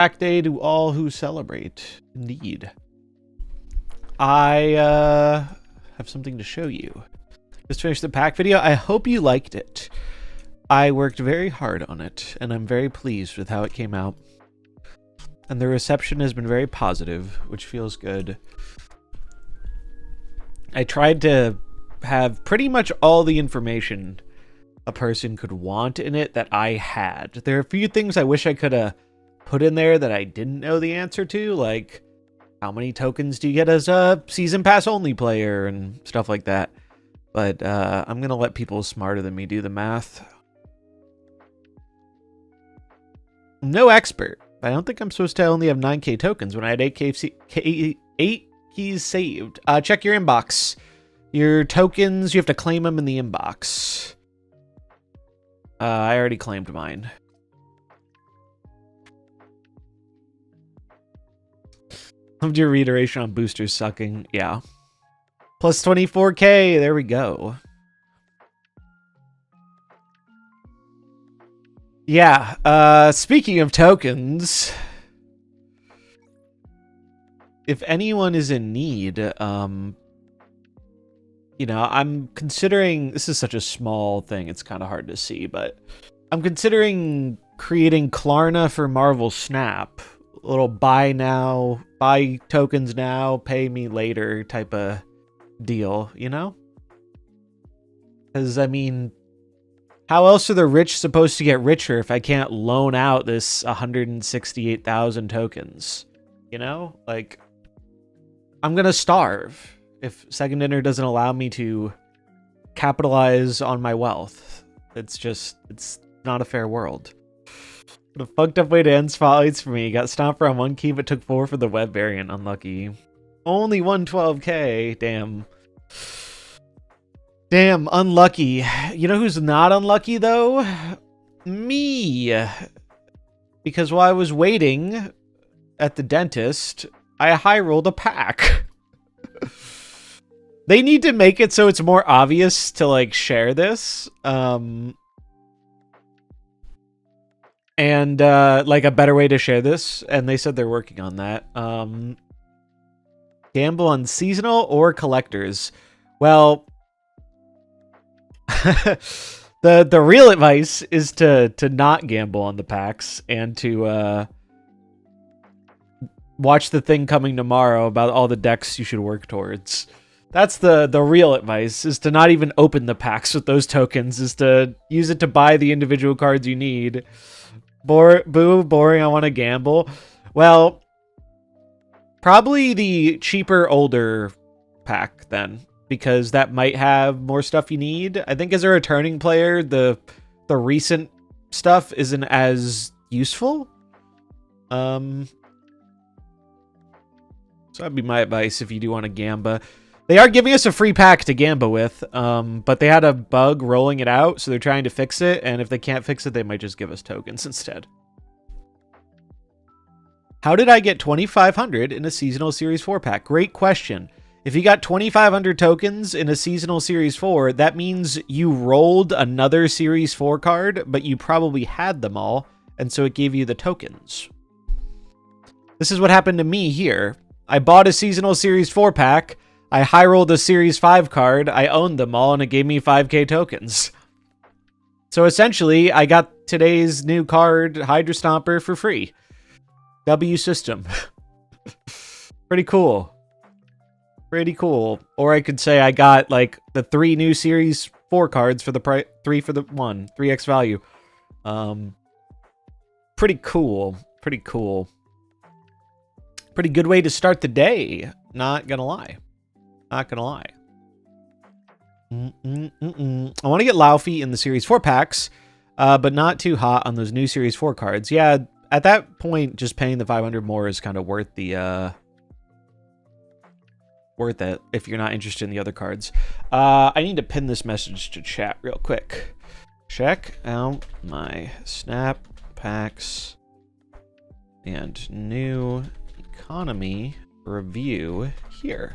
Pack day to all who celebrate. Indeed. I have something to show you. Just finished the pack video. I hope you liked it. I worked very hard on it, and I'm very pleased with how it came out. And the reception has been very positive, which feels good. I tried to have pretty much all the information a person could want in it that I had. There are a few things I wish I could have put in there that I didn't know the answer to, like how many tokens do you get as a season pass only player and stuff like that. But I'm gonna let people smarter than me do the math. I'm no expert. I don't think I'm supposed to only have 9k tokens when I had 8 keys saved. Check your inbox. Your tokens, you have to claim them in the inbox. I already claimed mine. Loved your reiteration on boosters sucking. Yeah. Plus 24k. There we go. Yeah. Speaking of tokens, if anyone is in need, you know, I'm considering, this is such a small thing, it's kind of hard to see, but I'm considering creating Klarna for MarvelSnap. A little buy now, buy tokens now, pay me later type of deal, you know? Because, I mean, how else are the rich supposed to get richer if I can't loan out this 168,000 tokens? You know? Like, I'm gonna starve if Second Dinner doesn't allow me to capitalize on my wealth. It's just, it's not a fair world. What a fucked up way to end spotlights for me. Got stomped around 1 key but took 4 for the web variant. Unlucky. Only 112k. Damn. Damn, unlucky. You know who's not unlucky though? Me. Because while I was waiting at the dentist, I high rolled a pack. They need to make it so it's more obvious to like share this. And like a better way to share this, and they said they're working on that. Gamble on seasonal or collectors. Well, the real advice is to not gamble on the packs and to watch the thing coming tomorrow about all the decks you should work towards. That's the real advice, is to not even open the packs with those tokens, is to use it to buy the individual cards you need. Boo, boring, I want to gamble. Well, probably the cheaper, older pack then, because that might have more stuff you need. I think as a returning player, the recent stuff isn't as useful. So that'd be my advice if you do want to gamba. They are giving us a free pack to gamba with, but they had a bug rolling it out, so they're trying to fix it, and if they can't fix it, they might just give us tokens instead. How did I get 2,500 in a Seasonal Series 4 pack? Great question. If you got 2,500 tokens in a Seasonal Series 4, that means you rolled another Series 4 card, but you probably had them all, and so it gave you the tokens. This is what happened to me here. I bought a Seasonal Series 4 pack, I high rolled a Series 5 card, I owned them all, and it gave me 5k tokens. So essentially, I got today's new card, Hydra Stomper, for free. W system. Pretty cool. Pretty cool. Or I could say I got like the 3 new Series 4 cards for the 3 for the 1, 3x value. Pretty cool. Pretty cool. Pretty good way to start the day. Not gonna lie. Not gonna lie. I want to get Laufey in the Series 4 packs, but not too hot on those new Series 4 cards. Yeah, at that point, just paying the 500 more is kind of worth the worth it if you're not interested in the other cards. I need to pin this message to chat real quick. Check out my Snap packs and new economy review here.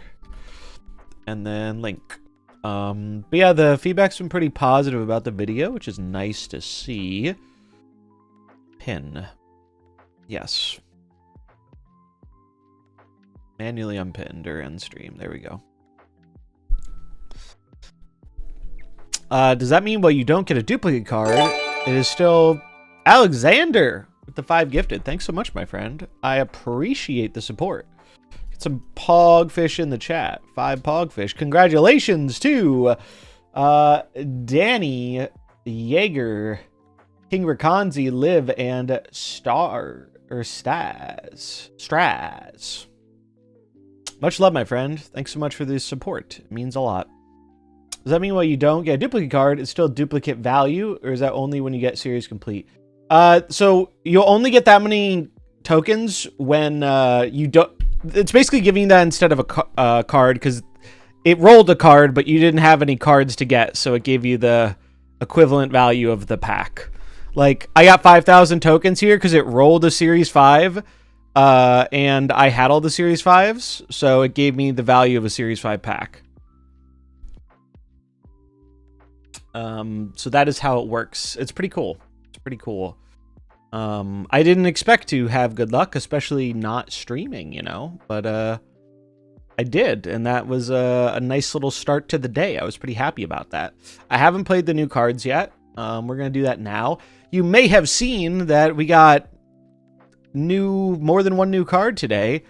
And then link. But yeah, the feedback's been pretty positive about the video, which is nice to see. Pin. Yes. Manually unpinned or end stream. There we go. Does that mean, well, you don't get a duplicate card? It is still Alexander with the 5 gifted. Thanks so much, my friend. I appreciate the support. Get some pogfish in the chat. 5 pogfish. Congratulations to Danny, Jaeger, King Rakanzi, Liv, and Straz. Much love, my friend. Thanks so much for the support. It means a lot. Does that mean, well, you don't get a duplicate card, it's still duplicate value, or is that only when you get series complete? So you'll only get that many tokens when you don't. It's basically giving you that instead of a card, because it rolled a card, but you didn't have any cards to get, so it gave you the equivalent value of the pack. Like, I got 5,000 tokens here because it rolled a Series 5, and I had all the Series 5s, so it gave me the value of a Series 5 pack. So that is how it works. It's pretty cool. It's pretty cool. I didn't expect to have good luck, especially not streaming, you know, but I did, and that was a nice little start to the day. I was pretty happy about that. I haven't played the new cards yet. We're going to do that now. You may have seen that we got more than one new card today.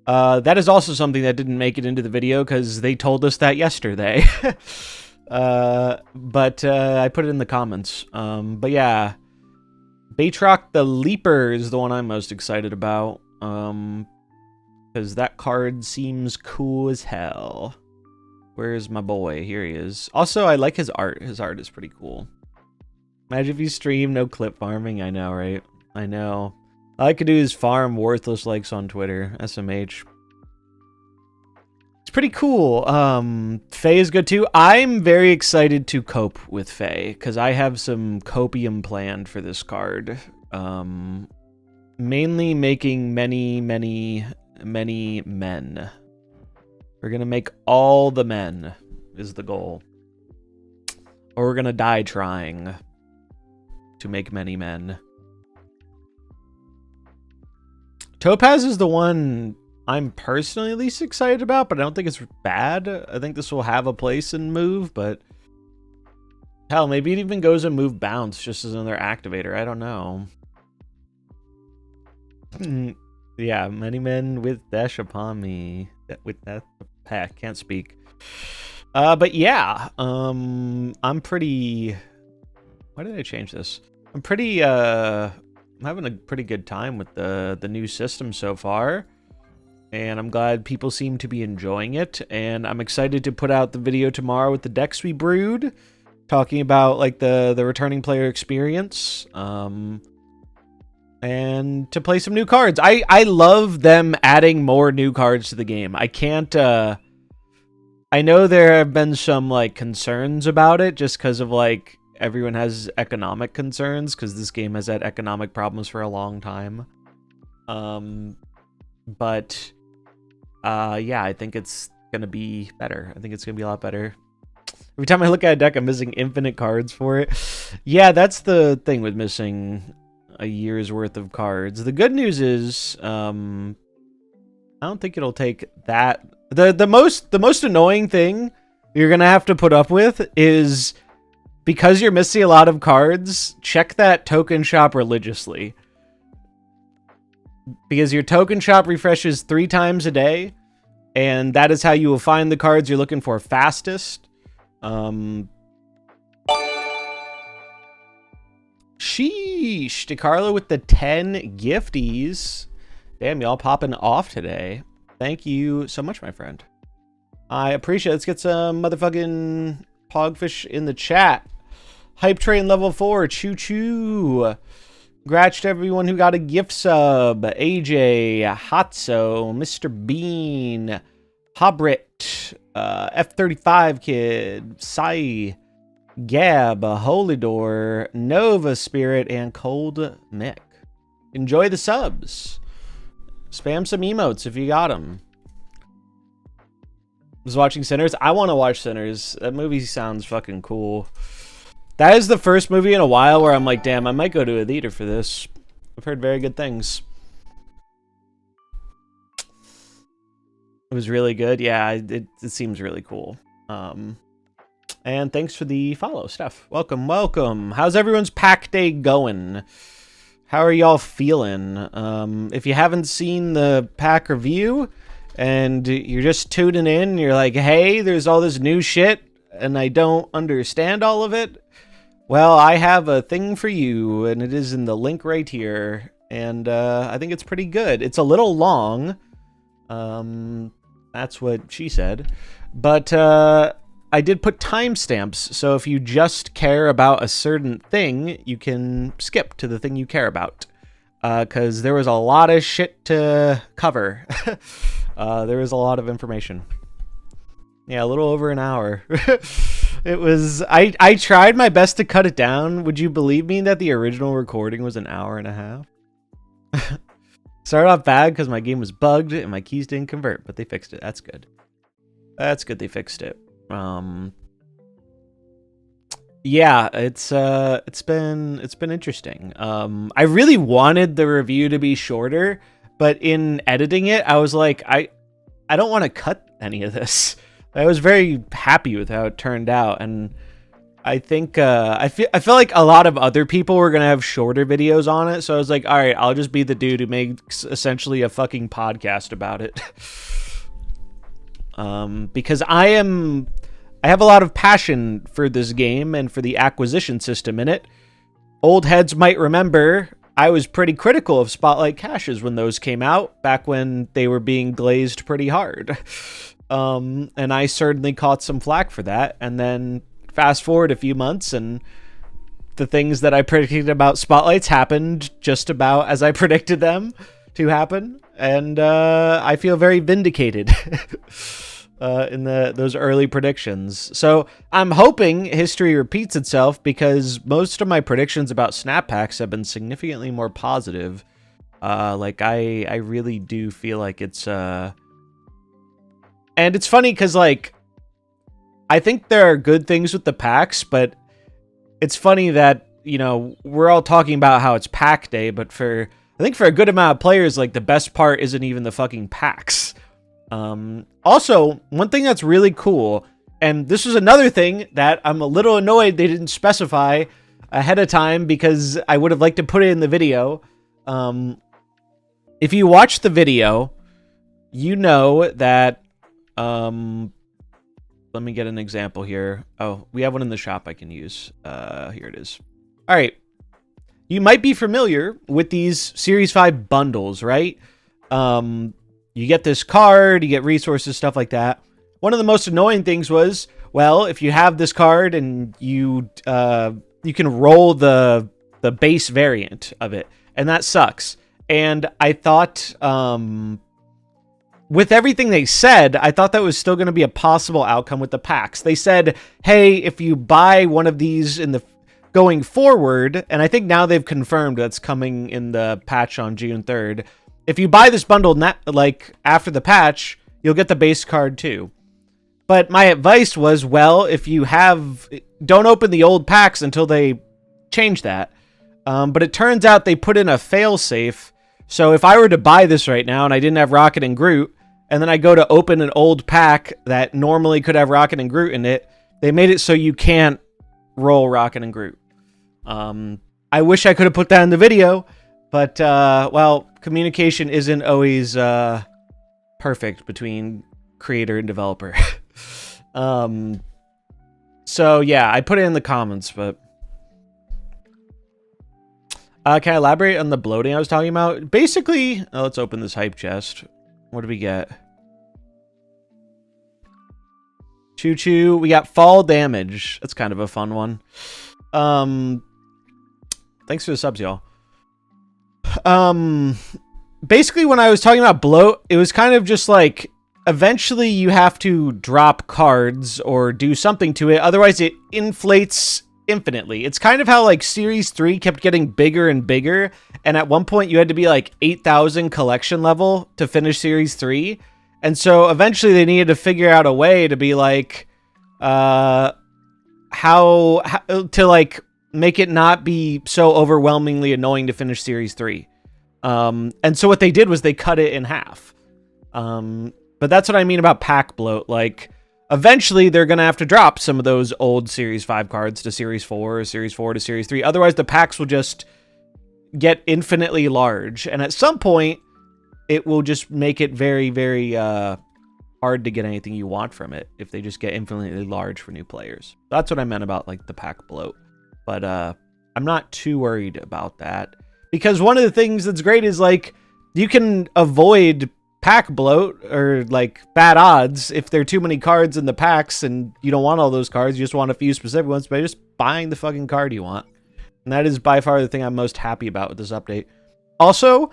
That is also something that didn't make it into the video because they told us that yesterday. But I put it in the comments. But yeah, Baatroc the Leaper is the one I'm most excited about. Because that card seems cool as hell. Where's my boy? Here he is. Also, I like his art. His art is pretty cool. Imagine if you stream no clip farming. I know, right? I know. All I could do is farm worthless likes on Twitter. SMH. It's pretty cool. Faye is good too. I'm very excited to cope with Faye because I have some copium planned for this card. Mainly making many men. We're gonna make all the men is the goal. Or we're gonna die trying to make many men. Topaz is the one I'm personally least excited about, but I don't think it's bad. I think this will have a place in Move, but hell, maybe it even goes in Move Bounce just as another activator. I don't know. Yeah, many men with dash upon me. With that pack, can't speak. But yeah, I'm pretty. Why did I change this? I'm pretty. I'm having a pretty good time with the new system so far, and I'm glad people seem to be enjoying it. And I'm excited to put out the video tomorrow with the decks we brewed, talking about like the returning player experience. And to play some new cards. I love them adding more new cards to the game. I can't, I know there have been some, like, concerns about it, just because of, like, everyone has economic concerns, because this game has had economic problems for a long time. But, yeah, I think it's gonna be better. I think it's gonna be a lot better. Every time I look at a deck, I'm missing infinite cards for it. Yeah, that's the thing with missing a year's worth of cards. The good news is, I don't think it'll take that. The most annoying thing you're gonna have to put up with is, because you're missing a lot of cards, check that token shop religiously. Because your token shop refreshes 3 times a day, and that is how you will find the cards you're looking for fastest. Sheesh, DeCarlo with the 10 gifties. Damn, y'all popping off today. Thank you so much, my friend. I appreciate it. Let's get some motherfucking pogfish in the chat. Hype train level 4, choo choo. Congrats to everyone who got a gift sub. AJ, Hotso, Mr. Bean, Hobrit, F35 Kid, Sai, Gab, Holy Door, Nova Spirit, and Cold Mick. Enjoy the subs. Spam some emotes if you got them. Was watching Sinners. I want to watch Sinners. That movie sounds fucking cool. That is the first movie in a while where I'm like, damn, I might go to a theater for this. I've heard very good things. It was really good. Yeah, it seems really cool. And thanks for the follow, Steph. Welcome, welcome. How's everyone's pack day going? How are y'all feeling? If you haven't seen the pack review and you're just tuning in, you're like, hey, there's all this new shit and I don't understand all of it. Well, I have a thing for you, and it is in the link right here. And I think it's pretty good. It's a little long. That's what she said. But I did put timestamps, so if you just care about a certain thing, you can skip to the thing you care about. Because there was a lot of shit to cover. There was a lot of information. Yeah, a little over an hour. It was... I tried my best to cut it down. Would you believe me that the original recording was an hour and a half? Started off bad because my game was bugged and my keys didn't convert, but they fixed it. That's good. That's good they fixed it. Yeah, it's been interesting. I really wanted the review to be shorter, but in editing it, I was like, I don't want to cut any of this. I was very happy with how it turned out, and I think I feel like a lot of other people were gonna have shorter videos on it, so I was like, all right, I'll just be the dude who makes essentially a fucking podcast about it. Because I have a lot of passion for this game and for the acquisition system in it. Old heads might remember I was pretty critical of Spotlight caches when those came out, back when they were being glazed pretty hard. And I certainly caught some flack for that. And then fast forward a few months and the things that I predicted about Spotlights happened just about as I predicted them to happen. And I feel very vindicated in those early predictions. So I'm hoping history repeats itself, because most of my predictions about snap packs have been significantly more positive. Like I really do feel like it's... And it's funny because, like, I think there are good things with the packs, but it's funny that, you know, we're all talking about how it's pack day, but I think for a good amount of players, like, the best part isn't even the fucking packs. Also, one thing that's really cool, and this was another thing that I'm a little annoyed they didn't specify ahead of time, because I would have liked to put it in the video. If you watch the video, you know that... let me get an example here. Oh, we have one in the shop I can use. Here it is. All right. You might be familiar with these Series 5 bundles, right? You get this card, you get resources, stuff like that. One of the most annoying things was, well, if you have this card and you can roll the base variant of it, and that sucks. And I thought, with everything they said, I thought that was still going to be a possible outcome with the packs. They said, hey, if you buy one of these in the going forward, and I think now they've confirmed that's coming in the patch on June 3rd. If you buy this bundle like after the patch, you'll get the base card too. But my advice was, well, if you don't open the old packs until they change that. But it turns out they put in a failsafe. So if I were to buy this right now and I didn't have Rocket and Groot, and then I go to open an old pack that normally could have Rocket and Groot in it, they made it so you can't roll Rocket and Groot. I wish I could have put that in the video, but, well, communication isn't always perfect between creator and developer. So, yeah, I put it in the comments, but... can I elaborate on the bloating I was talking about? Basically, let's open this hype chest. What do we get? Choo choo. We got fall damage. That's kind of a fun one. Thanks for the subs, y'all. Basically, when I was talking about bloat, it was kind of just like, eventually you have to drop cards or do something to it. Otherwise, it inflates infinitely. It's kind of how like Series 3 kept getting bigger and bigger, and at one point you had to be like 8,000 collection level to finish Series 3, and so eventually they needed to figure out a way to be like how to like make it not be so overwhelmingly annoying to finish Series 3. And so what they did was they cut it in half. But that's what I mean about pack bloat. Like, eventually they're going to have to drop some of those old Series 5 cards to Series 4 or Series 4 to Series 3. Otherwise, the packs will just get infinitely large. And at some point, it will just make it very, very hard to get anything you want from it if they just get infinitely large for new players. That's what I meant about, like, the pack bloat. But I'm not too worried about that. Because one of the things that's great is, like, you can avoid pack bloat or, like, bad odds if there are too many cards in the packs and you don't want all those cards. You just want a few specific ones by just buying the fucking card you want. And that is by far the thing I'm most happy about with this update. Also,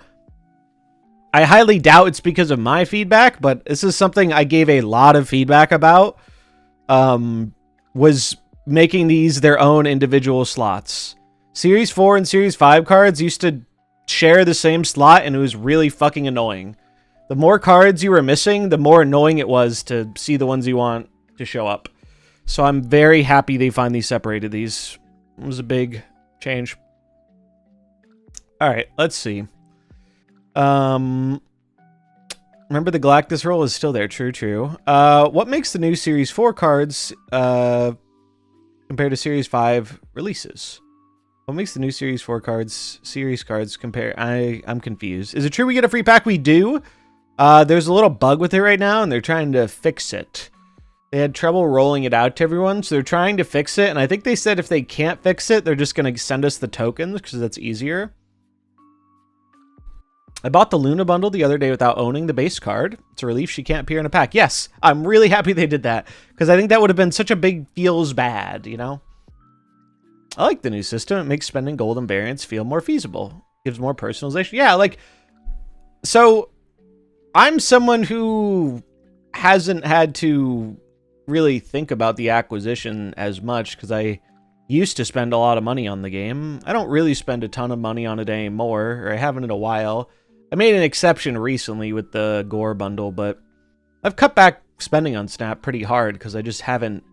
I highly doubt it's because of my feedback, but this is something I gave a lot of feedback about, was making these their own individual slots. Series 4 and Series 5 cards used to share the same slot, and it was really fucking annoying. The more cards you were missing, the more annoying it was to see the ones you want to show up. So I'm very happy they finally separated these. It was a big change. All right, let's see. Remember the Galactus roll is still there. True. What makes the new Series 4 cards compared to Series 5 releases? What makes the new Series 4 cards, Series cards compare? I'm confused. Is it true we get a free pack? We do. There's a little bug with it right now, and they're trying to fix it. They had trouble rolling it out to everyone, so they're trying to fix it, and I think they said if they can't fix it, they're just going to send us the tokens, because that's easier. I bought the Luna bundle the other day without owning the base card. It's a relief she can't appear in a pack. Yes, I'm really happy they did that, because I think that would have been such a big feels bad, you know? I like the new system. It makes spending gold and variants feel more feasible. Gives more personalization. Yeah, like, so I'm someone who hasn't had to really think about the acquisition as much, because I used to spend a lot of money on the game. I don't really spend a ton of money on it anymore, or I haven't in a while. I made an exception recently with the Gore bundle, but I've cut back spending on Snap pretty hard because I just haven't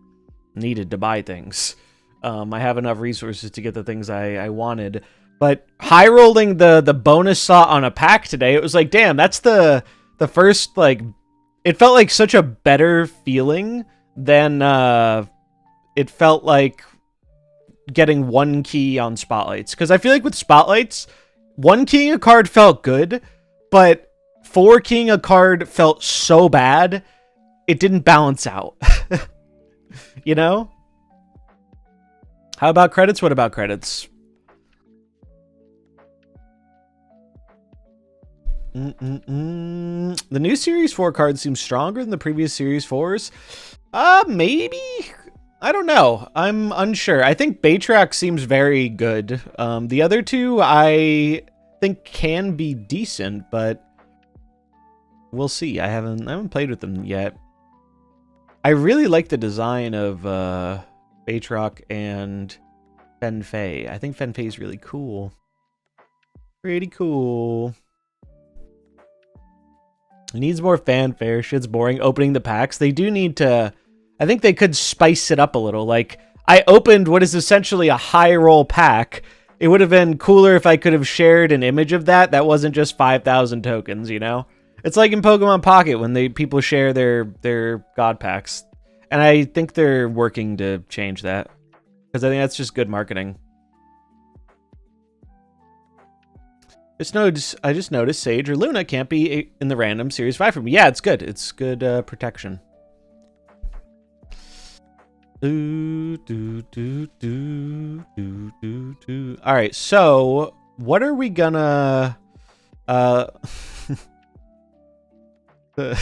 needed to buy things. I have enough resources to get the things I wanted. But high rolling the bonus slot on a pack today, it was like, damn, that's the first, like, it felt like such a better feeling than it felt like getting one key on Spotlights. Because I feel like with Spotlights, one keying a card felt good, but 4 keying a card felt so bad, it didn't balance out. You know? How about credits? What about credits? The new Series 4 card seems stronger than the previous Series 4s. Maybe? I don't know. I'm unsure. I think Baytrack seems very good. The other two I think can be decent, but we'll see. I haven't played with them yet. I really like the design of Baytrack and Fenfei. I think Fenfei is really cool. Pretty cool. It needs more fanfare. Shit's boring. Opening the packs. They do need to... I think they could spice it up a little. Like, I opened what is essentially a high roll pack. It would have been cooler if I could have shared an image of that. That wasn't just 5,000 tokens, you know? It's like in Pokemon Pocket when people share their God packs. And I think they're working to change that. Because I think that's just good marketing. I just noticed Sage or Luna can't be in the random Series 5 for me. Yeah, it's good. It's good protection. Alright, so what are we gonna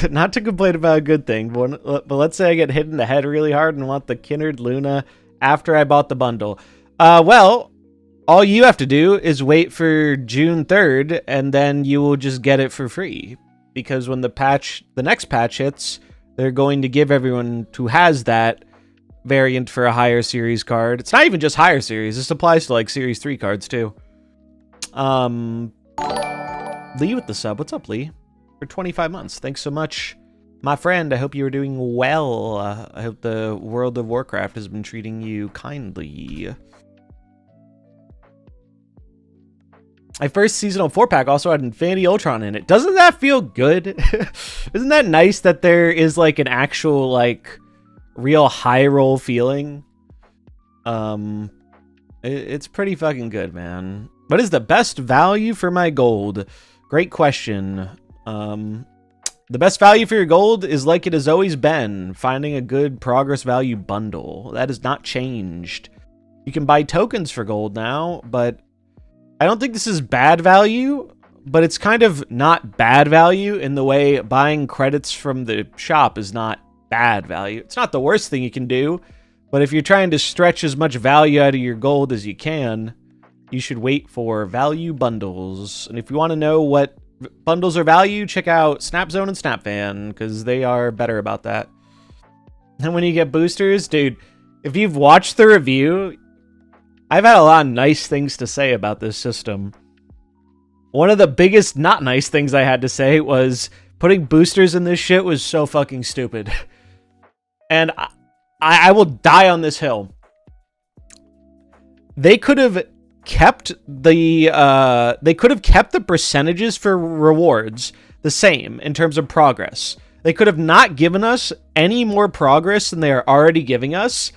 not to complain about a good thing, but let's say I get hit in the head really hard and want the Kinnard Luna after I bought the bundle. Well, all you have to do is wait for June 3rd, and then you will just get it for free. Because when the next patch hits, they're going to give everyone who has that variant for a higher series card. It's not even just higher series. This applies to, like, Series 3 cards, too. Lee with the sub. What's up, Lee? For 25 months. Thanks so much, my friend. I hope you are doing well. I hope the World of Warcraft has been treating you kindly. My first seasonal 4-pack also had Infinity Ultron in it. Doesn't that feel good? Isn't that nice that there is like an actual like real high roll feeling? It's pretty fucking good, man. What is the best value for my gold? Great question. The best value for your gold is like it has always been, finding a good progress value bundle. That has not changed. You can buy tokens for gold now, but I don't think this is bad value, but it's kind of not bad value in the way buying credits from the shop is not bad value. It's not the worst thing you can do, but if you're trying to stretch as much value out of your gold as you can, you should wait for value bundles. And if you want to know what bundles are value, check out Snapzone and SnapFan, because they are better about that. And when you get boosters, dude, if you've watched the review, I've had a lot of nice things to say about this system. One of the biggest not nice things I had to say was putting boosters in this shit was so fucking stupid. And I will die on this hill. They could have kept the percentages for rewards the same in terms of progress. They could have not given us any more progress than they are already giving us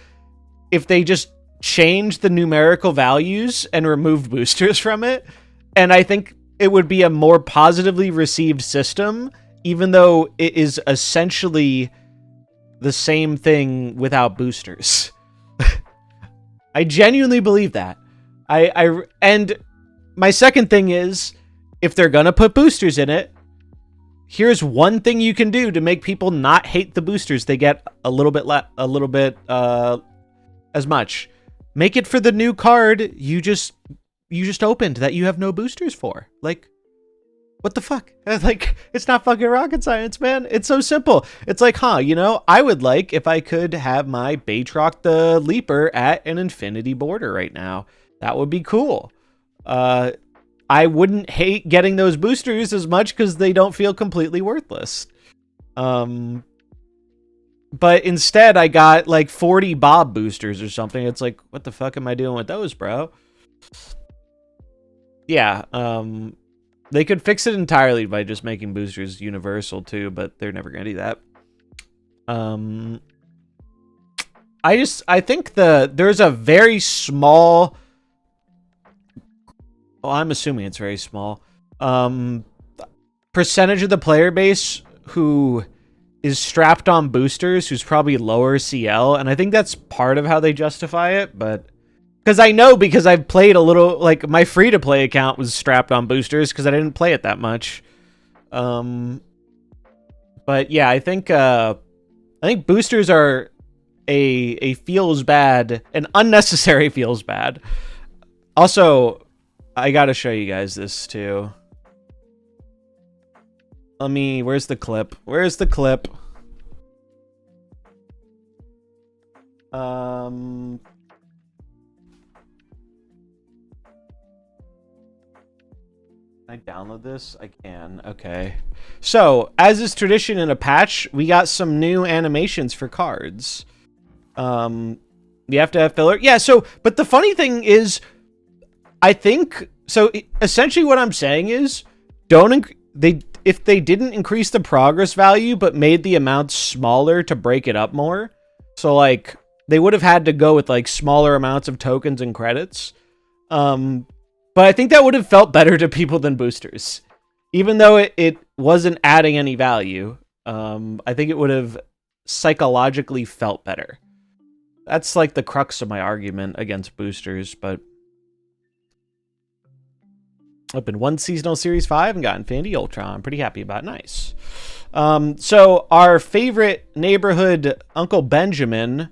if they just changed the numerical values and removed boosters from it. And I think it would be a more positively received system, even though it is essentially the same thing without boosters. I genuinely believe that. And my second thing is, if they're gonna put boosters in it, here's one thing you can do to make people not hate the boosters. They get a little bit as much. Make it for the new card you just opened that you have no boosters for. Like, what the fuck? Like, it's not fucking rocket science, man. It's so simple. It's like, you know, I would like if I could have my Baytrock the Leaper at an infinity border right now. That would be cool. I wouldn't hate getting those boosters as much because they don't feel completely worthless. But instead, I got like 40 Bob boosters or something. It's like, what the fuck am I doing with those, bro? Yeah, they could fix it entirely by just making boosters universal too, but they're never gonna do that. I think there's a very small, well, I'm assuming it's very small, percentage of the player base who is strapped on boosters, who's probably lower CL, and I think that's part of how they justify it, but because I know, because I've played a little, like, my free-to-play account was strapped on boosters because I didn't play it that much. But yeah, I think boosters are a feels bad, an unnecessary feels bad. Also, I gotta show you guys this too. Where's the clip? Where's the clip? Can I download this? I can. Okay. So, as is tradition in a patch, we got some new animations for cards. You have to have filler. Yeah, so, but the funny thing is, I think, so essentially what I'm saying is, if they didn't increase the progress value, but made the amounts smaller to break it up more, so like, they would have had to go with like smaller amounts of tokens and credits. But I think that would have felt better to people than boosters. Even though it wasn't adding any value, I think it would have psychologically felt better. That's like the crux of my argument against boosters, but opened one seasonal series 5 and got Infinity Ultron. I'm pretty happy about it. Nice. So our favorite neighborhood Uncle Benjamin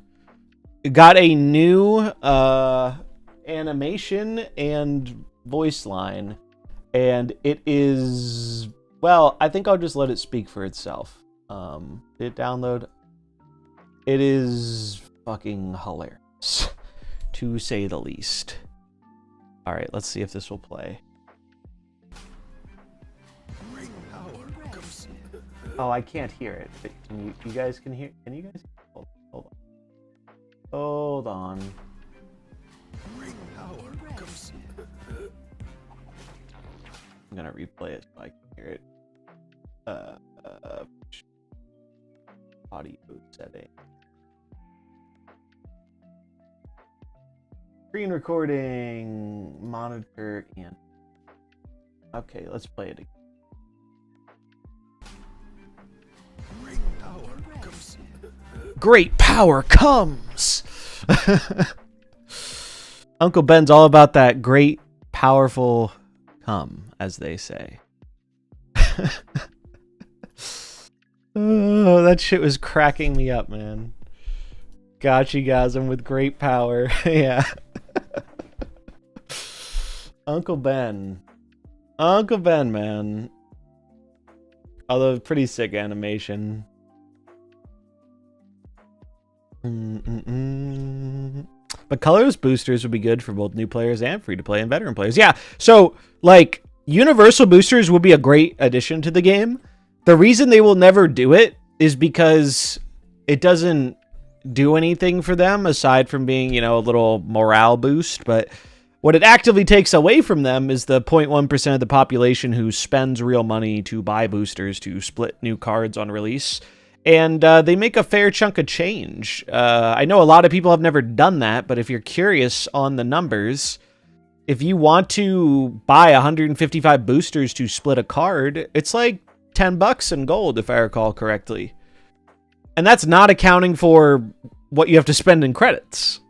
got a new animation and voice line, and it is, well, I think I'll just let it speak for itself. Did it download? It is fucking hilarious, to say the least. All right, let's see if this will play. Oh, I can't hear it. But can you guys can hear? Can you guys? Hold on. I'm gonna replay it so I can hear it. Audio setting. Screen recording, monitor, and okay, let's play it again. Great power comes. Uncle Ben's all about that great, powerful come, as they say. Oh, that shit was cracking me up, man. Gotchigasm with great power. Yeah. Uncle Ben. Uncle Ben, man. Although, pretty sick animation. But colorless boosters would be good for both new players and free-to-play and veteran players. Yeah, so, like, universal boosters would be a great addition to the game. The reason they will never do it is because it doesn't do anything for them aside from being, you know, a little morale boost. But what it actively takes away from them is the 0.1% of the population who spends real money to buy boosters to split new cards on release. And they make a fair chunk of change. I know a lot of people have never done that, but if you're curious on the numbers, if you want to buy 155 boosters to split a card, it's like $10 in gold, if I recall correctly. And that's not accounting for what you have to spend in credits.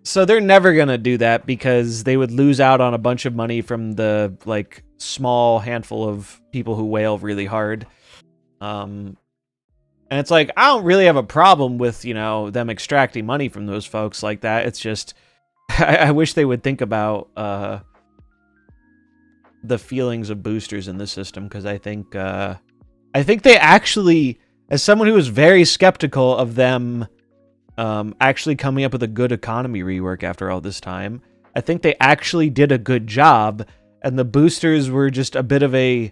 So they're never going to do that because they would lose out on a bunch of money from the, like, small handful of people who whale really hard. And it's like, I don't really have a problem with, you know, them extracting money from those folks like that. It's just, I wish they would think about the feelings of boosters in this system, because I think they actually, as someone who was very skeptical of them actually coming up with a good economy rework after all this time, I think they actually did a good job, and the boosters were just a bit of a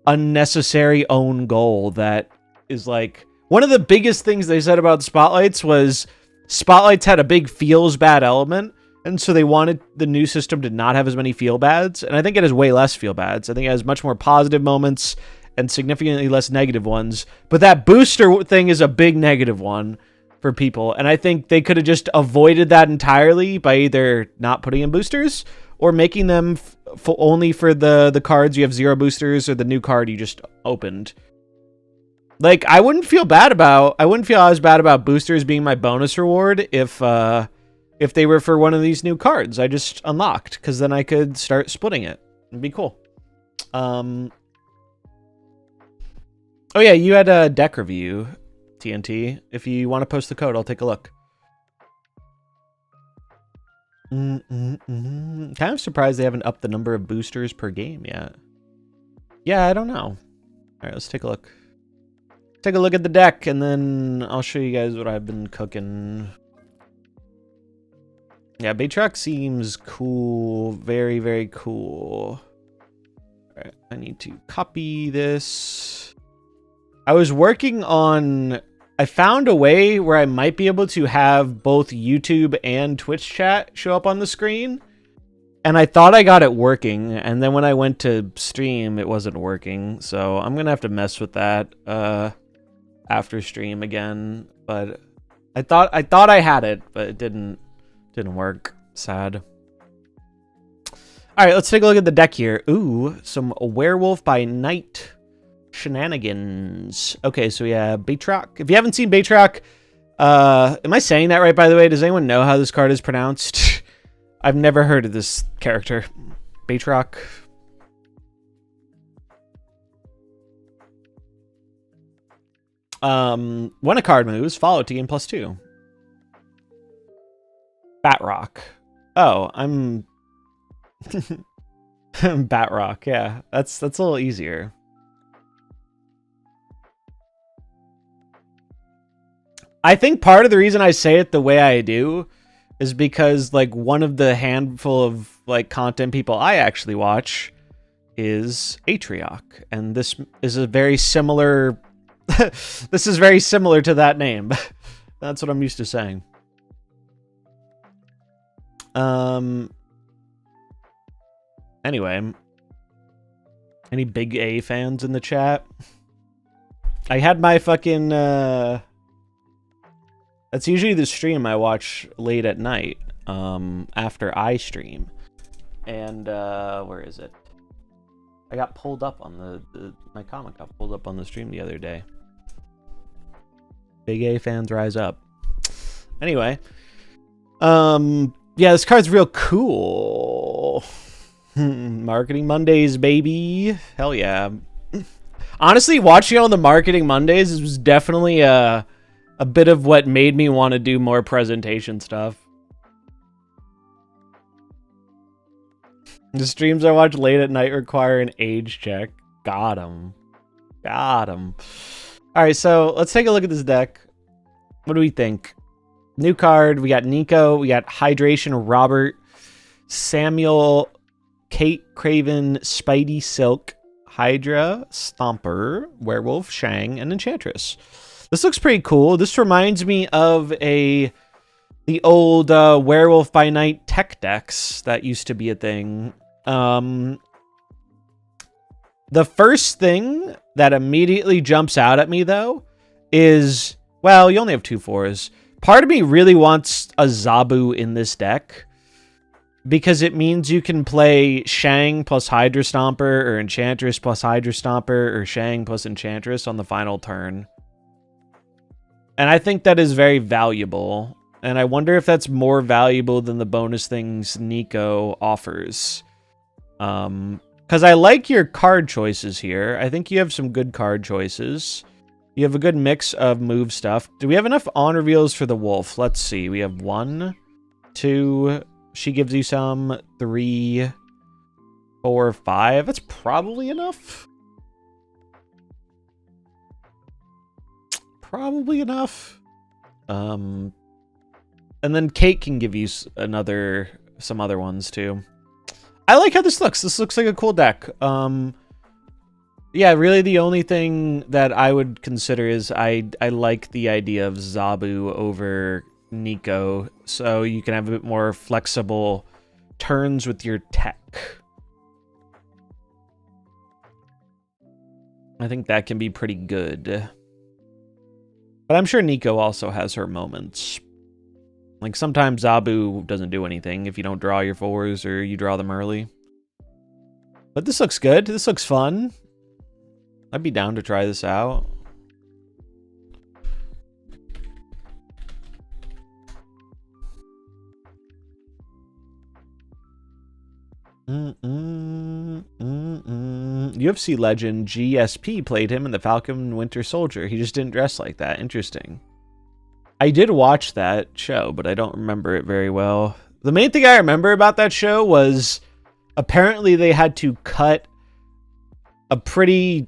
unnecessary own goal that is like, one of the biggest things they said about Spotlights was Spotlights had a big feels bad element, and so they wanted the new system to not have as many feel bads, and I think it has way less feel bads. I think it has much more positive moments and significantly less negative ones, but that booster thing is a big negative one for people, and I think they could have just avoided that entirely by either not putting in boosters or making them only for the cards you have 0 boosters or the new card you just opened. Like, I wouldn't feel as bad about boosters being my bonus reward if they were for one of these new cards I just unlocked, because then I could start splitting it. It'd be cool. Oh yeah, you had a deck review, TNT. If you want to post the code, I'll take a look. Kind of surprised they haven't upped the number of boosters per game yet. Yeah, I don't know. All right, let's take a look. Take a look at the deck, and then I'll show you guys what I've been cooking. Yeah, Baytruck seems cool. Very, very cool. All right, I need to copy this. I was working on... I found a way where I might be able to have both YouTube and Twitch chat show up on the screen. And I thought I got it working, and then when I went to stream, it wasn't working. So I'm going to have to mess with that after stream again. But I thought I had it, but it didn't work. Sad. All right, let's take a look at the deck here. Ooh, some Werewolf by Night shenanigans. Okay, so yeah, Baytruck. If you haven't seen Baytruck, am I saying that right, by the way? Does anyone know how this card is pronounced? I've never heard of this character. Baytruck. When a card moves, follow to gain +2. Batrock. Oh, I'm Batrock. Yeah, that's a little easier. I think part of the reason I say it the way I do is because, like, one of the handful of, like, content people I actually watch is Atrioc, and this is a very similar this is very similar to that name. That's what I'm used to saying. Anyway, Any big A fans in the chat? I had my fucking, that's usually the stream I watch late at night, after I stream. And, where is it? I got pulled up on my comic got pulled up on the stream the other day. Big A fans rise up. Anyway. Yeah, this card's real cool. Marketing Mondays, baby. Hell yeah. Honestly, watching on the Marketing Mondays was definitely a bit of what made me want to do more presentation stuff. The streams I watch late at night require an age check. Got him. Got him. Alright, so let's take a look at this deck. What do we think? New card. We got Nico. We got Hydration, Robert, Samuel, Kate, Craven, Spidey, Silk, Hydra, Stomper, Werewolf, Shang, and Enchantress. This looks pretty cool. This reminds me of the old Werewolf by Night tech decks that used to be a thing. The first thing that immediately jumps out at me, though, is, well, you only have 2 4s. Part of me really wants a Zabu in this deck, because it means you can play Shang plus Hydra Stomper, or Enchantress plus Hydra Stomper, or Shang plus Enchantress on the final turn. And I think that is very valuable. And I wonder if that's more valuable than the bonus things Nico offers. Because I like your card choices here. I think you have some good card choices. You have a good mix of move stuff. Do we have enough on reveals for the wolf? Let's see. We have 1, 2. She gives you some. 3, 4, 5. That's probably enough. Probably enough. And then Kate can give you some other ones too. I like how this looks. This looks like a cool deck. Yeah, really the only thing that I would consider is I like the idea of Zabu over Nico, so you can have a bit more flexible turns with your tech. I think that can be pretty good. But I'm sure Nico also has her moments. Like, sometimes Zabu doesn't do anything if you don't draw your 4s or you draw them early. But this looks good. This looks fun. I'd be down to try this out. UFC legend GSP played him in the Falcon Winter Soldier. He just didn't dress like that. Interesting. I did watch that show, but I don't remember it very well. The main thing I remember about that show was apparently they had to cut a pretty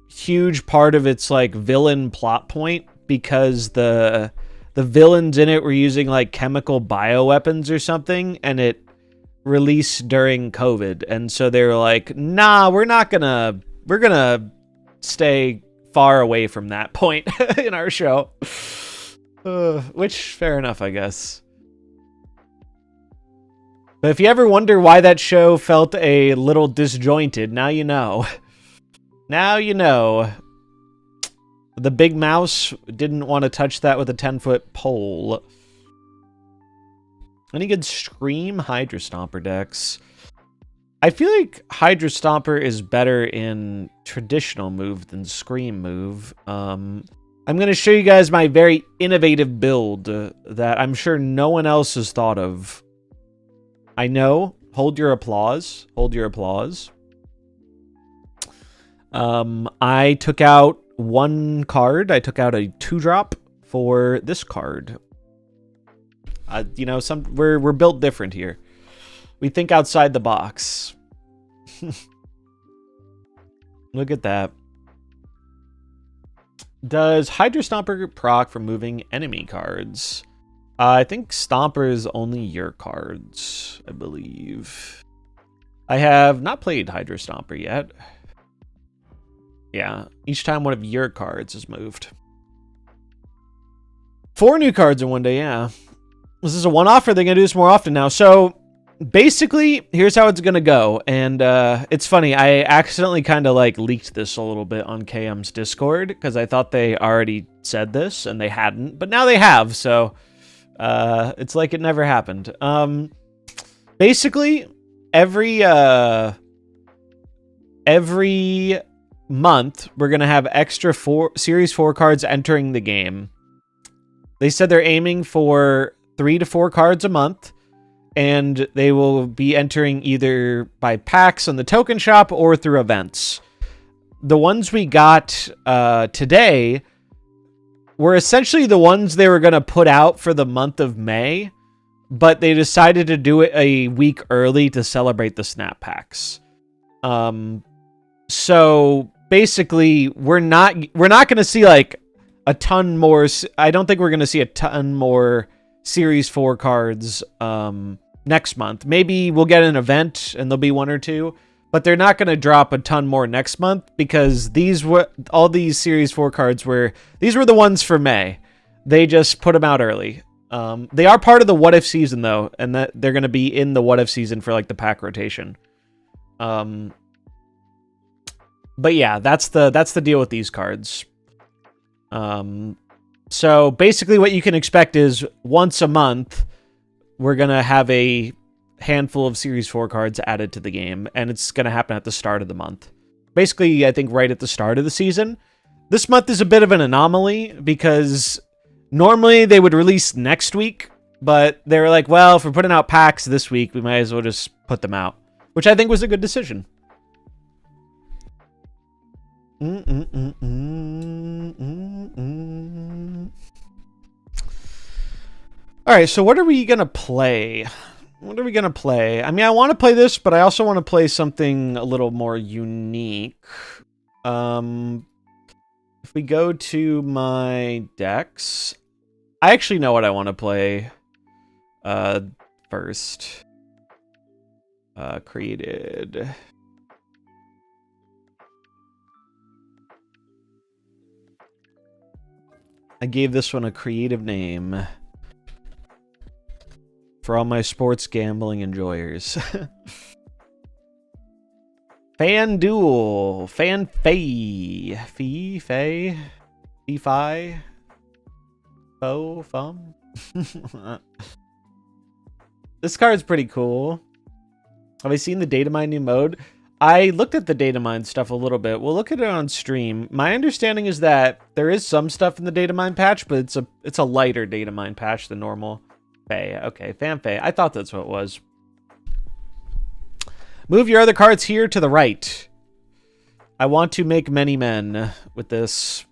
huge part of its like villain plot point because the villains in it were using like chemical bioweapons or something, and it released during COVID. And so they were like, nah, we're gonna stay far away from that point in our show. Which, fair enough, I guess. But if you ever wonder why that show felt a little disjointed, now you know. Now you know. The big mouse didn't want to touch that with a 10-foot pole. Any good Scream Hydra Stomper decks? I feel like Hydra Stomper is better in traditional move than Scream move. I'm going to show you guys my very innovative build that I'm sure no one else has thought of. I know. Hold your applause. Hold your applause. I took out 1 card. I took out a 2-drop for this card. You know, we're built different here. We think outside the box. Look at that. Does Hydra Stomper proc from moving enemy cards? I think Stomper is only your cards, I believe. I have not played Hydra Stomper yet. Yeah, each time one of your cards is moved. 4 new cards in one day, yeah. This is a one-off, or are they going to do this more often now? So, basically, here's how it's gonna go. And it's funny, I accidentally kind of like leaked this a little bit on KM's Discord because I thought they already said this and they hadn't, but now they have. So it's like it never happened. Basically, every month we're gonna have extra Series 4 cards entering the game. They said they're aiming for 3 to 4 cards a month, and they will be entering either by packs on the token shop or through events. The ones we got today were essentially the ones they were going to put out for the month of May, but they decided to do it a week early to celebrate the snap packs. So basically, we're not going to see like a ton more. I don't think we're going to see a ton more Series 4 cards next month. Maybe we'll get an event and there'll be 1 or 2, but they're not going to drop a ton more next month because all these Series 4 cards were the ones for May. They just put them out early. They are part of the What If season though, and that they're going to be in the What If season for like the pack rotation. But yeah, that's the deal with these cards. So basically what you can expect is once a month, we're going to have a handful of Series 4 cards added to the game, and it's going to happen at the start of the month. Basically, I think right at the start of the season. This month is a bit of an anomaly because normally they would release next week, but they were like, well, if we're putting out packs this week, we might as well just put them out, which I think was a good decision. All right, so what are we going to play? What are we going to play? I mean, I want to play this, but I also want to play something a little more unique. If we go to my decks, I actually know what I want to play first. Created. I gave this one a creative name for all my sports gambling enjoyers. FanDuel, Fee-Fi, Fo, Fum. This card's pretty cool. Have I seen the Datamine new mode? I looked at the Datamine stuff a little bit. We'll look at it on stream. My understanding is that there is some stuff in the Datamine patch, but it's a lighter Datamine patch than normal. Fae. Okay, Fanfei. I thought that's what it was. Move your other cards here to the right. I want to make many men with this.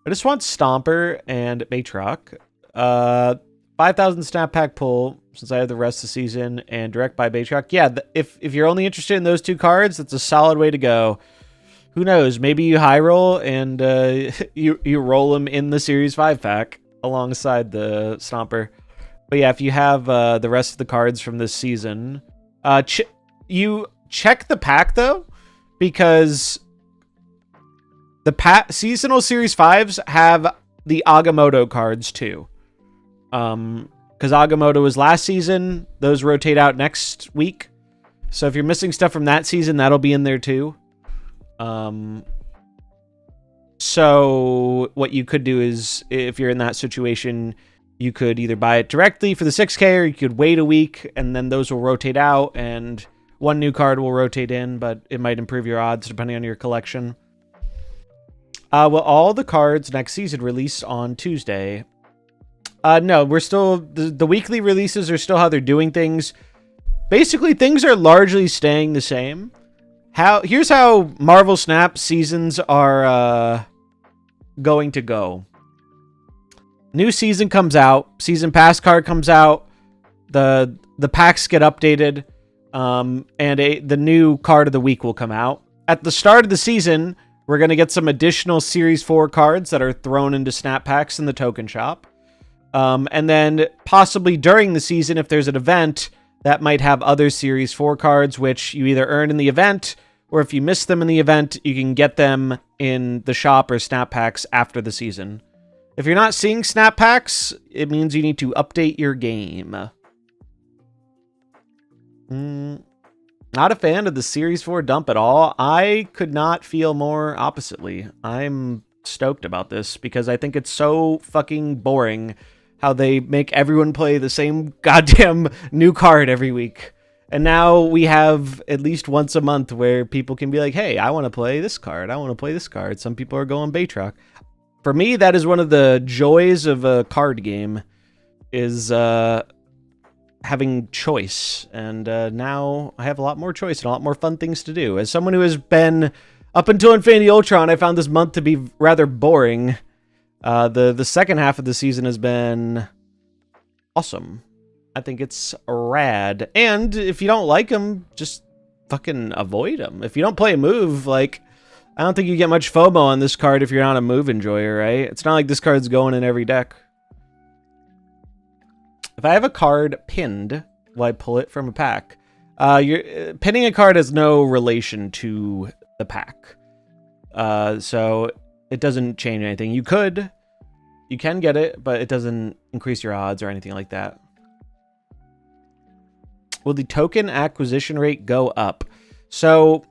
I just want Stomper and Matrock. 5,000 snap pack pull since I have the rest of the season and direct buy Matrock. Yeah, if you're only interested in those 2 cards, that's a solid way to go. Who knows? Maybe you high roll and you roll them in the Series 5 pack alongside the Stomper. But yeah, if you have the rest of the cards from this season, you check the pack though, because the seasonal Series 5s have the Agamotto cards too. Because Agamotto was last season, those rotate out next week. So if you're missing stuff from that season, that'll be in there too. So what you could do is, if you're in that situation, you could either buy it directly for the 6K, or you could wait a week, and then those will rotate out, and one new card will rotate in, but it might improve your odds depending on your collection. Will all the cards next season release on Tuesday? No, we're still... The weekly releases are still how they're doing things. Basically, things are largely staying the same. Here's how MarvelSnap seasons are going to go. New season comes out. Season pass card comes out. The packs get updated. And the new card of the week will come out. At the start of the season, we're going to get some additional Series 4 cards that are thrown into snap packs in the token shop. And then possibly during the season, if there's an event, that might have other Series 4 cards, which you either earn in the event, or if you miss them in the event, you can get them in the shop or snap packs after the season. If you're not seeing snap packs, it means you need to update your game. Not a fan of the Series 4 dump at all. I could not feel more oppositely. I'm stoked about this because I think it's so fucking boring how they make everyone play the same goddamn new card every week. And now we have at least once a month where people can be like, hey, I want to play this card. I want to play this card. Some people are going Baytrock. For me, that is one of the joys of a card game, is having choice. And now I have a lot more choice and a lot more fun things to do. As someone who has been, up until Infinity Ultron, I found this month to be rather boring. The second half of the season has been awesome. I think it's rad. And if you don't like them, just fucking avoid them. If you don't play a move, like, I don't think you get much FOMO on this card if you're not a move enjoyer, right? It's not like this card's going in every deck. If I have a card pinned, will I pull it from a pack? Pinning a card has no relation to the pack. So it doesn't change anything. You can get it, but it doesn't increase your odds or anything like that. Will the token acquisition rate go up? So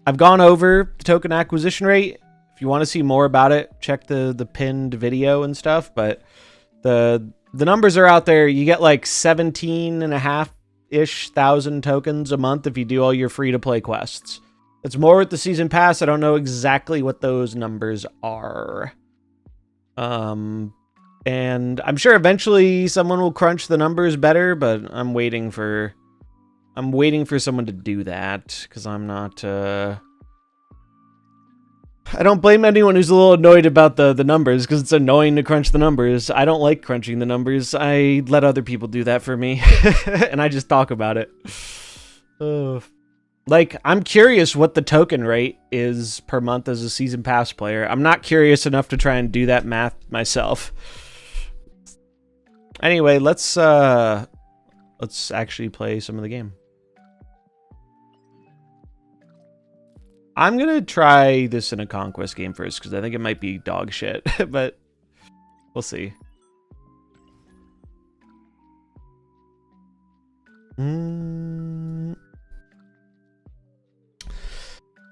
I've gone over the token acquisition rate. If you want to see more about it, check the pinned video and stuff. But the numbers are out there. You get like 17,500-ish tokens a month if you do all your free-to-play quests. It's more with the season pass. I don't know exactly what those numbers are. And I'm sure eventually someone will crunch the numbers better, but I'm waiting for someone to do that, because I'm not, I don't blame anyone who's a little annoyed about the numbers, because it's annoying to crunch the numbers. I don't like crunching the numbers. I let other people do that for me, and I just talk about it. Like, I'm curious what the token rate is per month as a season pass player. I'm not curious enough to try and do that math myself. Anyway, let's actually play some of the game. I'm going to try this in a Conquest game first, because I think it might be dog shit, but we'll see.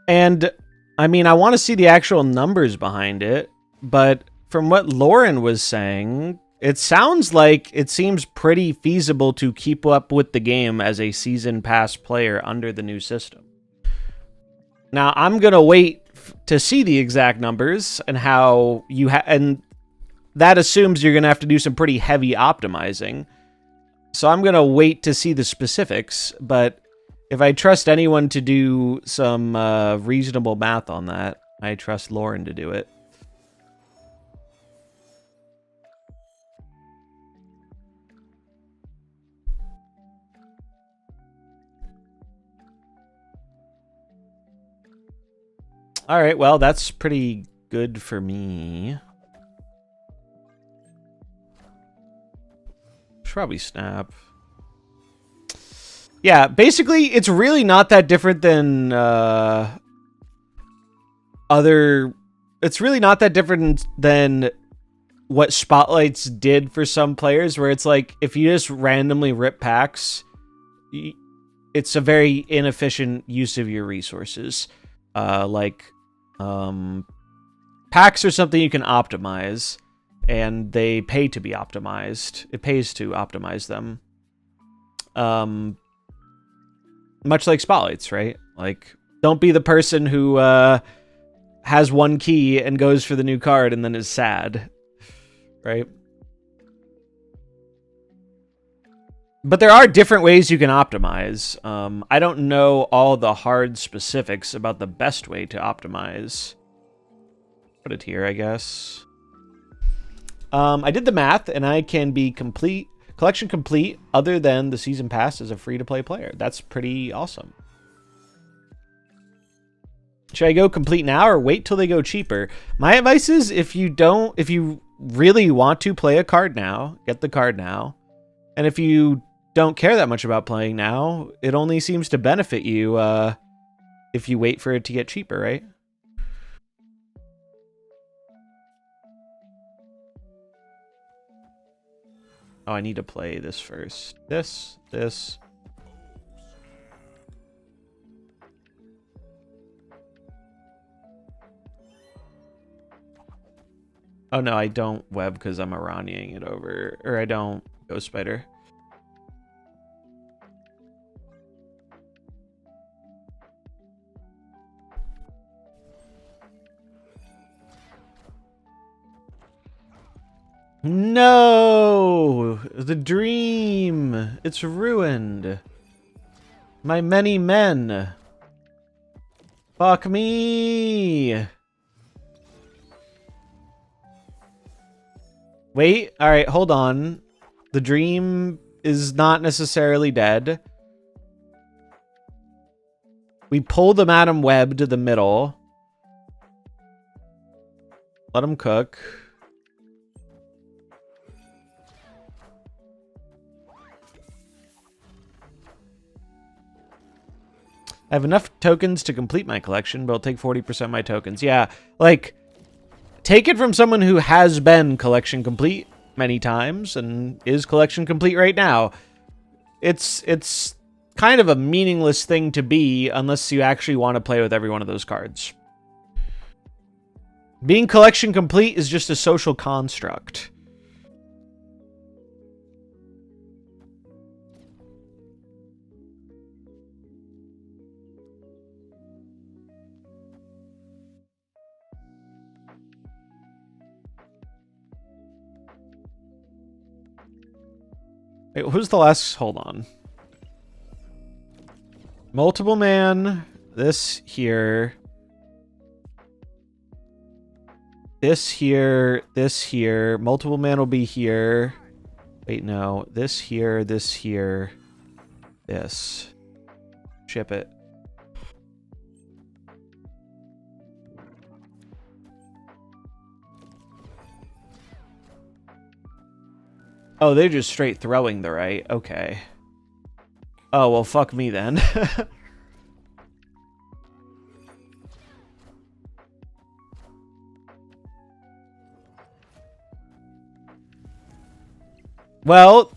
And, I mean, I want to see the actual numbers behind it, but from what Lauren was saying, it sounds like it seems pretty feasible to keep up with the game as a season pass player under the new system. Now, I'm going to wait to see the exact numbers and how you and that assumes you're going to have to do some pretty heavy optimizing. So I'm going to wait to see the specifics, but if I trust anyone to do some reasonable math on that, I trust Lauren to do it. All right, well, that's pretty good for me. Should probably snap. Yeah, basically, it's really not that different than It's really not that different than what Spotlights did for some players, where it's like, if you just randomly rip packs, it's a very inefficient use of your resources. Packs are something you can optimize, and they pay to be optimized. It pays to optimize them. Much like Spotlights, right? Like, don't be the person who has one key and goes for the new card and then is sad, right? But there are different ways you can optimize. I don't know all the hard specifics about the best way to optimize. Put it here, I guess. I did the math, and I can be collection complete other than the season pass as a free-to-play player. That's pretty awesome. Should I go complete now or wait till they go cheaper? My advice is, if you really want to play a card now, get the card now. And if you don't care that much about playing now, it only seems to benefit you if you wait for it to get cheaper, right? Oh, I need to play this first. This. Oh no, I don't web because I'm Iranianing it over. Or I don't Ghost Spider. No! The dream! It's ruined. My many men. Fuck me! Wait, alright, hold on. The dream is not necessarily dead. We pull the Madam Web to the middle. Let him cook. I have enough tokens to complete my collection, but I'll take 40% of my tokens. Yeah, like, take it from someone who has been collection complete many times and is collection complete right now. It's kind of a meaningless thing to be unless you actually want to play with every one of those cards. Being collection complete is just a social construct. Wait, who's the last? Hold on. Multiple man. This here. This here. This here. Multiple man will be here. Wait, no. This here. This here. This. Ship it. Oh, they're just straight throwing the right. Okay. Oh, well, fuck me then. Well,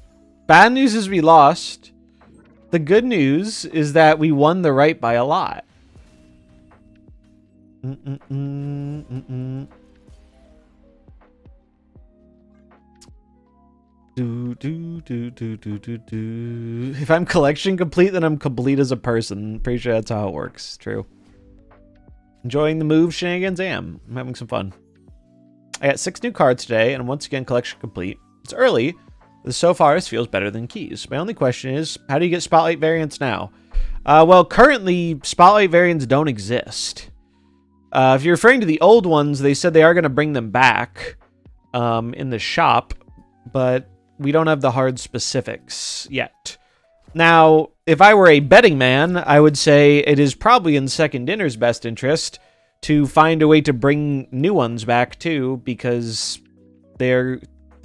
bad news is we lost. The good news is that we won the right by a lot. If I'm collection complete, then I'm complete as a person. Pretty sure that's how it works. True. Enjoying the move shenanigans? I'm having some fun. I got 6 new cards today, and once again, collection complete. It's early, but so far this feels better than keys. My only question is, how do you get Spotlight variants now? Well, currently, Spotlight variants don't exist. If you're referring to the old ones, they said they are going to bring them back in the shop, but we don't have the hard specifics yet. Now, if I were a betting man, I would say it is probably in Second Dinner's best interest to find a way to bring new ones back too, because they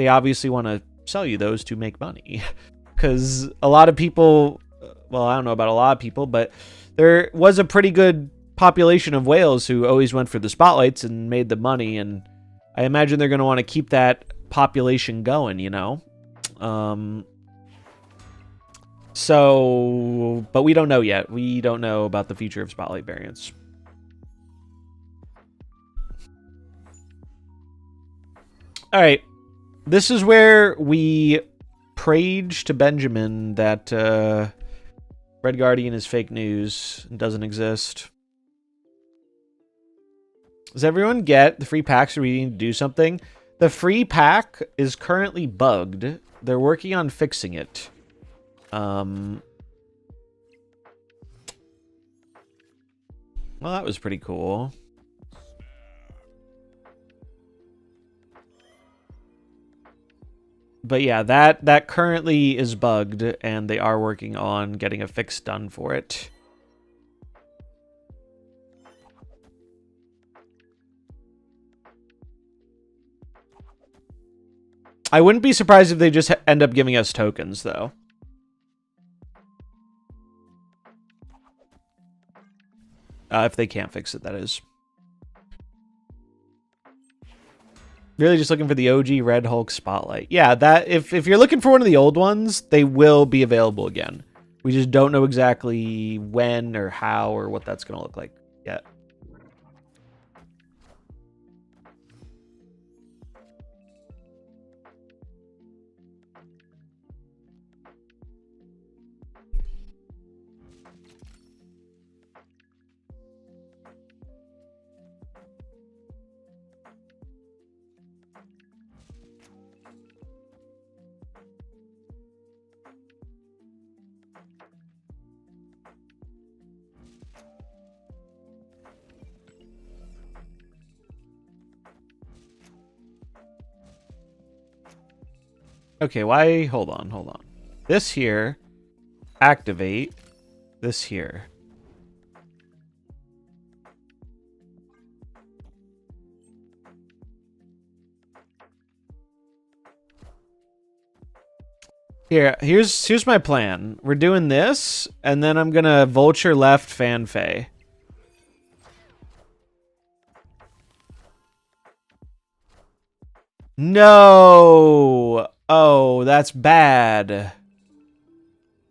obviously want to sell you those to make money. Because a lot of people, well, I don't know about a lot of people, but there was a pretty good population of whales who always went for the spotlights and made the money, and I imagine they're going to want to keep that population going, you know? So, but we don't know yet. We don't know about the future of Spotlight variants. All right. This is where we prayed to Benjamin that Red Guardian is fake news and doesn't exist. Does everyone get the free packs? Are we needing to do something? The free pack is currently bugged. They're working on fixing it. Well, that was pretty cool. But yeah, that currently is bugged, and they are working on getting a fix done for it. I wouldn't be surprised if they just end up giving us tokens, though. If they can't fix it, that is. Really just looking for the OG Red Hulk Spotlight. Yeah, that if you're looking for one of the old ones, they will be available again. We just don't know exactly when or how or what that's going to look like yet. Okay, why? Hold on, hold on. This here, activate. This here. Here's my plan. We're doing this, and then I'm gonna vulture left, fan fey. No! Oh, that's bad.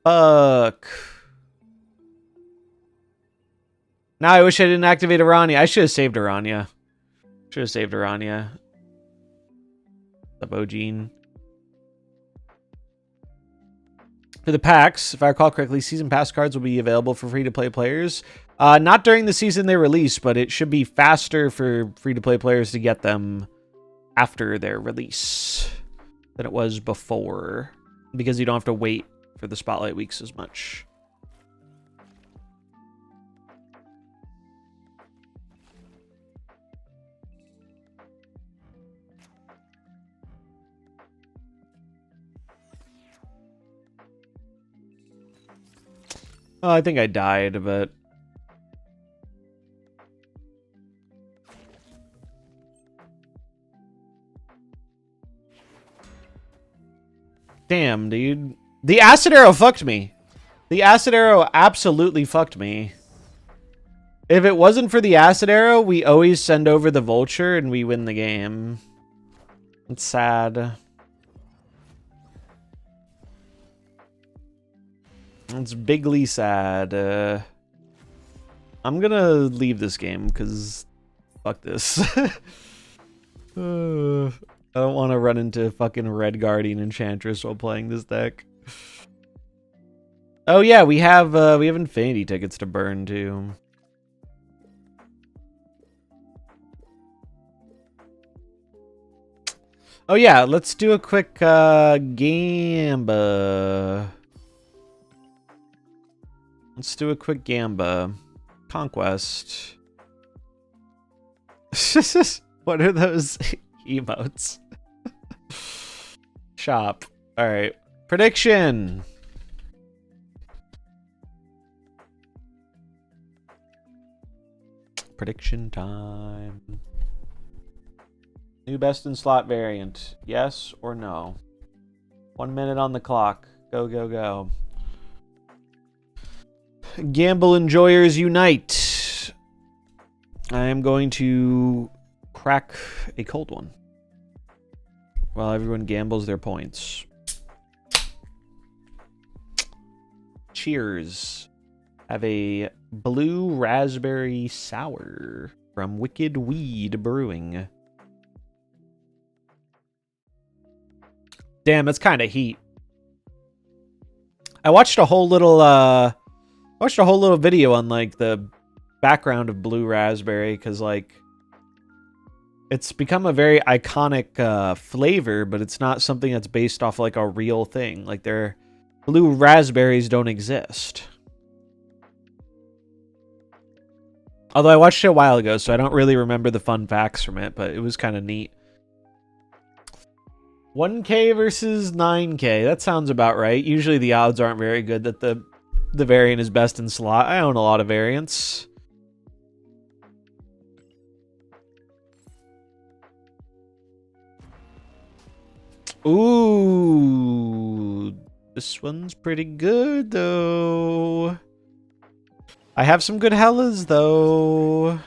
Fuck. Now I wish I didn't activate Aranya. I should have saved Aranya. Should have saved Aranya. The Bojin. For the packs, if I recall correctly, season pass cards will be available for free-to-play players. Not during the season they release, but it should be faster for free-to-play players to get them after their release than it was before, because you don't have to wait for the spotlight weeks as much. Oh, I think I died, but damn, dude. The acid arrow fucked me. The acid arrow absolutely fucked me. If it wasn't for the acid arrow, we always send over the vulture and we win the game. It's sad. It's bigly sad. I'm gonna leave this game because fuck this. I don't want to run into fucking Red Guardian Enchantress while playing this deck. Oh yeah, we have Infinity tickets to burn too. Oh yeah, let's do a quick Gamba. Let's do a quick Gamba. Conquest. What are those emotes? Shop. Alright. Prediction. Prediction time. New best in slot variant. Yes or no? 1 minute on the clock. Go, go, go. Gamble enjoyers unite. I am going to crack a cold one while everyone gambles their points. Cheers. Have a blue raspberry sour from Wicked Weed Brewing. Damn, that's kind of heat. I watched a whole little video on like the background of blue raspberry because like it's become a very iconic flavor, but it's not something that's based off like a real thing. Like their blue raspberries don't exist. Although I watched it a while ago, so I don't really remember the fun facts from it, but it was kind of neat. 1K versus 9K. That sounds about right. Usually the odds aren't very good that the variant is best in slot. I own a lot of variants. Ooh. This one's pretty good, though. I have some good Hellas, though.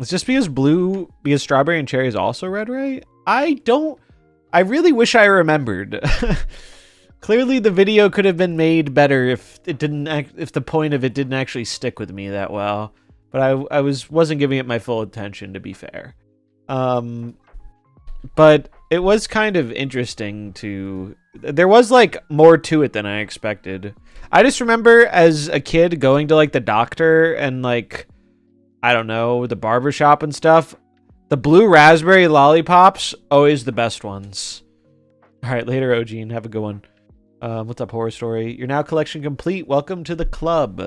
It's just because strawberry and cherry is also red, right? I really wish I remembered. Clearly the video could have been made better if the point of it didn't actually stick with me that well. But I wasn't giving it my full attention, to be fair. But it was kind of interesting to... There was, like, more to it than I expected. I just remember as a kid going to, like, the doctor and, like, I don't know, the barbershop and stuff. The blue raspberry lollipops, always the best ones. All right, later, Ogene. Have a good one. What's up, Horror Story? You're now collection complete. Welcome to the club.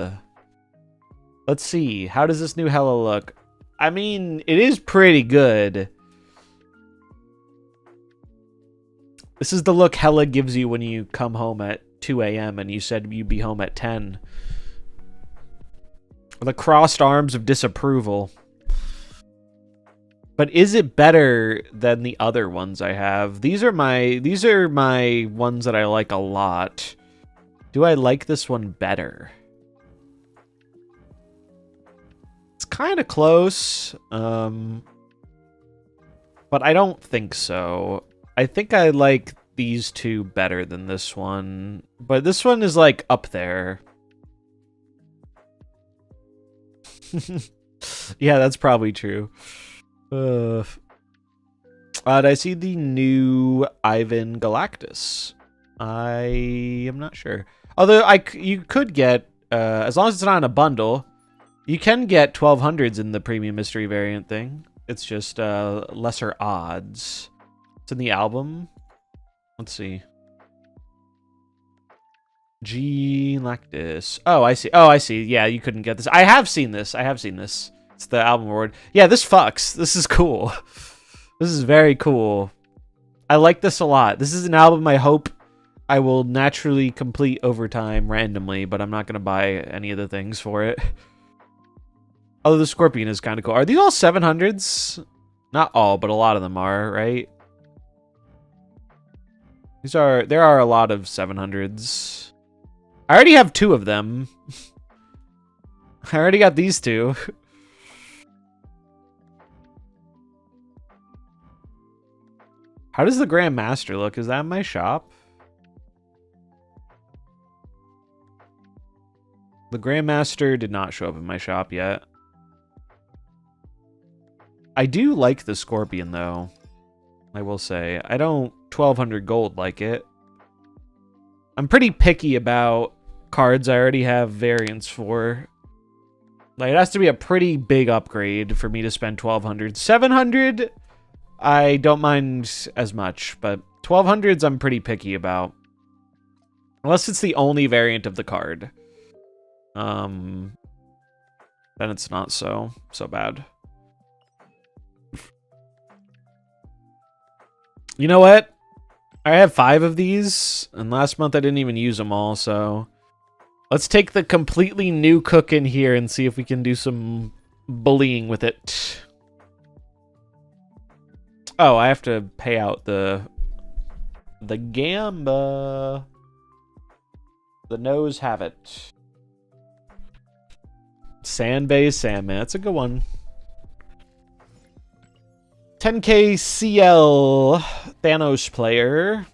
Let's see. How does this new Hella look? I mean, it is pretty good. This is the look Hella gives you when you come home at 2 a.m. and you said you'd be home at 10. The crossed arms of disapproval. But is it better than the other ones I have? These are my ones that I like a lot. Do I like this one better? It's kind of close. But I don't think so. I think I like these two better than this one. But this one is like up there. Yeah, that's probably true. Did I see the new Ivan Galactus? I am not sure. Although you could get, as long as it's not in a bundle, you can get 1200s in the premium mystery variant thing. It's just lesser odds. It's in the album. Let's see. Galactus. Oh, I see. Oh, I see. Yeah, you couldn't get this. I have seen this. It's the album award. Yeah, this fucks. This is cool. This is very cool. I like this a lot. This is an album I hope I will naturally complete over time randomly, but I'm not going to buy any of the things for it. Although the Scorpion is kind of cool. Are these all 700s? Not all, but a lot of them are, right? There are a lot of 700s. I already have 2 of them. I already got these 2. How does the Grand Master look? Is that in my shop? The Grand Master did not show up in my shop yet. I do like the Scorpion, though. I will say. I don't 1200 gold like it. I'm pretty picky about cards I already have variants for. Like, it has to be a pretty big upgrade for me to spend 1200. 700... I don't mind as much, but 1200s I'm pretty picky about. Unless it's the only variant of the card. Then it's not so bad. You know what? I have 5 of these, and last month I didn't even use them all, so... Let's take the completely new cook in here and see if we can do some bullying with it. Oh, I have to pay out the Gamba. The Nose have it. Sandbay Sandman. That's a good one. 10k CL Thanos player.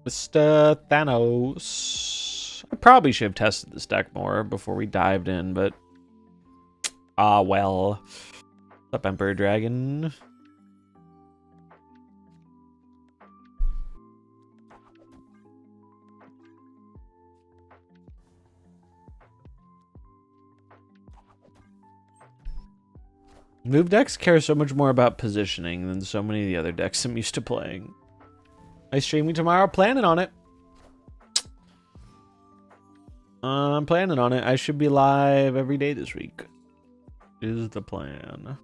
Mr. Thanos. I probably should have tested this deck more before we dived in, but... Ah, well. What's up, Emperor Dragon? Move decks care so much more about positioning than so many of the other decks I'm used to playing. I streaming tomorrow, planning on it. I'm planning on it. I should be live every day this week. Is the plan.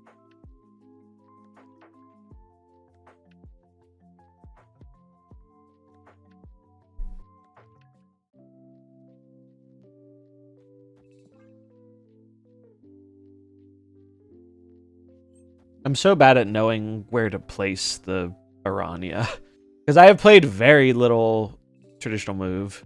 I'm so bad at knowing where to place the Aranya. Because I have played very little traditional move.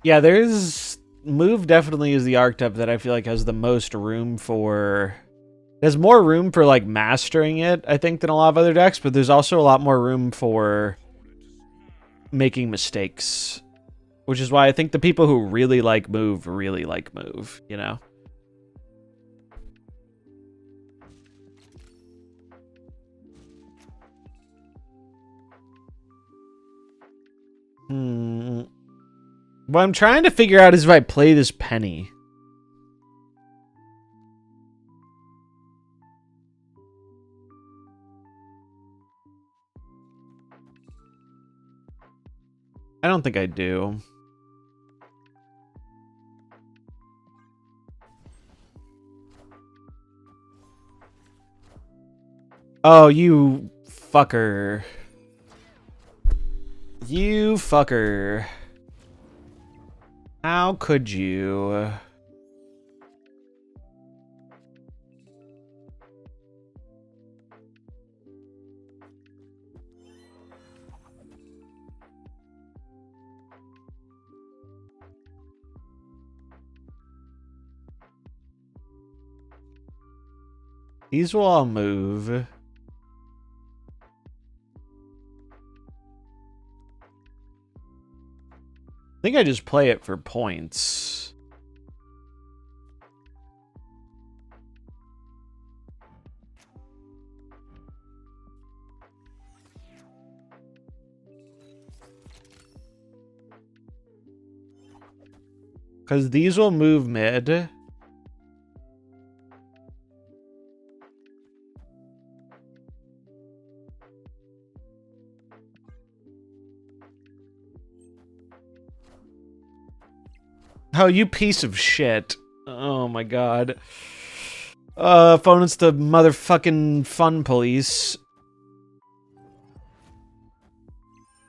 Yeah, there's... Move definitely is the archetype that I feel like has the most room for... There's more room for, like, mastering it, I think, than a lot of other decks, but there's also a lot more room for making mistakes. Which is why I think the people who really like Move, you know? What I'm trying to figure out is if I play this penny. I don't think I do. Oh, you fucker. You fucker. How could you? These will all move. I think I just play it for points. Because these will move mid. Oh, you piece of shit. Oh my god. Phone it's the motherfucking fun police.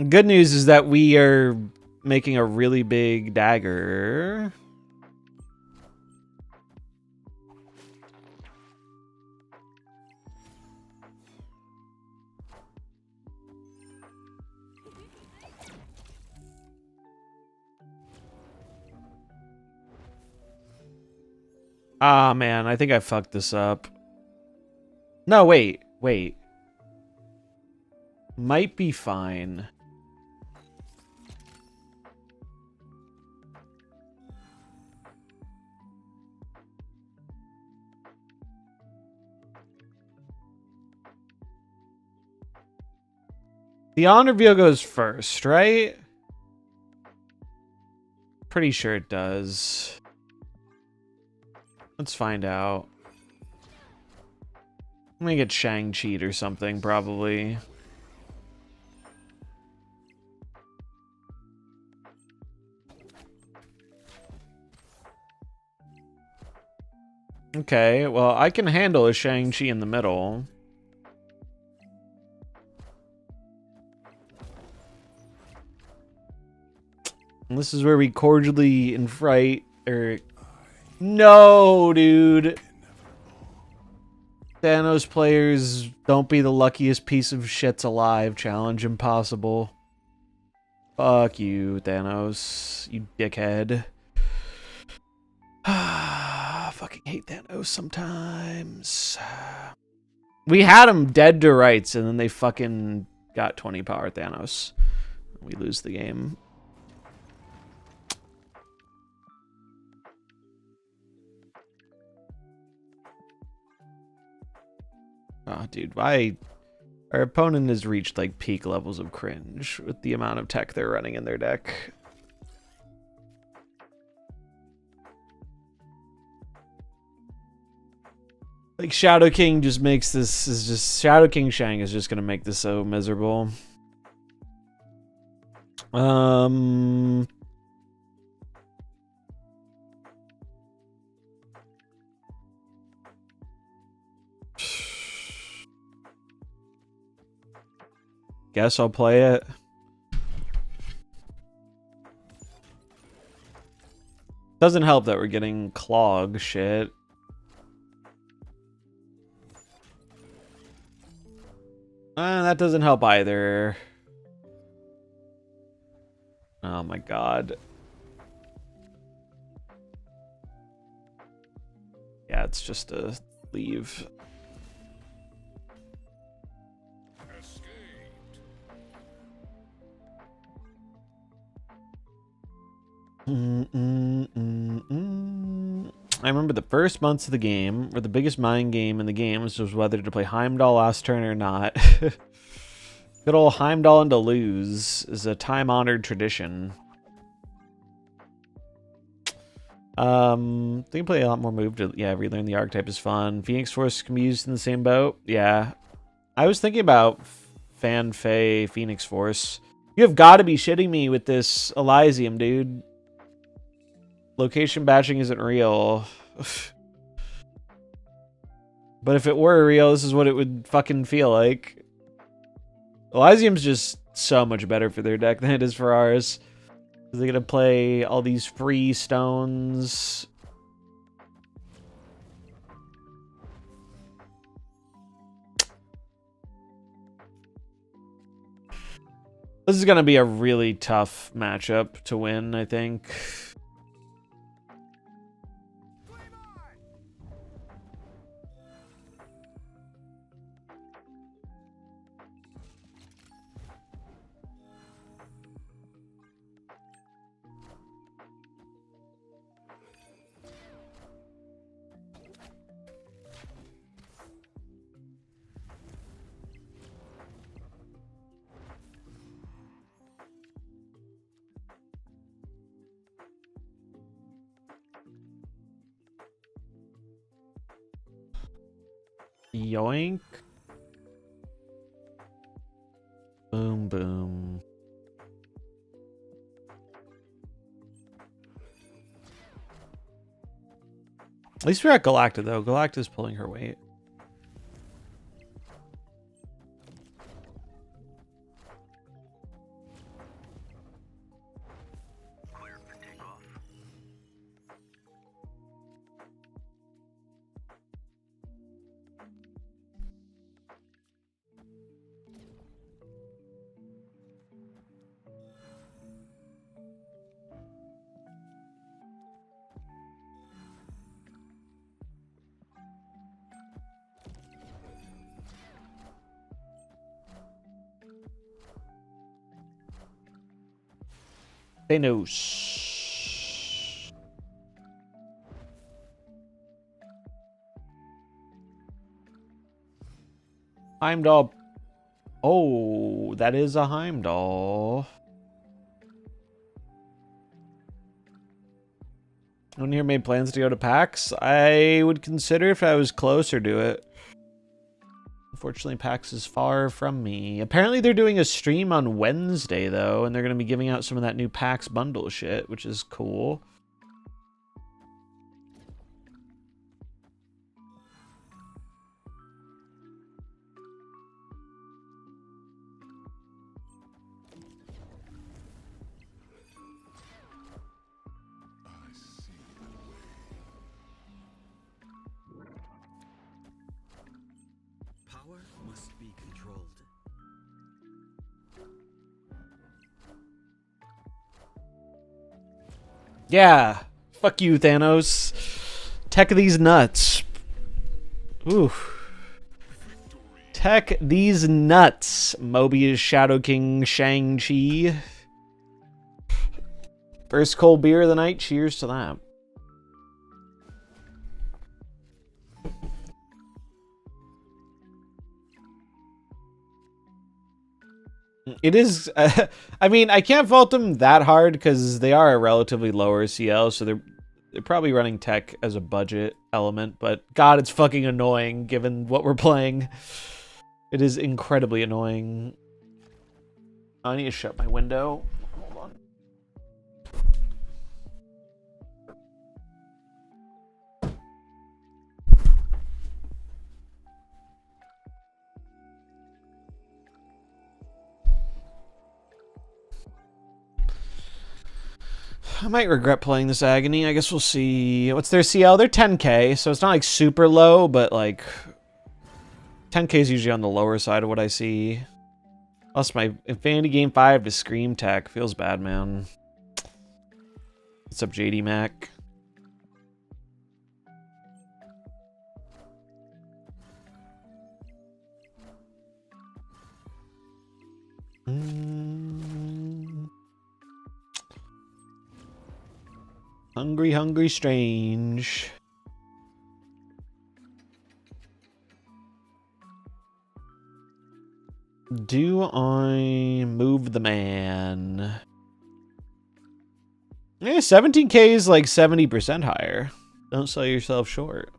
Good news is that we are making a really big dagger. Ah, man, I think I fucked this up. No, wait. Might be fine. The honor reveal goes first, right? Pretty sure it does. Let's find out. I'm gonna get Shang cheat or something, probably. Okay, well, I can handle a Shang-Chi in the middle. And this is where we cordially invite, or... No, dude. Thanos players, don't be the luckiest piece of shits alive. Challenge impossible. Fuck you, Thanos. You dickhead. Fucking hate Thanos sometimes. We had him dead to rights, and then they fucking got 20 power Thanos. We lose the game. Oh, dude, our opponent has reached like peak levels of cringe with the amount of tech they're running in their deck. Like Shadow King just makes this Shadow King Shang is just gonna make this so miserable. Guess I'll play it. Doesn't help that we're getting Clog shit. That doesn't help either. Oh my god. Yeah, it's just a leave. I remember the first months of the game were the biggest mind game in the game, which was whether to play Heimdall last turn or not. Good old Heimdall and to lose is a time-honored tradition. They can play a lot more move to, yeah, relearn the archetype is fun. Phoenix Force can be used in the same boat. Yeah. I was thinking about Fan Fey Phoenix Force. You have got to be shitting me with this Elysium, dude. Location batching isn't real. But if it were real, this is what it would fucking feel like. Elysium's just so much better for their deck than it is for ours. They're gonna play all these free stones. This is gonna be a really tough matchup to win, I think. Yoink. Boom, boom. At least we're at Galacta, though. Galacta's pulling her weight. Thanos. Heimdall. Oh, that is a Heimdall. Anyone here made plans to go to PAX? I would consider if I was closer to it. Unfortunately, PAX is far from me. Apparently, they're doing a stream on Wednesday, though, and they're going to be giving out some of that new PAX bundle shit, which is cool. Yeah. Fuck you, Thanos. Tech these nuts. Ooh. Tech these nuts. Mobius, Shadow King, Shang-Chi. First cold beer of the night. Cheers to that. It is, I mean, I can't fault them that hard because they are a relatively lower CL, so they're probably running tech as a budget element, but God, it's fucking annoying given what we're playing. It is incredibly annoying. I need to shut my window. Hold on. I might regret playing this Agony. I guess we'll see. What's their CL? They're 10k, so it's not like super low, but like 10k is usually on the lower side of what I see. Lost my Infinity Game 5 to Scream Tech. Feels bad, man. What's up, JD Mac? Hungry, hungry, strange. Do I move the man? Yeah, 17k is like 70% higher. Don't sell yourself short.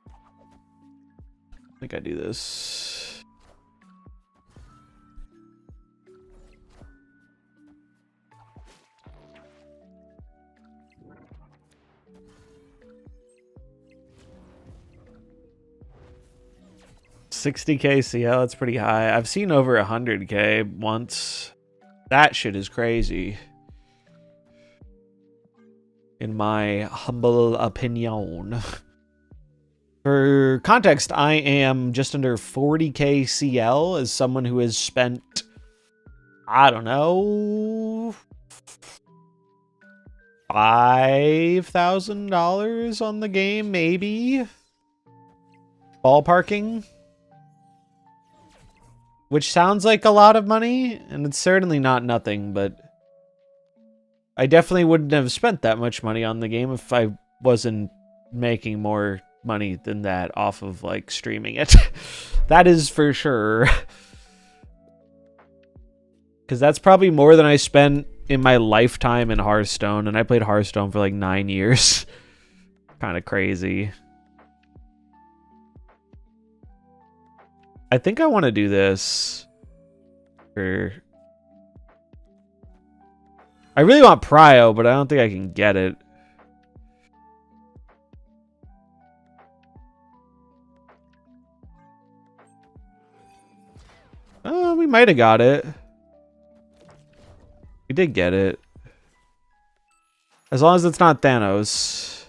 I think I do this. $60k CL, that's pretty high. I've seen over 100k once. That shit is crazy. In my humble opinion. For context, I am just under 40k CL as someone who has spent, I don't know, $5,000 on the game, maybe? Ballparking? Which sounds like a lot of money, and it's certainly not nothing, but I definitely wouldn't have spent that much money on the game if I wasn't making more money than that off of, like, streaming it. That is for sure. Because that's probably more than I spent in my lifetime in Hearthstone, and I played Hearthstone for like 9 years. Kind of crazy. I think I want to do this. I really want Prio, but I don't think I can get it. Oh, we might have got it. We did get it. As long as it's not Thanos.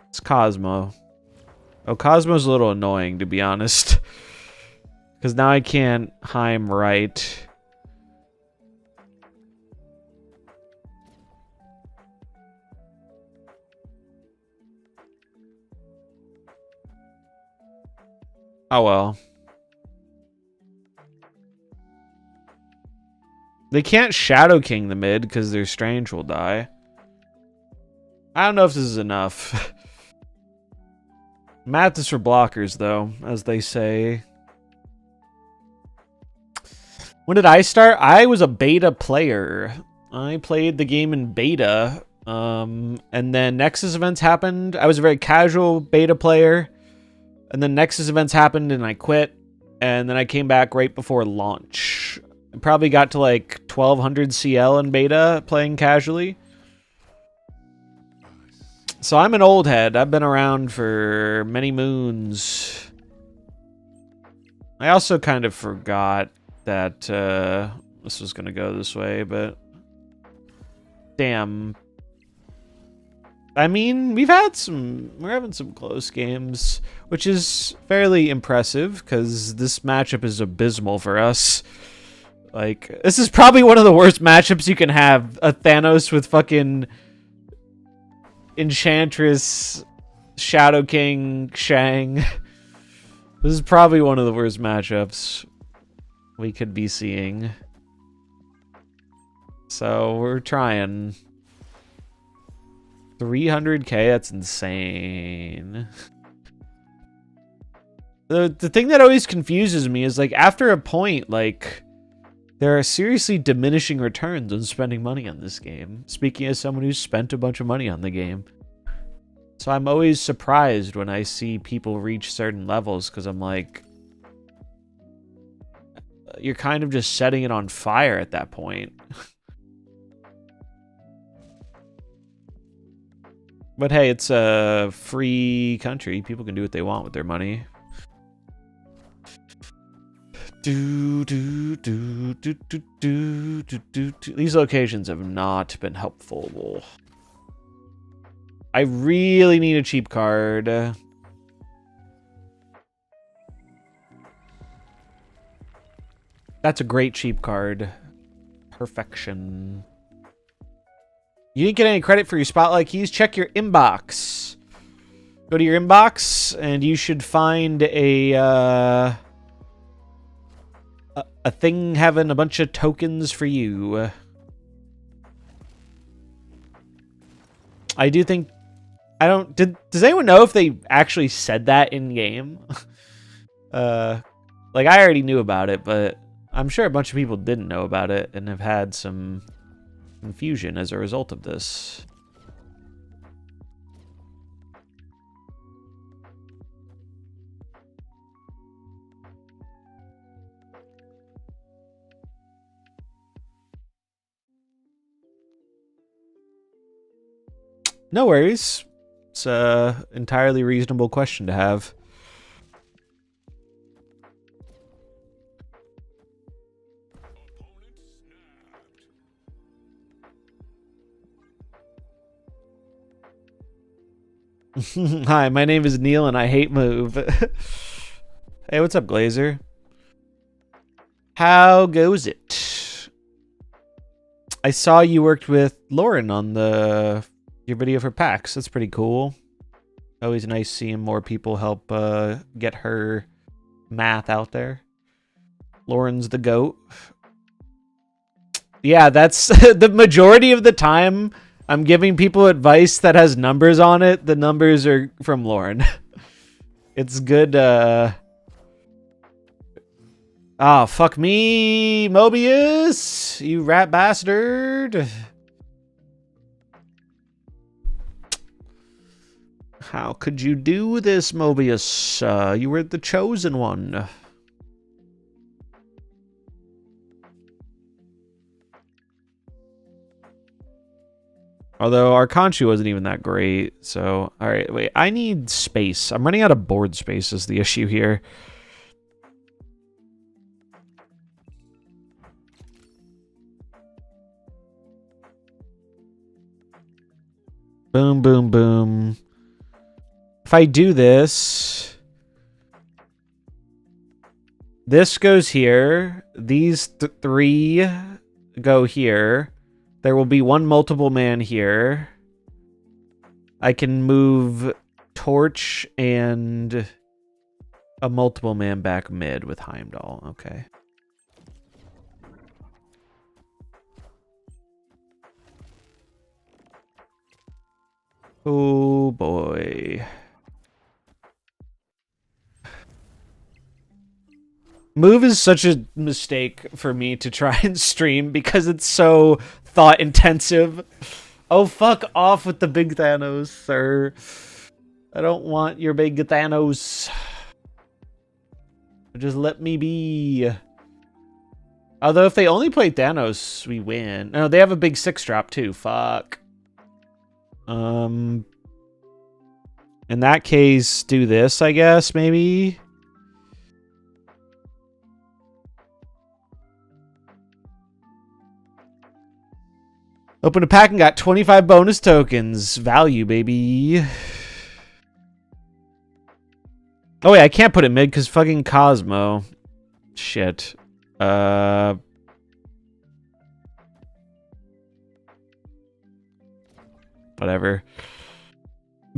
It's Cosmo. Oh, Cosmo's a little annoying, to be honest. Because now I can't Heim right. Oh well. They can't Shadow King the mid because their Strange will die. I don't know if this is enough. Math is for blockers, though, as they say. When did I start? I was a beta player. I played the game in beta. And then Nexus events happened. I was a very casual beta player. And then Nexus events happened and I quit. And then I came back right before launch. I probably got to like 1200 CL in beta playing casually. So I'm an old head. I've been around for many moons. I also kind of forgot that this was going to go this way, but damn. I mean, we're having some close games, which is fairly impressive because this matchup is abysmal for us. Like, this is probably one of the worst matchups you can have. A Thanos with fucking Enchantress, Shadow King, Shang. This is probably one of the worst matchups we could be seeing. So we're trying. 300k, that's insane. The thing that always confuses me is, like, after a point, like, there are seriously diminishing returns on spending money on this game. Speaking as someone who's spent a bunch of money on the game. So I'm always surprised when I see people reach certain levels, because I'm like, you're kind of just setting it on fire at that point. But hey, it's a free country. People can do what they want with their money. These locations have not been helpful. I really need a cheap card. That's a great cheap card. Perfection. You didn't get any credit for your spotlight keys? Check your inbox. Go to your inbox, and you should find a thing having a bunch of tokens for you. I do think... does anyone know if they actually said that in game? Like, I already knew about it, but I'm sure a bunch of people didn't know about it and have had some confusion as a result of this. No worries. It's a entirely reasonable question to have. Hi, my name is Neil and I hate move. Hey, what's up, Glazer? How goes it? I saw you worked with Lauren on your video for PAX. That's pretty cool. Always nice seeing more people help get her math out there. Lauren's the GOAT. Yeah, that's the majority of the time I'm giving people advice that has numbers on it. The numbers are from Lauren. It's good. Oh, fuck me, Mobius, you rat bastard. How could you do this, Mobius? You were the chosen one. Although our Conchu wasn't even that great, so... Alright, wait, I need space. I'm running out of board space is the issue here. Boom, boom, boom. If I do this... This goes here. These three go here. There will be one multiple man here. I can move Torch and a multiple man back mid with Heimdall. Okay. Oh boy. Move is such a mistake for me to try and stream because it's so thought intensive. Oh, fuck off with the big Thanos, sir. I don't want your big Thanos. Just let me be. Although if they only play Thanos, we win. No, they have a big 6-drop too. Fuck. In that case, do this, I guess, maybe. Open a pack and got 25 bonus tokens. Value, baby. Oh, wait, I can't put it mid because fucking Cosmo. Shit. Whatever.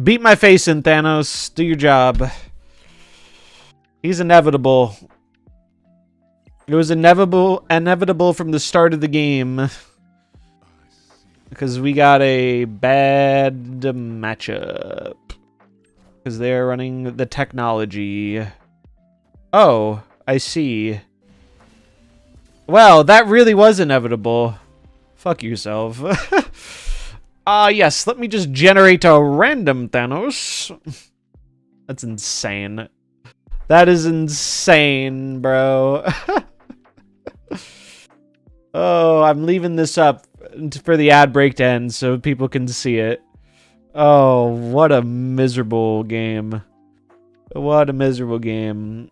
Beat my face in, Thanos. Do your job. He's inevitable. It was inevitable from the start of the game. Because we got a bad matchup. Because they're running the technology. Oh, I see. Well, that really was inevitable. Fuck yourself. Yes, let me just generate a random Thanos. That's insane. That is insane, bro. Oh, I'm leaving this up for the ad break to end so people can see it. Oh, what a miserable game. What a miserable game.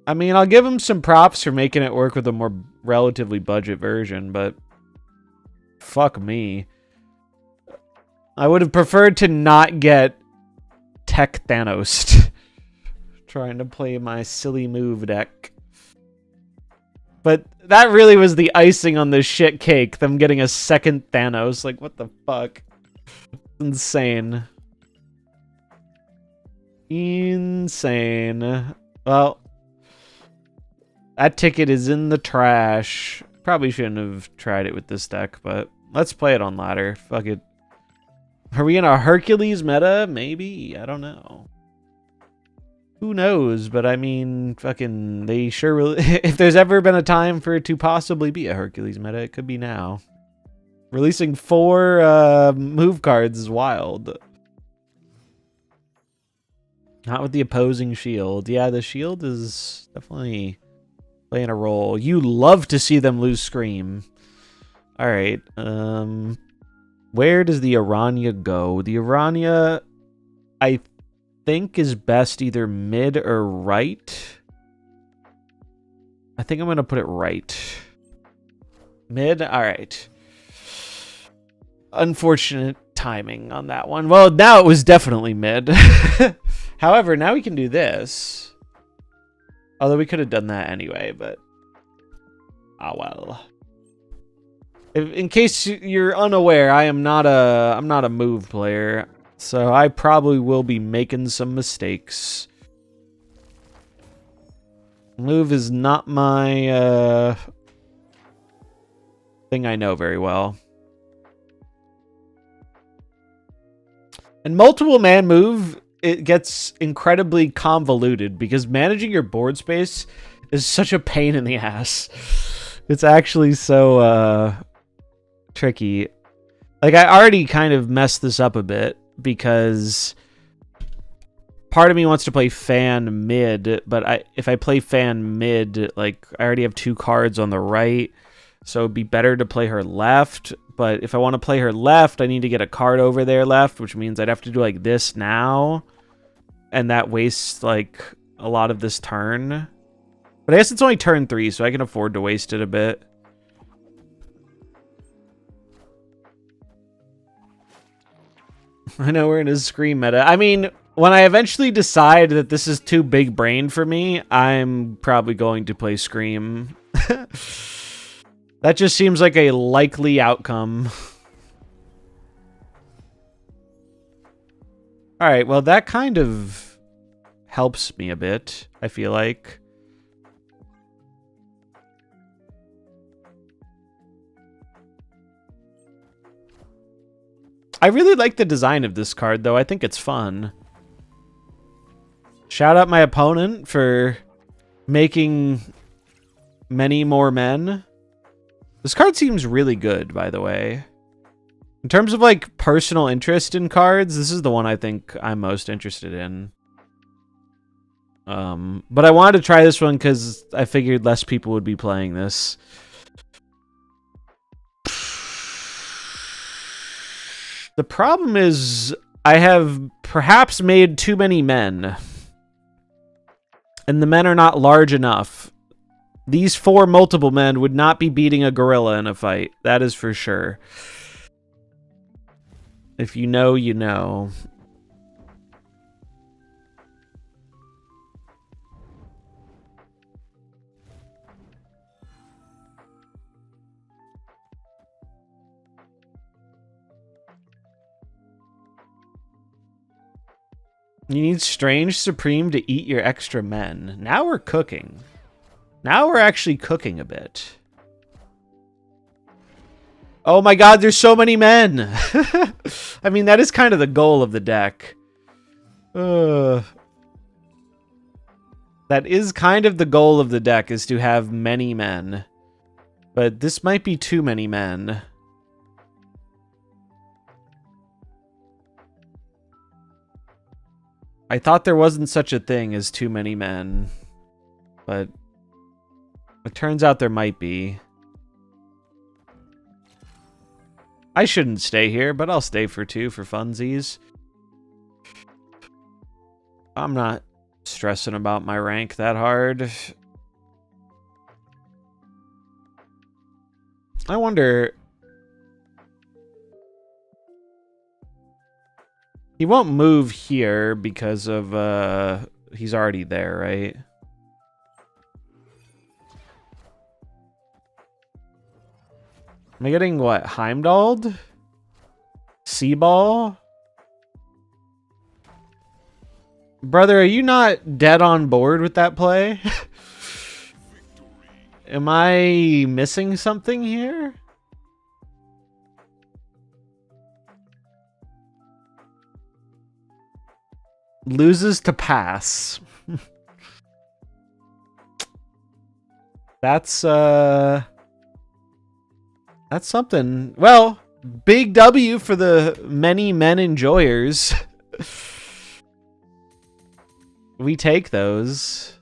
I mean, I'll give them some props for making it work with a more relatively budget version, but fuck me. I would have preferred to not get Tech Thanos trying to play my silly move deck. But that really was the icing on the shit cake, them getting a second Thanos. Like, what the fuck? Insane. Insane. Well, that ticket is in the trash. Probably shouldn't have tried it with this deck, but let's play it on ladder. Fuck it. Are we in a Hercules meta? Maybe. I don't know. Who knows? But I mean, fucking, they sure really... if there's ever been a time for it to possibly be a Hercules meta, it could be now. Releasing 4 move cards is wild. Not with the opposing shield. Yeah, the shield is definitely playing a role. You love to see them lose Scream. Alright, where does the Aranya go? The Aranya, I think, is best either mid or right. I think I'm going to put it right. Mid? Alright. Unfortunate timing on that one. Well, now it was definitely mid. However, now we can do this. Although we could have done that anyway, but... ah, well. In case you're unaware, I'm not a move player, so I probably will be making some mistakes. Move is not my thing I know very well. And multiple man move, it gets incredibly convoluted because managing your board space is such a pain in the ass. It's actually so tricky. Like, I already kind of messed this up a bit because part of me wants to play fan mid, but if I play fan mid, like, I already have 2 cards on the right, so it'd be better to play her left. But if I want to play her left, I need to get a card over there left, which means I'd have to do like this now, and that wastes like a lot of this turn. But I guess it's only turn 3, so I can afford to waste it a bit. I know we're in a Scream meta. I mean, when I eventually decide that this is too big brain for me, I'm probably going to play Scream. That just seems like a likely outcome. Alright, well, that kind of helps me a bit, I feel like. I really like the design of this card, though. I think it's fun. Shout out my opponent for making many more men. This card seems really good, by the way. In terms of, like, personal interest in cards, this is the one I think I'm most interested in. But I wanted to try this one because I figured less people would be playing this. The problem is I have perhaps made too many men. And the men are not large enough. These 4 multiple men would not be beating a gorilla in a fight. That is for sure. If you know, you know. You need Strange Supreme to eat your extra men. Now we're cooking. Now we're actually cooking a bit. Oh my god, there's so many men! I mean, that is kind of the goal of the deck. That is kind of the goal of the deck, is to have many men. But this might be too many men. I thought there wasn't such a thing as too many men. But it turns out there might be. I shouldn't stay here, but I'll stay for 2 for funsies. I'm not stressing about my rank that hard. I wonder... He won't move here because of, he's already there, right? Am I getting, what, Heimdalled? Seaball? Brother, are you not dead on board with that play? Am I missing something here? Loses to pass. That's something. Well, big W for the many men enjoyers. We take those.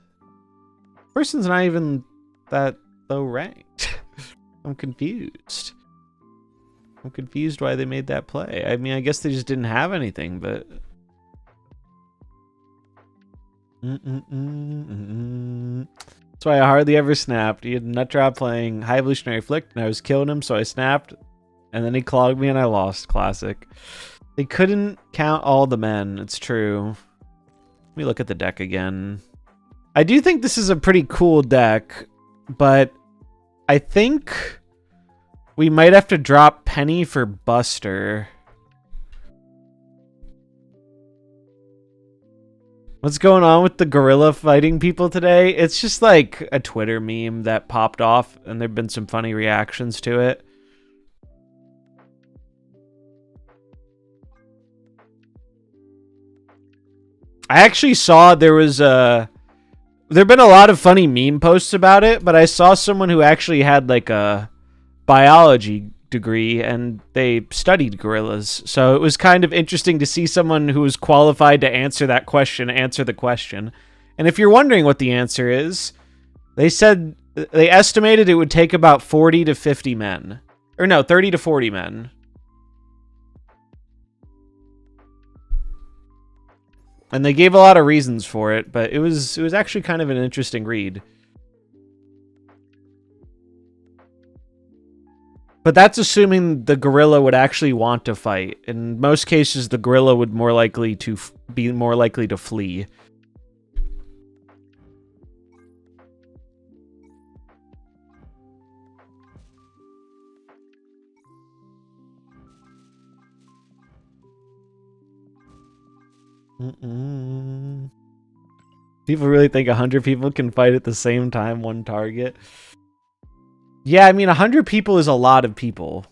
Person's not even that low ranked. I'm confused. I'm confused why they made that play. I mean, I guess they just didn't have anything, but... That's why I hardly ever snapped. He had nut drop playing High Evolutionary Flick, and I was killing him, so I snapped. And then he clogged me, and I lost. Classic. They couldn't count all the men. It's true. Let me look at the deck again. I do think this is a pretty cool deck, but I think we might have to drop Penny for Buster. What's going on with the gorilla fighting people today? It's just like a Twitter meme that popped off, and there've been some funny reactions to it. I actually saw there've been a lot of funny meme posts about it, but I saw someone who actually had like a biology degree and they studied gorillas. So it was kind of interesting to see someone who was qualified to answer that question, answer the question. And if you're wondering what the answer is, they said they estimated it would take about 40 to 50 men. Or no, 30 to 40 men. And they gave a lot of reasons for it, but it was actually kind of an interesting read. But that's assuming the gorilla would actually want to fight. In most cases, the gorilla would be more likely to flee. People really think 100 people can fight at the same time, one target? Yeah, I mean, 100 people is a lot of people.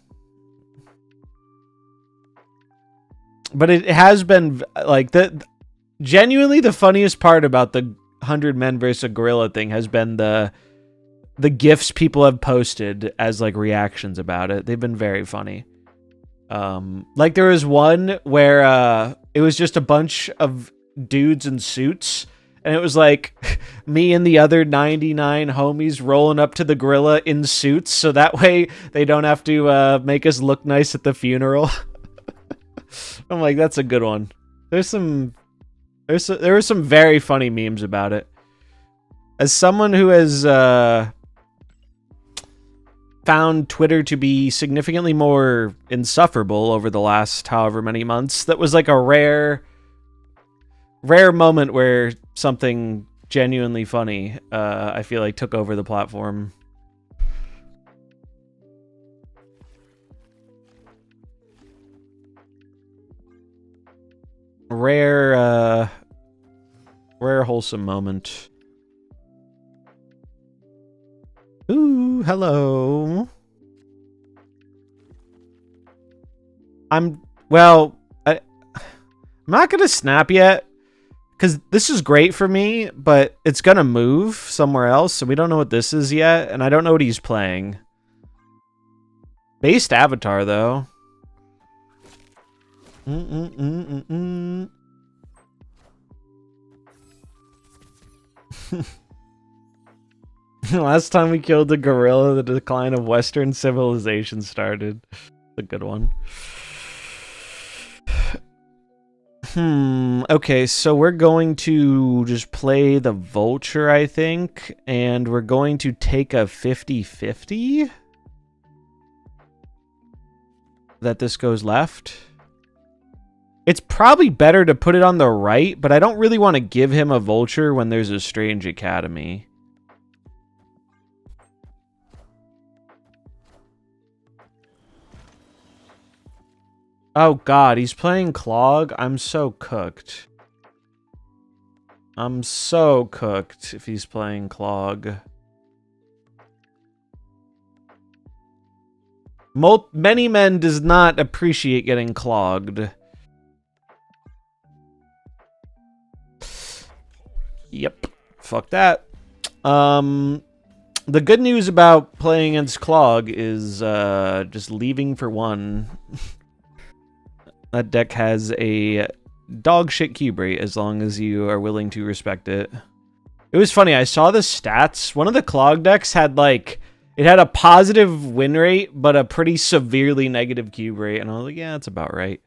But it has been, like, genuinely the funniest part about the 100 men versus a gorilla thing has been the GIFs people have posted as, like, reactions about it. They've been very funny. Like, there was one where it was just a bunch of dudes in suits, and it was like me and the other 99 homies rolling up to the gorilla in suits, so that way they don't have to make us look nice at the funeral. I'm like, that's a good one. There were some very funny memes about it. As someone who has found Twitter to be significantly more insufferable over the last however many months, that was like a rare moment where something genuinely funny, I feel like, took over the platform. Rare wholesome moment. Ooh, hello. I'm not gonna snap yet, because this is great for me, but it's gonna move somewhere else, so we don't know what this is yet, and I don't know what he's playing. Based avatar, though. Last time we killed the gorilla, the decline of Western civilization started. A good one. Okay, so we're going to just play the vulture, I think, and we're going to take a 50-50 that this goes left. It's probably better to put it on the right, but I don't really want to give him a vulture when there's a strange academy. Oh god, he's playing Clog? I'm so cooked. I'm so cooked if he's playing Clog. Many men does not appreciate getting clogged. Yep. Fuck that. The good news about playing against Clog is just leaving for one. That deck has a dog shit cube rate as long as you are willing to respect it. It was funny, I saw the stats. One of the Clog decks had like, it had a positive win rate, but a pretty severely negative cube rate. And I was like, yeah, that's about right.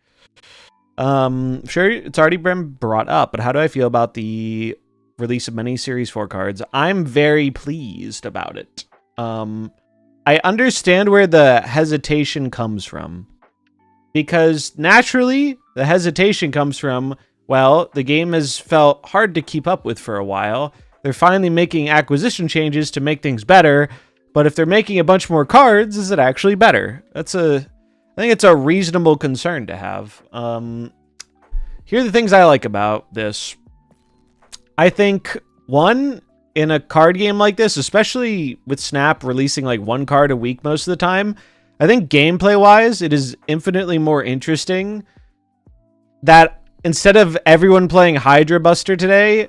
Sure, it's already been brought up, but how do I feel about the release of many Series 4 cards? I'm very pleased about it. I understand where the hesitation comes from. Because naturally, the hesitation comes from, well, the game has felt hard to keep up with for a while. They're finally making acquisition changes to make things better, but if they're making a bunch more cards, is it actually better? I think it's a reasonable concern to have. Here are the things I like about this. I think, one, in a card game like this, especially with Snap releasing like one card a week most of the time, I think gameplay-wise, it is infinitely more interesting that instead of everyone playing Hydra Buster today,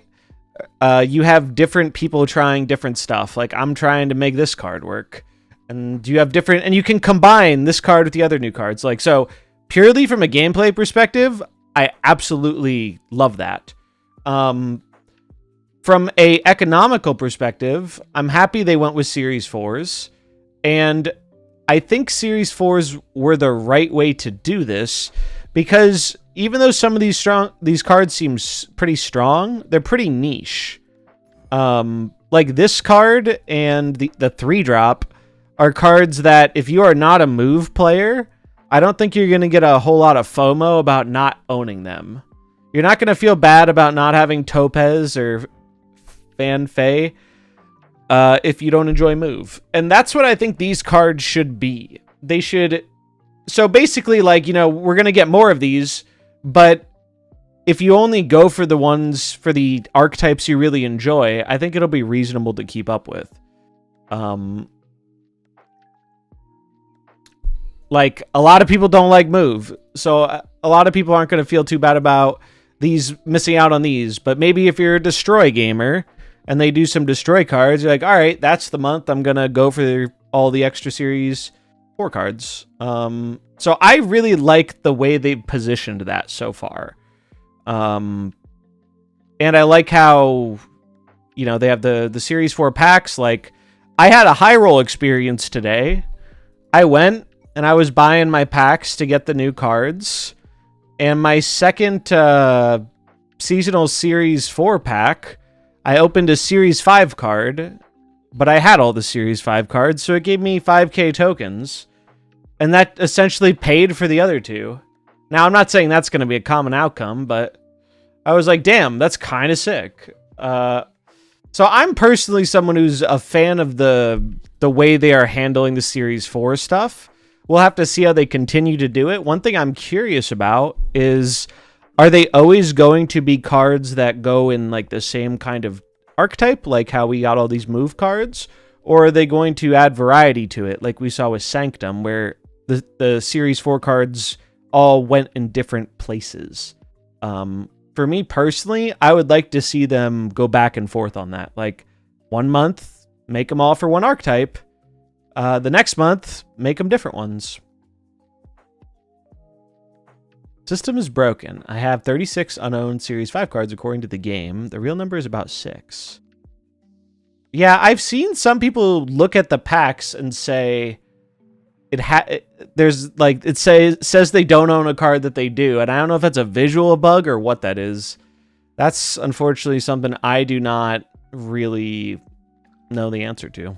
you have different people trying different stuff. Like, I'm trying to make this card work. And you have different... And you can combine this card with the other new cards. Like, so, purely from a gameplay perspective, I absolutely love that. From a economical perspective, I'm happy they went with Series 4s. And I think Series 4s were the right way to do this, because even though some of these cards seem pretty strong, they're pretty niche. Like this card and the 3-drop are cards that if you are not a move player, I don't think you're going to get a whole lot of FOMO about not owning them. You're not going to feel bad about not having Topaz or Fan Fei if you don't enjoy move. And that's what I think these cards should be. They should... So basically, like, you know, we're going to get more of these, but if you only go for the ones, for the archetypes you really enjoy, I think it'll be reasonable to keep up with. Like, a lot of people don't like move, so a lot of people aren't going to feel too bad about these missing out on these. But maybe if you're a destroy gamer and they do some destroy cards, you're like, all right, that's the month I'm going to go for all the extra Series 4 cards. So I really like the way they've positioned that so far. And I like how, you know, they have the Series 4 packs. Like, I had a high roll experience today. I went and I was buying my packs to get the new cards. And my second seasonal Series 4 pack, I opened a Series 5 card, but I had all the Series 5 cards, so it gave me 5k tokens. And that essentially paid for the other two. Now, I'm not saying that's going to be a common outcome, but I was like, damn, that's kind of sick. So I'm personally someone who's a fan of the way they are handling the Series 4 stuff. We'll have to see how they continue to do it. One thing I'm curious about is, are they always going to be cards that go in like the same kind of archetype, like how we got all these move cards? Or are they going to add variety to it, like we saw with Sanctum, where the Series 4 cards all went in different places? For me personally, I would like to see them go back and forth on that. Like, 1 month, make them all for one archetype. The next month, make them different ones. System is broken. I have 36 unowned Series 5 cards according to the game. The real number is about 6. Yeah, I've seen some people look at the packs and say there's like it says they don't own a card that they do, and I don't know if that's a visual bug or what that is. That's unfortunately something I do not really know the answer to.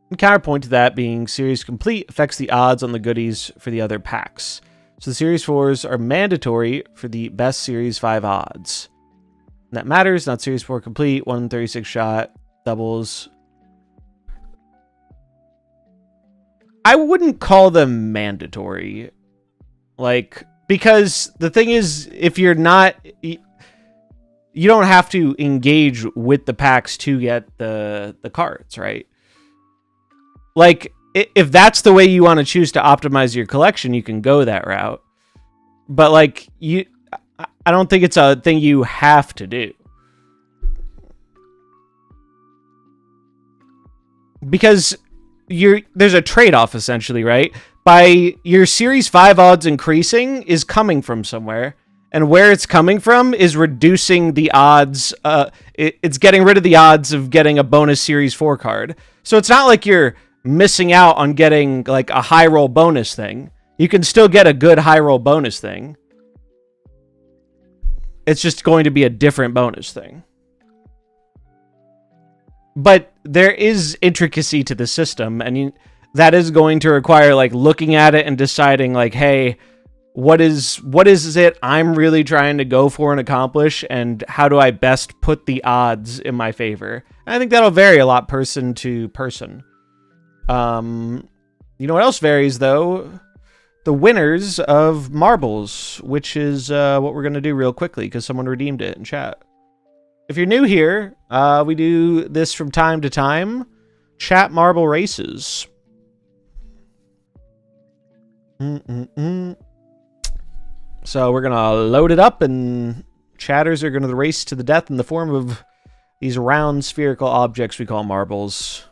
And counterpoint to that being Series Complete affects the odds on the goodies for the other packs. So the Series 4s are mandatory for the best Series 5 odds. And that matters, not Series 4 Complete, 136 shot, doubles. I wouldn't call them mandatory. Like, because the thing is, if you're not... You don't have to engage with the packs to get the cards, right? Like, if that's the way you want to choose to optimize your collection, you can go that route. But, like, I don't think it's a thing you have to do. because there's a trade-off essentially, right? By your Series 5 odds increasing is coming from somewhere, and where it's coming from is reducing the odds. It's getting rid of the odds of getting a bonus Series 4 card. So it's not like you're missing out on getting like a high roll bonus thing. You can still get a good high roll bonus thing. It's just going to be a different bonus thing. But there is intricacy to the system, and that is going to require like looking at it and deciding like, hey, what is it I'm really trying to go for and accomplish, and how do I best put the odds in my favor? And I think that'll vary a lot person to person. You know what else varies though? The winners of marbles, which is what we're gonna do real quickly because someone redeemed it in chat. If you're new here, we do this from time to time. Chat marble races. So we're gonna load it up, and chatters are gonna race to the death in the form of these round spherical objects we call marbles.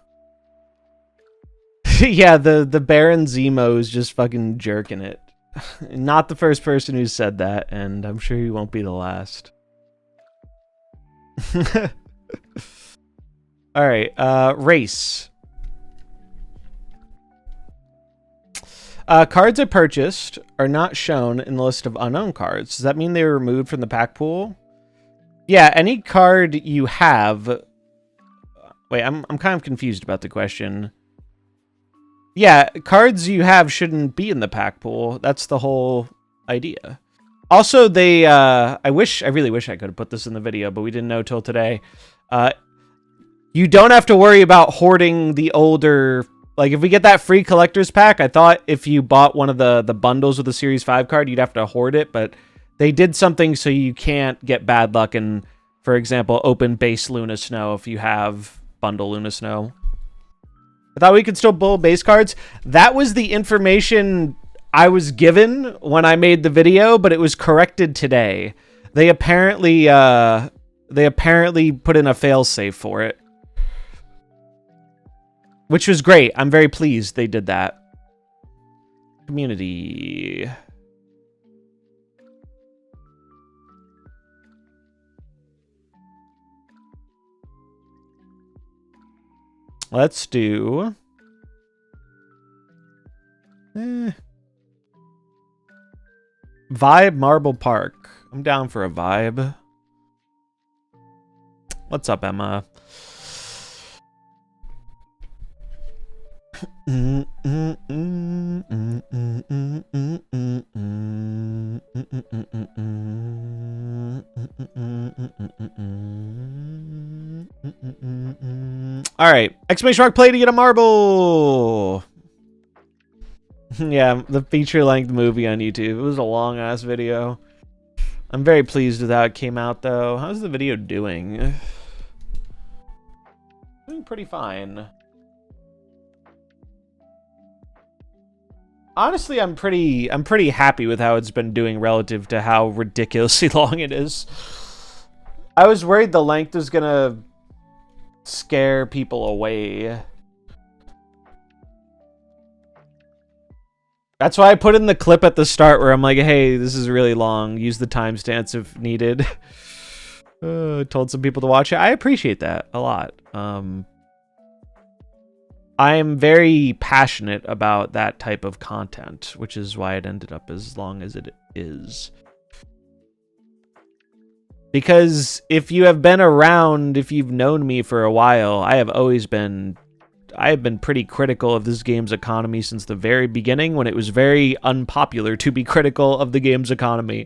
Yeah, the Baron Zemo is just fucking jerking it. Not the first person who said that, and I'm sure he won't be the last. Alright, race. Cards I purchased are not shown in the list of unknown cards. Does that mean they were removed from the pack pool? Yeah, any card you have... Wait, I'm kind of confused about the question. Yeah, cards you have shouldn't be in the pack pool. That's the whole idea. Also, they... I really wish I could have put this in the video, but we didn't know till today. You don't have to worry about hoarding the older... Like, if we get that free collector's pack, I thought if you bought one of the bundles with the Series 5 card, you'd have to hoard it, but they did something so you can't get bad luck and, for example, open base Luna Snow if you have bundle Luna Snow. I thought we could still bull base cards. That was the information I was given when I made the video, but it was corrected today. They apparently put in a failsafe for it. Which was great. I'm very pleased they did that. Community. Let's do... Vibe Marble Park. I'm down for a vibe. What's up, Emma? All right, exclamation mark play to get a marble. Yeah, the feature-length movie on YouTube. It was a long-ass video. I'm very pleased with how it came out, though. How's the video doing? Doing pretty fine. Honestly, I'm pretty happy with how it's been doing relative to how ridiculously long it is. I was worried the length was gonna scare people away. That's why I put in the clip at the start where I'm like, hey, this is really long. Use the timestamps if needed. Told some people to watch it. I appreciate that a lot. I am very passionate about that type of content, which is why it ended up as long as it is. Because if you have been around, if you've known me for a while, I have been pretty critical of this game's economy since the very beginning, when it was very unpopular to be critical of the game's economy.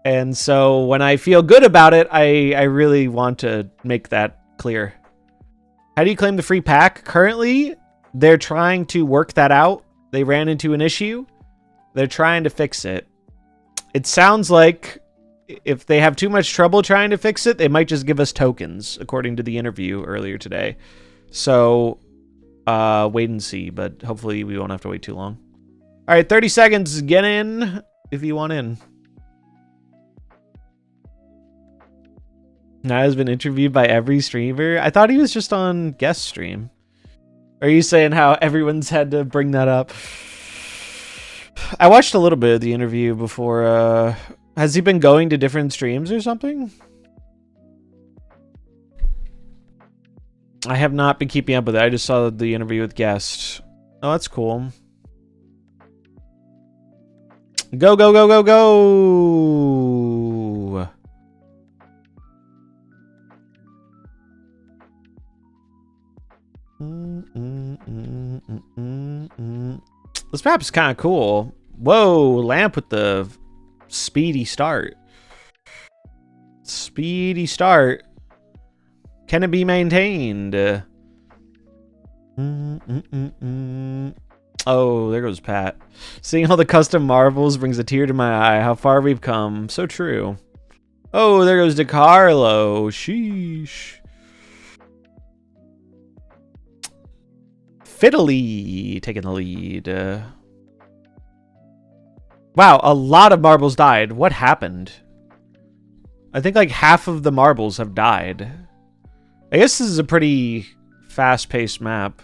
And so when I feel good about it, I really want to make that clear. How do you claim the free pack? Currently, they're trying to work that out. They ran into an issue. They're trying to fix it. It sounds like if they have too much trouble trying to fix it, they might just give us tokens, according to the interview earlier today. So, wait and see, but hopefully we won't have to wait too long. All right, 30 seconds. Get in if you want in. Now has been interviewed by every streamer. I thought he was just on guest stream. Are you saying how everyone's had to bring that up? I watched a little bit of the interview before. Has he been going to different streams or something? I have not been keeping up with it. I just saw the interview with guest. Oh, that's cool. Go, go, go, go, go! This map is kind of cool. Whoa, lamp with the speedy start. Speedy start. Can it be maintained? Oh, there goes Pat. Seeing all the custom marvels brings a tear to my eye. How far we've come. So true. Oh, there goes DeCarlo. Sheesh. Fiddly taking the lead. Wow, a lot of marbles died. What happened? I think like half of the marbles have died. I guess this is a pretty fast-paced map.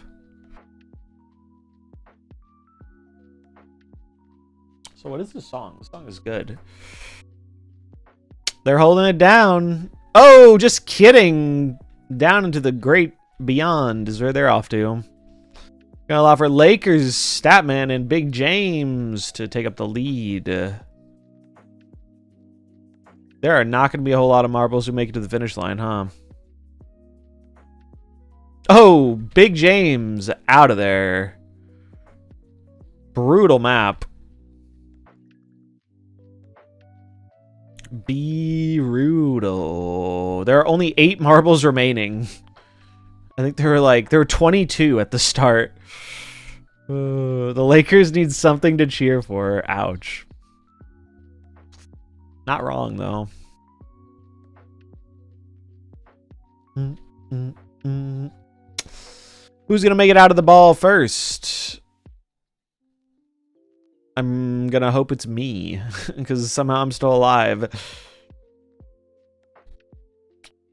So what is this song? The song is good. They're holding it down. Oh, just kidding. Down into the great beyond is where they're off to. Gonna allow for Lakers, Statman, and Big James to take up the lead. There are not going to be a whole lot of marbles who make it to the finish line, huh? Oh, Big James out of there. Brutal map. Brutal. There are only 8 marbles remaining. I think there were 22 at the start. The Lakers need something to cheer for. Ouch. Not wrong, though. Who's going to make it out of the ball first? I'm going to hope it's me, because somehow I'm still alive.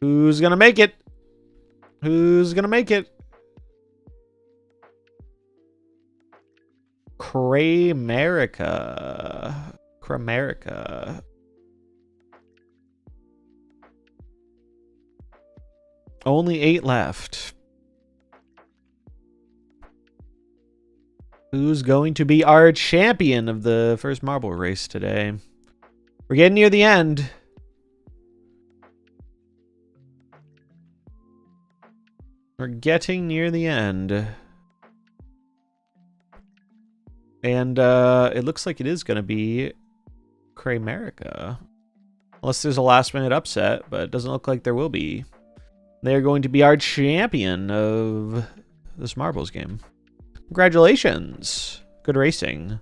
Who's going to make it? Who's going to make it? Cramerica. Cramerica. Only 8 left. Who's going to be our champion of the first marble race today? We're getting near the end. We're getting near the end. And it looks like it is going to be Cramerica. Unless there's a last minute upset, but it doesn't look like there will be. They're going to be our champion of this marbles game. Congratulations. Good racing.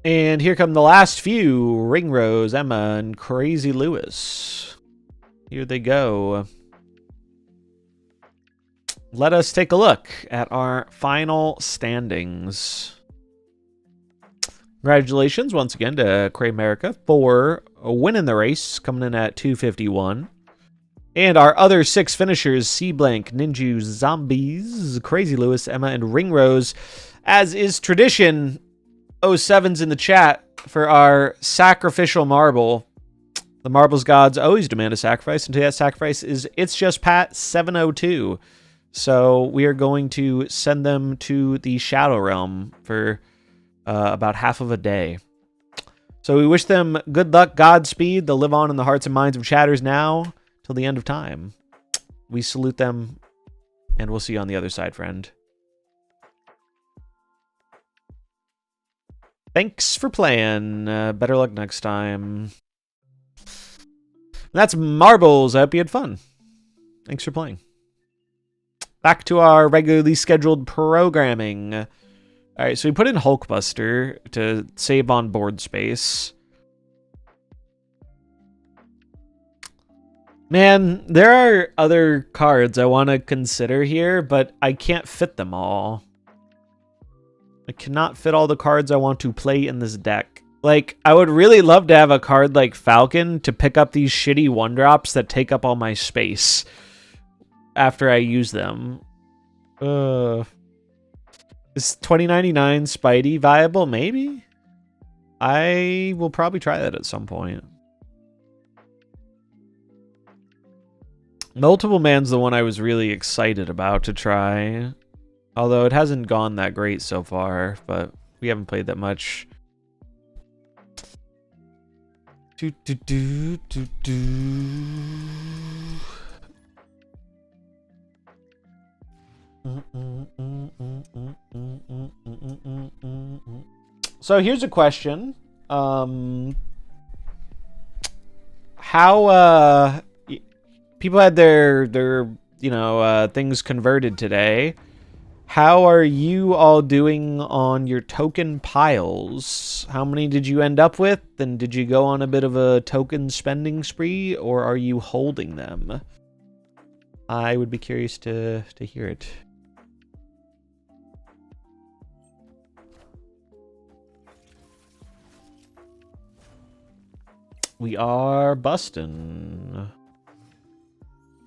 And here come the last few. Ringrose, Emma, and Crazy Lewis. Here they go. Let us take a look at our final standings. Congratulations once again to Cramerica for winning the race, coming in at 251. And our other 6 finishers, C-Blank, Ninju, Zombies, Crazy Lewis, Emma, and Ringrose. As is tradition, 07's in the chat for our sacrificial marble. The marbles gods always demand a sacrifice, and today that sacrifice is It's Just Pat 702. So we are going to send them to the Shadow Realm for about half of a day. So we wish them good luck, Godspeed. They'll live on in the hearts and minds of chatters now till the end of time. We salute them, and we'll see you on the other side, friend. Thanks for playing. Better luck next time. That's Marbles. I hope you had fun. Thanks for playing. Back to our regularly scheduled programming. All right, so we put in Hulkbuster to save on board space. Man, there are other cards I want to consider here, but I can't fit them all. I cannot fit all the cards I want to play in this deck. Like, I would really love to have a card like Falcon to pick up these shitty 1-drops that take up all my space after I use them. Is 2099 Spidey viable? Maybe? I will probably try that at some point. Multiple Man's the one I was really excited about to try. Although it hasn't gone that great so far, but we haven't played that much. Do, do, do, do, do. So here's a question. How people had their things converted today. How are you all doing on your token piles? How many did you end up with? And did you go on a bit of a token spending spree, or are you holding them? I would be curious to hear it. We are bustin'.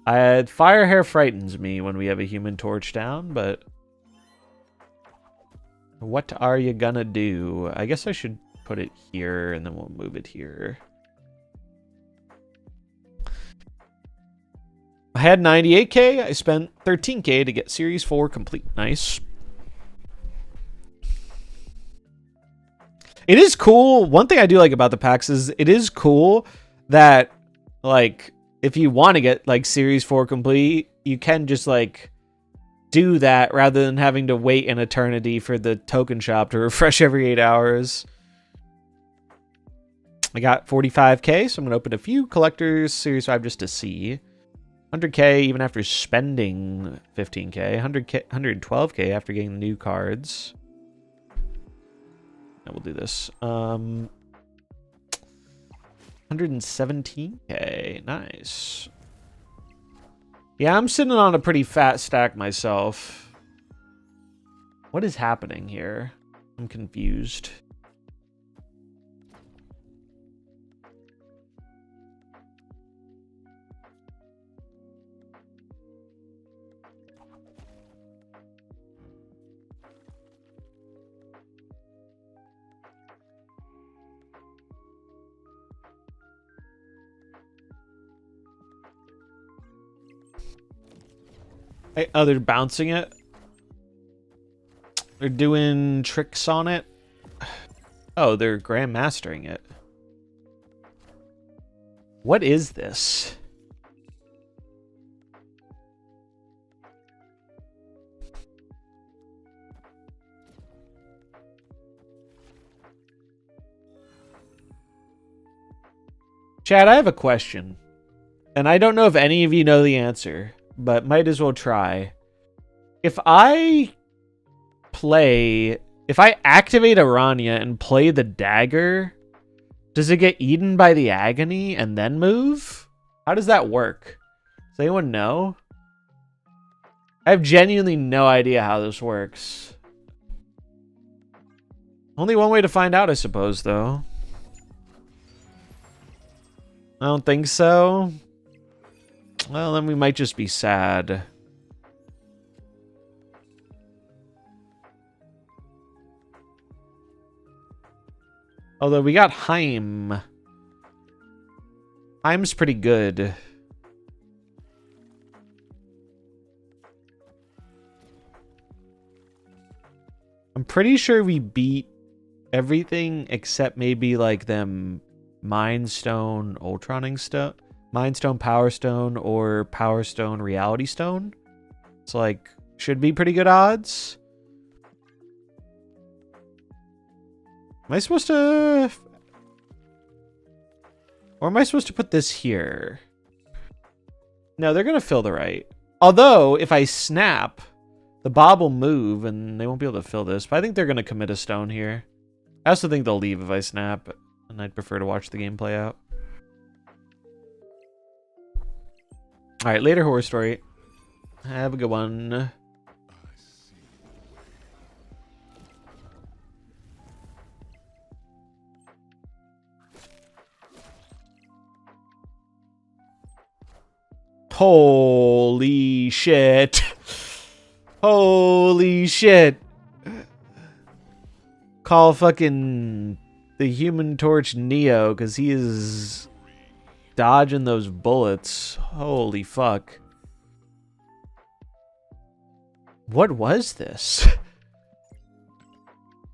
Fire hair frightens me when we have a Human Torch down, but what are you gonna do? I guess I should put it here and then we'll move it here. I had 98k. I spent 13k to get Series 4 complete. Nice. It is cool. One thing I do like about the packs is it is cool that, like, if you want to get, like, Series 4 complete, you can just, like, do that rather than having to wait an eternity for the token shop to refresh every 8 hours. I got 45k, so I'm going to open a few collectors Series 5 just to see. 100k even after spending 15k. 100k, 112k after getting the new cards. Now we'll do this. 117k. Nice. Yeah, I'm sitting on a pretty fat stack myself. What is happening here? I'm confused. Hey, oh, they're bouncing it? They're doing tricks on it? Oh, they're grandmastering it. What is this? Chad, I have a question. And I don't know if any of you know the answer, but might as well try. If I activate Aranya and play the dagger, does it get eaten by the agony and then move? How does that work? Does anyone know? I have genuinely no idea how this works. Only one way to find out, I suppose, though. I don't think so. Well, then we might just be sad. Although we got Heim. Heim's pretty good. I'm pretty sure we beat everything except maybe like them Mind Stone, Ultroning Stone. Mind Stone, Power Stone, or Power Stone, Reality Stone. It's like, should be pretty good odds. Am I supposed to... Or am I supposed to put this here? No, they're going to fill the right. Although, if I snap, the Bob will move and they won't be able to fill this. But I think they're going to commit a stone here. I also think they'll leave if I snap. And I'd prefer to watch the game play out. Alright, later horror story. Have a good one. Holy shit. Holy shit. Call fucking the Human Torch Neo, because he is dodging those bullets. Holy fuck. What was this?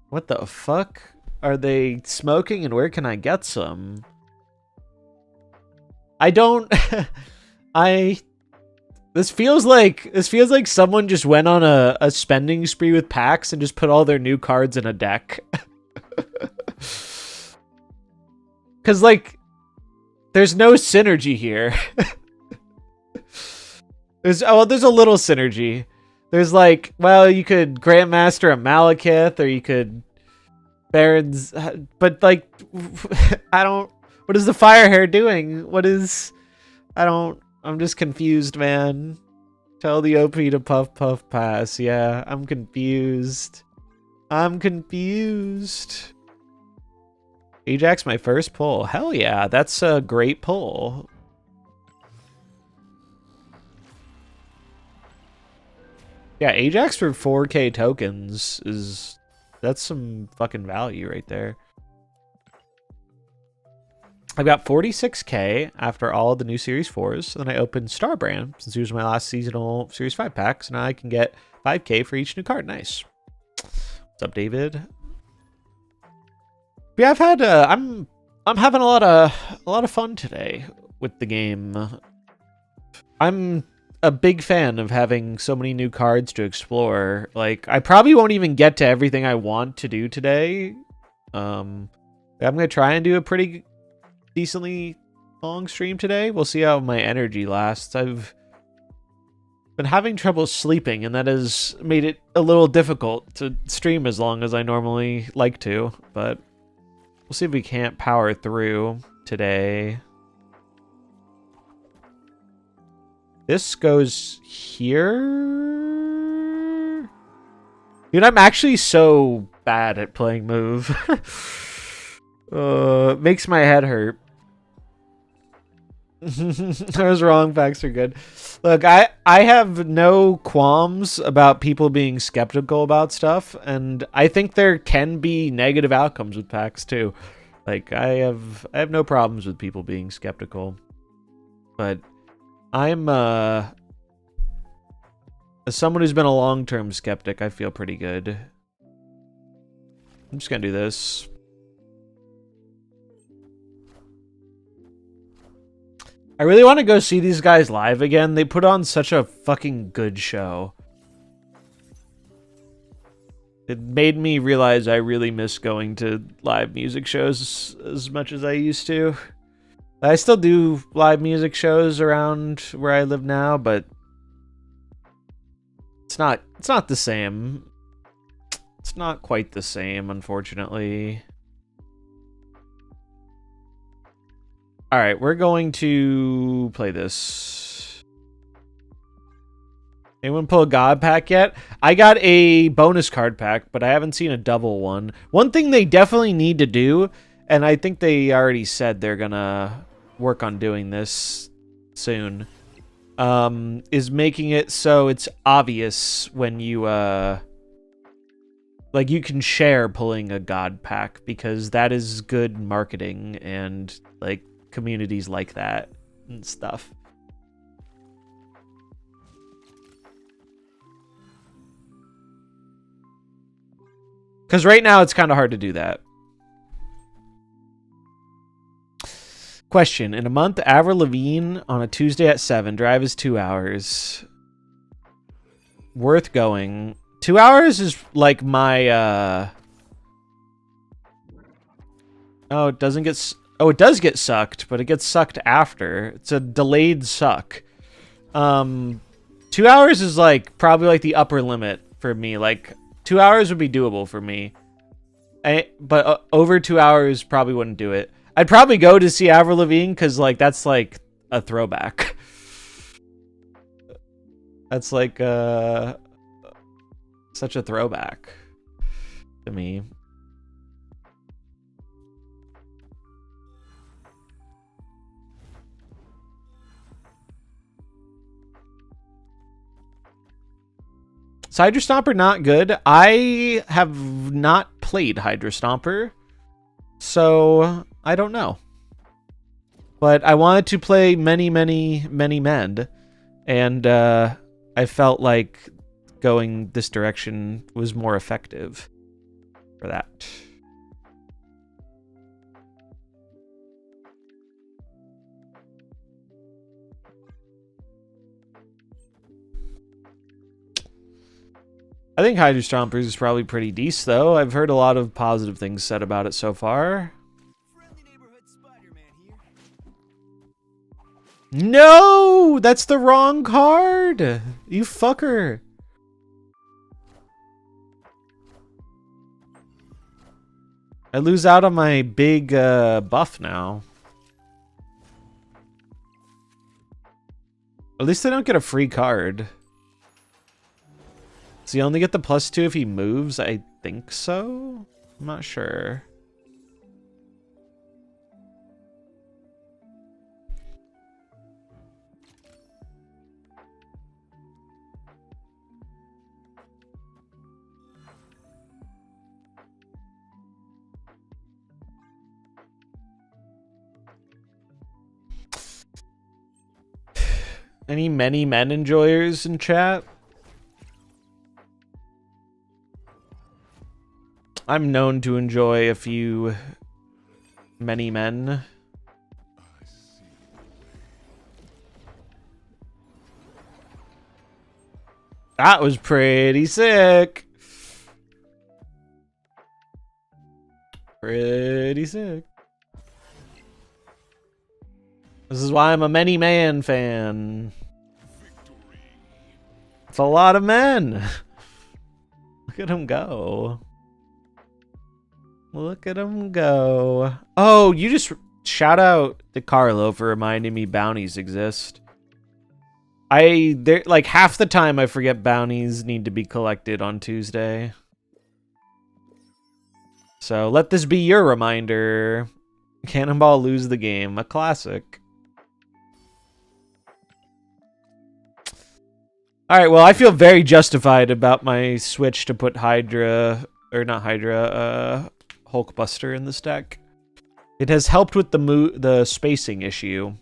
What the fuck are they smoking, and where can I get some? I don't... This feels like someone just went on a spending spree with packs and just put all their new cards in a deck. Cause like there's no synergy here. There's a little synergy. There's like, well, you could Grandmaster a Malekith, or you could Barons, but like I don't, what is the Firehair doing? I'm just confused, man. Tell the OP to puff puff pass. Yeah, I'm confused. Ajax, my first pull. Hell yeah, that's a great pull. Yeah, Ajax for 4K tokens that's some fucking value right there. I've got 46K after all of the new Series 4s. Then I opened Starbrand, since it was my last seasonal Series 5 pack. So now I can get 5K for each new card. Nice. What's up, David? But yeah, I've had I'm having a lot of fun today with the game. I'm a big fan of having so many new cards to explore. Like, I probably won't even get to everything I want to do today. I'm gonna try and do a pretty decently long stream today. We'll see how my energy lasts. I've been having trouble sleeping, and that has made it a little difficult to stream as long as I normally like to, but we'll see if we can't power through today. This goes here. Dude, I'm actually so bad at playing move. It makes my head hurt. I was wrong. Facts are good. Look, I have no qualms about people being skeptical about stuff, and I think there can be negative outcomes with packs too. Like, I have no problems with people being skeptical, but I'm as someone who's been a long-term skeptic, I feel pretty good. I'm just gonna do this. I really want to go see these guys live again. They put on such a fucking good show. It made me realize I really miss going to live music shows as much as I used to. I still do live music shows around where I live now, but it's not the same. It's not quite the same, unfortunately. All right, we're going to play this. Anyone pull a God pack yet? I got a bonus card pack, but I haven't seen a double one. One thing they definitely need to do, and I think they already said they're gonna work on doing this soon, is making it so it's obvious when you like, you can share pulling a God pack, because that is good marketing, and like communities like that and stuff. Because right now it's kind of hard to do that. Question: in a month, Avril Lavigne on a Tuesday at 7. Drive is 2 hours. Worth going. 2 hours is like my oh, it doesn't get it does get sucked, but it gets sucked after. It's a delayed suck. 2 hours is like probably like the upper limit for me. Like 2 hours would be doable for me. But over 2 hours probably wouldn't do it. I'd probably go to see Avril Lavigne, because like that's like a throwback. That's like such a throwback to me. Hydra Stomper not good. I have not played Hydra Stomper, so I don't know. But I wanted to play many men, and I felt like going this direction was more effective for that. I think Hydra Stompers is probably pretty decent, though. I've heard a lot of positive things said about it so far. No! That's the wrong card! You fucker! I lose out on my big buff now. At least I don't get a free card. Does he only get the +2 if he moves? I think so? I'm not sure. Any many men enjoyers in chat? I'm known to enjoy a few many men. That was pretty sick. Pretty sick. This is why I'm a many man fan. It's a lot of men. Look at him go. Look at him go. Oh, you just shout out to Carlo for reminding me bounties exist. Like half the time I forget bounties need to be collected on Tuesday. So let this be your reminder. Cannonball lose the game, a classic. Alright, well, I feel very justified about my switch to put Hydra, or not Hydra, Hulkbuster in this deck. It has helped with the spacing issue.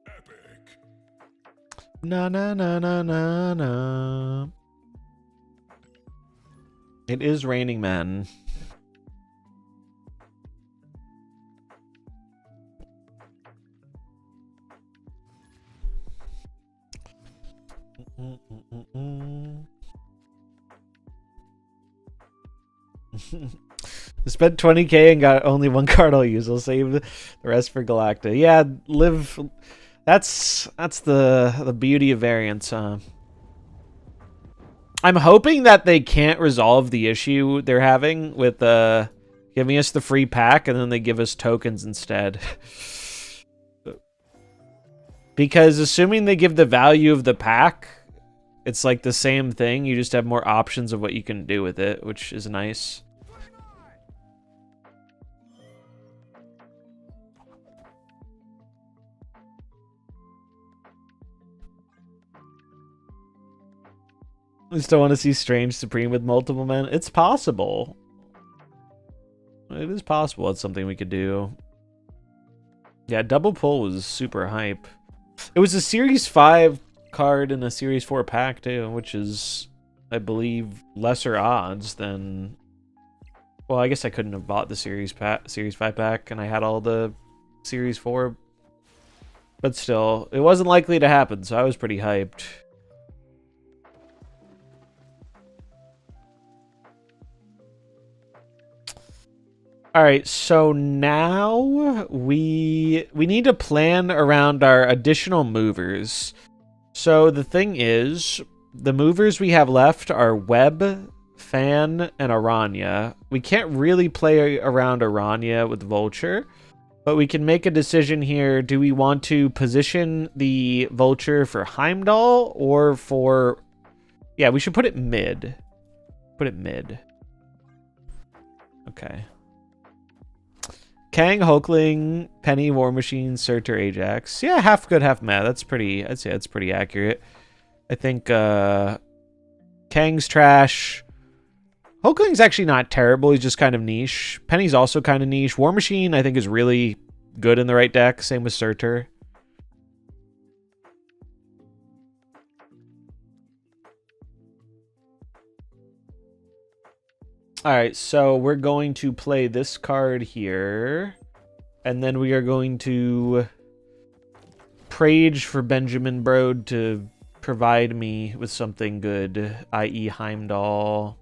Epic. Na na na na na na. It is raining men. Spent 20k and got only one card I'll use. I'll save the rest for Galacta. Yeah, live. That's the beauty of variants, huh? I'm hoping that they can't resolve the issue they're having with giving us the free pack and then they give us tokens instead. Because assuming they give the value of the pack, it's like the same thing. You just have more options of what you can do with it, which is nice. I still want to see Strange Supreme with multiple men. It's possible. It is possible. It's something we could do. Yeah, double pull was super hype. It was a Series 5 card in a Series 4 pack too, which is, I believe, lesser odds than... Well, I guess I couldn't have bought the Series 5 pack and I had all the Series 4. But still, it wasn't likely to happen, so I was pretty hyped. All right, so now we need to plan around our additional movers. So the thing is, the movers we have left are Web, Fan, and Aranya. We can't really play around Aranya with Vulture, but we can make a decision here. Do we want to position the Vulture for Heimdall or for... Yeah, we should put it mid. Put it mid. Okay. Kang, Hulkling, Penny, War Machine, Surtur, Ajax. Yeah, half good, half mad. That's pretty, I'd say that's pretty accurate. I think Kang's trash. Hulkling's actually not terrible. He's just kind of niche. Penny's also kind of niche. War Machine, I think, is really good in the right deck. Same with Surtur. Alright, so we're going to play this card here. And then we are going to Prage for Benjamin Brode to provide me with something good, i.e. Heimdall.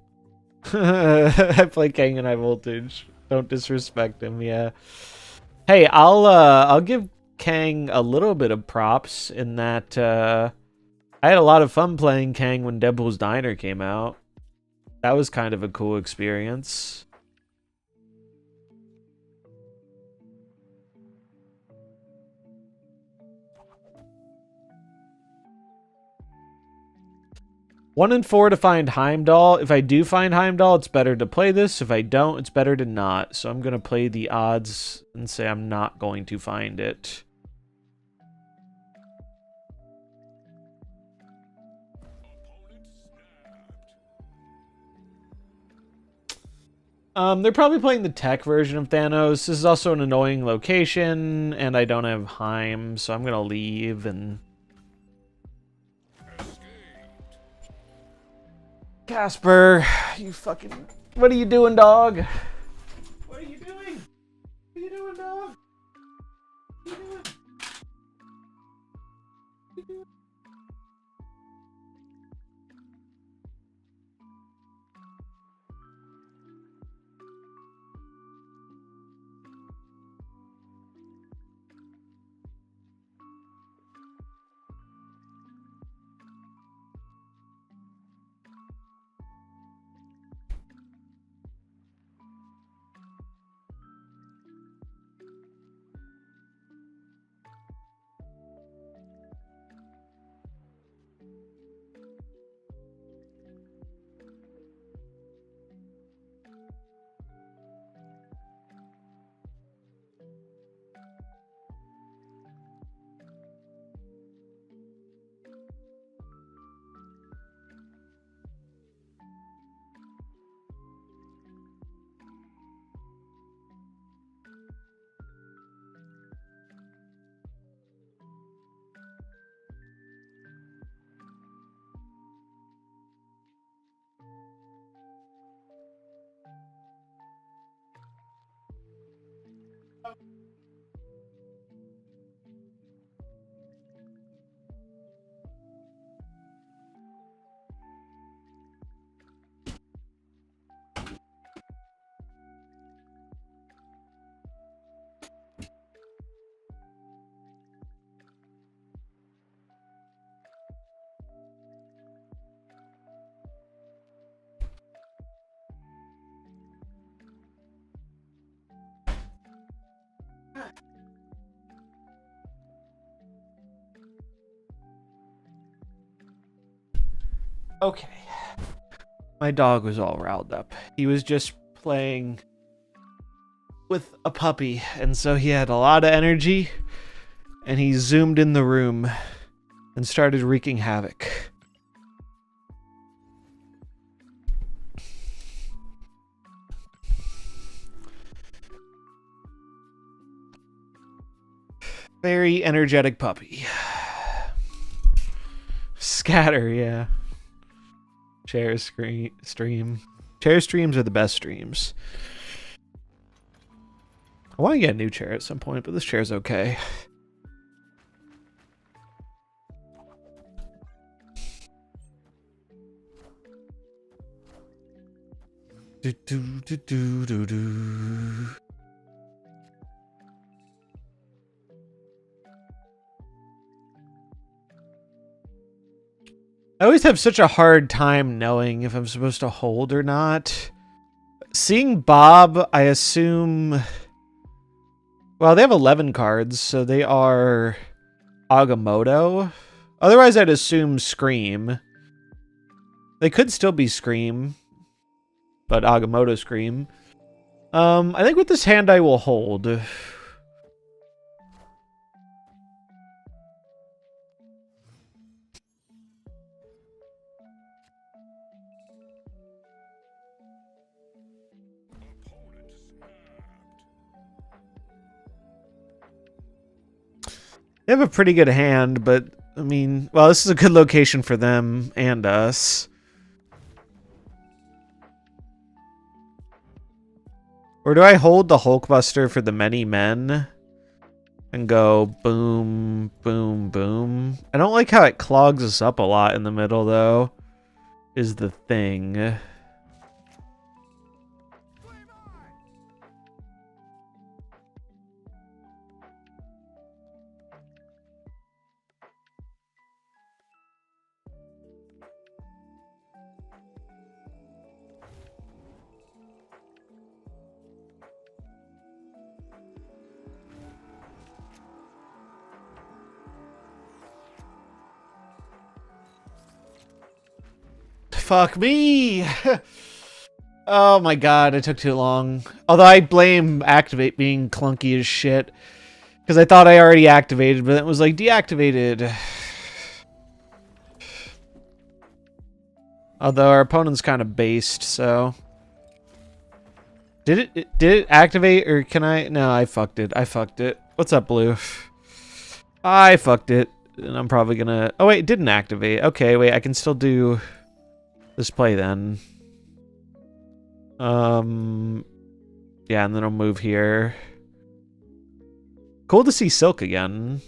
I play Kang and High Voltage. Don't disrespect him, yeah. Hey, I'll give Kang a little bit of props in that I had a lot of fun playing Kang when Deadpool's Diner came out. That was kind of a cool experience. One and 4 to find Heimdall. If I do find Heimdall, it's better to play this. If I don't, it's better to not. So I'm going to play the odds and say I'm not going to find it. They're probably playing the tech version of Thanos. This is also an annoying location, and I don't have Heim, so I'm gonna leave and... Casper, you fucking... What are you doing, dog? What are you doing? What are you doing, dog? What are you doing? What are you doing? Okay. My dog was all riled up. He was just playing with a puppy, and so he had a lot of energy, and he zoomed in the room and started wreaking havoc. Very energetic puppy. Scatter, yeah. Chair stream. Chair streams are the best streams. I want to get a new chair at some point, but this chair's okay. Do, do, do, do, do, do. I always have such a hard time knowing if I'm supposed to hold or not. Seeing Bob, I assume... Well, they have 11 cards, so they are Agamotto. Otherwise, I'd assume Scream. They could still be Scream, but Agamotto Scream. I think with this hand I will hold. They have a pretty good hand, but, I mean, well, this is a good location for them and us. Or do I hold the Hulkbuster for the many men? And go boom, boom, boom. I don't like how it clogs us up a lot in the middle, though, is the thing. Fuck me! Oh my god, it took too long. Although I blame Activate being clunky as shit. Because I thought I already activated, but it was like deactivated. Although our opponent's kind of based, so... Did it activate, or can I... No, I fucked it. I fucked it. What's up, Blue? I fucked it. And I'm probably gonna... Oh wait, it didn't activate. Okay, wait, I can still do... this play then. Yeah, and then I'll move here. Cool to see Silk again.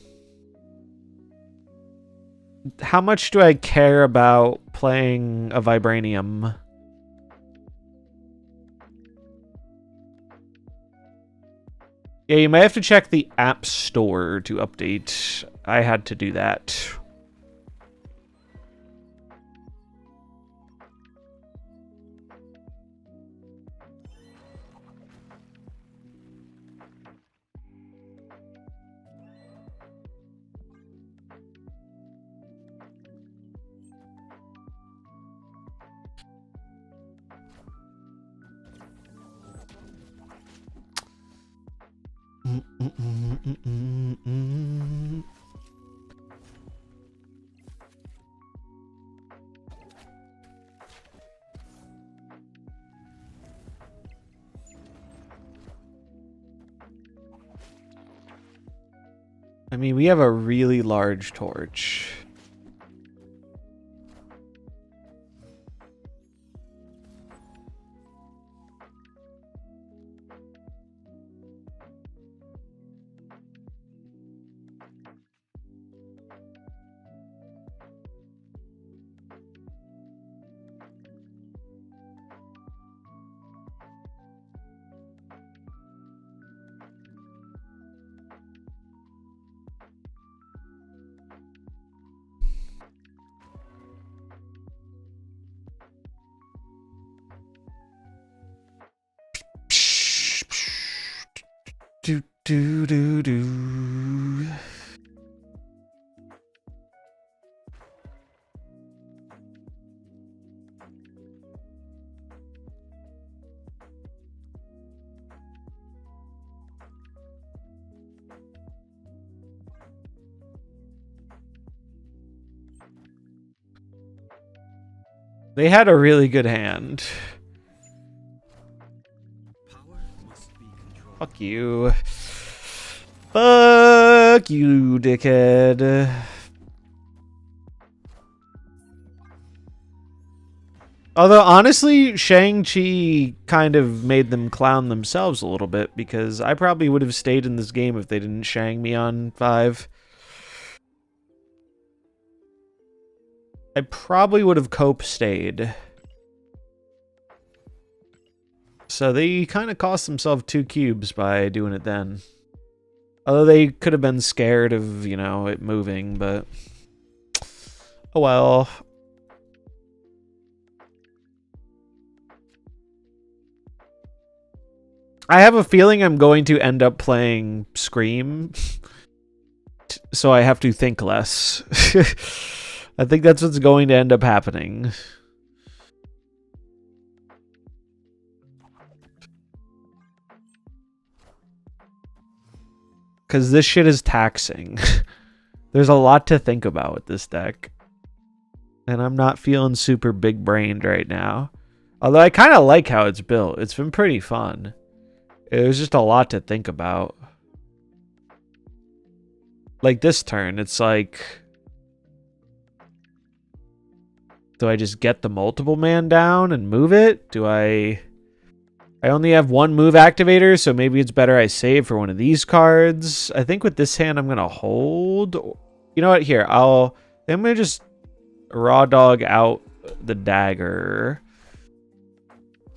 How much do I care about playing a Vibranium? Yeah, you might have to check the App Store to update. I had to do that. I mean, we have a really large torch. Do do do do. They had a really good hand. Fuck you. Fuck you, dickhead. Although, honestly, Shang-Chi kind of made them clown themselves a little bit, because I probably would have stayed in this game if they didn't Shang me on 5. I probably would have Cope stayed. So they kind of cost themselves 2 cubes by doing it then. Although they could have been scared of, you know, it moving, but... Oh well. I have a feeling I'm going to end up playing Scream. So I have to think less. I think that's what's going to end up happening. Because this shit is taxing. There's a lot to think about with this deck. And I'm not feeling super big brained right now. Although I kind of like how it's built. It's been pretty fun. There's just a lot to think about. Like this turn, it's like... Do I just get the multiple man down and move it? Do I only have one move activator, so maybe it's better I save for one of these cards. I think with this hand, I'm going to hold. You know what? Here, I'm going to just raw dog out the dagger.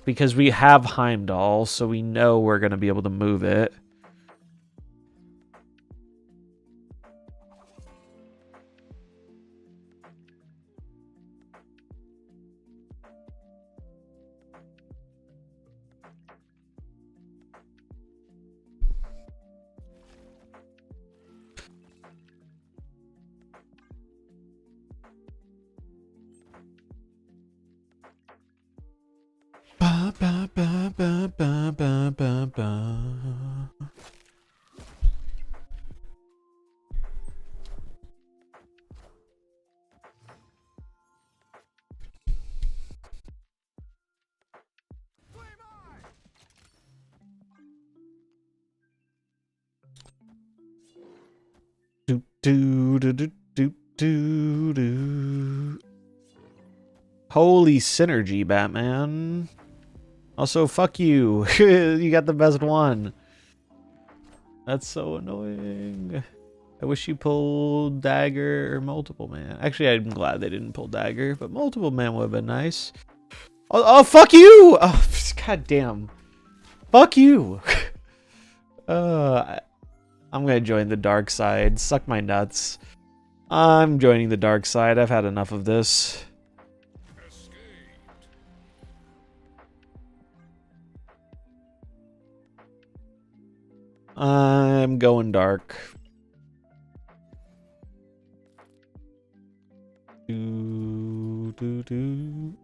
Because we have Heimdall, so we know we're going to be able to move it. Ba, ba, ba, ba, ba, ba, ba, ba. Do, do, do, do, do, do, do. Holy synergy, Batman. Also, fuck you. You got the best one. That's so annoying. I wish you pulled Dagger or Multiple Man. Actually, I'm glad they didn't pull Dagger, but Multiple Man would have been nice. Oh, fuck you! Oh, god damn. Fuck you. I'm gonna join the dark side. Suck my nuts. I'm joining the dark side. I've had enough of this. I'm going dark. Do, do, do.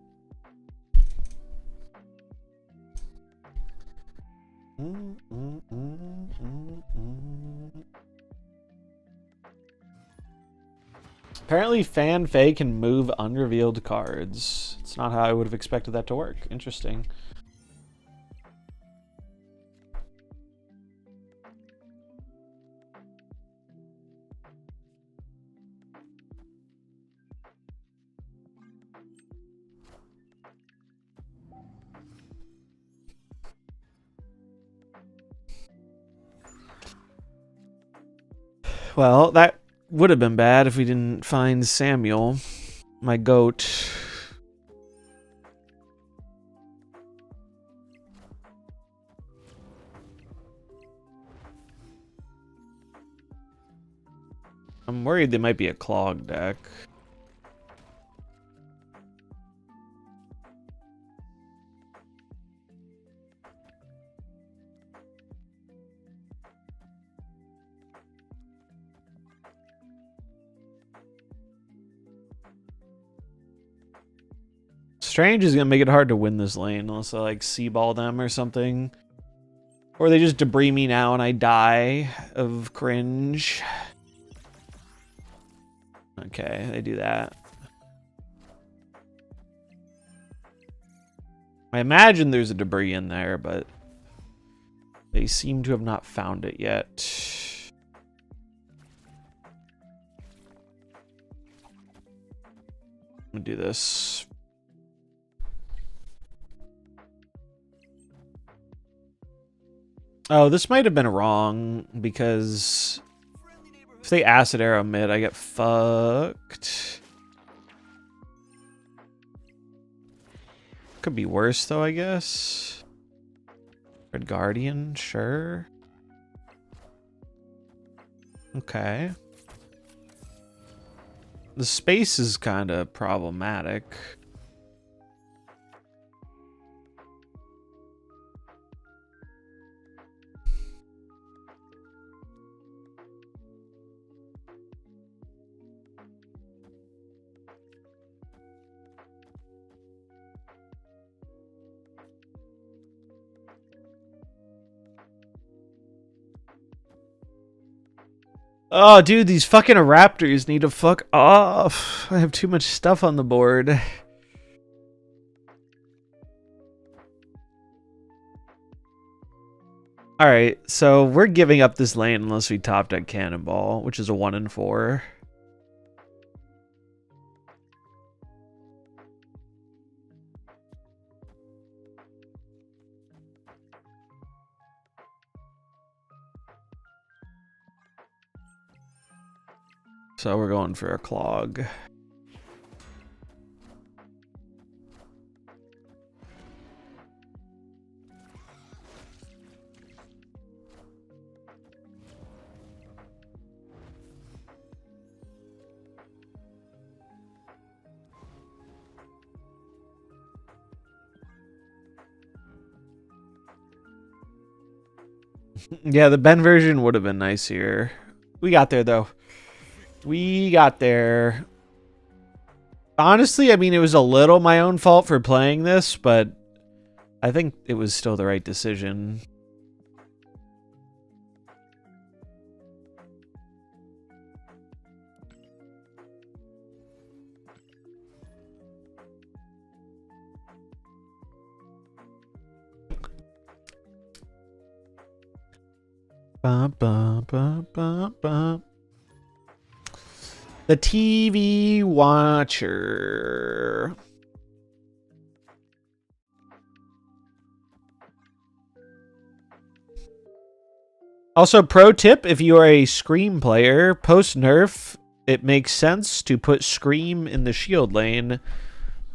Apparently Fan Fei can move unrevealed cards. It's not how I would have expected that to work. Interesting. Well, that would have been bad if we didn't find Samuel, my goat. I'm worried they might be a Clog deck. Strange is gonna make it hard to win this lane unless I like C-ball them or something. Or they just debris me now and I die of cringe. Okay, they do that. I imagine there's a debris in there, but they seem to have not found it yet. I'm gonna do this. Oh, this might have been wrong because if they acid arrow mid, I get fucked. Could be worse though, I guess. Red Guardian, sure. Okay. The space is kind of problematic. Oh, dude, these fucking raptors need to fuck off. I have too much stuff on the board. Alright, so we're giving up this lane unless we top deck Cannonball, which is a 1 in 4. So we're going for a Clog. Yeah, the Ben version would have been nice here. We got there, though. We got there. Honestly, I mean, it was a little my own fault for playing this, but I think it was still the right decision. Bum, bum, bum, bum, bum. The TV Watcher. Also, pro tip, if you are a Scream player, post-nerf, it makes sense to put Scream in the shield lane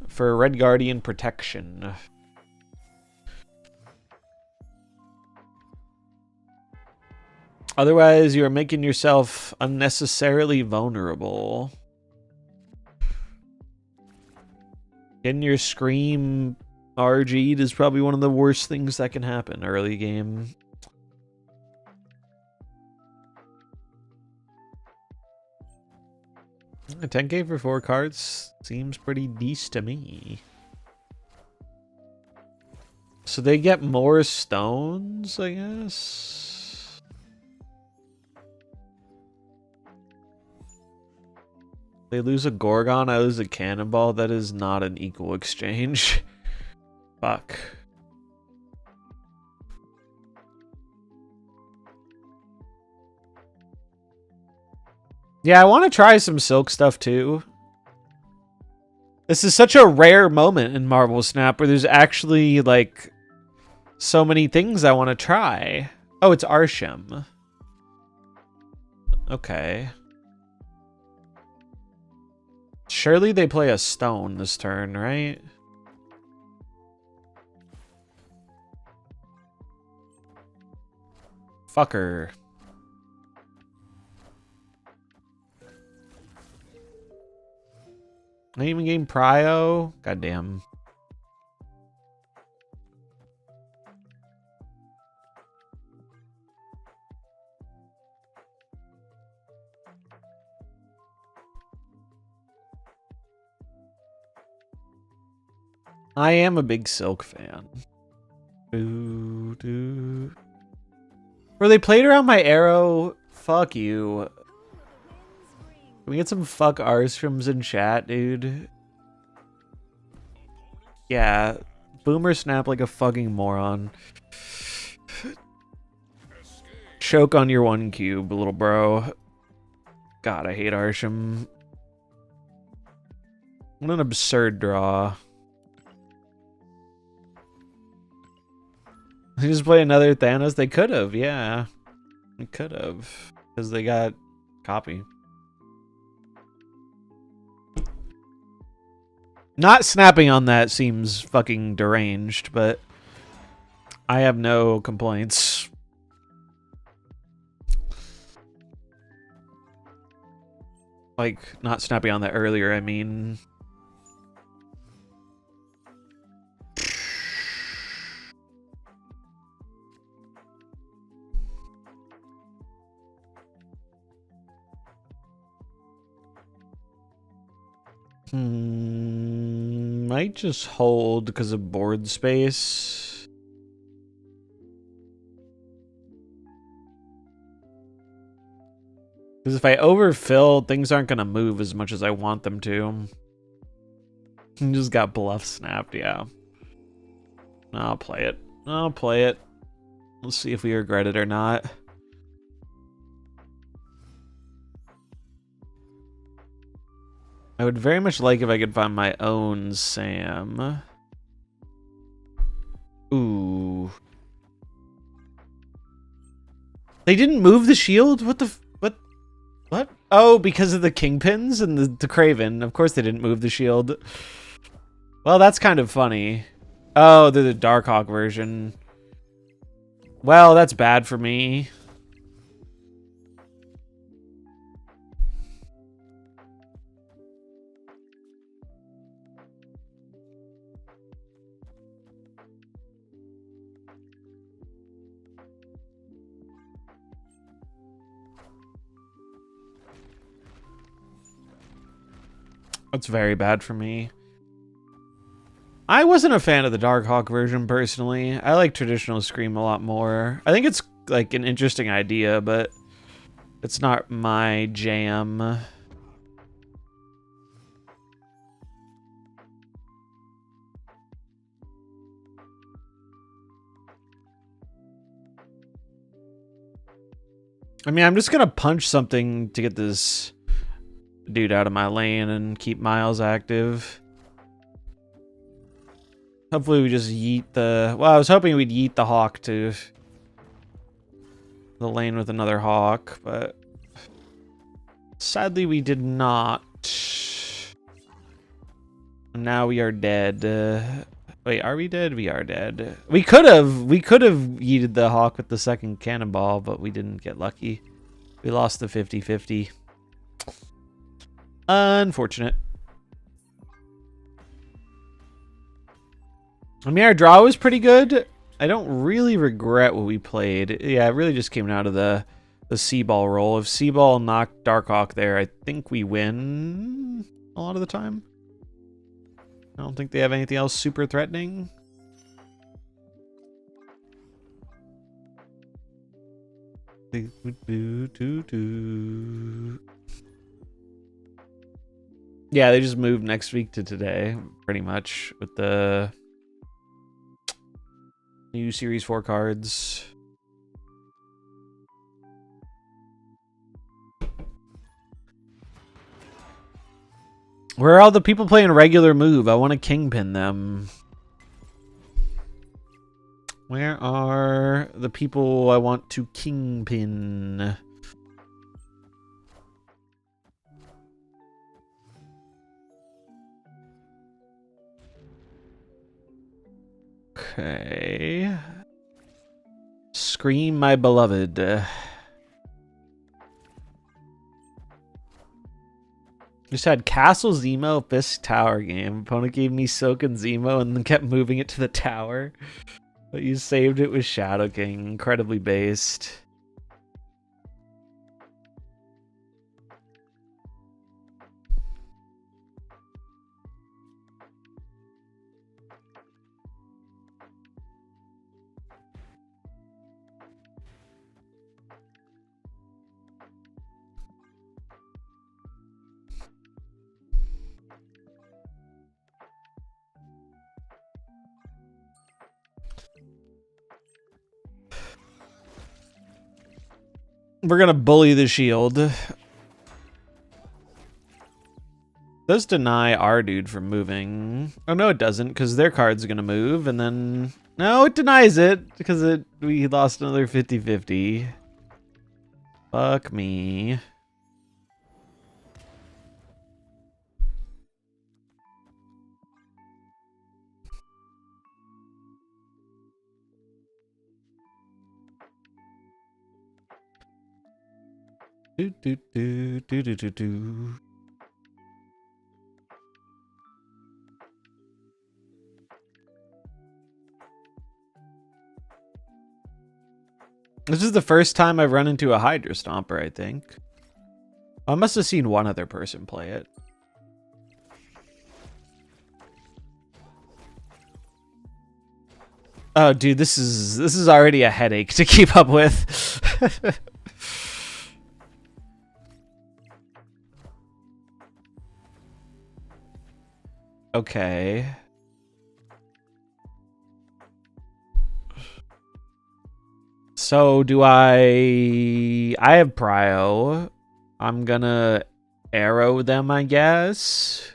for Red Guardian protection. Otherwise, you are making yourself unnecessarily vulnerable. Getting your Scream RG'd is probably one of the worst things that can happen early game. A 10k for 4 cards seems pretty decent to me. So they get more stones, I guess? They lose a Gorgon, I lose a Cannonball. That is not an equal exchange. Fuck. Yeah, I want to try some Silk stuff too. This is such a rare moment in MarvelSnap where there's actually, like, so many things I want to try. Oh, it's Arsham. Okay. Surely they play a stone this turn, right? Fucker. Not even game Prio? Goddamn. I am a big Silk fan. Were they played around my arrow? Fuck you. Can we get some fuck Arstroms in chat, dude? Yeah. Boomer snap like a fucking moron. Choke on your 1 cube, little bro. God, I hate Arsham. What an absurd draw. They just play another Thanos? They could have, yeah. They could have. Because they got copy. Not snapping on that seems fucking deranged, but I have no complaints. Like, not snapping on that earlier, I mean. Might just hold because of board space. Because if I overfill, things aren't going to move as much as I want them to. Just got bluff snapped, yeah. I'll play it. I'll play it. Let's see if we regret it or not. I would very much like if I could find my own Sam. Ooh. They didn't move the shield? What the... What? Oh, because of the kingpins and the Craven. Of course they didn't move the shield. Well, that's kind of funny. Oh, they're the Darkhawk version. Well, that's bad for me. That's very bad for me. I wasn't a fan of the Darkhawk version, personally. I like traditional Scream a lot more. I think it's, like, an interesting idea, but it's not my jam. I mean, I'm just gonna punch something to get this dude out of my lane and keep Miles active. Hopefully we just yeet the... Well, I was hoping we'd yeet the Hawk to the lane with another Hawk, but sadly we did not. Now we are dead. Wait, are we dead? We are dead. We could have yeeted the Hawk with the second cannonball, but we didn't get lucky. We lost the 50-50. Unfortunate. I mean, our draw was pretty good. I don't really regret what we played. Yeah, it really just came out of the C-ball roll. If C-ball knocked Darkhawk there, I think we win a lot of the time. I don't think they have anything else super threatening. Yeah, they just moved next week to today, pretty much, with the new Series 4 cards. Where are all the people playing regular move? I want to kingpin them. Where are the people I want to kingpin? Okay. Scream, my beloved. Just had Castle Zemo, Fisk Tower game. Opponent gave me Soken Zemo and then kept moving it to the tower. But you saved it with Shadow King. Incredibly based. We're gonna bully the shield. Does deny our dude from moving. Oh no, it doesn't, because their card's gonna move, and then no, it denies it because we lost another 50-50. Fuck me. Do do do do do do do. This is the first time I've run into a Hydra Stomper, I think. I must have seen one other person play it. Oh, dude, this is already a headache to keep up with. Okay. So do I have prio. I'm gonna arrow them, I guess.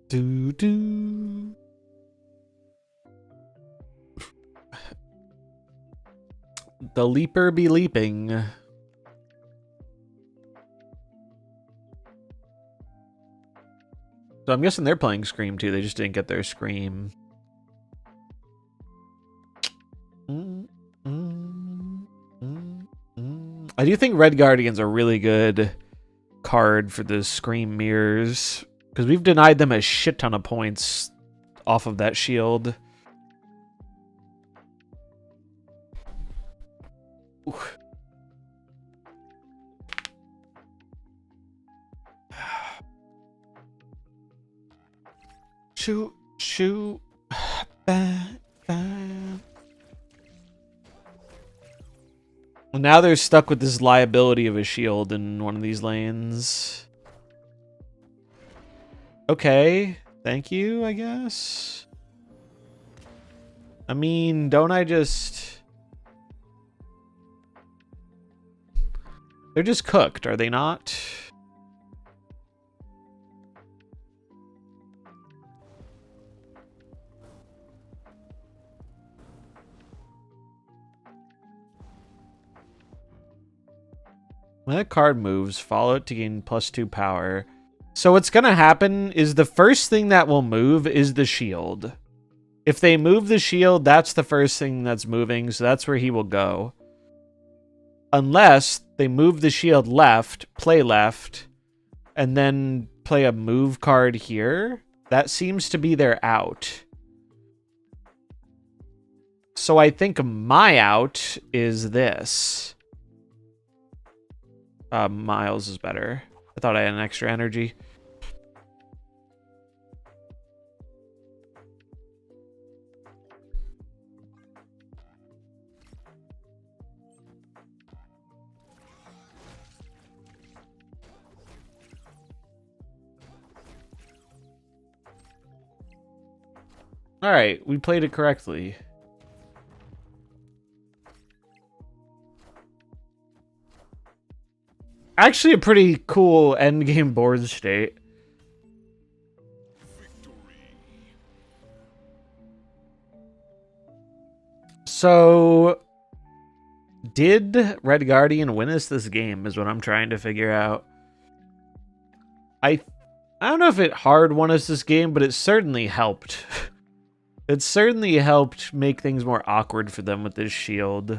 Do do. The leaper be leaping. So I'm guessing they're playing Scream too. They just didn't get their Scream. I do think Red Guardian's a really good card for the Scream mirrors, because we've denied them a shit ton of points off of that shield. Oof. Shoot, shoot. Bam, bam. Well, now they're stuck with this liability of a shield in one of these lanes. Okay, thank you, I guess. I mean, don't I just... They're just cooked, are they not? When that card moves, follow it to gain +2 power. So what's going to happen is the first thing that will move is the shield. If they move the shield, that's the first thing that's moving, so that's where he will go. Unless they move the shield left, and then play a move card here. That seems to be their out. So I think my out is this. Miles is better. I thought I had an extra energy. All right, we played it correctly. Actually, a pretty cool endgame board state. So, did Red Guardian win us this game is what I'm trying to figure out. I don't know if it hard won us this game, but it certainly helped. It certainly helped make things more awkward for them with this shield.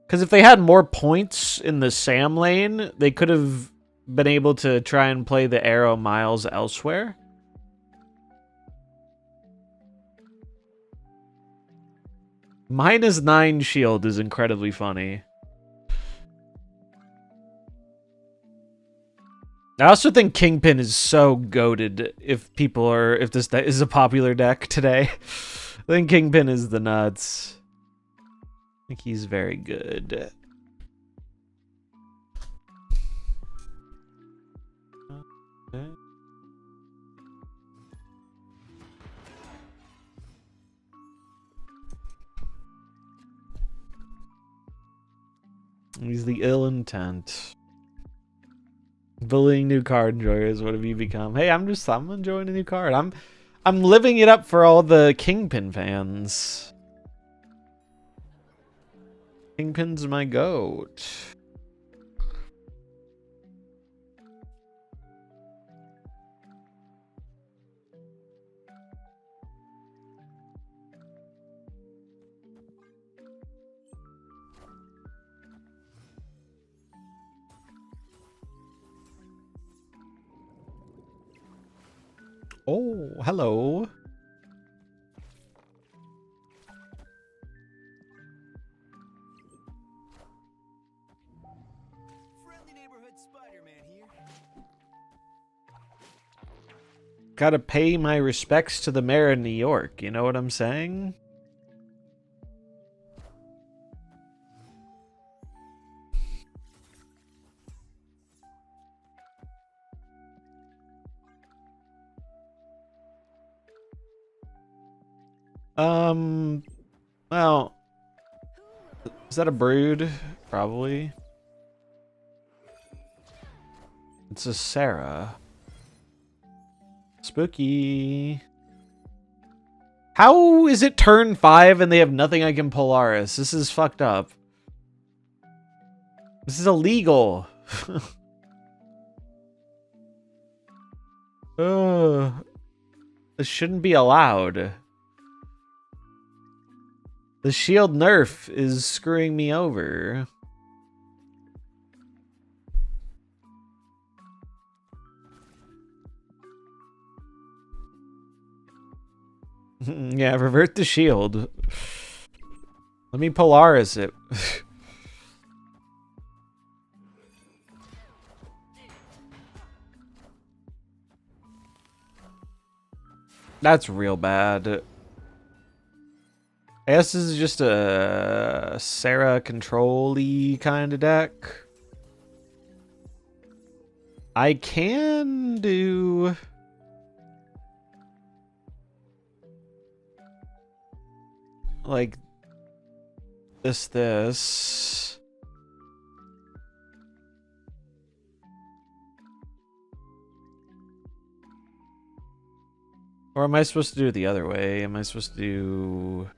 Because if they had more points in the Sam lane, they could have been able to try and play the arrow Miles elsewhere. -9 shield is incredibly funny. I also think Kingpin is so goated if this deck is a popular deck today. I think Kingpin is the nuts. I think he's very good. Okay. He's the ill intent. Bullying new card enjoyers, what have you become? Hey, I'm enjoying a new card. I'm living it up for all the Kingpin fans. Kingpin's my goat. Oh, hello. Gotta pay my respects to the mayor of New York, you know what I'm saying? Well, is that a brood? Probably. It's a Sarah. Spooky. How is it turn 5 and they have nothing I can Polaris? This is fucked up. This is illegal. This shouldn't be allowed. The shield nerf is screwing me over. Yeah, revert the shield. Let me Polaris it. That's real bad. I guess this is just a Sarah control-y kind of deck. I can do... like this. Or am I supposed to do it the other way? Am I supposed to do...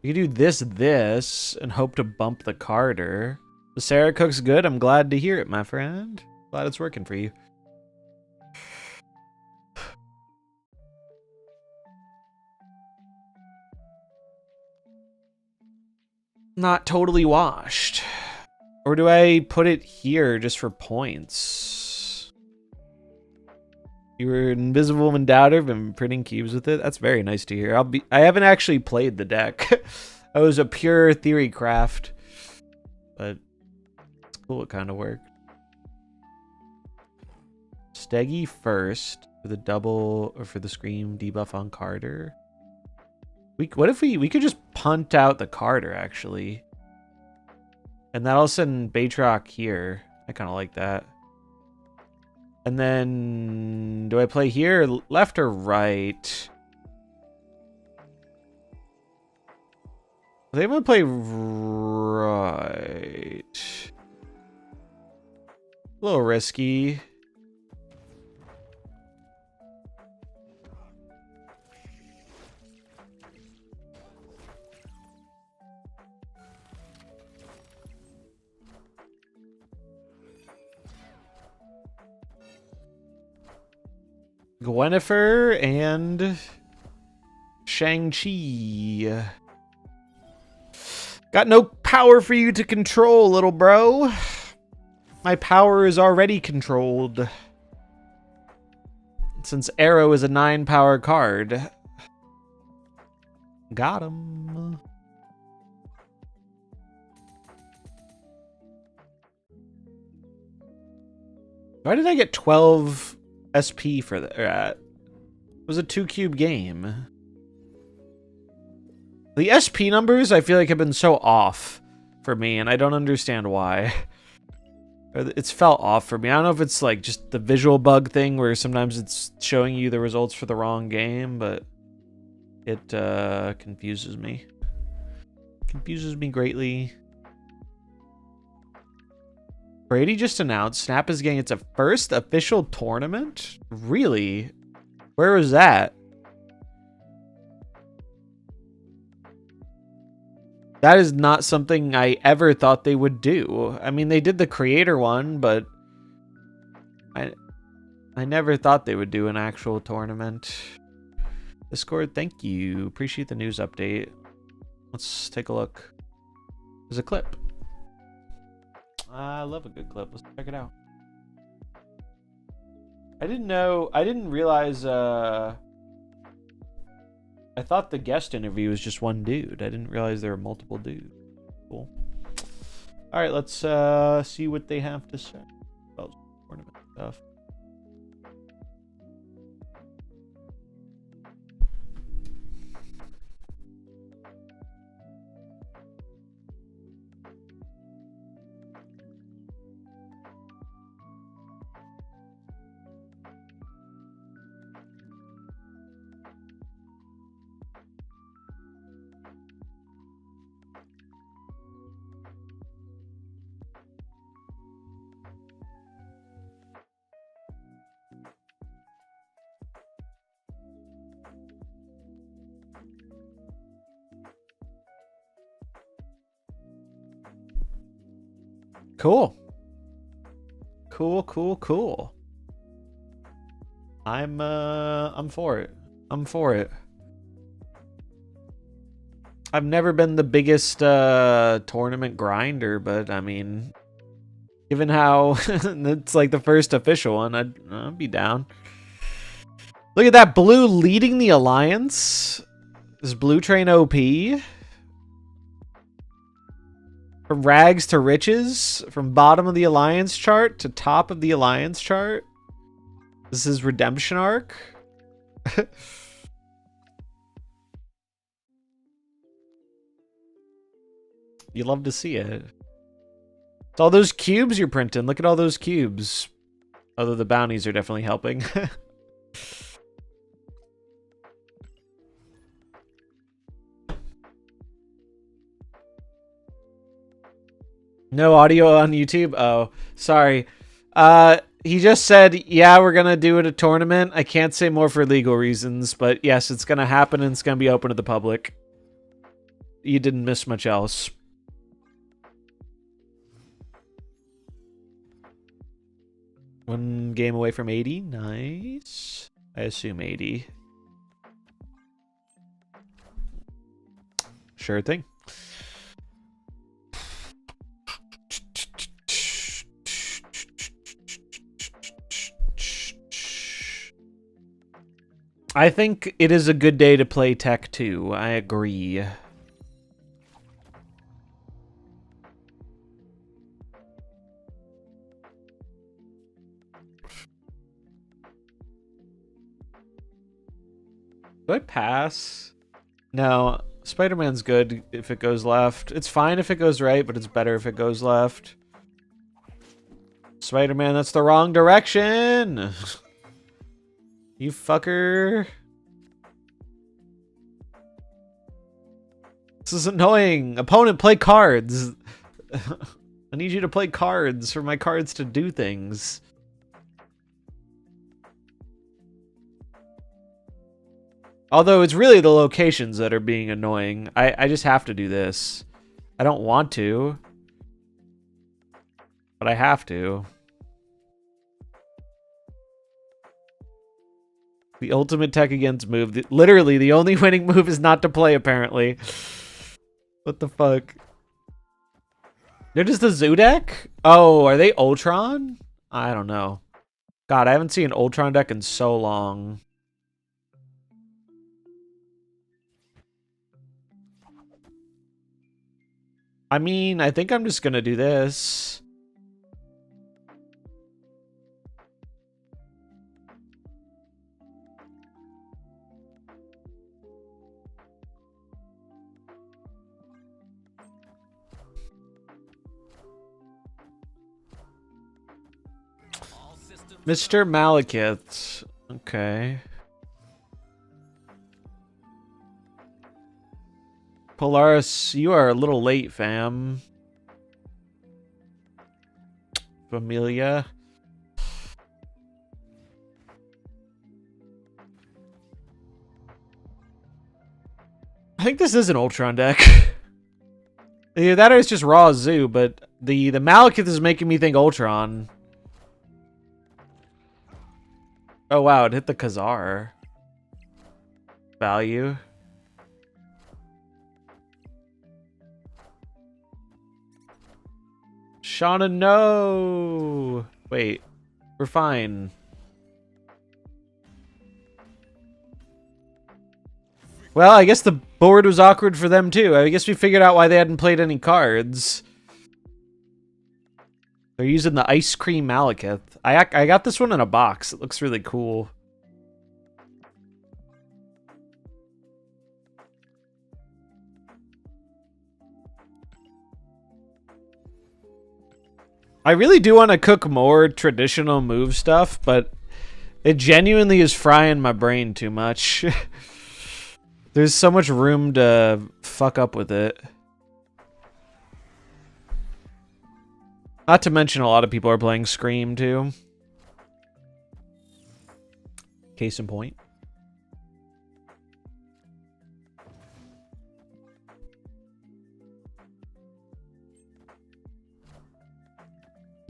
you can do this, and hope to bump the Carter. The Sarah cooks good. I'm glad to hear it, my friend. Glad it's working for you. Not totally washed. Or do I put it here just for points? You were invisible and doubter, been printing cubes with it. That's very nice to hear. I haven't actually played the deck. I was a pure theory craft. But it's cool, it kind of worked. Steggy first for the double or for the scream debuff on Carter. What if we could just punt out the Carter actually, and that'll send Baatroc here. I kind of like that. And then do I play here, left or right? I think I'm gonna play right. A little risky. Gwynnifer and Shang-Chi. Got no power for you to control, little bro. My power is already controlled. Since Arrow is a 9-power card. Got him. Why did I get 12 SP for that? It was a 2-cube game. The SP numbers, I feel like, have been so off for me, and I don't understand why. It's felt off for me. I don't know if it's like just the visual bug thing where sometimes it's showing you the results for the wrong game, but it confuses me. Confuses me greatly. Brady just announced Snap is getting its first official tournament? Really? Where was that? That is not something I ever thought they would do. I mean, they did the creator one, but I never thought they would do an actual tournament. Discord, thank you. Appreciate the news update. Let's take a look. There's a clip. I love a good clip. Let's check it out. I didn't realize, I thought the guest interview was just one dude. I didn't realize there were multiple dudes. Cool. Alright, let's see what they have to say about tournament stuff. Cool. Cool. I'm for it. I'm for it. I've never been the biggest tournament grinder, but I mean, given how it's like the first official one, I'd be down. Look at that blue leading the alliance. Is blue train OP? From rags to riches, from bottom of the alliance chart to top of the alliance chart. This is redemption arc. You love to see it. It's all those cubes you're printing. Look at all those cubes. Although the bounties are definitely helping. No audio on YouTube? Oh, sorry. He just said, yeah, we're going to do it a tournament. I can't say more for legal reasons, but yes, it's going to happen and it's going to be open to the public. You didn't miss much else. One game away from 80. Nice. I assume 80. Sure thing. I think it is a good day to play Tech 2. I agree. Do I pass? No. Spider-Man's good if it goes left. It's fine if it goes right, but it's better if it goes left. Spider-Man, that's the wrong direction! You fucker. This is annoying. Opponent, play cards. I need you to play cards for my cards to do things. Although it's really the locations that are being annoying. I just have to do this. I don't want to. But I have to. The ultimate tech against move. Literally, the only winning move is not to play, apparently. What the fuck? They're just a Zoo deck? Oh, are they Ultron? I don't know. God, I haven't seen an Ultron deck in so long. I mean, I think I'm just gonna do this. Mr. Malekith. Okay. Polaris, you are a little late, fam. Familia. I think this is an Ultron deck. Either that or it's just raw Zoo, but the Malekith is making me think Ultron. Oh wow, it hit the Khazar. Value. Shauna, no! Wait, we're fine. Well, I guess the board was awkward for them too. I guess we figured out why they hadn't played any cards. They're using the Ice Cream Malekith. I got this one in a box. It looks really cool. I really do want to cook more traditional move stuff, but it genuinely is frying my brain too much. There's so much room to fuck up with it. Not to mention a lot of people are playing Scream too. Case in point.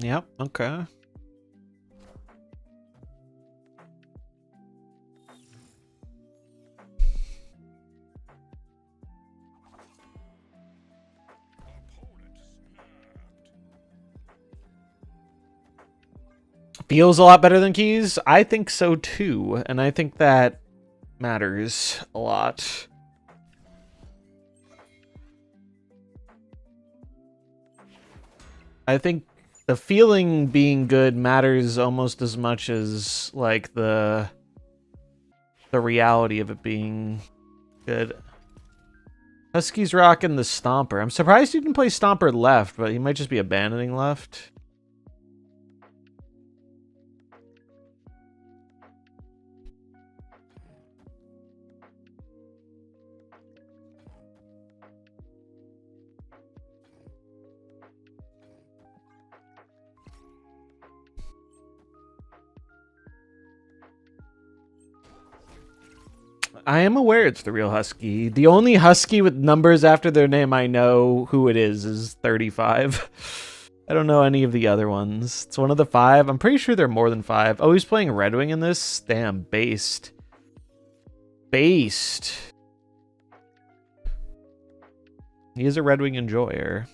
Yep, okay. Feels a lot better than keys? I think so too, and I think that matters a lot. I think the feeling being good matters almost as much as like the reality of it being good. Husky's rocking the Stomper. I'm surprised he didn't play Stomper left, but he might just be abandoning left. I am aware it's the real Husky. The only Husky with numbers after their name I know who it is 35. I don't know any of the other ones. It's one of the 5. I'm pretty sure they're more than 5. Oh, he's playing Red Wing in this? Damn, based. Based. He is a Red Wing enjoyer.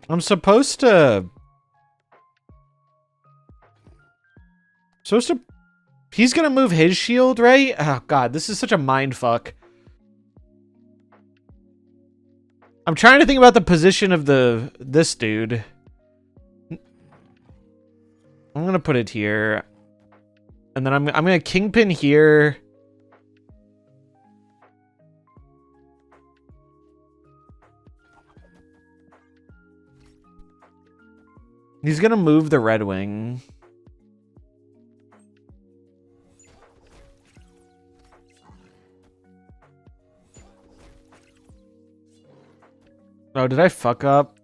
I'm supposed to... He's gonna move his shield, right? Oh, God, this is such a mindfuck. I'm trying to think about the position of this dude. I'm gonna put it here. And then I'm gonna Kingpin here. He's gonna move the Red Wing. Oh, did I fuck up?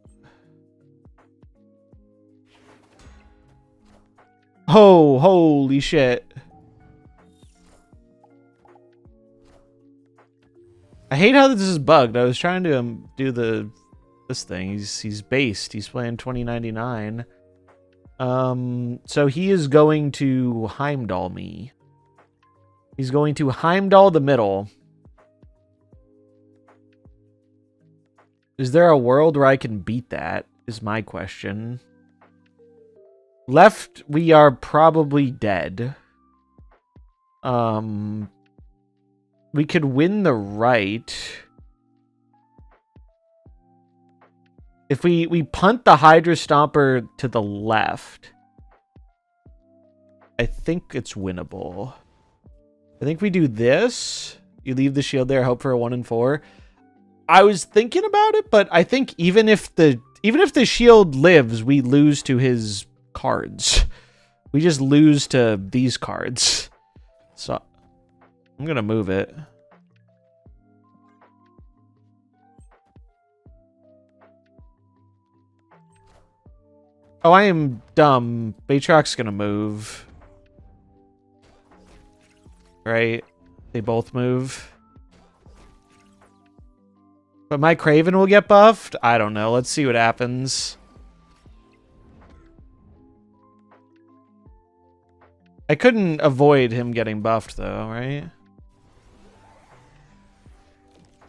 Oh, holy shit. I hate how this is bugged. I was trying to do this thing. He's based. He's playing 2099. So he is going to Heimdall me. He's going to Heimdall the middle. Is there a world where I can beat that? Is my question. Left, we are probably dead. We could win the right. If we punt the Hydra Stomper to the left, I think it's winnable. I think we do this. You leave the shield there, hope for a 1 and 4. I was thinking about it, but I think even if the shield lives, we lose to his cards. We just lose to these cards. So I'm gonna move it. Oh, I am dumb. Batrock's gonna move. Right? They both move. But my Kraven will get buffed? I don't know. Let's see what happens. I couldn't avoid him getting buffed, though, right?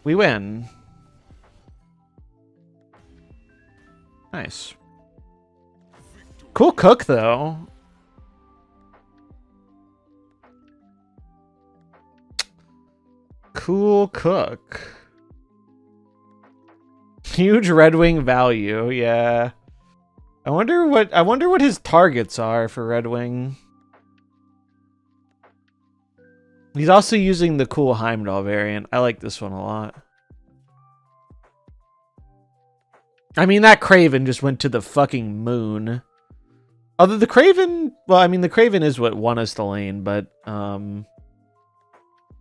We win. Nice. Cool cook, though. Cool cook. Huge Red Wing value, yeah. I wonder what his targets are for Red Wing. He's also using the cool Heimdall variant. I like this one a lot. I mean, that Kraven just went to the fucking moon. Although the Kraven... Well, I mean, the Kraven is what won us the lane, but...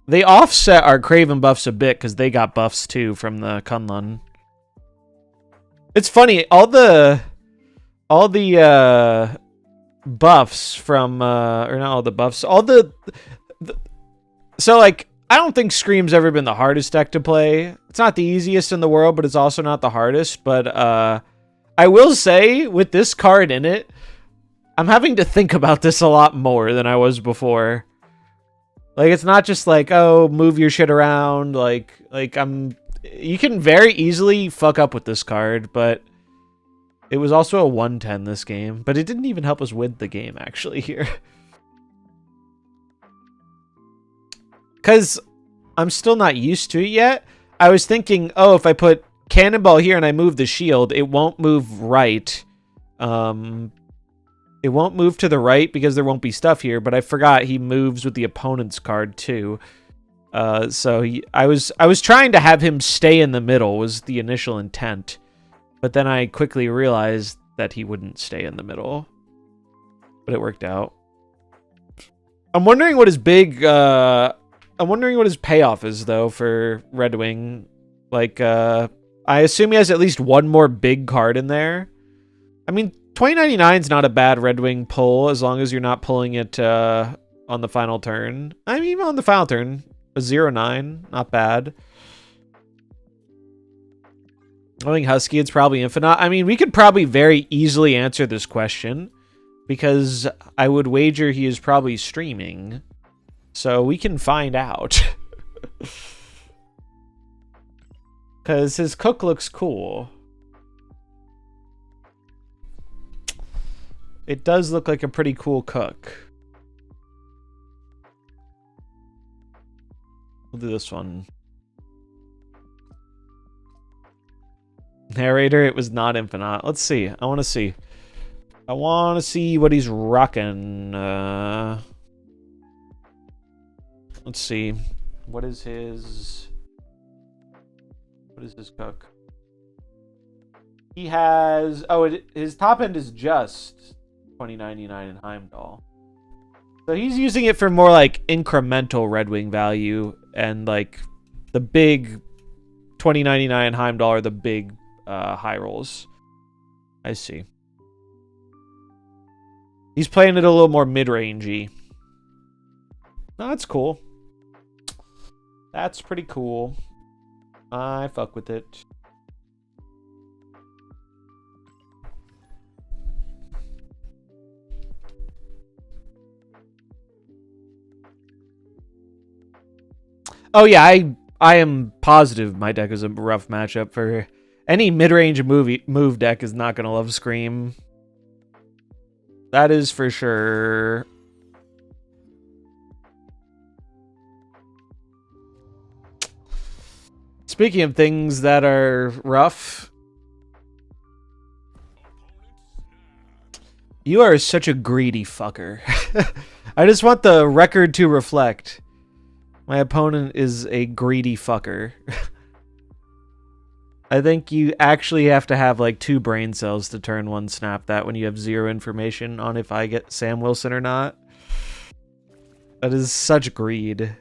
They offset our Kraven buffs a bit, because they got buffs, too, from the Kunlun. It's funny, all the buffs from or not all the buffs, all the so like I don't think Scream's ever been the hardest deck to play. It's not the easiest in the world, but it's also not the hardest. But I will say, with this card in it, I'm having to think about this a lot more than I was before. Like, it's not just like, oh, move your shit around. Like you can very easily fuck up with this card, but it was also a 110 this game. But it didn't even help us win the game, actually, here. Because I'm still not used to it yet. I was thinking, oh, if I put Cannonball here and I move the shield, it won't move right. It won't move to the right because there won't be stuff here, but I forgot he moves with the opponent's card too. So I was trying to have him stay in the middle was the initial intent, but then I quickly realized that he wouldn't stay in the middle. But it worked out. I'm wondering what his payoff is though for Red Wing. Like I assume he has at least one more big card in there. I mean, 2099 is not a bad Red Wing pull as long as you're not pulling it on the final turn. I mean, even on the final turn, a 0-9, not bad. I think Husky, it's probably Infinite. I mean, we could probably very easily answer this question because I would wager he is probably streaming. So we can find out. Because his cook looks cool. It does look like a pretty cool cook. We'll do this one. Narrator, it was not Infinite. Let's see. I want to see. I want to see what he's rocking. Let's see. What is his cook? He has... Oh, his top end is just 2099 in Heimdall. So he's using it for more like incremental Red Wing value, and like the big 2099 Heimdall are the big high rolls. I see. He's playing it a little more mid-rangey. No, that's cool. That's pretty cool. I fuck with it. Oh yeah, I am positive my deck is a rough matchup for any mid-range move deck is not gonna love Scream. That is for sure. Speaking of things that are rough, you are such a greedy fucker. I just want the record to reflect. My opponent is a greedy fucker. I think you actually have to have like 2 brain cells to turn one snap that when you have 0 information on if I get Sam Wilson or not. That is such greed.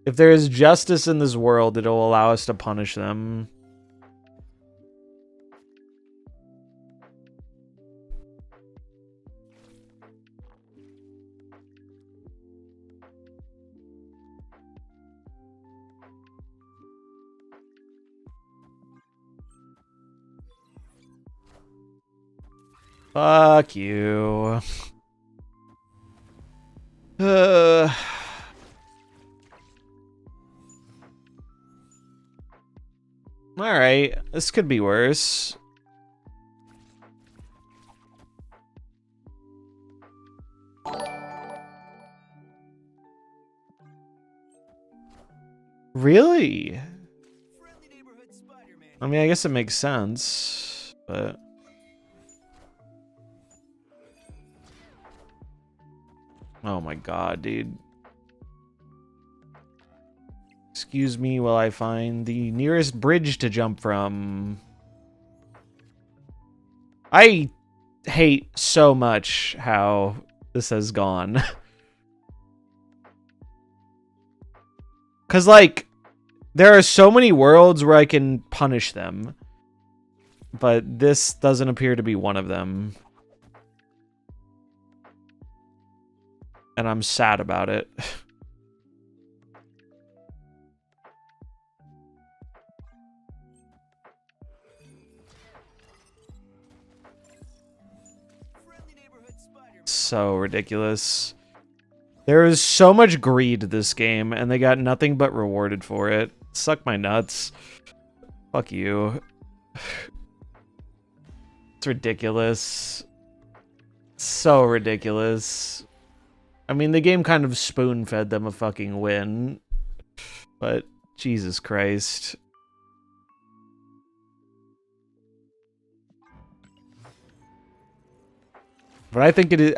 If there is justice in this world, it'll allow us to punish them. Fuck you. Alright, this could be worse. Really? I mean, I guess it makes sense, but... Oh my god, dude. Excuse me while I find the nearest bridge to jump from. I hate so much how this has gone. Because, like, There are so many worlds where I can punish them, but this doesn't appear to be one of them. And I'm sad about it. So ridiculous. There is so much greed to this game, and they got nothing but rewarded for it. Suck my nuts. Fuck you. It's ridiculous. So ridiculous. I mean, the game kind of spoon-fed them a fucking win. But, Jesus Christ. But I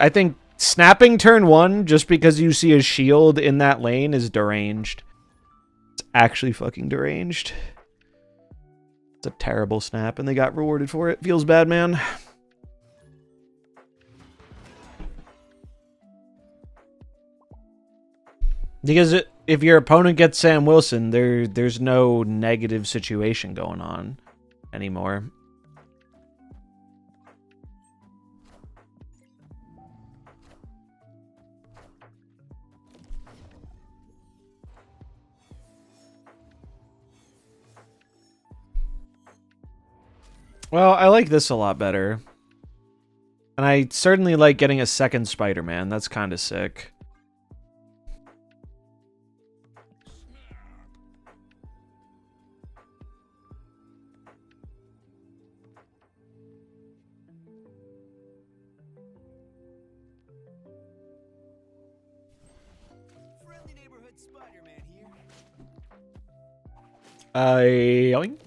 think snapping turn 1 just because you see a shield in that lane is deranged. It's actually fucking deranged. It's a terrible snap, and they got rewarded for it. Feels bad, man. Because if your opponent gets Sam Wilson, there's no negative situation going on anymore. Well, I like this a lot better. And I certainly like getting a second Spider-Man. That's kind of sick. Friendly neighborhood Spider-Man here. Yoink.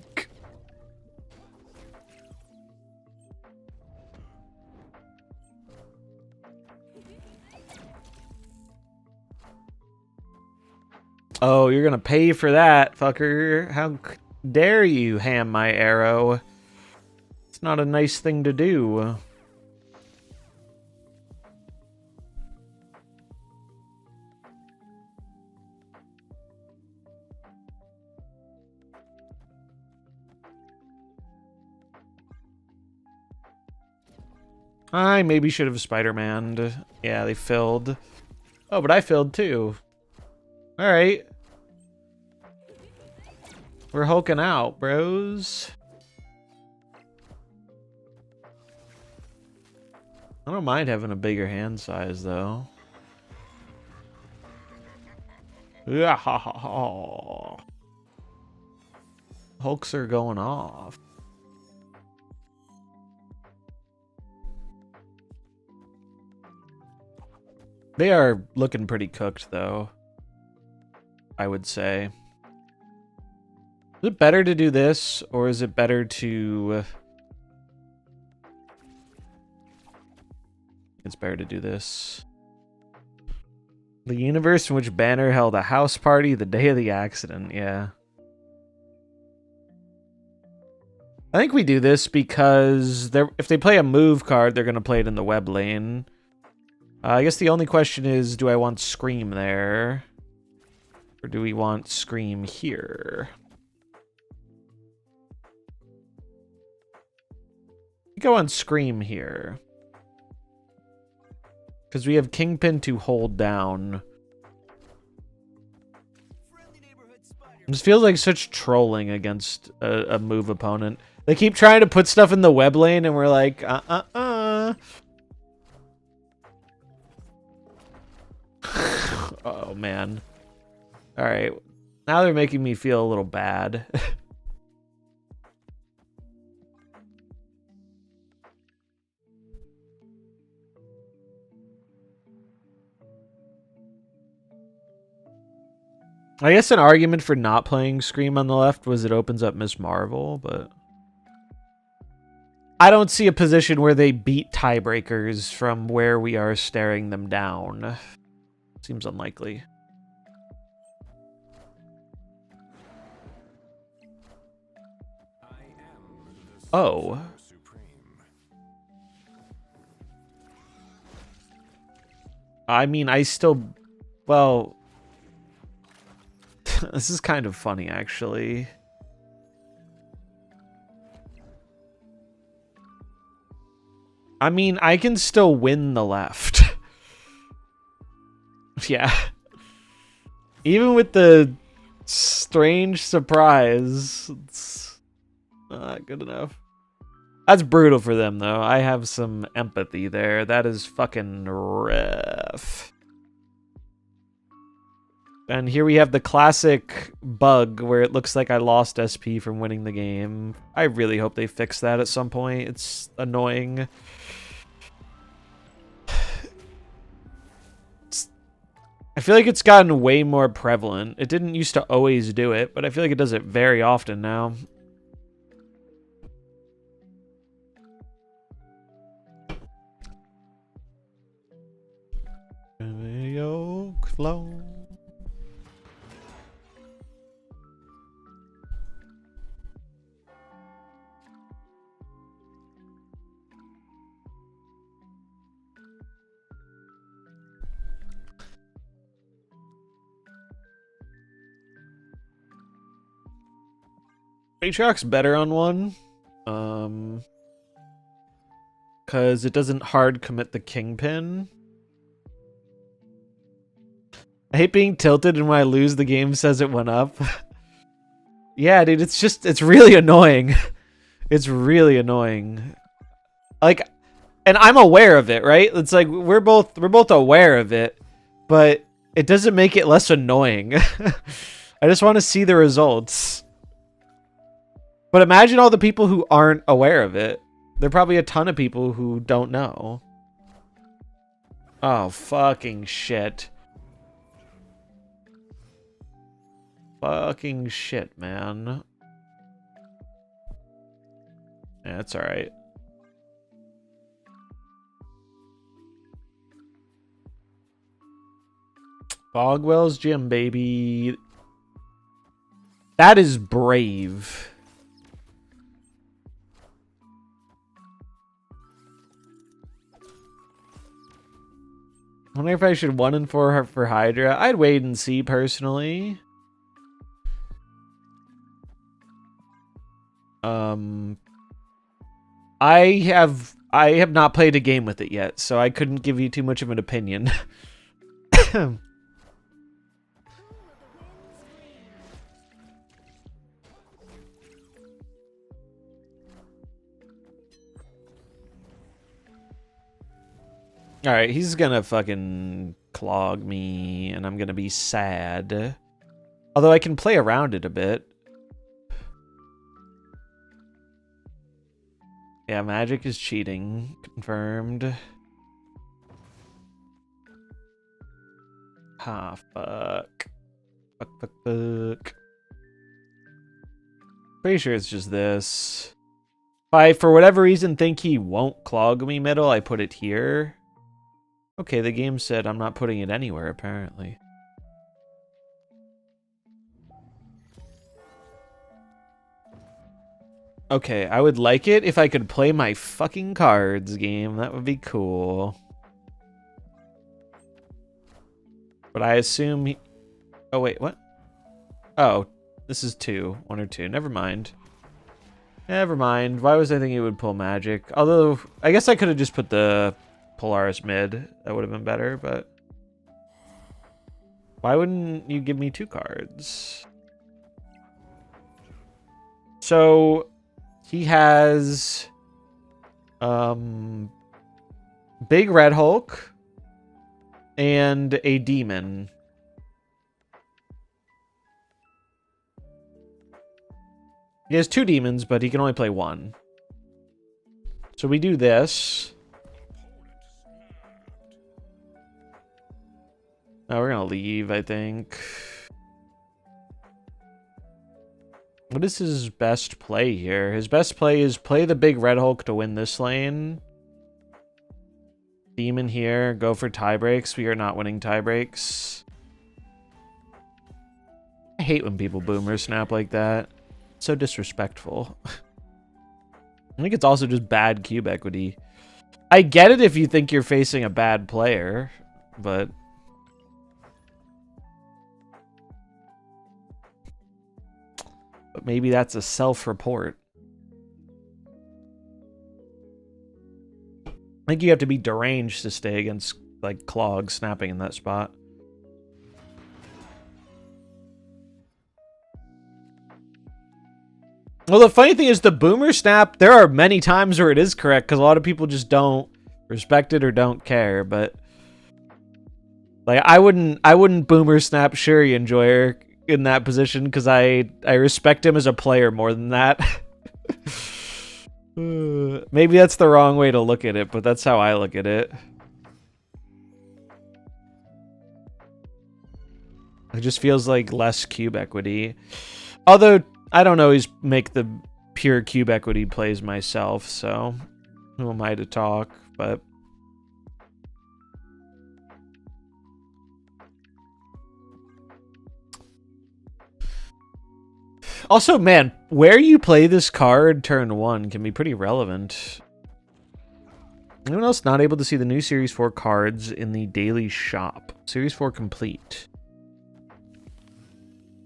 Oh, you're gonna pay for that, fucker. How dare you ham my arrow? It's not a nice thing to do. I maybe should have Spider-Man'd. Yeah, they filled. Oh, but I filled too. Alright. We're hulking out, bros. I don't mind having a bigger hand size, though. Yeah, ha, ha, ha. Hulks are going off. They are looking pretty cooked, though. I would say. Is it better to do this, or is it better to... It's better to do this. The universe in which Banner held a house party the day of the accident, yeah. I think we do this because if they play a move card, they're going to play it in the web lane. I guess the only question is, do I want Scream there? Or do we want Scream here? I think I want Scream here. Because we have Kingpin to hold down. This feels like such trolling against a move opponent. They keep trying to put stuff in the web lane, and we're like, Oh, man. Alright. Now they're making me feel a little bad. I guess an argument for not playing Scream on the left was it opens up Miss Marvel, but... I don't see a position where they beat tiebreakers from where we are staring them down. Seems unlikely. Oh. I mean, I still... Well... This is kind of funny, actually. I mean, I can still win the left. Yeah. Even with the strange surprise, it's not good enough. That's brutal for them, though. I have some empathy there. That is fucking rough. And here we have the classic bug where it looks like I lost SP from winning the game. I really hope they fix that at some point. It's annoying. I feel like it's gotten way more prevalent. It didn't used to always do it, but I feel like it does it very often now. Matriarch's better on one. Because it doesn't hard commit the kingpin. I hate being tilted, and when I lose, the game says it went up. Yeah, dude, it's really annoying. It's really annoying. Like, and I'm aware of it, right? It's like we're both aware of it, but it doesn't make it less annoying. I just want to see the results. But imagine all the people who aren't aware of it. There are probably a ton of people who don't know. Oh, fucking shit. Fucking shit, man. Yeah, it's alright. Bogwell's gym, baby. That is brave. I wonder if I should 1 and 4 for Hydra. I'd wait and see personally. I have not played a game with it yet, so I couldn't give you too much of an opinion. Alright, he's gonna fucking clog me, and I'm gonna be sad. Although I can play around it a bit. Yeah, magic is cheating. Confirmed. Ah, fuck. Fuck. Pretty sure it's just this. If I, for whatever reason, think he won't clog me middle, I put it here. Okay, the game said I'm not putting it anywhere, apparently. Okay, I would like it if I could play my fucking cards game. That would be cool. But I assume he... Oh, wait, what? Oh, this is 2. 1 or 2. Never mind. Never mind. Why was I thinking it would pull magic? Although, I guess I could have just put the Polaris mid. That would have been better, but... Why wouldn't you give me 2 cards? So... He has Big Red Hulk and a demon. He has 2 demons, but he can only play 1. So we do this. Now we're gonna leave, I think. What is his best play here? His best play is play the Big Red Hulk to win this lane. Demon here. Go for tie breaks. We are not winning tie breaks. I hate when people boomer snap like that. It's so disrespectful. I think it's also just bad cube equity. I get it if you think you're facing a bad player, but... But maybe that's a self-report. I think you have to be deranged to stay against, like, Clog snapping in that spot. Well, the funny thing is the boomer snap, there are many times where it is correct, because a lot of people just don't respect it or don't care, but... Like, I wouldn't boomer snap Shuri Enjoyer in that position, because I respect him as a player more than that. Maybe that's the wrong way to look at it, but that's how I look at it. It just feels like less cube equity. Although, I don't always make the pure cube equity plays myself, so who am I to talk, but... Also, man, where you play this card turn 1 can be pretty relevant. Anyone else not able to see the new Series 4 cards in the daily shop? Series 4 complete.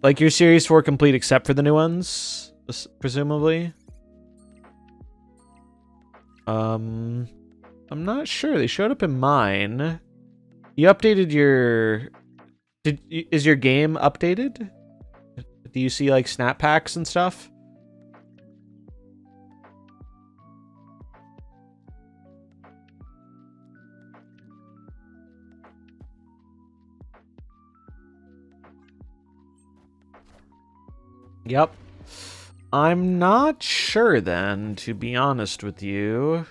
Like your Series 4 complete except for the new ones, presumably? I'm not sure. They showed up in mine. You updated your... Is your game updated? Do you see, like, snap packs and stuff? Yep. I'm not sure, then, to be honest with you.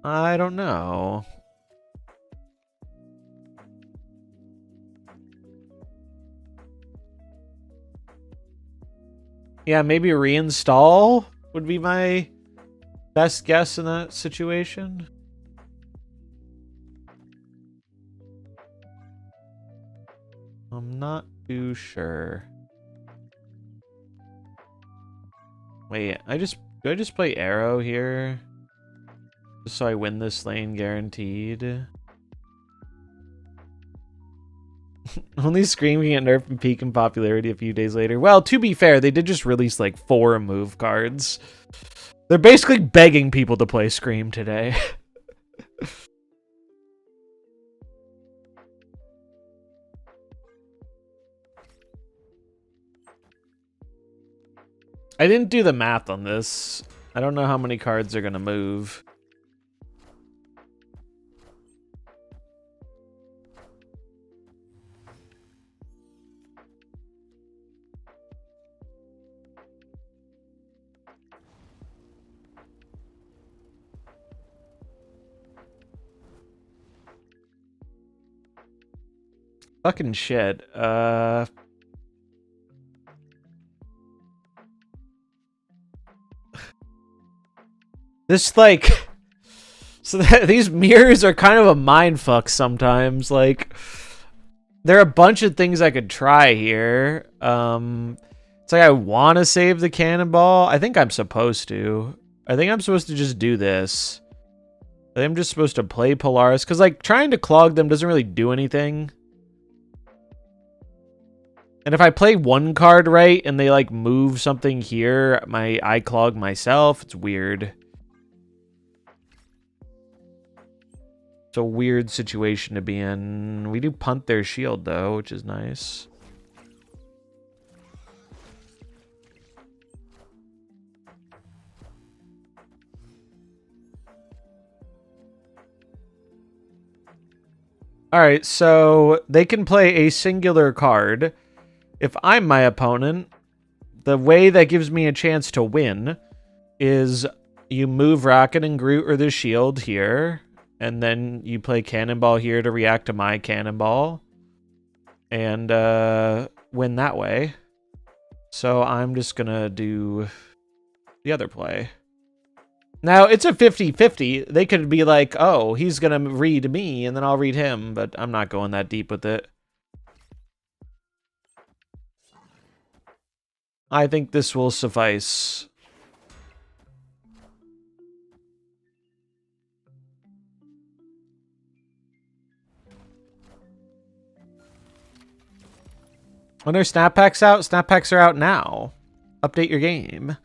I don't know. Yeah, maybe reinstall would be my best guess in that situation. I'm not too sure. Wait, do I just play Arrow here? Just so I win this lane guaranteed? Only Scream can get nerfed and peak in popularity a few days later. Well, to be fair, they did just release like 4 remove cards. They're basically begging people to play Scream today. I didn't do the math on this. I don't know how many cards are gonna move. Fucking shit. This, like... So these mirrors are kind of a mindfuck sometimes. Like, there are a bunch of things I could try here. It's like I want to save the cannonball. I think I'm supposed to. I think I'm supposed to just do this. I think I'm just supposed to play Polaris. Because, like, trying to clog them doesn't really do anything. And if I play one card right and they, like, move something here, I clog myself. It's weird. It's a weird situation to be in. We do punt their shield, though, which is nice. Alright, so they can play a singular card. If I'm my opponent, the way that gives me a chance to win is you move Rocket and Groot or the shield here, and then you play Cannonball here to react to my Cannonball, and win that way. So I'm just gonna do the other play. Now, it's a 50-50. They could be like, oh, he's gonna read me, and then I'll read him, but I'm not going that deep with it. I think this will suffice. When are snap packs out? Snap packs are out now. Update your game.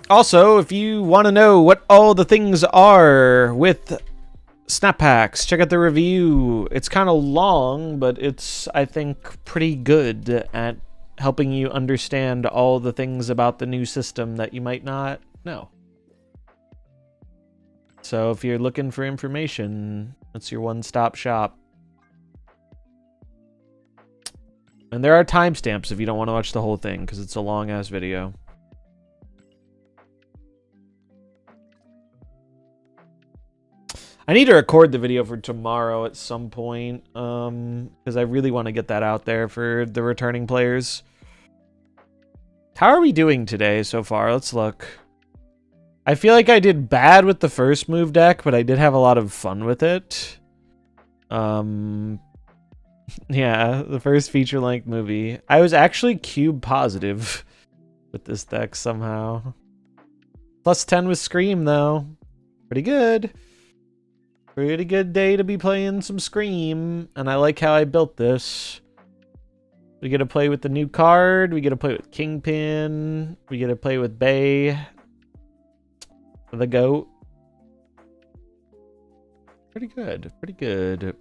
Also, if you want to know what all the things are with snap packs, check out the review. It's kind of long, but it's, I think, pretty good at helping you understand all the things about the new system that you might not know. So if you're looking for information, that's your one-stop shop. And there are timestamps if you don't want to watch the whole thing, because it's a long-ass video. I need to record the video for tomorrow at some point, because I really want to get that out there for the returning players. How are we doing today so far? Let's look. I feel like I did bad with the first move deck, but I did have a lot of fun with it. Yeah, the first feature-length movie. I was actually cube positive with this deck somehow. Plus 10 with Scream, though. Pretty good. Pretty good day to be playing some Scream, and I like how I built this. We get to play with the new card, we get to play with Kingpin, we get to play with Bay, the goat. Pretty good, pretty good.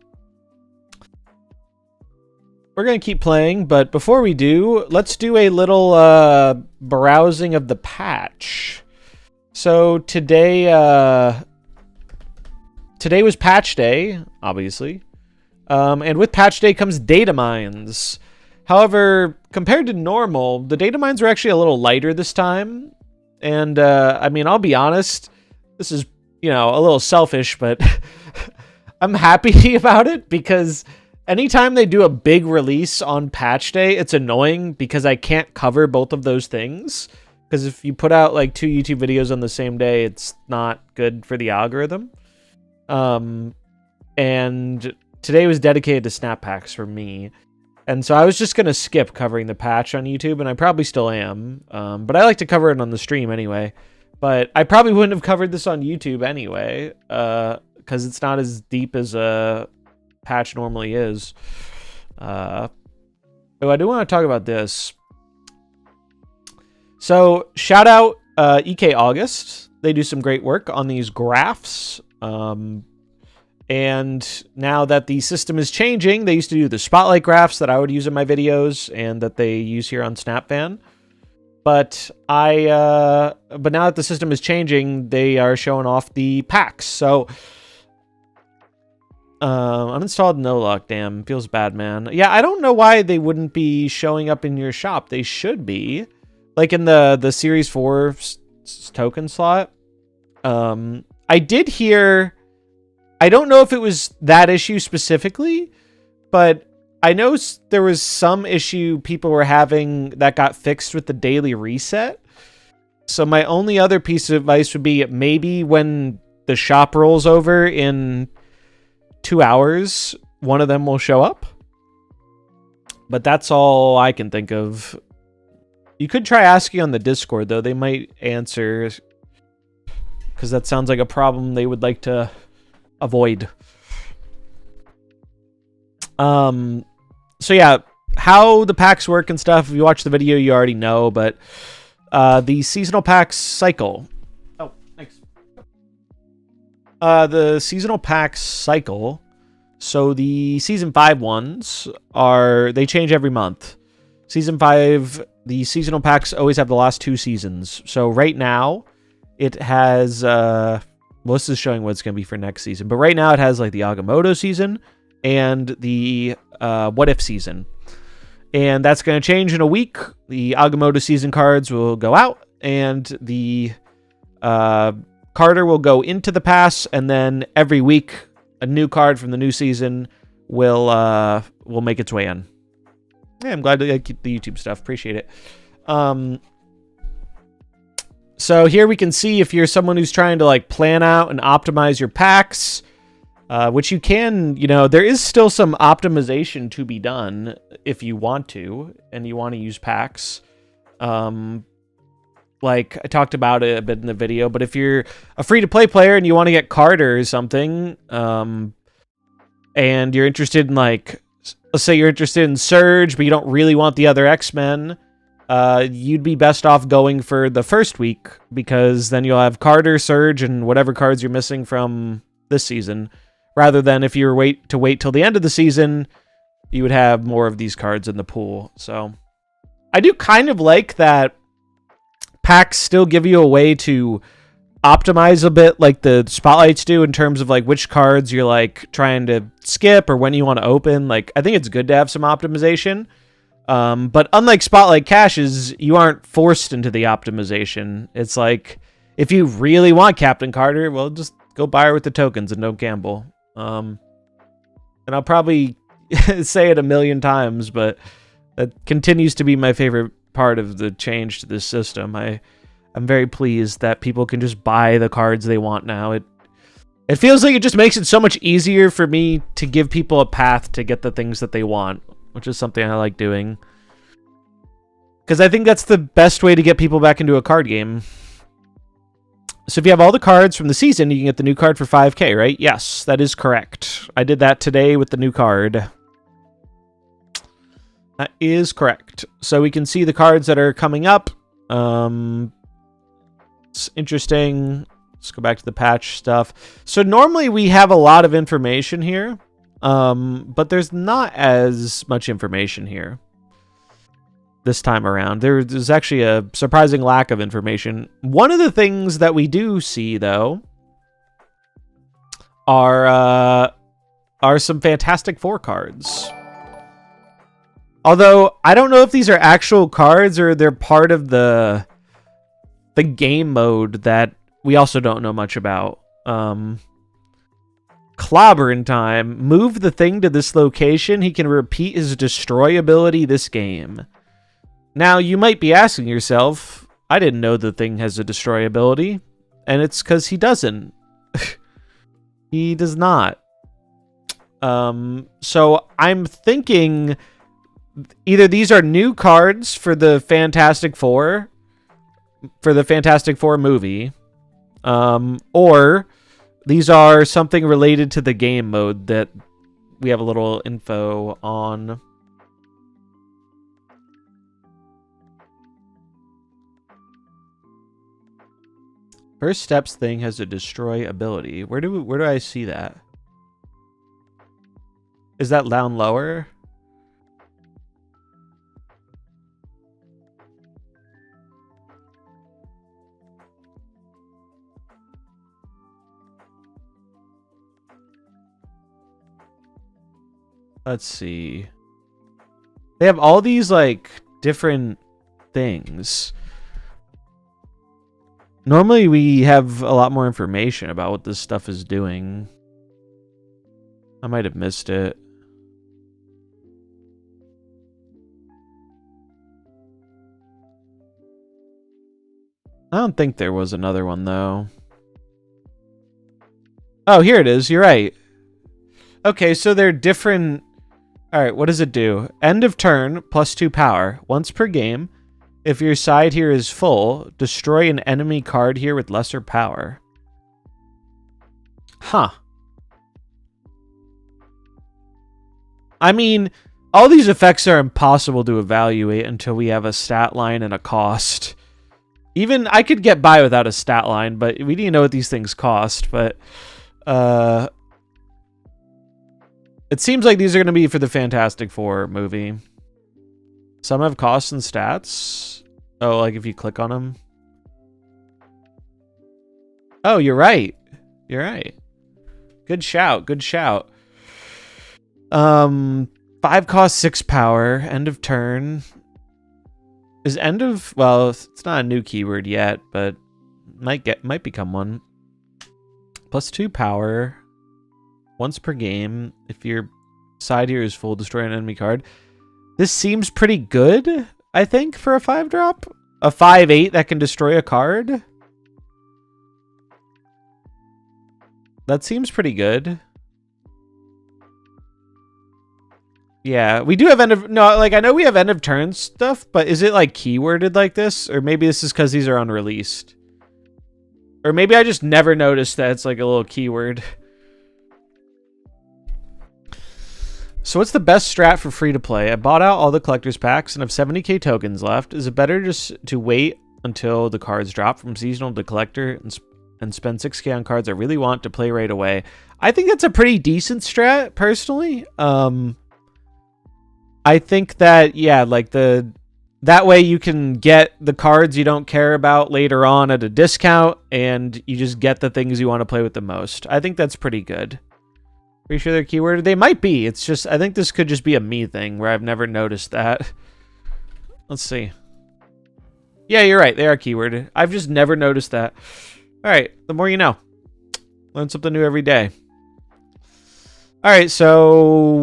We're going to keep playing, but before we do, let's do a little browsing of the patch. So today, today was patch day, obviously. And with patch day comes data mines. However, compared to normal, the data mines were actually a little lighter this time. And, I mean, I'll be honest, this is, you know, a little selfish, but I'm happy about it because anytime they do a big release on patch day, it's annoying because I can't cover both of those things. Because if you put out like 2 YouTube videos on the same day, it's not good for the algorithm. And today was dedicated to snap packs for me. And so I was just going to skip covering the patch on YouTube, and I probably still am. But I like to cover it on the stream anyway. But I probably wouldn't have covered this on YouTube anyway, because it's not as deep as a patch normally is. Oh, I do want to talk about this. So, shout out EK August. They do some great work on these graphs. And now that the system is changing, they used to do the spotlight graphs that I would use in my videos and that they use here on SnapFan. But now that the system is changing, they are showing off the packs. So uninstalled no luck. Damn, feels bad, man. Yeah, I don't know why they wouldn't be showing up in your shop. They should be, like in the Series 4 token slot. I did hear. I don't know if it was that issue specifically, but I know there was some issue people were having that got fixed with the daily reset. So my only other piece of advice would be maybe when the shop rolls over in 2 hours, one of them will show up. But that's all I can think of. You could try asking on the Discord, though. They might answer, because that sounds like a problem they would like to avoid. So yeah, how the packs work and stuff, if you watch the video you already know, but the seasonal packs cycle. Oh, thanks. The seasonal packs cycle, so the season 5 ones they change every month. Season 5, the seasonal packs always have the last 2 seasons. So right now it has well, this is showing what it's going to be for next season. But right now it has like the Agamotto season and the What If season. And that's going to change in a week. The Agamotto season cards will go out and the Carter will go into the pass. And then every week, a new card from the new season will make its way in. Yeah, I'm glad to keep the YouTube stuff. Appreciate it. So here we can see if you're someone who's trying to like plan out and optimize your packs, which you can, you know, there is still some optimization to be done if you want to, and you want to use packs. Like I talked about it a bit in the video, but if you're a free-to-play player and you want to get Carter or something, and you're interested in, like, let's say you're interested in Surge, but you don't really want the other X-Men, you'd be best off going for the first week, because then you'll have Carter, Surge, and whatever cards you're missing from this season, rather than if you were wait till the end of the season, you would have more of these cards in the pool. So I do kind of like that packs still give you a way to optimize a bit like the spotlights do in terms of like which cards you're like trying to skip or when you want to open. Like, I think it's good to have some optimization. But unlike spotlight caches, you aren't forced into the optimization. It's like, if you really want Captain Carter, well, just go buy her with the tokens and don't gamble. And I'll probably say it a million times, but that continues to be my favorite part of the change to this system. I'm very pleased that people can just buy the cards they want now. It feels like it just makes it so much easier for me to give people a path to get the things that they want, which is something I like doing. Because I think that's the best way to get people back into a card game. So if you have all the cards from the season, you can get the new card for 5k, right? Yes, that is correct. I did that today with the new card. That is correct. So we can see the cards that are coming up. It's interesting. Let's go back to the patch stuff. So normally we have a lot of information here, but there's not as much information here this time around. There's actually a surprising lack of information. One of the things that we do see, though, are some Fantastic Four cards. Although, I don't know if these are actual cards or they're part of the game mode that we also don't know much about. Clobbering time. Move the thing to this location. He can repeat his destroy ability this game. Now, you might be asking yourself, I didn't know the thing has a destroy ability. And it's because he doesn't. He does not. So I'm thinking either these are new cards for the Fantastic Four, movie, or these are something related to the game mode that we have a little info on. First Steps thing has a destroy ability. Where do I see that? Is that down lower? Let's see. They have all these like different things. Normally we have a lot more information about what this stuff is doing. I might have missed it. I don't think there was another one though. Oh, here it is. You're right. Okay, so they're different. All right, what does it do? End of turn, +2 power. Once per game. If your side here is full, destroy an enemy card here with lesser power. Huh. I mean, all these effects are impossible to evaluate until we have a stat line and a cost. Even I could get by without a stat line, but we need to know what these things cost. But it seems like these are going to be for the Fantastic Four movie. Some have costs and stats. Oh, like if you click on them. Oh, you're right. You're right. Good shout. Good shout. 5 cost, 6 power. End of turn. Is end of... Well, it's not a new keyword yet, but might become one. +2 power. Once per game. If your side here is full, destroy an enemy card. This seems pretty good, I think, for a 5-drop. A 5/8 that can destroy a card. That seems pretty good. Yeah, we do have end of... No, like, I know we have end of turn stuff, but is it, like, keyworded like this? Or maybe this is because these are unreleased. Or maybe I just never noticed that it's, like, a little keyword. So what's the best strat for free to play? I bought out all the collector's packs and have 70k tokens left. Is it better just to wait until the cards drop from seasonal to collector and spend 6k on cards I really want to play right away? I think that's a pretty decent strat, personally. I think that, yeah, like that way you can get the cards you don't care about later on at a discount, and you just get the things you want to play with the most. I think that's pretty good. Pretty sure they're keyworded. They might be. It's just, I think this could just be a me thing where I've never noticed that. Let's see. Yeah, you're right. They are keyworded. I've just never noticed that. All right. The more you know. Learn something new every day. All right. So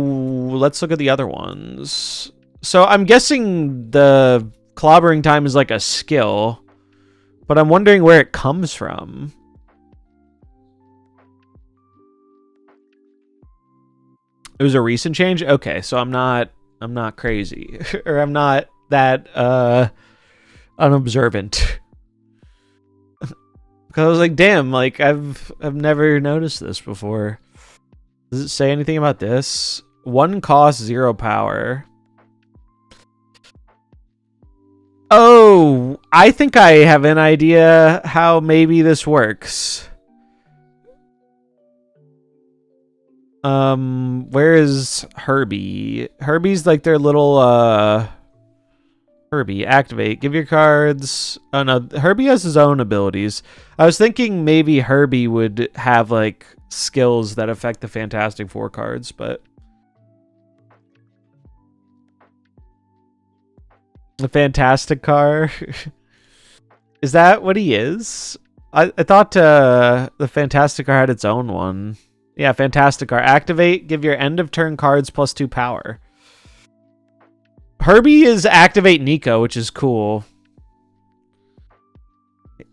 let's look at the other ones. So I'm guessing the clobbering time is like a skill, but I'm wondering where it comes from. It was a recent change? Okay, so I'm not crazy. Or I'm not that unobservant. Because I was like, damn, like I've never noticed this before. Does it say anything about this? 1 cost, 0 power. Oh, I think I have an idea how maybe this works. Where is Herbie? Herbie's like their little, Herbie, activate. Give your cards... Oh, no. Herbie has his own abilities. I was thinking maybe Herbie would have, like, skills that affect the Fantastic Four cards, but... The Fantastic Car? Is that what he is? I thought, the Fantastic Car had its own one. Yeah, Fantastic Car. Activate. Give your end of turn cards plus 2 power. Herbie is activate Nico, which is cool.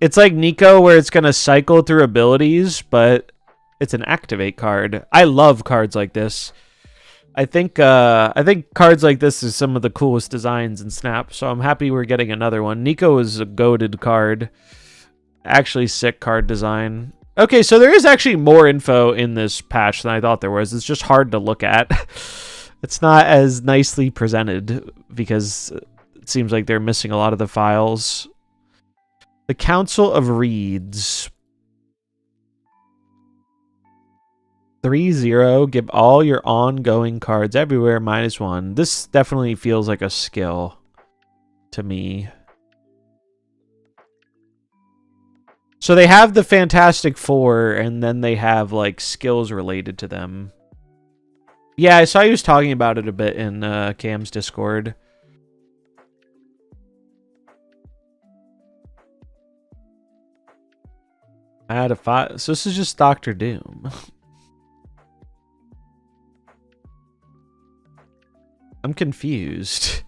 It's like Nico where it's going to cycle through abilities, but it's an activate card. I love cards like this. I think cards like this is some of the coolest designs in Snap, so I'm happy we're getting another one. Nico is a goated card. Actually sick card design. Okay, so there is actually more info in this patch than I thought there was. It's just hard to look at. It's not as nicely presented because it seems like they're missing a lot of the files. The Council of Reeds. 3-0. Give all your ongoing cards everywhere -1. This definitely feels like a skill to me. So they have the Fantastic Four, and then they have, like, skills related to them. Yeah, I saw he was talking about it a bit in Cam's Discord. Add a 5. So this is just Dr. Doom. I'm confused.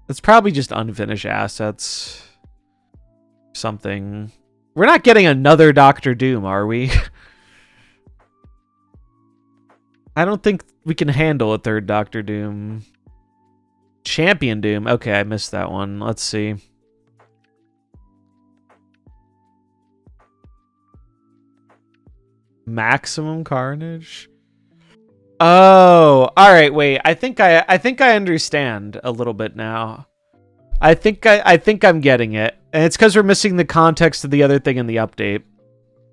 It's probably just unfinished assets. Something. We're not getting another Dr. Doom, are we? I don't think we can handle a third Dr. Doom. Champion Doom. Okay, I missed that one. Let's see. Maximum Carnage. Oh, all right. Wait, I think I understand a little bit now. I think I'm getting it, and it's because we're missing the context of the other thing in the update.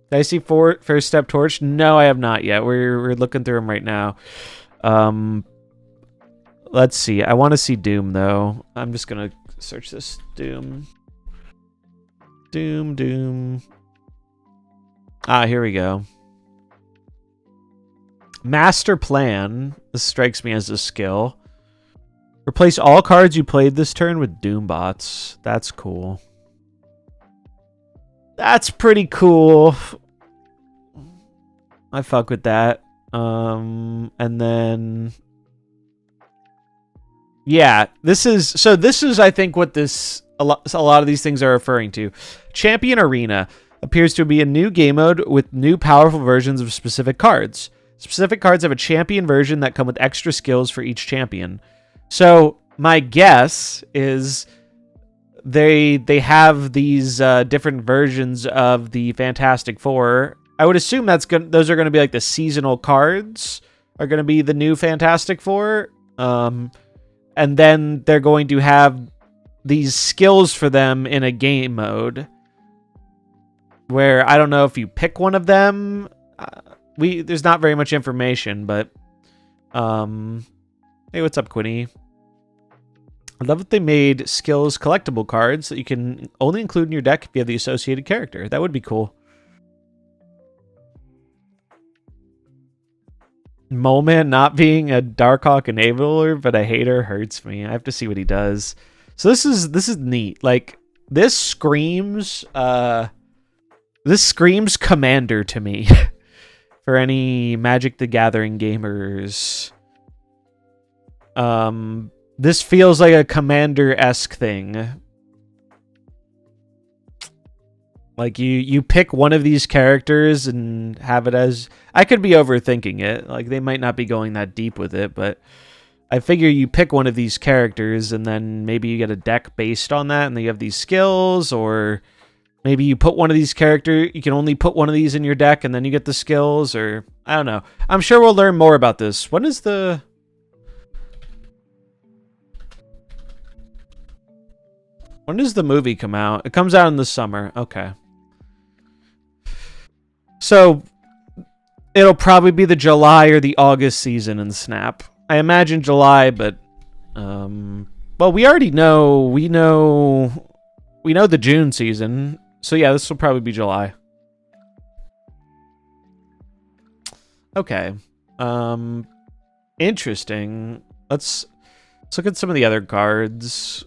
Did I see First Step Torch? No, I have not yet. We're looking through them right now. Let's see. I want to see Doom though. I'm just gonna search this Doom. Doom. Ah, here we go. Master Plan. This strikes me as a skill. Replace all cards you played this turn with Doombots. That's cool. That's pretty cool. I fuck with that. And then... Yeah, this is I think what this a lot of these things are referring to. Champion Arena appears to be a new game mode with new powerful versions of specific cards. Specific cards have a champion version that come with extra skills for each champion. So my guess is they have these different versions of the Fantastic Four, I would assume those are going to be like the seasonal cards are going to be the new Fantastic Four. And then they're going to have these skills for them in a game mode where I don't know if you pick one of them. There's not very much information, but hey, what's up, Quinny? I love that they made skills collectible cards that you can only include in your deck if you have the associated character. That would be cool. Moleman not being a Darkhawk enabler, but a hater hurts me. I have to see what he does. So this is neat. Like this screams Commander to me. For any Magic the Gathering gamers. This feels like a Commander-esque thing. Like you pick one of these characters and have it as... I could be overthinking it. Like they might not be going that deep with it, but I figure you pick one of these characters and then maybe you get a deck based on that and then you have these skills, or maybe you put one of these characters, you can only put one of these in your deck and then you get the skills, or I don't know. I'm sure we'll learn more about this. When does the movie come out? It comes out in the summer. Okay. So it'll probably be the July or the August season in Snap. I imagine July, but well, we already know. We know the June season. So yeah, this will probably be July. Okay. Interesting. Let's look at some of the other cards.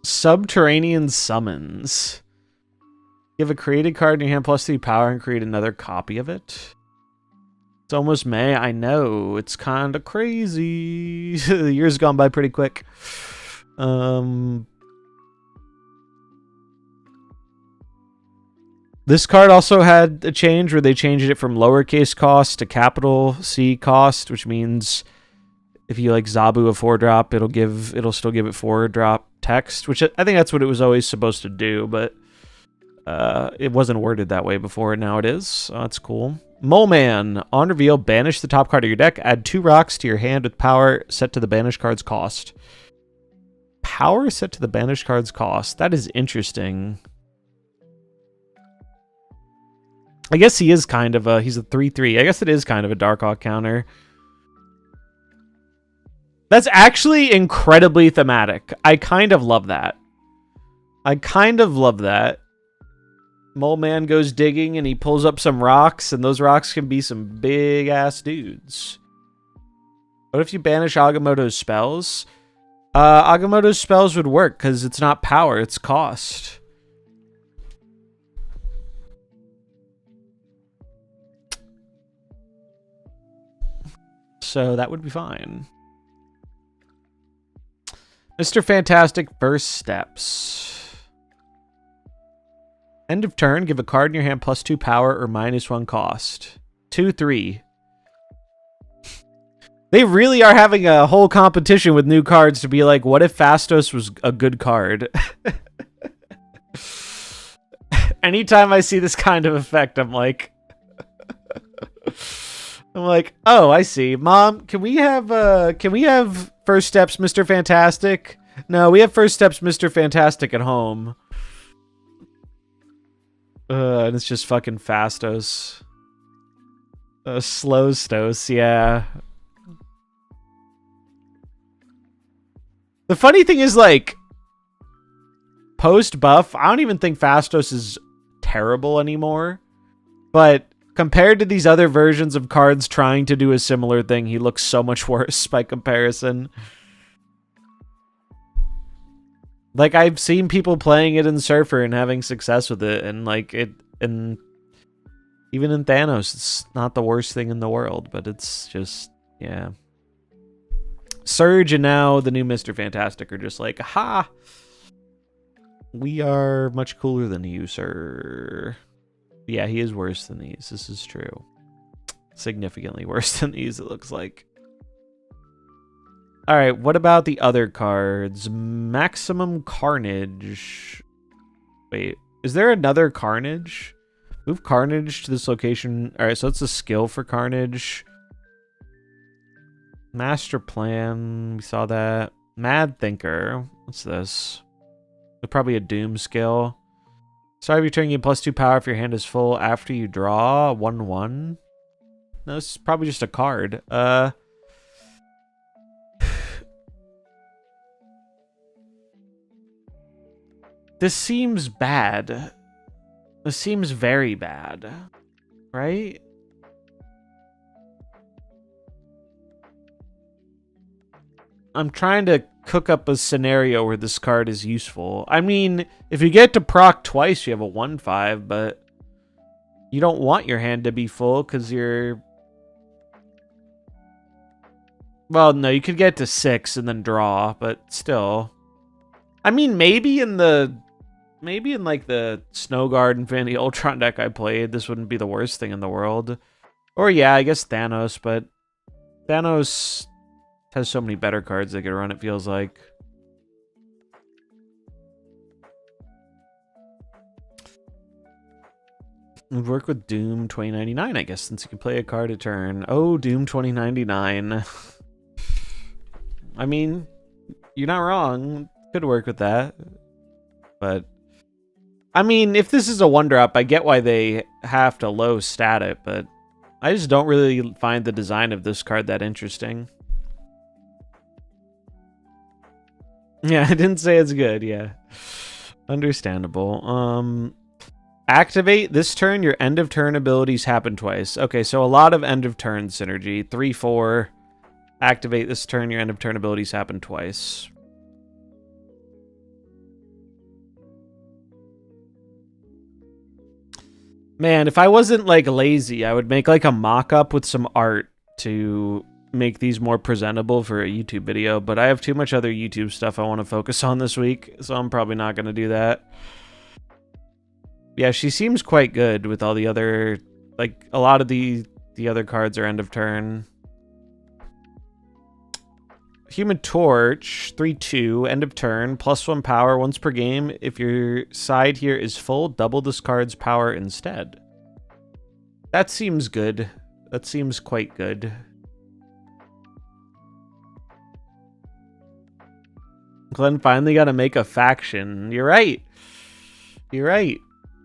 Subterranean Summons. You have a created card in your hand plus 3 power and create another copy of it. It's almost May. I know. It's kind of crazy. The year's gone by pretty quick. This card also had a change where they changed it from lowercase cost to capital C cost, which means if you like Zabu a 4-drop, it'll still give it 4-drop text, which I think that's what it was always supposed to do, but it wasn't worded that way before, and now it is. So that's cool. Moleman, on reveal, banish the top card of your deck. Add 2 rocks to your hand with power set to the banished card's cost. Power set to the banished card's cost. That is interesting. I guess he is kind of he's a 3/3. I guess it is kind of a Darkhawk counter. That's actually incredibly thematic. I kind of love that. Moleman goes digging and he pulls up some rocks, and those rocks can be some big ass dudes. What if you banish Agamotto's spells? Agamotto's spells would work because it's not power, it's cost. So that would be fine. Mr. Fantastic first steps. End of turn, give a card in your hand plus 2 power or -1 cost. 2/3. They really are having a whole competition with new cards to be like, what if Fastos was a good card? Anytime I see this kind of effect, I'm like, oh, I see. Mom, can we have First Steps Mr. Fantastic? No, we have First Steps Mr. Fantastic at home. And it's just fucking Fastos. Slow Stos, yeah. The funny thing is, like, post-buff, I don't even think Fastos is terrible anymore. But compared to these other versions of cards trying to do a similar thing, he looks so much worse by comparison. Like, I've seen people playing it in Surfer and having success with it, and like and even in Thanos, it's not the worst thing in the world, but it's just, yeah. Surge and now the new Mr. Fantastic are just like, ha! We are much cooler than you, sir. Yeah, he is worse than these. This is true. Significantly worse than these, it looks like. All right, what about the other cards? Maximum Carnage. Wait, is there another Carnage? Move Carnage to this location. All right, so it's a skill for Carnage. Master Plan, we saw that. Mad Thinker, what's this? Probably a Doom skill. Sorry, returning you +2 power if your hand is full after you draw 1/1. No, this is probably just a card. This seems bad. This seems very bad, right? I'm trying to cook up a scenario where this card is useful. I mean, if you get to proc twice, you have a 1/5, but you don't want your hand to be full because you're... Well, no, you could get to 6 and then draw, but still. I mean, maybe in like the Snow Guard Infinity Ultron deck I played, this wouldn't be the worst thing in the world. Or yeah, I guess Thanos, but Thanos has so many better cards they could run, it feels like. We'd work with Doom 2099, I guess, since you can play a card a turn. Oh, Doom 2099. I mean, you're not wrong. Could work with that. But, I mean, if this is a 1-drop, I get why they have to low stat it, but I just don't really find the design of this card that interesting. Yeah, I didn't say it's good, yeah. Understandable. Activate this turn, your end of turn abilities happen twice. Okay, so a lot of end of turn synergy. 3/4. Activate this turn, your end of turn abilities happen twice. Man, if I wasn't like lazy, I would make like a mock-up with some art to make these more presentable for a YouTube video, but I have too much other YouTube stuff I want to focus on this week, so I'm probably not going to do that. Yeah, she seems quite good with all the other, like, a lot of the other cards are end of turn. Human Torch, 3/2, end of turn, +1 power once per game. If your side here is full, double this card's power instead. That seems good. That seems quite good. Glenn finally got to make a faction. You're right. You're right.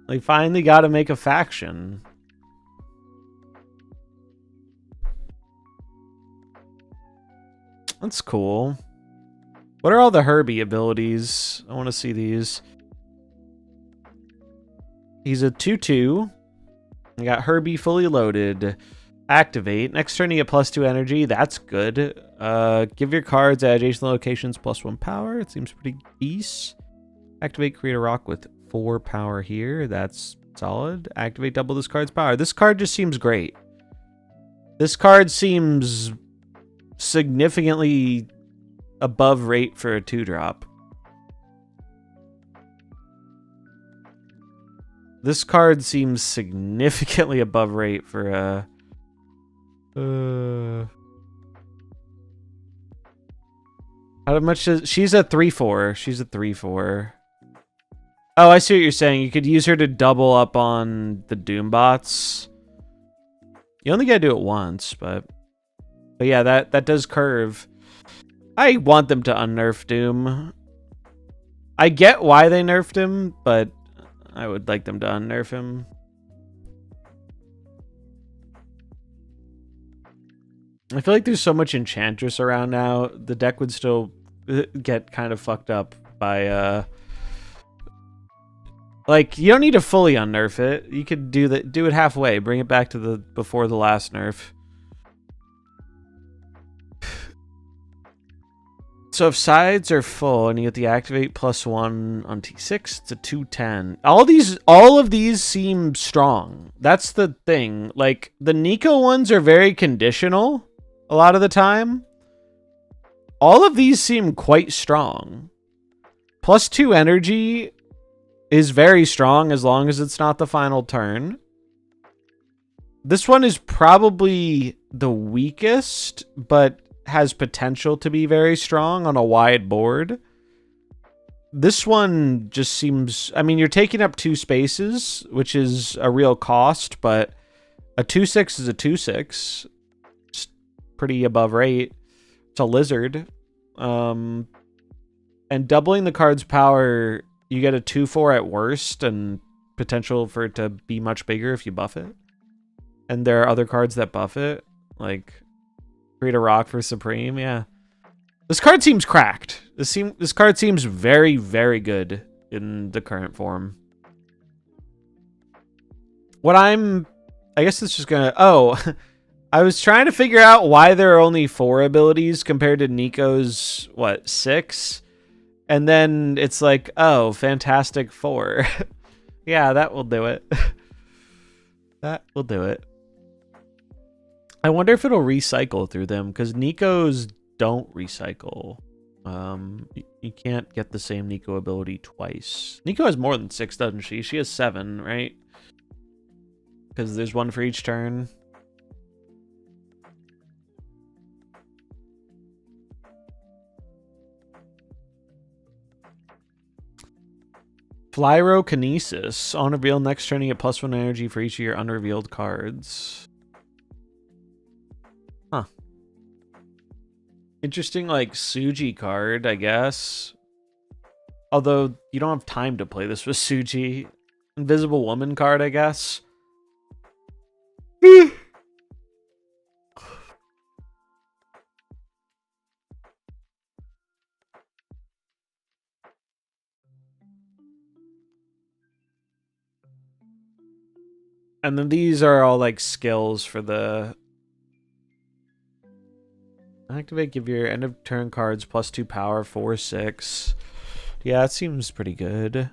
They finally got to make a faction. That's cool. What are all the Herbie abilities? I want to see these. He's a 2/2. We got Herbie fully loaded. Activate. Next turn you get +2 energy. That's good. Give your cards at adjacent locations +1 power. It seems pretty decent. Activate, create a rock with 4 power here. That's solid. Activate, double this card's power. This card just seems great. This card seems significantly above rate for a 2-drop. This card seems significantly above rate for a... How much is... She's a 3/4. She's a 3/4. Oh, I see what you're saying. You could use her to double up on the Doom bots. You only gotta do it once, but yeah, that does curve. I want them to unnerf Doom. I get why they nerfed him, but I would like them to unnerf him. I feel like there's so much Enchantress around now, the deck would still get kind of fucked up by like, you don't need to fully unnerf it. You could do it halfway, bring it back to the before the last nerf. So if sides are full and you get the activate +1 on T6, it's a 2/10. All of these seem strong. That's the thing. Like, the Nico ones are very conditional a lot of the time. All of these seem quite strong. +2 energy is very strong as long as it's not the final turn. This one is probably the weakest, but has potential to be very strong on a wide board. This one just seems... I mean, you're taking up 2 spaces, which is a real cost, but a 2/6 is a 2/6. It's pretty above rate. It's a lizard. And doubling the card's power, you get a 2/4 at worst, and potential for it to be much bigger if you buff it. And there are other cards that buff it, like create a rock for Supreme, yeah. This card seems cracked. This card seems very, very good in the current form. I guess it's just gonna... Oh, I was trying to figure out why there are only 4 abilities compared to Nico's, 6? And then it's like, oh, Fantastic 4. Yeah, that will do it. That will do it. I wonder if it'll recycle through them, because Nico's don't recycle. You can't get the same Nico ability twice. Nico has more than 6, doesn't she? She has 7, right? Because there's 1 for each turn. Flyrokinesis. On reveal next turn, you get +1 energy for each of your unrevealed cards. Huh. Interesting, like, Suji card, I guess. Although, you don't have time to play this with Suji. Invisible Woman card, I guess. And then these are all, like, skills for the... Activate, give your end of turn cards +2 power, 4/6. Yeah, it seems pretty good.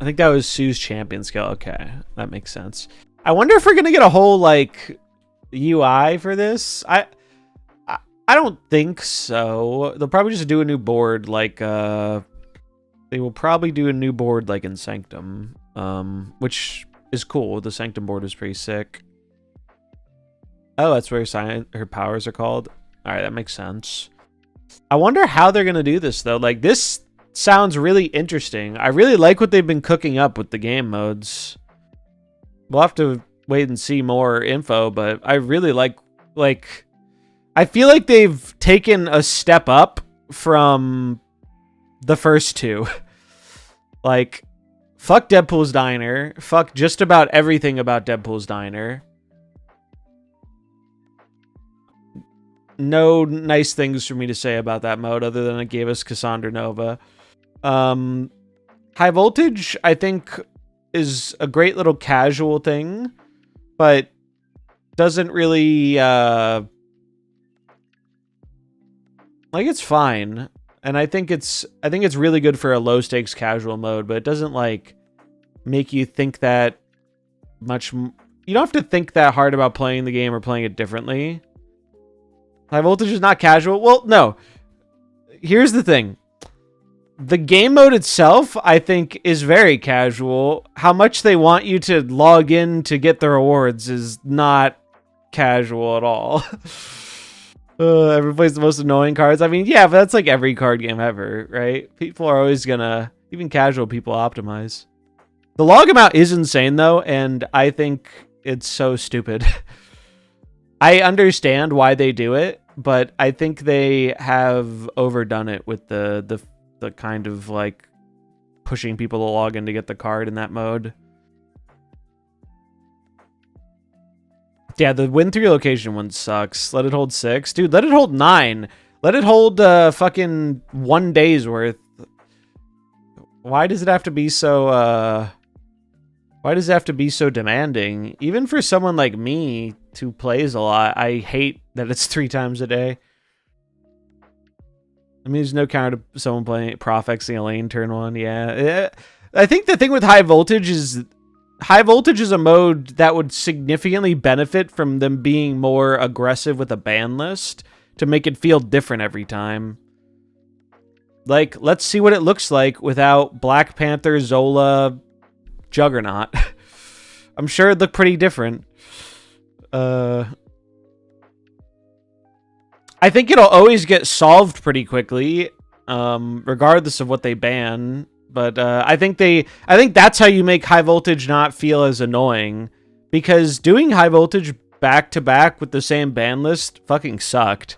I think that was Sue's champion skill. Okay, that makes sense. I wonder if we're gonna get a whole, like, UI for this. I don't think so. They'll probably just do a new board, like, they will probably do a new board, like, in Sanctum, which is cool. The Sanctum board is pretty sick. Oh, that's where her powers are called. All right, that makes sense. I wonder how they're going to do this, though. Like, this sounds really interesting. I really like what they've been cooking up with the game modes. We'll have to wait and see more info, but I really like, I feel like they've taken a step up from the first 2. Like, fuck Deadpool's Diner. Fuck just about everything about Deadpool's Diner. No nice things for me to say about that mode other than it gave us Cassandra Nova. High Voltage, I think, is a great little casual thing, but doesn't really... like, it's fine. And I think it's really good for a low-stakes casual mode, but it doesn't, like, make you think that much... You don't have to think that hard about playing the game or playing it differently. High Voltage is not casual. Well, no. Here's the thing. The game mode itself, I think, is very casual. How much they want you to log in to get the rewards is not casual at all. Everyone plays the most annoying cards. I mean, yeah, but that's like every card game ever, right? People are always gonna... Even casual people optimize. The log amount is insane, though, and I think it's so stupid. I understand why they do it, but I think they have overdone it with the kind of, like, pushing people to log in to get the card in that mode. Yeah, the win 3 location one sucks. Let it hold 6. Dude, let it hold 9. Let it hold fucking 1 day's worth. Why does it have to be so why does it have to be so demanding? Even for someone like me who plays a lot, I hate that it's 3 times a day. I mean, there's no counter to someone playing Profexing a lane turn 1. Yeah. I think the thing with High Voltage is a mode that would significantly benefit from them being more aggressive with a ban list to make it feel different every time. Like, let's see what it looks like without Black Panther, Zola, Juggernaut. I'm sure it'd look pretty different. I think it'll always get solved pretty quickly, regardless of what they ban. But I think that's how you make high voltage not feel as annoying, because doing high voltage back to back with the same ban list fucking sucked.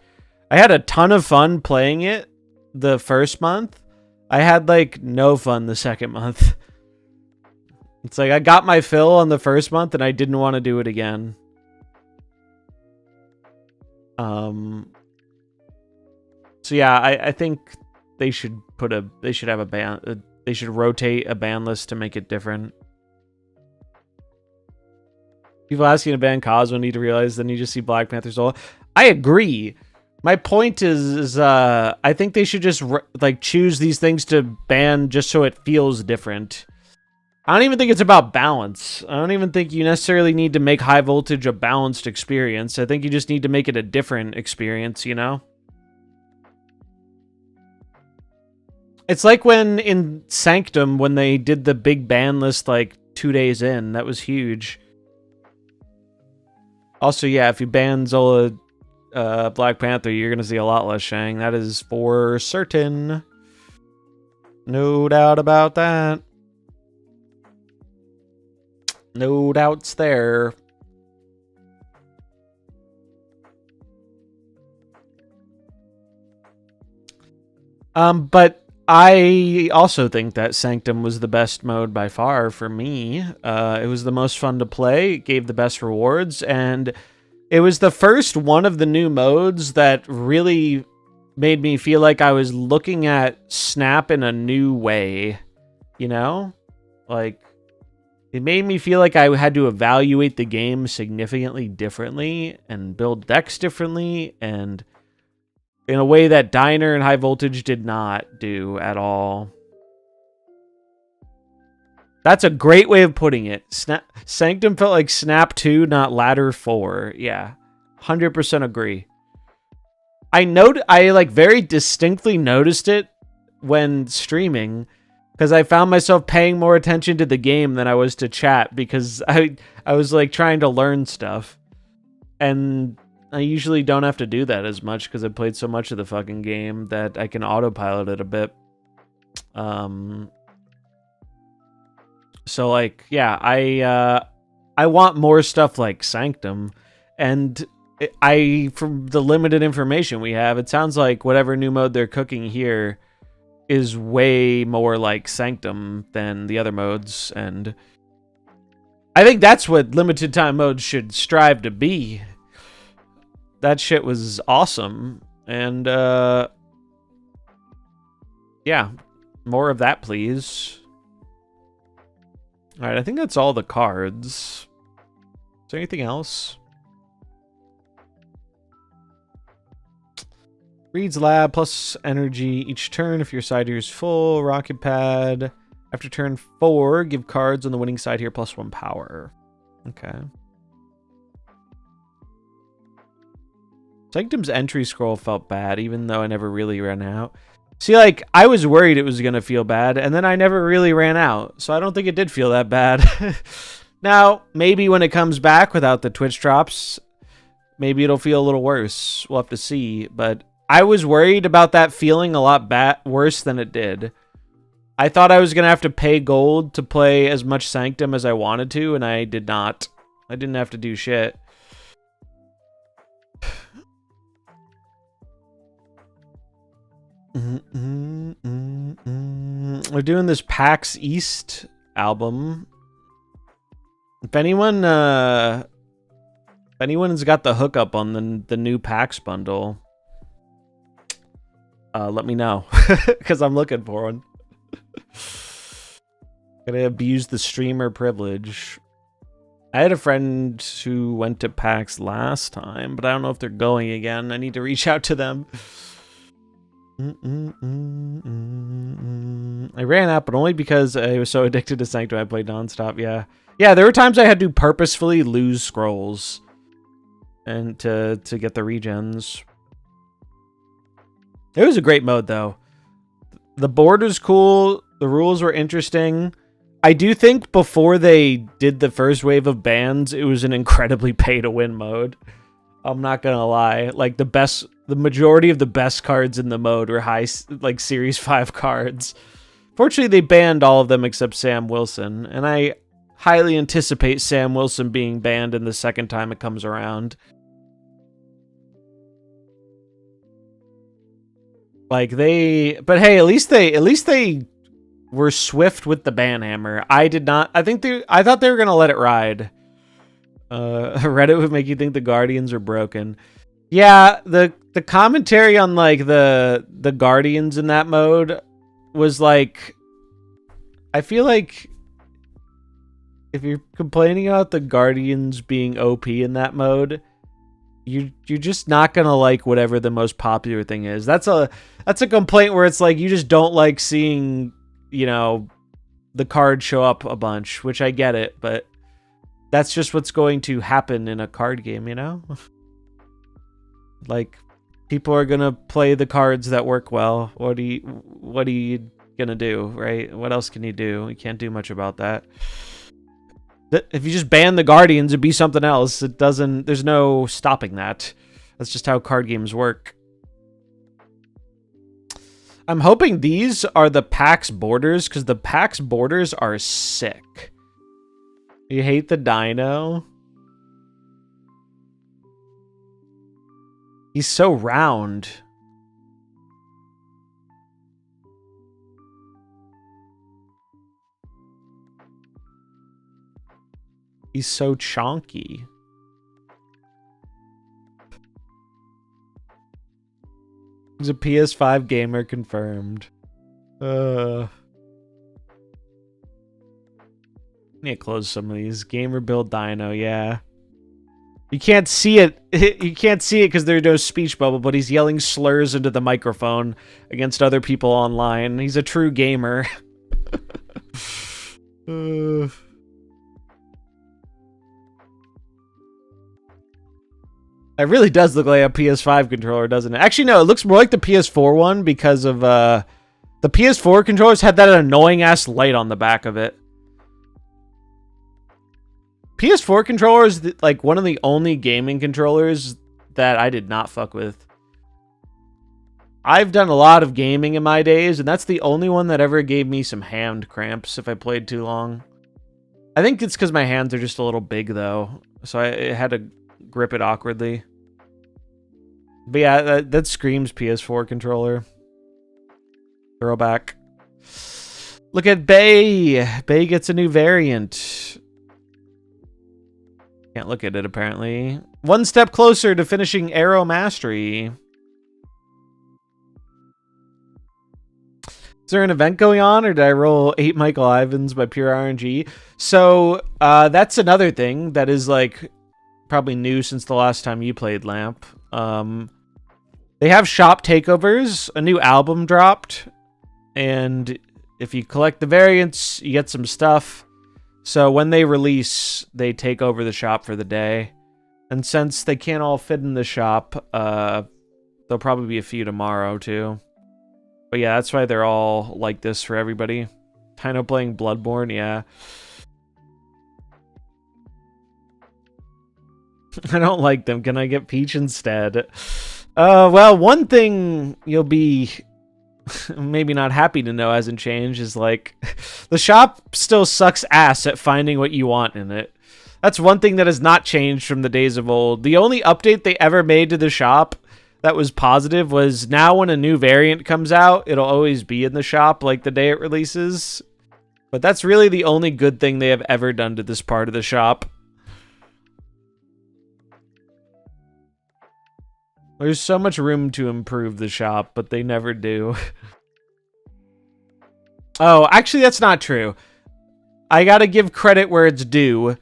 I had a ton of fun playing it the first month. I had like no fun the second month. It's like I got my fill on the first month and I didn't want to do it again. So yeah, I think they should have a ban. They should rotate a ban list to make it different. People asking to ban Cosmo need to realize then you just see Black Panther's all. I agree. My point is I think they should just like choose these things to ban just so it feels different. I don't even think it's about balance. I don't even think you necessarily need to make high voltage a balanced experience. I think you just need to make it a different experience, you know? It's like when in Sanctum, when they did the big ban list like 2 days in. That was huge. Also, yeah, if you ban Zola Black Panther, you're going to see a lot less Shang. That is for certain. No doubt about that. No doubts there. But I also think that Sanctum was the best mode by far for me. It was the most fun to play, it gave the best rewards, and it was the first one of the new modes that really made me feel like I was looking at Snap in a new way, you know? Like, it made me feel like I had to evaluate the game significantly differently and build decks differently, and in a way that Diner and High Voltage did not do at all. That's a great way of putting it. Sanctum felt like Snap 2, not Ladder 4. Yeah, 100% agree. I like very distinctly noticed it when streaming, because I found myself paying more attention to the game than I was to chat, because I was like trying to learn stuff. And I usually don't have to do that as much because I played so much of the fucking game that I can autopilot it a bit. So like, yeah, I want more stuff like Sanctum, and from the limited information we have, it sounds like whatever new mode they're cooking here is way more like Sanctum than the other modes, and I think that's what limited time modes should strive to be. That shit was awesome, and yeah, more of that, please. All right, I think that's all the cards. Is there anything else? Reed's Lab plus energy each turn if your side here is full. Rocket Pad. After turn 4, give cards on the winning side here plus 1 power. Okay. Sanctum's entry scroll felt bad, even though I never really ran out. See, like, I was worried it was going to feel bad, and then I never really ran out, so I don't think it did feel that bad. Now, maybe when it comes back without the Twitch drops, maybe it'll feel a little worse. We'll have to see, but I was worried about that feeling a lot worse than it did. I thought I was going to have to pay gold to play as much Sanctum as I wanted to, and I did not. I didn't have to do shit. We're doing this PAX East album. If anyone's got the hookup on the new PAX bundle, let me know, because I'm looking for one. Gonna abuse the streamer privilege. I had a friend who went to PAX last time, but I don't know if they're going again. I need to reach out to them. I ran out, but only because I was so addicted to Sanctum I played nonstop. Yeah, there were times I had to purposefully lose scrolls and to get the regens. It was a great mode, though. The board was cool. The rules were interesting. I do think before they did the first wave of bans, it was an incredibly pay-to-win mode. I'm not gonna lie. Like, the best the majority of the best cards in the mode were like Series 5 cards. Fortunately, they banned all of them except Sam Wilson, and I highly anticipate Sam Wilson being banned in the second time it comes around. Like but hey, at least they were swift with the ban hammer. I thought they were gonna let it ride. Reddit would make you think the Guardians are broken. Yeah, the commentary on like the Guardians in that mode was like, I feel like if you're complaining about the Guardians being OP in that mode, you're just not gonna like whatever the most popular thing is. That's a complaint where it's like you just don't like seeing, you know, the card show up a bunch, which I get it, but that's just what's going to happen in a card game, you know? Like, people are gonna play the cards that work well. What are you gonna do, right? What else can you do? You can't do much about that. If you just ban the Guardians, it'd be something else. There's no stopping that. That's just how card games work. I'm hoping these are the PAX borders, because the PAX borders are sick. You hate the dino? He's so round. He's so chonky. He's a PS5 gamer confirmed. I need to close some of these. Gamer build dino, yeah. You can't see it. You can't see it because there's no speech bubble, but he's yelling slurs into the microphone against other people online. He's a true gamer. It really does look like a PS5 controller, doesn't it? Actually, no, it looks more like the PS4 one because of the PS4 controllers had that annoying ass light on the back of it. PS4 controllers, like one of the only gaming controllers that I did not fuck with. I've done a lot of gaming in my days, and that's the only one that ever gave me some hand cramps if I played too long. I think it's because my hands are just a little big, though, so I had to grip it awkwardly. But yeah, that screams PS4 controller. Throwback. Look at Bay. Bay gets a new variant. Can't look at it, apparently. One step closer to finishing Arrow Mastery. Is there an event going on, or did I roll 8 Michael Ivins by pure RNG? So, that's another thing that is, like, probably new since the last time you played Lamp. They have shop takeovers. A new album dropped. And if you collect the variants, you get some stuff. So when they release, they take over the shop for the day. And since they can't all fit in the shop, there'll probably be a few tomorrow, too. But yeah, that's why they're all like this for everybody. Tino playing Bloodborne, yeah. I don't like them. Can I get Peach instead? Well, one thing you'll be maybe not happy to know hasn't changed is, like, the shop still sucks ass at finding what you want in it. That's one thing that has not changed from the days of old. The only update they ever made to the shop that was positive was now when a new variant comes out, it'll always be in the shop, like, the day it releases. But that's really the only good thing they have ever done to this part of the shop. There's so much room to improve the shop, but they never do. Oh, actually, that's not true. I gotta give credit where it's due.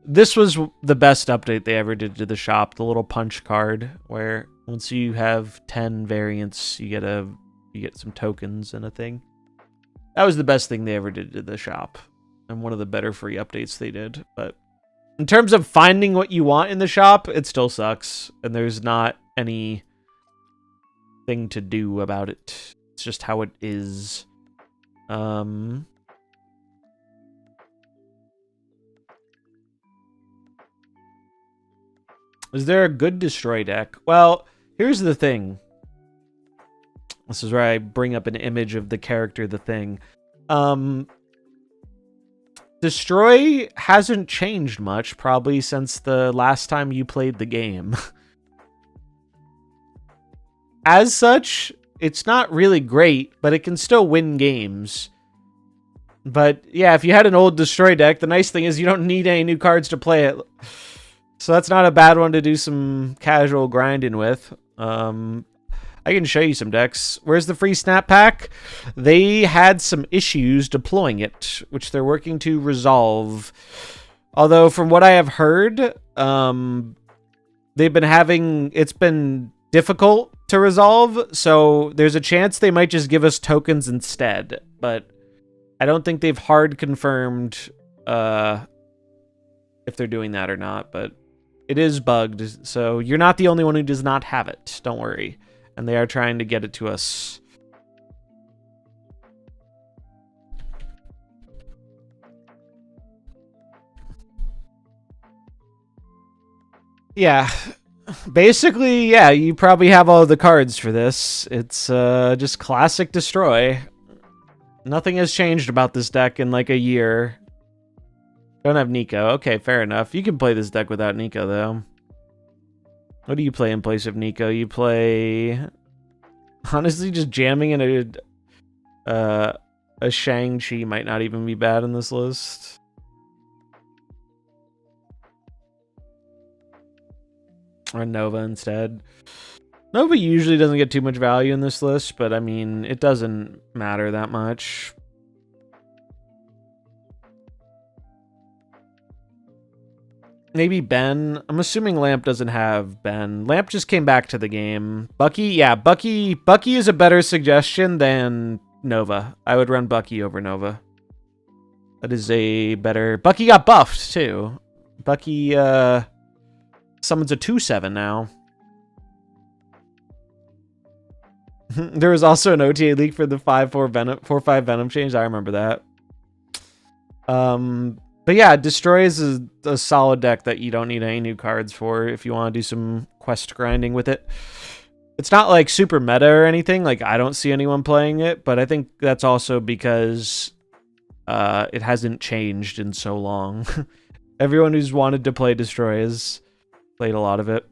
This was the best update they ever did to the shop, the little punch card, where once you have 10 variants, you get some tokens and a thing. That was the best thing they ever did to the shop, and one of the better free updates they did. But in terms of finding what you want in the shop, it still sucks, and there's not any thing to do about it. It's just how it is. Is there a good destroy deck? Well, Here's the thing. This is where I bring up an image of the character, the thing. Destroy hasn't changed much, probably since the last time you played the game. As such, it's not really great, but it can still win games. But yeah, if you had an old Destroy deck, the nice thing is you don't need any new cards to play it. So that's not a bad one to do some casual grinding with. I can show you some decks. Where's the free snap pack? They had some issues deploying it, which they're working to resolve. Although, from what I have heard, it's been difficult to resolve, so there's a chance they might just give us tokens instead. But I don't think they've hard confirmed if they're doing that or not, but it is bugged, so you're not the only one who does not have it. Don't worry. And they are trying to get it to us. Yeah. Basically, yeah, you probably have all the cards for this. It's just classic Destroy. Nothing has changed about this deck in like a year. Don't have Nico. Okay, fair enough. You can play this deck without Nico, though. What do you play in place of Nico? You play... Honestly, just jamming in a Shang-Chi might not even be bad in this list. Or Nova instead. Nova usually doesn't get too much value in this list, but I mean, it doesn't matter that much. Maybe Ben. I'm assuming Lamp doesn't have Ben. Lamp just came back to the game. Bucky, yeah, Bucky is a better suggestion than Nova. I would run Bucky over Nova. That is a better... Bucky got buffed, too. Bucky, summons a 2/7 now. There was also an OTA leak for the 5/4 Venom, 4/5 Venom change. I remember that. But yeah, Destroy is a solid deck that you don't need any new cards for if you want to do some quest grinding with it. It's not like super meta or anything. Like, I don't see anyone playing it, but I think that's also because it hasn't changed in so long. Everyone who's wanted to play Destroy has played a lot of it.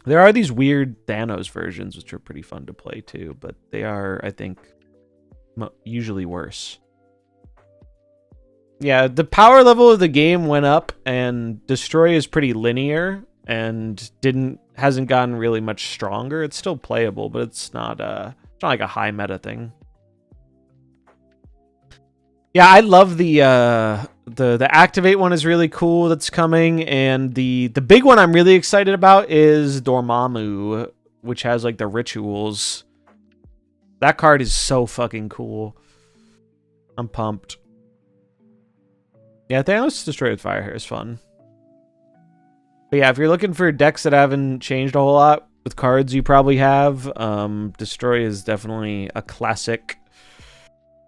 There are these weird Thanos versions, which are pretty fun to play too, but they are, I think, usually worse. Yeah, the power level of the game went up, and Destroy is pretty linear and hasn't gotten really much stronger. It's still playable, but it's not like a high meta thing. Yeah, I love the Activate one is really cool that's coming, and the big one I'm really excited about is Dormammu, which has like the rituals. That card is so fucking cool. I'm pumped. Yeah, Thanos Destroy with Fire Hair is fun. But yeah, if you're looking for decks that haven't changed a whole lot with cards you probably have, Destroy is definitely a classic.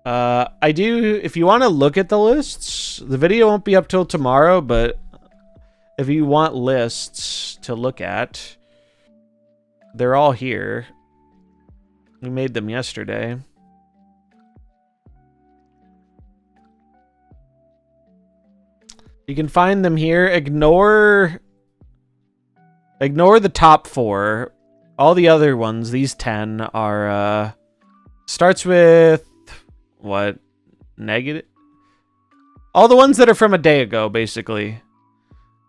If you want to look at the lists, the video won't be up till tomorrow, but if you want lists to look at, they're all here. We made them yesterday. You can find them here. Ignore the top 4. All the other ones, these 10 are starts with what? Negative? All the ones that are from a day ago, basically.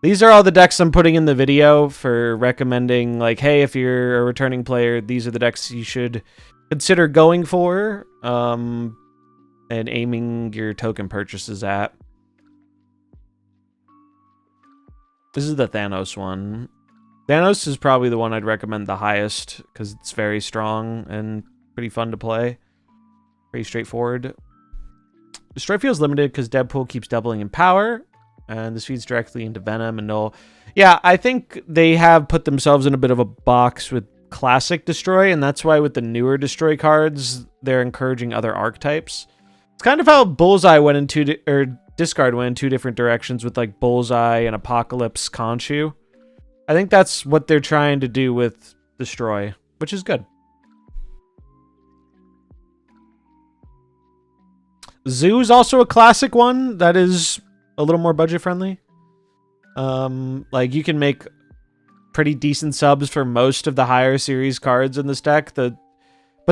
These are all the decks I'm putting in the video for recommending, like, hey, if you're a returning player, these are the decks you should consider going for and aiming your token purchases at. This is the Thanos one. Thanos is probably the one I'd recommend the highest because it's very strong and pretty fun to play. Pretty straightforward. Destroy feels limited because Deadpool keeps doubling in power, and this feeds directly into Venom and Null. Yeah, I think they have put themselves in a bit of a box with classic Destroy, and that's why with the newer Destroy cards, they're encouraging other archetypes. It's kind of how Bullseye went into, or Discard went in 2 different directions with like Bullseye and Apocalypse Khonshu. I think that's what they're trying to do with Destroy, which is good. Zoo is also a classic one that is a little more budget friendly. Like you can make pretty decent subs for most of the higher series cards in this deck. But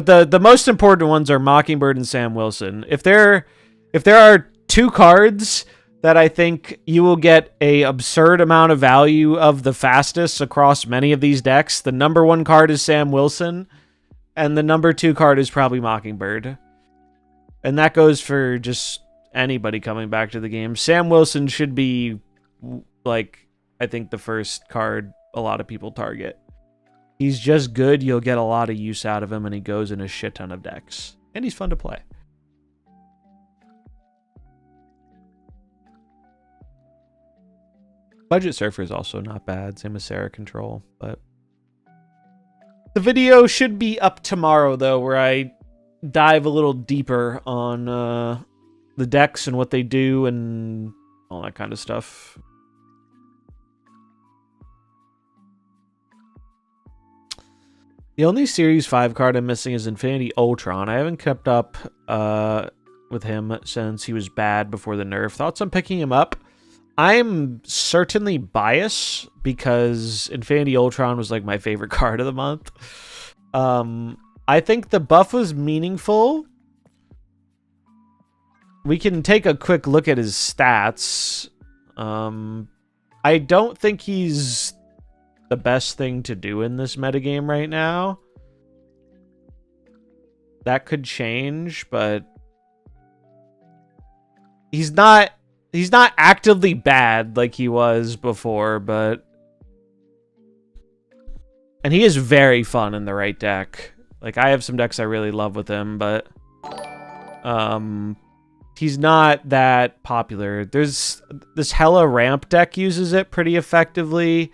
the most important ones are Mockingbird and Sam Wilson. If there are two cards that I think you will get a absurd amount of value of the fastest across many of these decks, the number one card is Sam Wilson, and the number two card is probably Mockingbird. And that goes for just anybody coming back to the game. Sam Wilson should be, like, I think the first card a lot of people target. He's just good. You'll get a lot of use out of him, and he goes in a shit ton of decks. And he's fun to play. Budget Surfer is also not bad. Same as Sarah Control. But the video should be up tomorrow, though, where I dive a little deeper on the decks and what they do and all that kind of stuff. The only Series 5 card I'm missing is Infinity Ultron. I haven't kept up with him since he was bad before the nerf. Thoughts on picking him up? I'm certainly biased because Infinity Ultron was like my favorite card of the month. I think the buff was meaningful. We can take a quick look at his stats. I don't think he's the best thing to do in this metagame right now. That could change, but he's not actively bad like he was before, but and he is very fun in the right deck. Like I have some decks I really love with him, but he's not that popular. There's this Hella ramp deck uses it pretty effectively.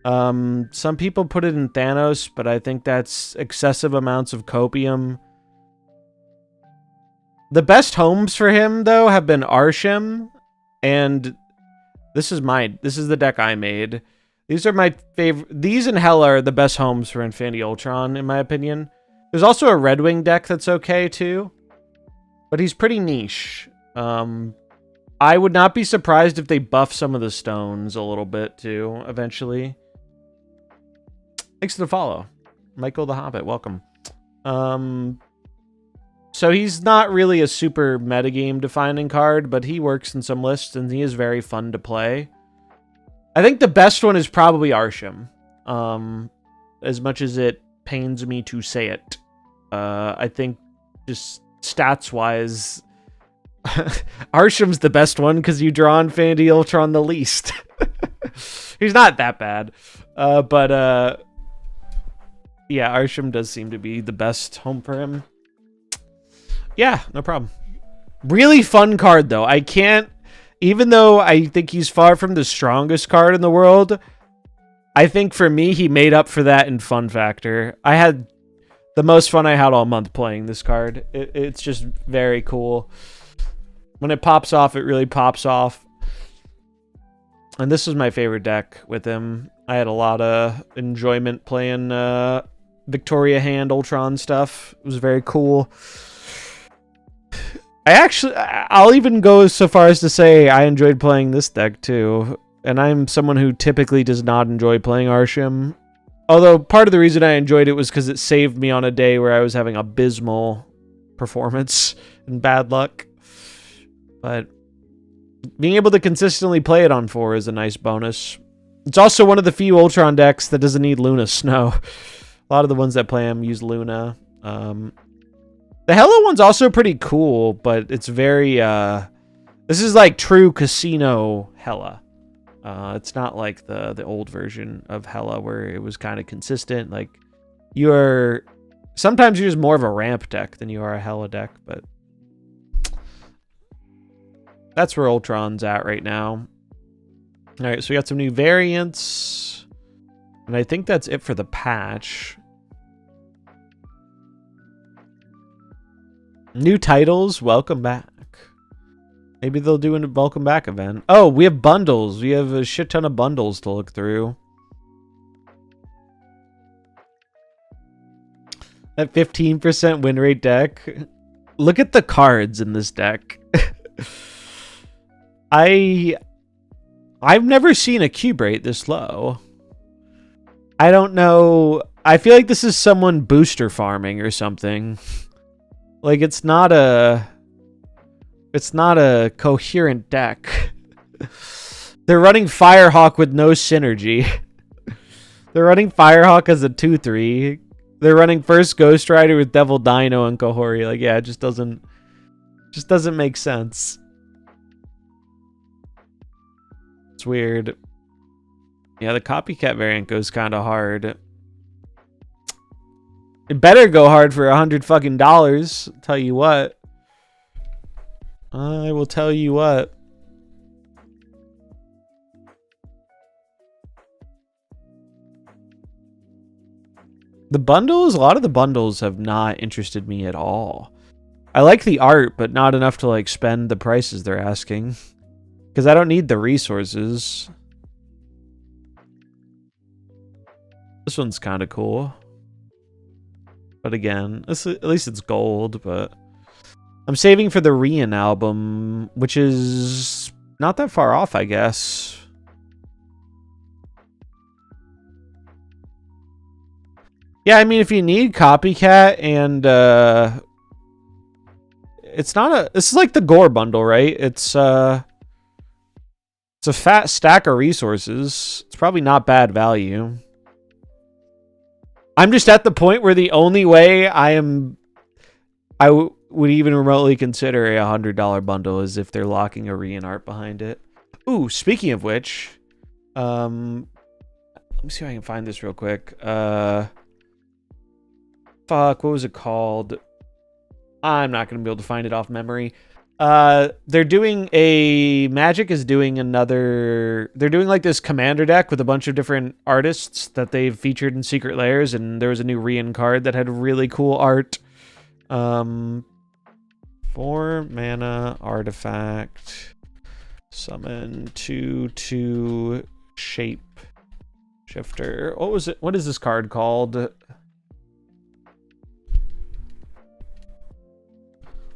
Some people put it in Thanos, but I think that's excessive amounts of copium. The best homes for him though have been Arshim, and this is the deck I made. These are my favorite. These and Hella are the best homes for Infinity Ultron, in my opinion. There's also a Red Wing deck that's okay too, but he's pretty niche. I would not be surprised if they buff some of the stones a little bit too, eventually. Thanks for the follow. Michael the Hobbit, welcome. So he's not really a super metagame defining card, but he works in some lists and he is very fun to play. I think the best one is probably Arshim. As much as it pains me to say it. I think just stats-wise, Arshim's the best one because you draw Infinity Ultron the least. He's not that bad. But yeah, Arshim does seem to be the best home for him. Yeah, no problem. Really fun card, though. I can't... Even though I think he's far from the strongest card in the world, I think for me, he made up for that in fun factor. I had the most fun I had all month playing this card. It's just very cool. When it pops off, it really pops off. And this was my favorite deck with him. I had a lot of enjoyment playing Victoria Hand Ultron stuff. It was very cool. I'll even go so far as to say I enjoyed playing this deck too. And I'm someone who typically does not enjoy playing Arshim. Although part of the reason I enjoyed it was because it saved me on a day where I was having abysmal performance and bad luck. But being able to consistently play it on 4 is a nice bonus. It's also one of the few Ultron decks that doesn't need Luna Snow. A lot of the ones that play him use Luna. The Hella one's also pretty cool, but it's very... this is like true casino Hella. It's not like the old version of Hella where it was kind of consistent. Like, sometimes you're just more of a ramp deck than you are a Hella deck, but... That's where Ultron's at right now. Alright, so we got some new variants. And I think that's it for the patch. New titles, welcome back. Maybe they'll do a welcome back event. Oh, we have bundles. We have a shit ton of bundles to look through. That 15% win rate deck. Look at the cards in this deck. I've never seen a cube rate this low. I don't know. I feel like this is someone booster farming or something. Like it's not a coherent deck. They're running Firehawk with no synergy. They're running Firehawk as a 2/3. They're running first Ghost Rider with Devil Dino and Kohori. Like, yeah, it just doesn't make sense. It's weird. Yeah, the copycat variant goes kind of hard. It better go hard for $100 fucking dollars. Tell you what. I will tell you what. The bundles, a lot of the bundles have not interested me at all. I like the art, but not enough to like spend the prices they're asking. Because I don't need the resources. This one's kind of cool. But again, at least it's gold, but... I'm saving for the Rian album, which is not that far off, I guess. Yeah, I mean, if you need Copycat and, it's not a... This is like the Gore bundle, right? It's a fat stack of resources. It's probably not bad value. I'm just at the point where the only way I would even remotely consider a $100 bundle is if they're locking a Rian art behind it. Ooh, speaking of which, let me see if I can find this real quick. Fuck, what was it called? I'm not going to be able to find it off memory. They're doing Magic is doing another... They're doing like this commander deck with a bunch of different artists that they've featured in Secret Lairs, and there was a new Rian card that had really cool art. 4 mana artifact. Summon 2/2 shape shifter. What was it? What is this card called?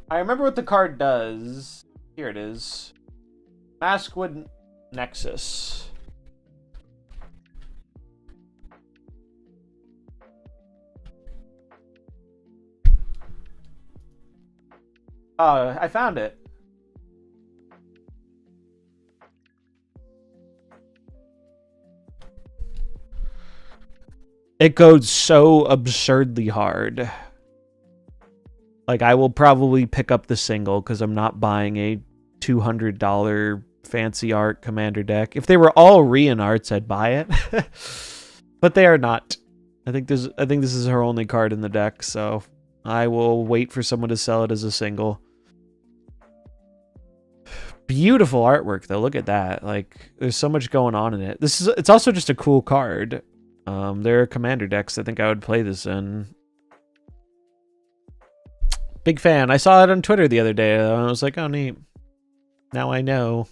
I remember what the card does. Here it is. Maskwood Nexus. I found it. It goes so absurdly hard. Like, I will probably pick up the single because I'm not buying a $200 fancy art commander deck. If they were all Rian arts, I'd buy it. But they are not. I think this is her only card in the deck, so I will wait for someone to sell it as a single. Beautiful artwork though. Look at that. Like, there's so much going on in it. It's also just a cool card. There are commander decks I think I would play this in. Big fan. I saw it on Twitter the other day, and I was like, oh, neat. Now I know.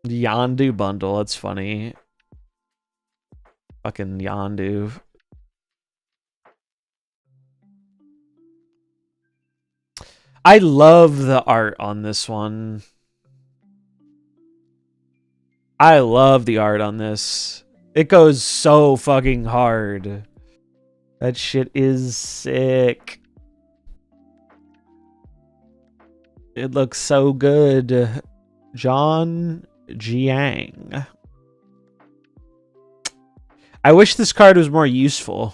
Yondu bundle. That's funny. Fucking Yondu. I love the art on this one. I love the art on this. It goes so fucking hard. That shit is sick. It looks so good. John Jiang. I wish this card was more useful.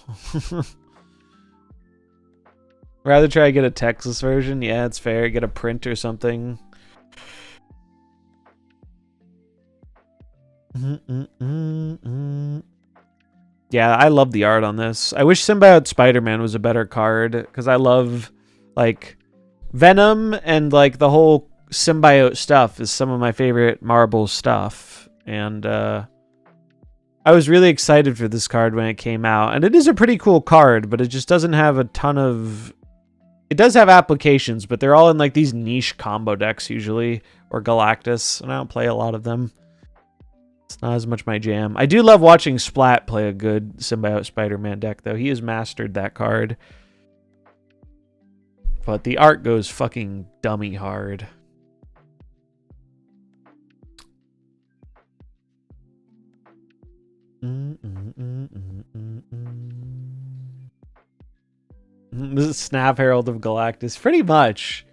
Rather try to get a Texas version. Yeah, it's fair. Get a print or something. Yeah, I love the art on this. I wish Symbiote Spider-Man was a better card, because I love, like, Venom and, like, the whole symbiote stuff is some of my favorite Marvel stuff. And, I was really excited for this card when it came out. And it is a pretty cool card, but it just doesn't have a ton of... It does have applications, but they're all in, like, these niche combo decks, usually. Or Galactus, and I don't play a lot of them. It's not as much my jam. I do love watching Splat play a good Symbiote Spider-Man deck, though. He has mastered that card. But the art goes fucking dummy hard. This is Snap Herald of Galactus. Pretty much.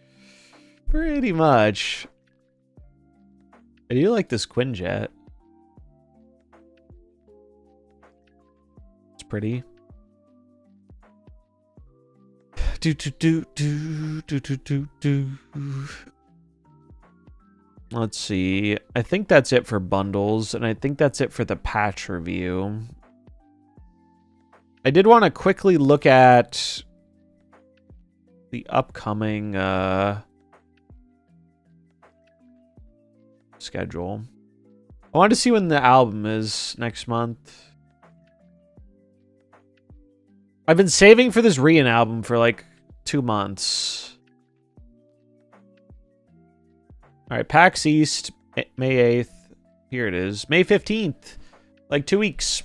Pretty much. I do like this Quinjet. It's pretty. Let's see. I think that's it for bundles, and I think that's it for the patch review. I did want to quickly look at the upcoming schedule. I wanted to see when the album is next month. I've been saving for this Rian album for like 2 months. All right, PAX East, May 8th. Here it is, May 15th. Like 2 weeks.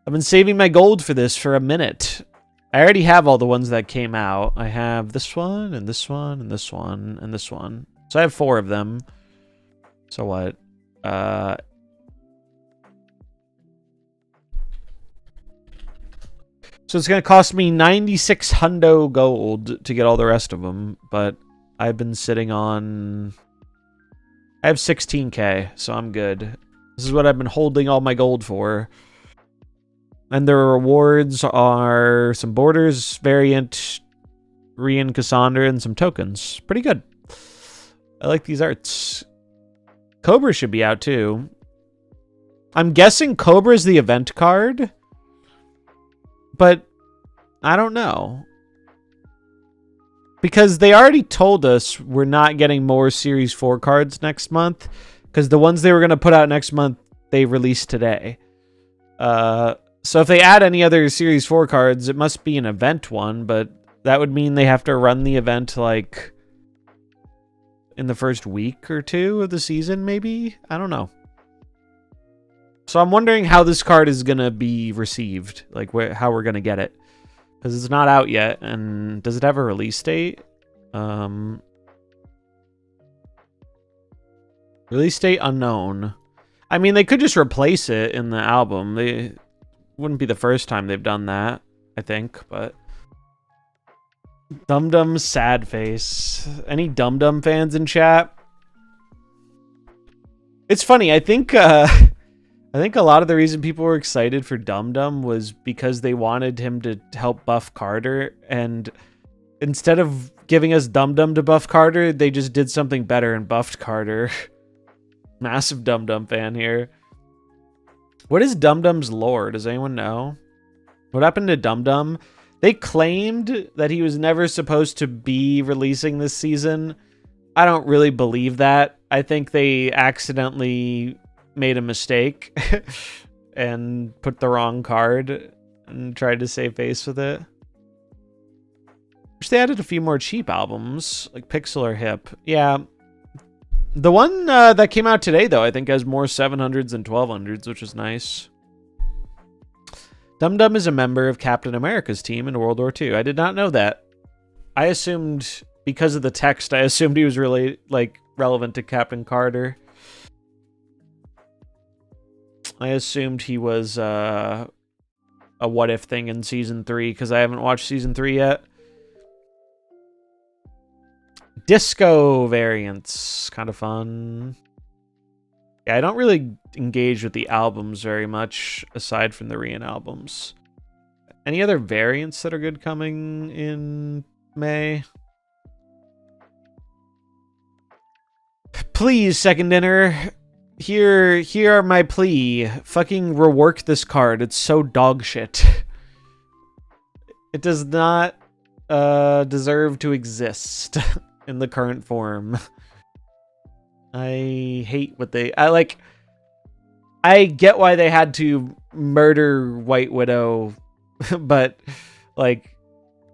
I've been saving my gold for this for a minute. I already have all the ones that came out. I have this one, and this one, and this one, and this one. So I have 4 of them. So what? So it's going to cost me 96 hundo gold to get all the rest of them. But I've been sitting on... I have 16k, so I'm good. This is what I've been holding all my gold for. And the rewards are some Borders variant, Rian Cassandra, and some tokens. Pretty good. I like these arts. Cobra should be out too. I'm guessing Cobra is the event card. But I don't know. Because they already told us we're not getting more Series 4 cards next month. Because the ones they were going to put out next month, they released today. So if they add any other Series 4 cards, it must be an event one. But that would mean they have to run the event like in the first week or 2 of the season, maybe? I don't know. So I'm wondering how this card is going to be received. Like how we're going to get it. Because it's not out yet. And does it have a release date? Release date unknown. I mean, they could just replace it in the album. They wouldn't be the first time they've done that, I think. But Dum Dum sad face. Any Dum Dum fans in chat? It's funny. I think a lot of the reason people were excited for Dum Dum was because they wanted him to help buff Carter, and instead of giving us Dum Dum to buff Carter, they just did something better and buffed Carter. Massive Dum Dum fan here. What is Dum Dum's lore? Does anyone know? What happened to Dum Dum? They claimed that he was never supposed to be releasing this season. I don't really believe that. I think they accidentally made a mistake and put the wrong card and tried to save face with it. Wish they added a few more cheap albums, like Pixel or Hip. Yeah. The one that came out today, though, I think has more 700s and 1200s, which is nice. Dum Dum is a member of Captain America's team in World War II. I did not know that. I assumed, because of the text, I assumed he was really, like, relevant to Captain Carter. I assumed he was a what-if thing in Season 3, because I haven't watched Season 3 yet. Disco variants. Kind of fun. Yeah, I don't really engage with the albums very much, aside from the Rian albums. Any other variants that are good coming in May? Please, Second Dinner. Here are my plea. Fucking rework this card. It's so dog shit. It does not deserve to exist in the current form. I hate what I get why they had to murder White Widow, but like,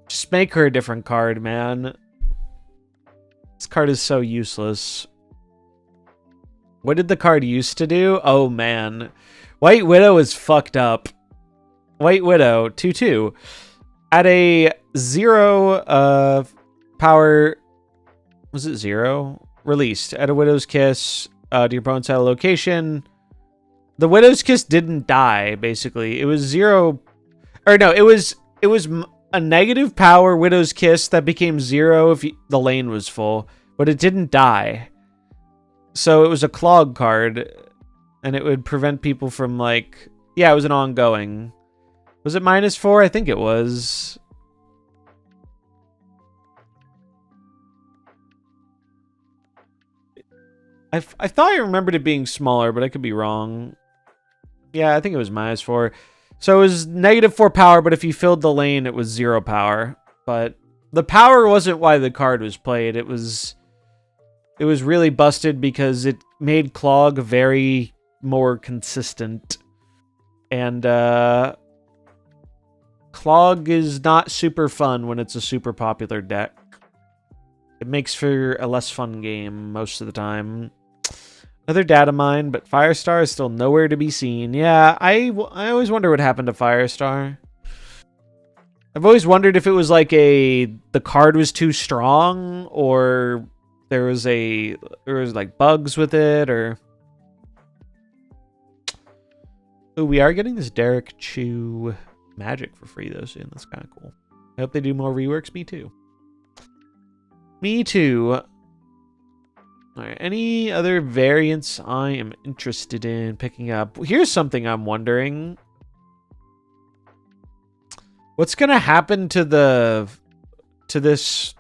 just make her a different card, man. This card is so useless. What did the card used to do? Oh, man. White Widow is fucked up. White Widow, 2/2. At a 0 power... Was it 0? Released. At a Widow's Kiss, to your opponent's side location. The Widow's Kiss didn't die, basically. It was 0... Or no, it was a negative power Widow's Kiss that became 0 if the lane was full. But it didn't die. So it was a Clog card. And it would prevent people from, like... Yeah, it was an ongoing. Was it -4? I think it was. I thought I remembered it being smaller, but I could be wrong. Yeah, I think it was -4. So it was -4 power, but if you filled the lane, it was 0 power. But the power wasn't why the card was played. It was really busted because it made Clog very more consistent. And Clog is not super fun when it's a super popular deck. It makes for a less fun game most of the time. Another data mine, but Firestar is still nowhere to be seen. Yeah, I always wonder what happened to Firestar. I've always wondered if it was like the card was too strong, or there was like bugs with it, or... Ooh, we are getting this Derek Chew magic for free though soon. That's kind of cool. I hope they do more reworks. Me too. Me too. Alright, any other variants I am interested in picking up? Here's something I'm wondering. What's gonna happen to this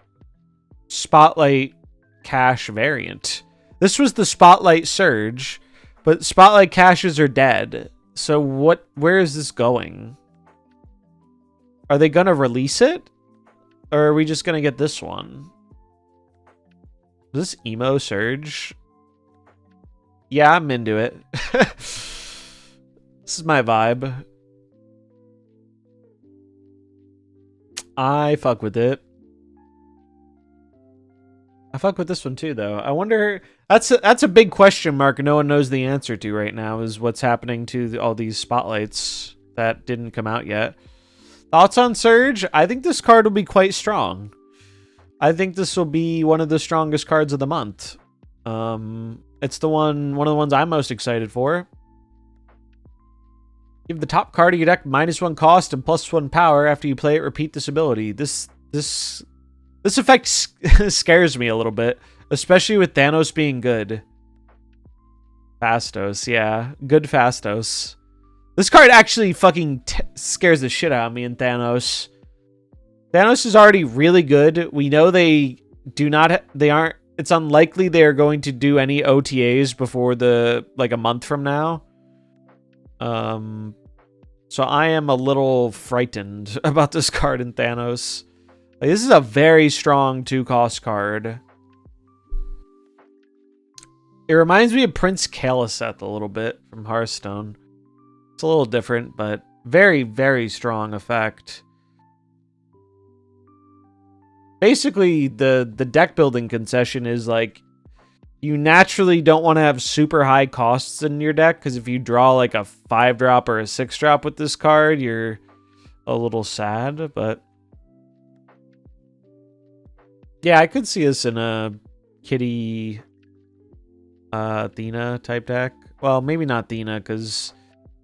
Spotlight Cash variant? This was the Spotlight Surge, but Spotlight Caches are dead. So where is this going? Are they gonna release it? Or are we just gonna get this one? Is this Emo Surge? Yeah, I'm into it. This is my vibe. I fuck with it. I fuck with this one too, though. I wonder... That's a big question mark no one knows the answer to right now, is what's happening to all these spotlights that didn't come out yet. Thoughts on Surge? I think this card will be quite strong. I think this will be one of the strongest cards of the month. It's one of the ones I'm most excited for. Give the top card of your deck -1 cost and +1 power after you play it. Repeat this ability. This effect scares me a little bit, especially with Thanos being good. Fastos, yeah, good Fastos. This card actually fucking scares the shit out of me in Thanos. Thanos is already really good. We know they aren't. It's unlikely they are going to do any OTAs before a month from now. So I am a little frightened about this card in Thanos. Like, this is a very strong 2-cost card. It reminds me of Prince Kalaseth a little bit from Hearthstone. It's a little different, but very, very strong effect. Basically, the deck building concession is like, you naturally don't want to have super high costs in your deck, because if you draw like a 5-drop or a 6-drop with this card, you're a little sad, but... Yeah, I could see us in a Kitty Athena type deck. Well, maybe not Athena, because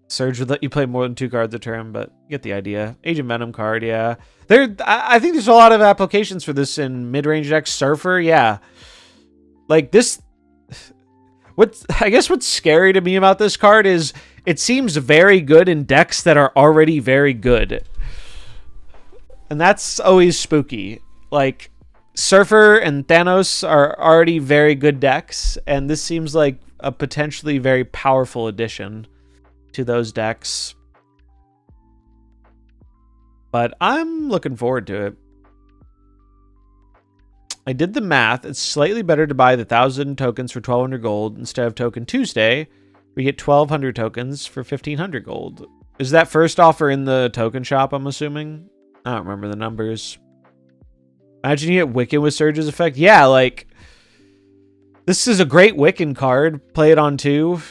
Surge would let you play more than 2 cards a turn, but you get the idea. Agent Venom card, yeah. I think there's a lot of applications for this in mid-range decks. Surfer, yeah. Like this... I guess what's scary to me about this card is it seems very good in decks that are already very good. And that's always spooky. Like, Surfer and Thanos are already very good decks, and this seems like a potentially very powerful addition to those decks. But I'm looking forward to it. I did the math. It's slightly better to buy the 1,000 tokens for 1,200 gold instead of Token Tuesday. We get 1,200 tokens for 1,500 gold. Is that first offer in the token shop, I'm assuming? I don't remember the numbers. Imagine you get Wiccan with Surge's effect. Yeah, like... This is a great Wiccan card. Play it on 2.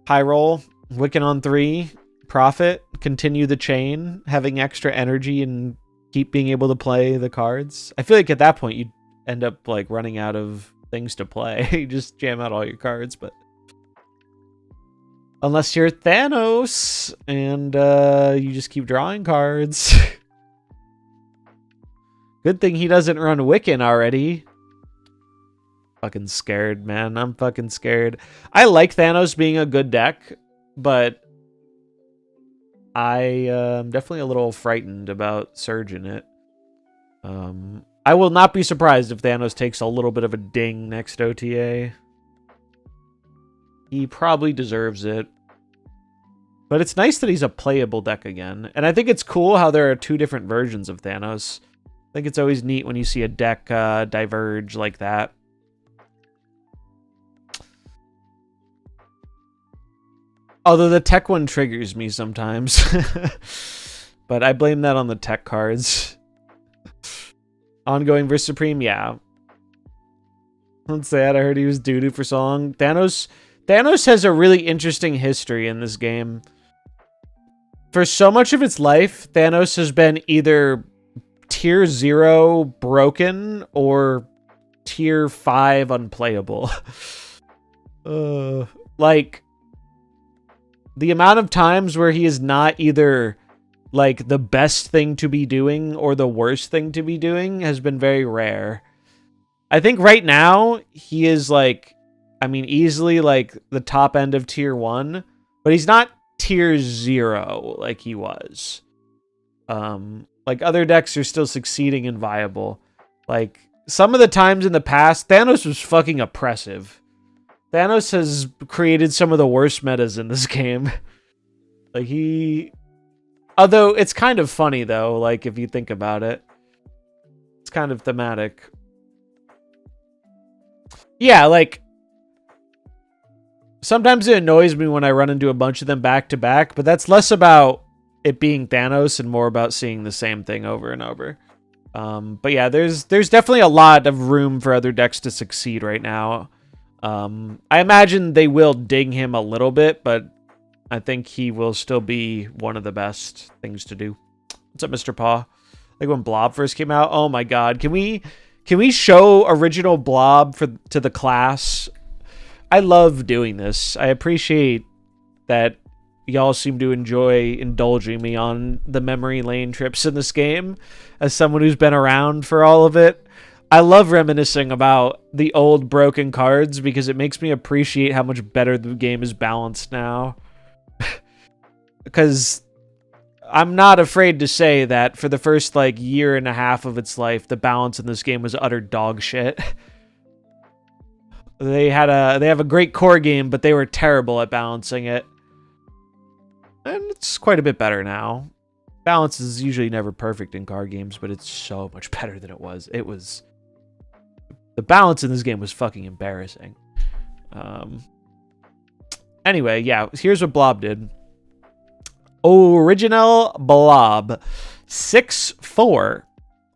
High roll. Wiccan on 3. Profit. Continue the chain. Having extra energy and keep being able to play the cards. I feel like at that point you'd end up like running out of things to play. You just jam out all your cards, but unless you're Thanos and you just keep drawing cards. Good thing he doesn't run Wiccan already. Fucking scared, man. I'm fucking scared. I like Thanos being a good deck, but I am definitely a little frightened about Surge in it. I will not be surprised if Thanos takes a little bit of a ding next OTA. He probably deserves it. But it's nice that he's a playable deck again. And I think it's cool how there are 2 different versions of Thanos. I think it's always neat when you see a deck diverge like that. Although the tech one triggers me sometimes. But I blame that on the tech cards. Ongoing versus Supreme, yeah. That's sad. I heard he was doo-doo for so long. Thanos has a really interesting history in this game. For so much of its life, Thanos has been either tier 0 broken or tier 5 unplayable. Like, the amount of times where he is not either like the best thing to be doing or the worst thing to be doing has been very rare. I think right now he is like, I mean, easily like the top end of tier 1, but he's not tier 0 like he was. Like other decks are still succeeding and viable. Like some of the times in the past, Thanos was fucking oppressive. Thanos has created some of the worst metas in this game. Like although it's kind of funny though, like if you think about it. It's kind of thematic. Yeah, like sometimes it annoys me when I run into a bunch of them back to back, but that's less about it being Thanos and more about seeing the same thing over and over. But yeah, there's definitely a lot of room for other decks to succeed right now. I imagine they will ding him a little bit, but I think he will still be one of the best things to do. What's up, Mr. Paw? Like when Blob first came out. Oh my god, can we show original Blob to the class? I love doing this. I appreciate that y'all seem to enjoy indulging me on the memory lane trips in this game as someone who's been around for all of it. I love reminiscing about the old broken cards because it makes me appreciate how much better the game is balanced now. Because I'm not afraid to say that for the first like year and a half of its life, the balance in this game was utter dog shit. They have a great core game, but they were terrible at balancing it. And it's quite a bit better now. Balance is usually never perfect in card games, but it's so much better than it was. The balance in this game was fucking embarrassing. Anyway, yeah, here's what Blob did. Original Blob. 6/4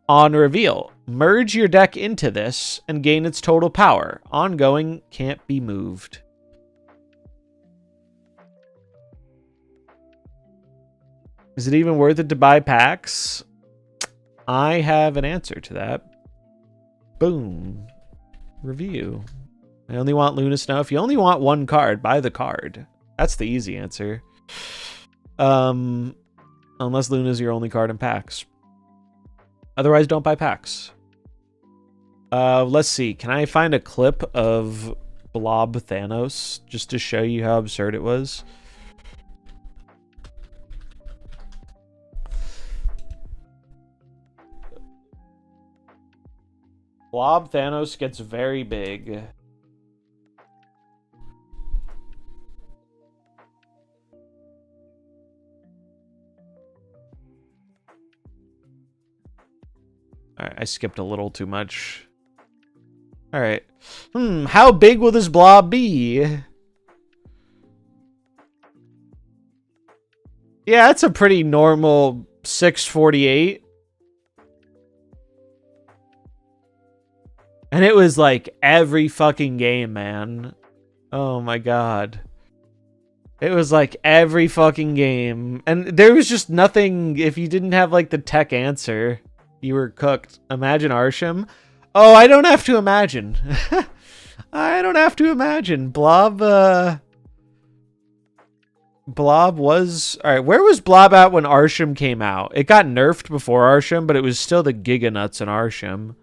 on reveal. Merge your deck into this and gain its total power. Ongoing, can't be moved. Is it even worth it to buy packs? I have an answer to that. Boom. Review. I only want Luna Snow. If you only want one card, buy the card. That's the easy answer. Unless Luna's your only card in packs. Otherwise, don't buy packs. Let's see. Can I find a clip of Blob Thanos just to show you how absurd it was? Blob Thanos gets very big. Alright, I skipped a little too much. Alright. How big will this blob be? Yeah, that's a pretty normal 648. And it was like every fucking game, man. Oh my god. It was like every fucking game. And there was just nothing, if you didn't have like the tech answer, you were cooked. Imagine Arsham. Oh, I don't have to imagine. I don't have to imagine. Blob was... Alright, where was Blob at when Arsham came out? It got nerfed before Arsham, but it was still the Giganuts in Arsham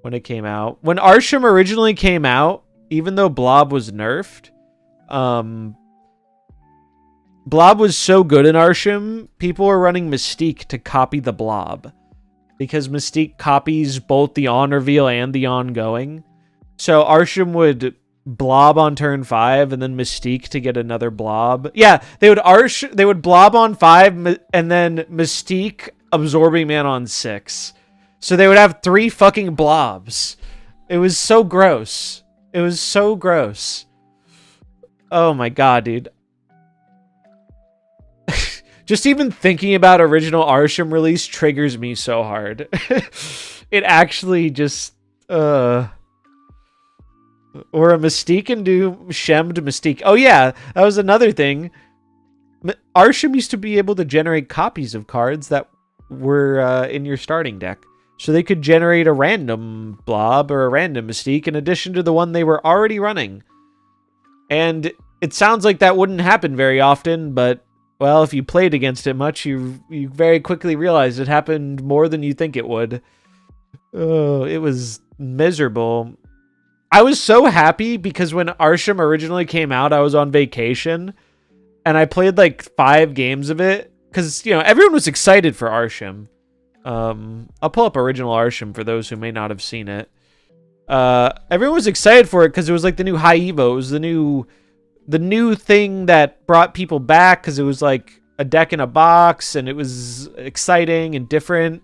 when it came out. When Arsham originally came out, even though Blob was nerfed, Blob was so good in Arsham, people were running Mystique to copy the Blob. Because Mystique copies both the on-reveal and the ongoing. So Arsham would Blob on turn 5 and then Mystique to get another Blob. Yeah, they would Blob on 5 and then Mystique Absorbing Man on 6. So they would have 3 fucking Blobs. It was so gross. It was so gross. Oh my god, dude. Just even thinking about original Arsham release triggers me so hard. It actually just... Or a Mystique can do Shemmed Mystique. Oh yeah, that was another thing. Arsham used to be able to generate copies of cards that were in your starting deck. So they could generate a random Blob or a random Mystique in addition to the one they were already running. And it sounds like that wouldn't happen very often, but... Well, if you played against it much, you very quickly realized it happened more than you think it would. Oh, it was miserable. I was so happy because when Arsham originally came out, I was on vacation. And I played like 5 games of it. Because, you know, everyone was excited for Arsham. I'll pull up original Arsham for those who may not have seen it. Everyone was excited for it because it was like the new High Evo. It was the new thing that brought people back because it was like a deck in a box and it was exciting and different.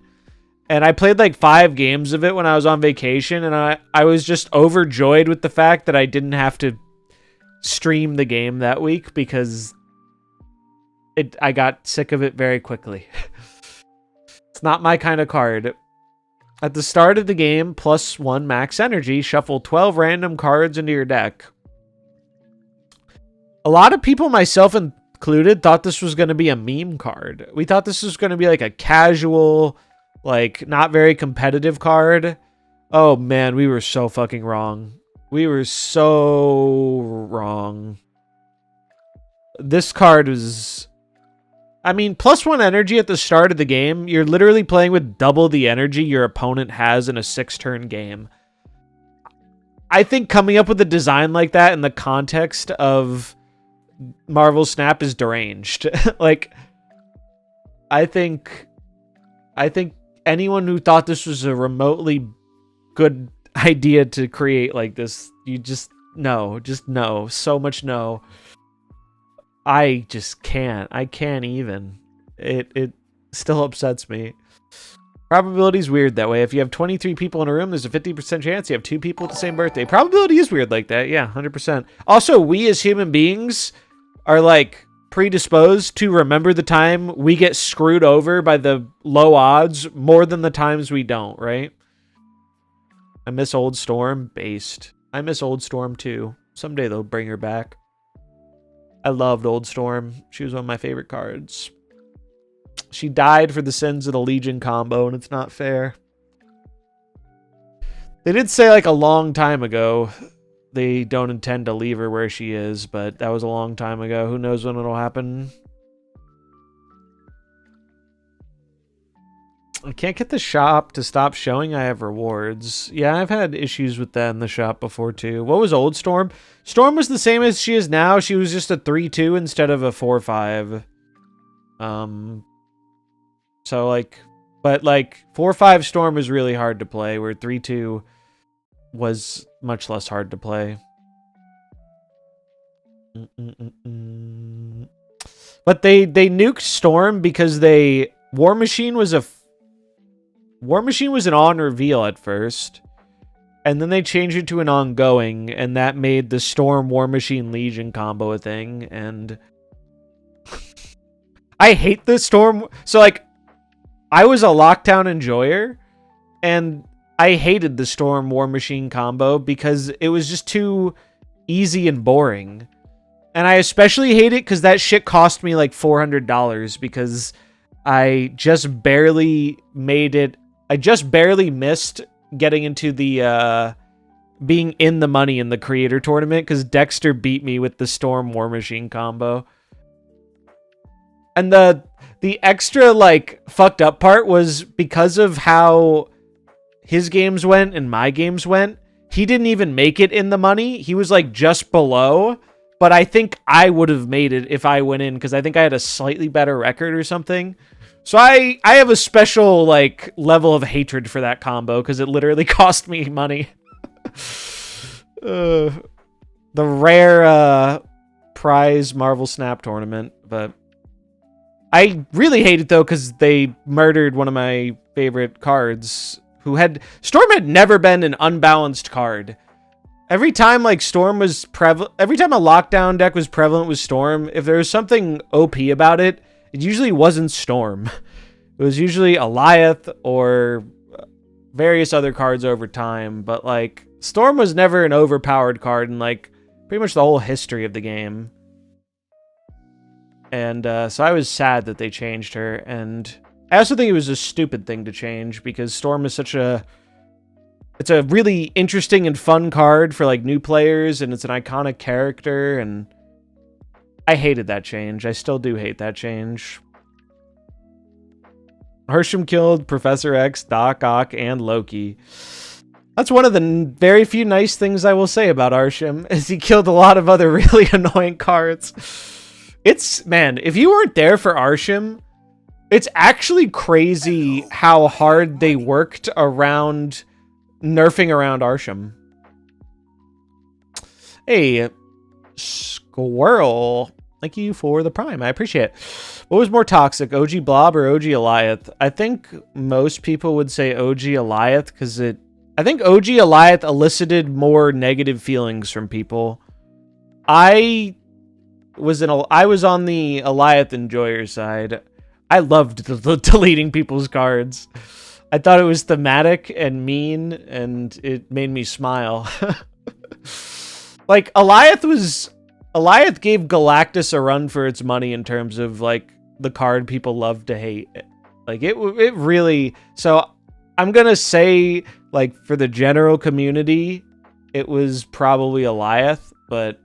And I played like 5 games of it when I was on vacation and I was just overjoyed with the fact that I didn't have to stream the game that week because I got sick of it very quickly. It's not my kind of card. At the start of the game, +1 max energy, shuffle 12 random cards into your deck. A lot of people, myself included, thought this was going to be a meme card. We thought this was going to be like a casual, like, not very competitive card. Oh, man, we were so fucking wrong. We were so wrong. This card was... I mean, +1 energy at the start of the game. You're literally playing with double the energy your opponent has in a 6-turn game. I think coming up with a design like that in the context of... MarvelSnap is deranged. Like, I think anyone who thought this was a remotely good idea to create like this, you just no. So much no. I just can't. I can't even. It still upsets me. Probability is weird that way. If you have 23 people in a room, there's a 50% chance you have 2 people with the same birthday. Probability is weird like that. Yeah, 100%. Also, we as human beings are like predisposed to remember the time we get screwed over by the low odds more than the times we don't, right? I miss Old Storm. Based. I miss Old Storm too. Someday they'll bring her back. I loved Old Storm. She was one of my favorite cards. She died for the sins of the Legion combo, and it's not fair. They did say like a long time ago they don't intend to leave her where she is, but that was a long time ago. Who knows when it'll happen? I can't get the shop to stop showing I have rewards. Yeah, I've had issues with that in the shop before too. What was Old Storm? Storm was the same as she is now. She was just a 3-2 instead of a 4-5. So like, but like 4-5 Storm was really hard to play, where 3-2 was much less hard to play. But they nuked Storm because War Machine was an on reveal at first, and then they changed it to an ongoing, and that made the Storm War Machine Legion combo a thing. And I hate the Storm. So like, I was a Lockdown enjoyer, and I hated the Storm War Machine combo because it was just too easy and boring. And I especially hate it because that shit cost me like $400 because I just barely made it. I just barely missed getting into the being in the money in the creator tournament because Dexter beat me with the Storm War Machine combo. And the extra like fucked up part was because of how his games went and my games went, he didn't even make it in the money. He was like just below, but I think I would have made it if I went in because I think I had a slightly better record or something. So I have a special like level of hatred for that combo because it literally cost me money. The rare prize MarvelSnap tournament, but I really hate it though because they murdered one of my favorite cards. Storm had never been an unbalanced card. Every time like Storm was every time a lockdown deck was prevalent with Storm, if there was something OP about it, it usually wasn't Storm. It was usually Alioth or various other cards over time, but like Storm was never an overpowered card in like pretty much the whole history of the game. And so I was sad that they changed her, and I also think it was a stupid thing to change because Storm is it's a really interesting and fun card for like new players, and it's an iconic character, and I hated that change. I still do hate that change. Hersham killed Professor X, Doc Ock, and Loki. That's one of the very few nice things I will say about Arsham, is he killed a lot of other really annoying cards. Man, if you weren't there for Arsham, it's actually crazy how hard they worked around nerfing around Arsham. Hey, Squirrel. Thank you for the Prime. I appreciate it. What was more toxic, OG Blob or OG Alioth? I think most people would say OG Alioth because I think OG Alioth elicited more negative feelings from people. I was on the Alioth enjoyer side. I loved deleting people's cards. I thought it was thematic and mean, and it made me smile. Like, Alioth gave Galactus a run for its money in terms of, like, the card people love to hate. Like, it really... So, I'm gonna say, like, for the general community, it was probably Alioth, but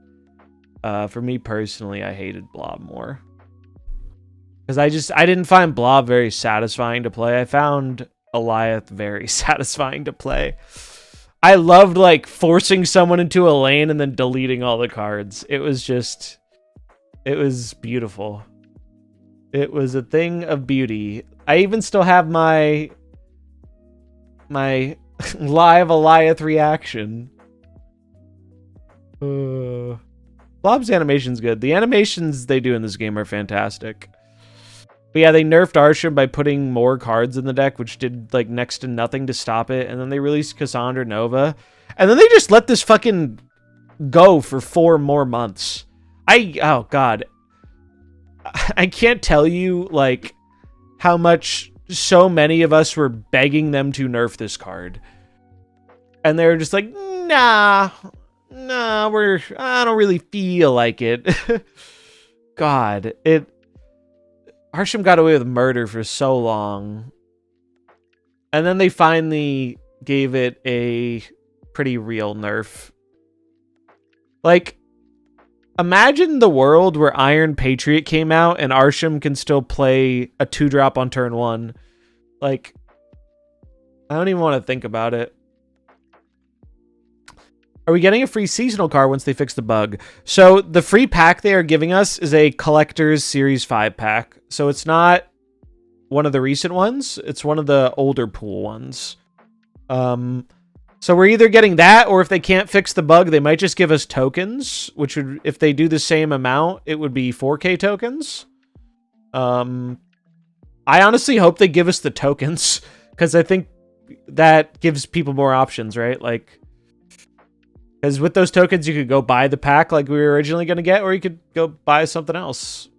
for me personally, I hated Blob more. Because I didn't find Blob very satisfying to play. I found Alioth very satisfying to play. I loved, like, forcing someone into a lane and then deleting all the cards. It was beautiful. It was a thing of beauty. I even still have my live Alioth reaction. Blob's animation's good. The animations they do in this game are fantastic. But yeah, they nerfed Arsham by putting more cards in the deck, which did, like, next to nothing to stop it. And then they released Cassandra Nova. And then they just let this fucking go for 4 more months. Oh, God. I can't tell you, like, how much so many of us were begging them to nerf this card. And they were just like, nah, I don't really feel like it. God, Arsham got away with murder for so long. And then they finally gave it a pretty real nerf. Like, imagine the world where Iron Patriot came out and Arsham can still play a 2-drop on turn 1. Like, I don't even want to think about it. Are we getting a free seasonal card once they fix the bug? So the free pack they are giving us is a Collector's Series 5 pack. So it's not one of the recent ones. It's one of the older pool ones. So we're either getting that, or if they can't fix the bug, they might just give us tokens, which would, if they do the same amount, it would be 4K tokens. I honestly hope they give us the tokens, because I think that gives people more options, right? Like, because with those tokens, you could go buy the pack like we were originally going to get, or you could go buy something else.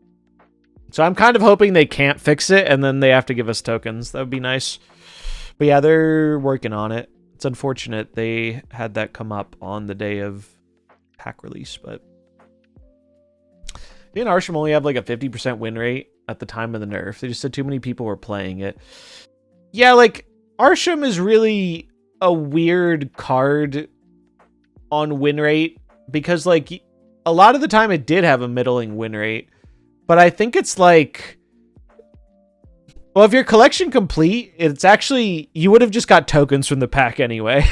So I'm kind of hoping they can't fix it, and then they have to give us tokens. That would be nice. But yeah, they're working on it. It's unfortunate they had that come up on the day of pack release, but me and Arsham only have like a 50% win rate at the time of the nerf. They just said too many people were playing it. Yeah, like Arsham is really a weird card on win rate because like a lot of the time it did have a middling win rate, but I think it's like, well, if your collection complete, it's actually, you would have just got tokens from the pack anyway.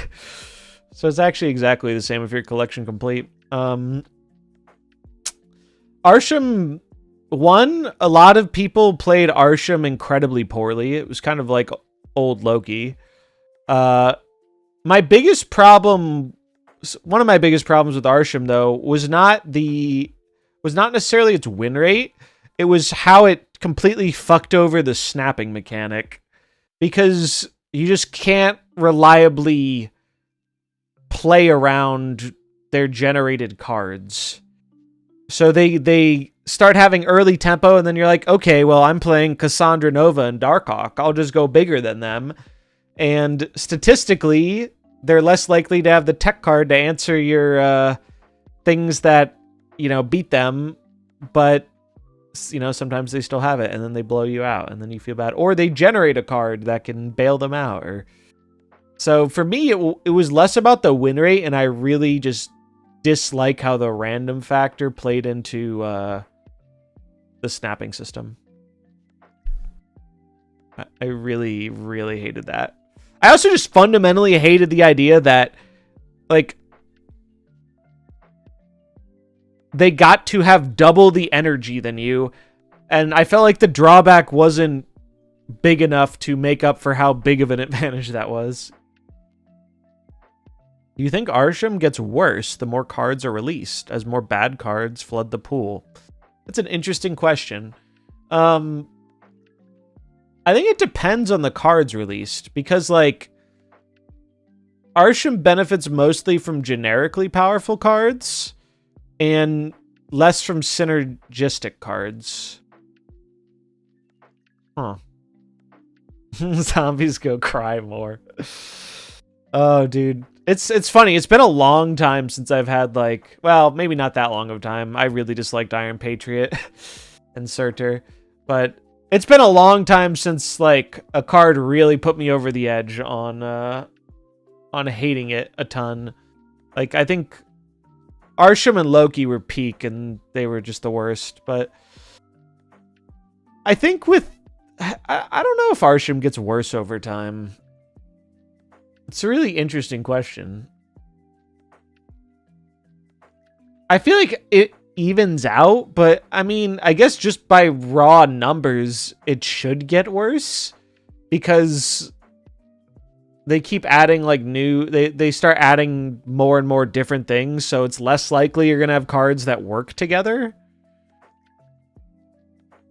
So it's actually exactly the same if your collection complete. Arsham 1, a lot of people played Arsham incredibly poorly. It was kind of like old Loki. My biggest problem, one of my biggest problems with Arsham though, was not necessarily its win rate. It was how it completely fucked over the snapping mechanic, because you just can't reliably play around their generated cards. So they start having early tempo, and then you're like, okay, well, I'm playing Cassandra Nova and Darkhawk. I'll just go bigger than them. And statistically, they're less likely to have the tech card to answer your things that, you know, beat them. But, you know, sometimes they still have it, and then they blow you out, and then you feel bad. Or they generate a card that can bail them out. Or so for me, it was less about the win rate, and I really just dislike how the random factor played into the snapping system. I really, really hated that. I also just fundamentally hated the idea that, like, they got to have double the energy than you, and I felt like the drawback wasn't big enough to make up for how big of an advantage that was. Do you think Arsham gets worse the more cards are released, as more bad cards flood the pool? That's an interesting question. I think it depends on the cards released, because, like, Arsham benefits mostly from generically powerful cards and less from synergistic cards. Huh. Zombies go cry more. Oh, dude. It's funny. It's been a long time since I've had, like, well, maybe not that long of a time. I really disliked Iron Patriot and Surtur, but it's been a long time since, like, a card really put me over the edge on hating it a ton. Like, I think Arsham and Loki were peak, and they were just the worst. But I think with, I don't know if Arsham gets worse over time. It's a really interesting question. I feel like it evens out, but I mean, I guess just by raw numbers, it should get worse, because they keep adding like they start adding more and more different things, so it's less likely you're gonna have cards that work together.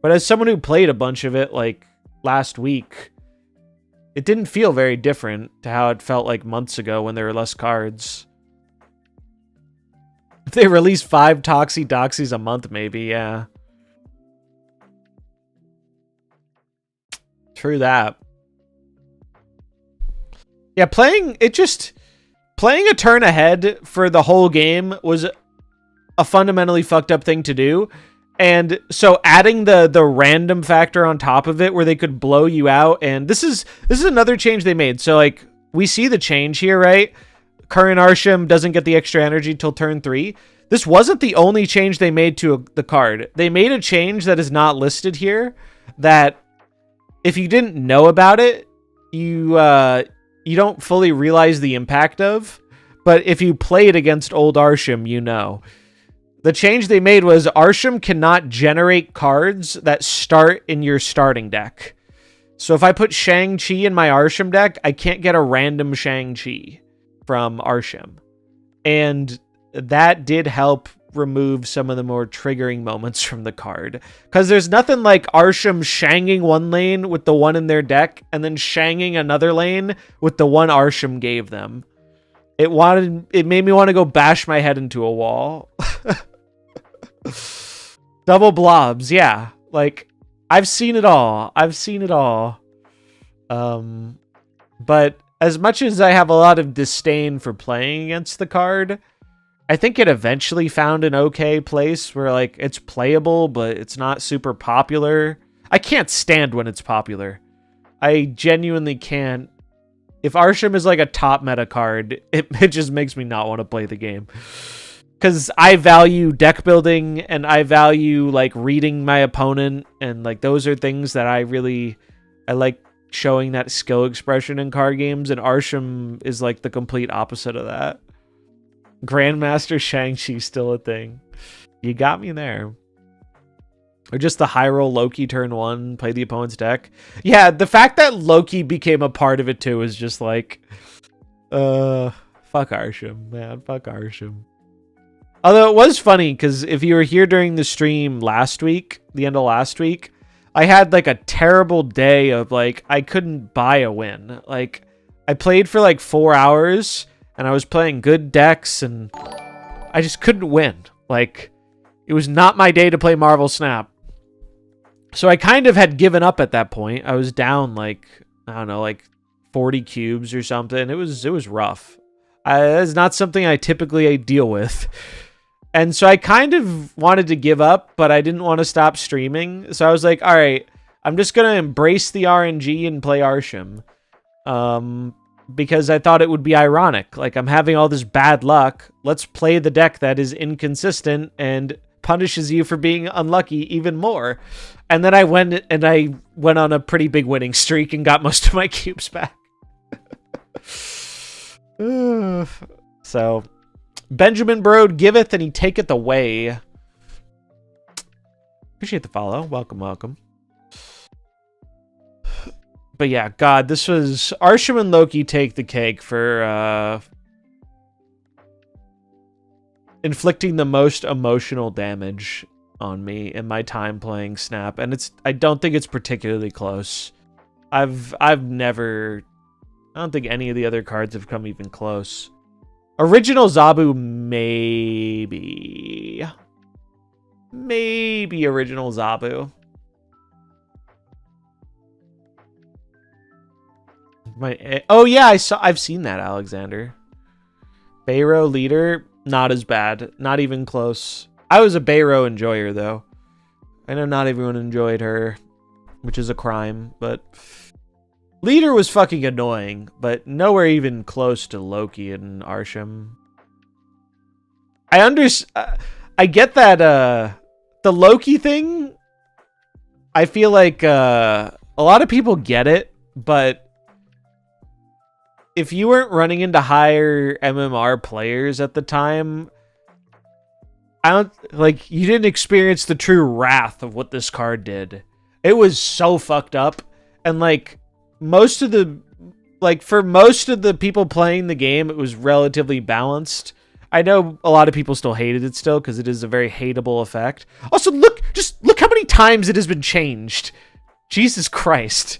But as someone who played a bunch of it like last week, it didn't feel very different to how it felt like months ago when there were less cards. If they release 5 Toxie Doxies a month, maybe, yeah. True that. Yeah, playing a turn ahead for the whole game was a fundamentally fucked up thing to do. And so adding the random factor on top of it where they could blow you out, and this is another change they made. So like we see the change here, right? Current Arsham doesn't get the extra energy till turn 3. This wasn't the only change they made to the card. They made a change that is not listed here, that if you didn't know about it, you don't fully realize the impact of, but if you play it against old Arsham, you know. The change they made was Arsham cannot generate cards that start in your starting deck. So if I put Shang-Chi in my Arsham deck, I can't get a random Shang-Chi from Arsham. And that did help remove some of the more triggering moments from the card. Because there's nothing like Arsham shanging one lane with the one in their deck, and then shanging another lane with the one Arsham gave them. It made me want to go bash my head into a wall. Double blobs, yeah. Like, I've seen it all. But as much as I have a lot of disdain for playing against the card, I think it eventually found an okay place where, like, it's playable, but it's not super popular. I can't stand when it's popular. I genuinely can't. If Arsham is, like, a top meta card, it just makes me not want to play the game. Because I value deck building, and I value, like, reading my opponent, and, like, those are things that I like showing that skill expression in card games, and Arsham is, like, the complete opposite of that. Grandmaster Shang-Chi still a thing. You got me there. Or just the high roll Loki turn 1, play the opponent's deck. Yeah, the fact that Loki became a part of it too is just like, fuck Arsham, man, fuck Arsham. Although it was funny, because if you were here during the stream last week, the end of last week, I had like a terrible day of like, I couldn't buy a win. Like, I played for like 4 hours, and I was playing good decks, and I just couldn't win. Like, it was not my day to play MarvelSnap. So I kind of had given up at that point. I was down like, I don't know, like 40 cubes or something. It was rough. It's not something I typically deal with. And so I kind of wanted to give up, but I didn't want to stop streaming. So I was like, all right, I'm just going to embrace the RNG and play Arsham. Because I thought it would be ironic. Like, I'm having all this bad luck. Let's play the deck that is inconsistent and punishes you for being unlucky even more. And then I went on a pretty big winning streak and got most of my cubes back. So, Benjamin Brode giveth and he taketh away. Appreciate the follow. Welcome, welcome. But yeah, God, this was... Arsham and Loki take the cake for inflicting the most emotional damage on me in my time playing Snap, and I don't think it's particularly close. I don't think any of the other cards have come even close. Original Zabu, maybe original Zabu. Oh yeah, I've seen that, Alexander. Bayro leader, not as bad, not even close. I was a Bayro enjoyer though. I know not everyone enjoyed her, which is a crime, but leader was fucking annoying, but nowhere even close to Loki and Arsham. I get that the Loki thing, I feel like a lot of people get it, but if you weren't running into higher MMR players at the time, you didn't experience the true wrath of what this card did. It was so fucked up, and like for most of the people playing the game, it was relatively balanced. I know a lot of people still hated it still because it is a very hateable effect. Also, look how many times it has been changed. Jesus Christ.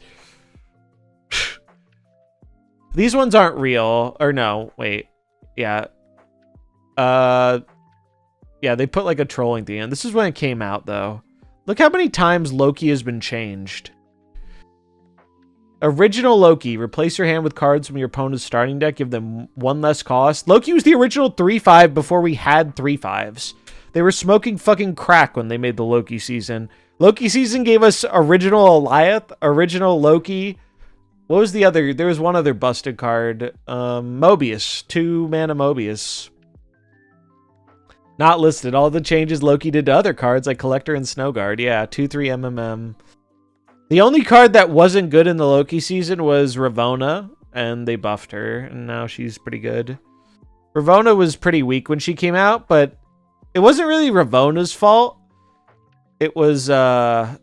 These ones aren't real. Or no, wait. Yeah. Yeah, they put like a trolling at the end. This is when it came out, though. Look how many times Loki has been changed. Original Loki. Replace your hand with cards from your opponent's starting deck. Give them one less cost. Loki was the original 3/5 before we had 3/5s. They were smoking fucking crack when they made the Loki season. Loki season gave us original Eliath, original Loki. What was the other? There was one other busted card. Mobius. 2-mana Mobius. Not listed. All the changes Loki did to other cards like Collector and Snowguard. Yeah, 2/3 MMM. The only card that wasn't good in the Loki season was Ravonna, and they buffed her, and now she's pretty good. Ravonna was pretty weak when she came out, but it wasn't really Ravonna's fault. It was, the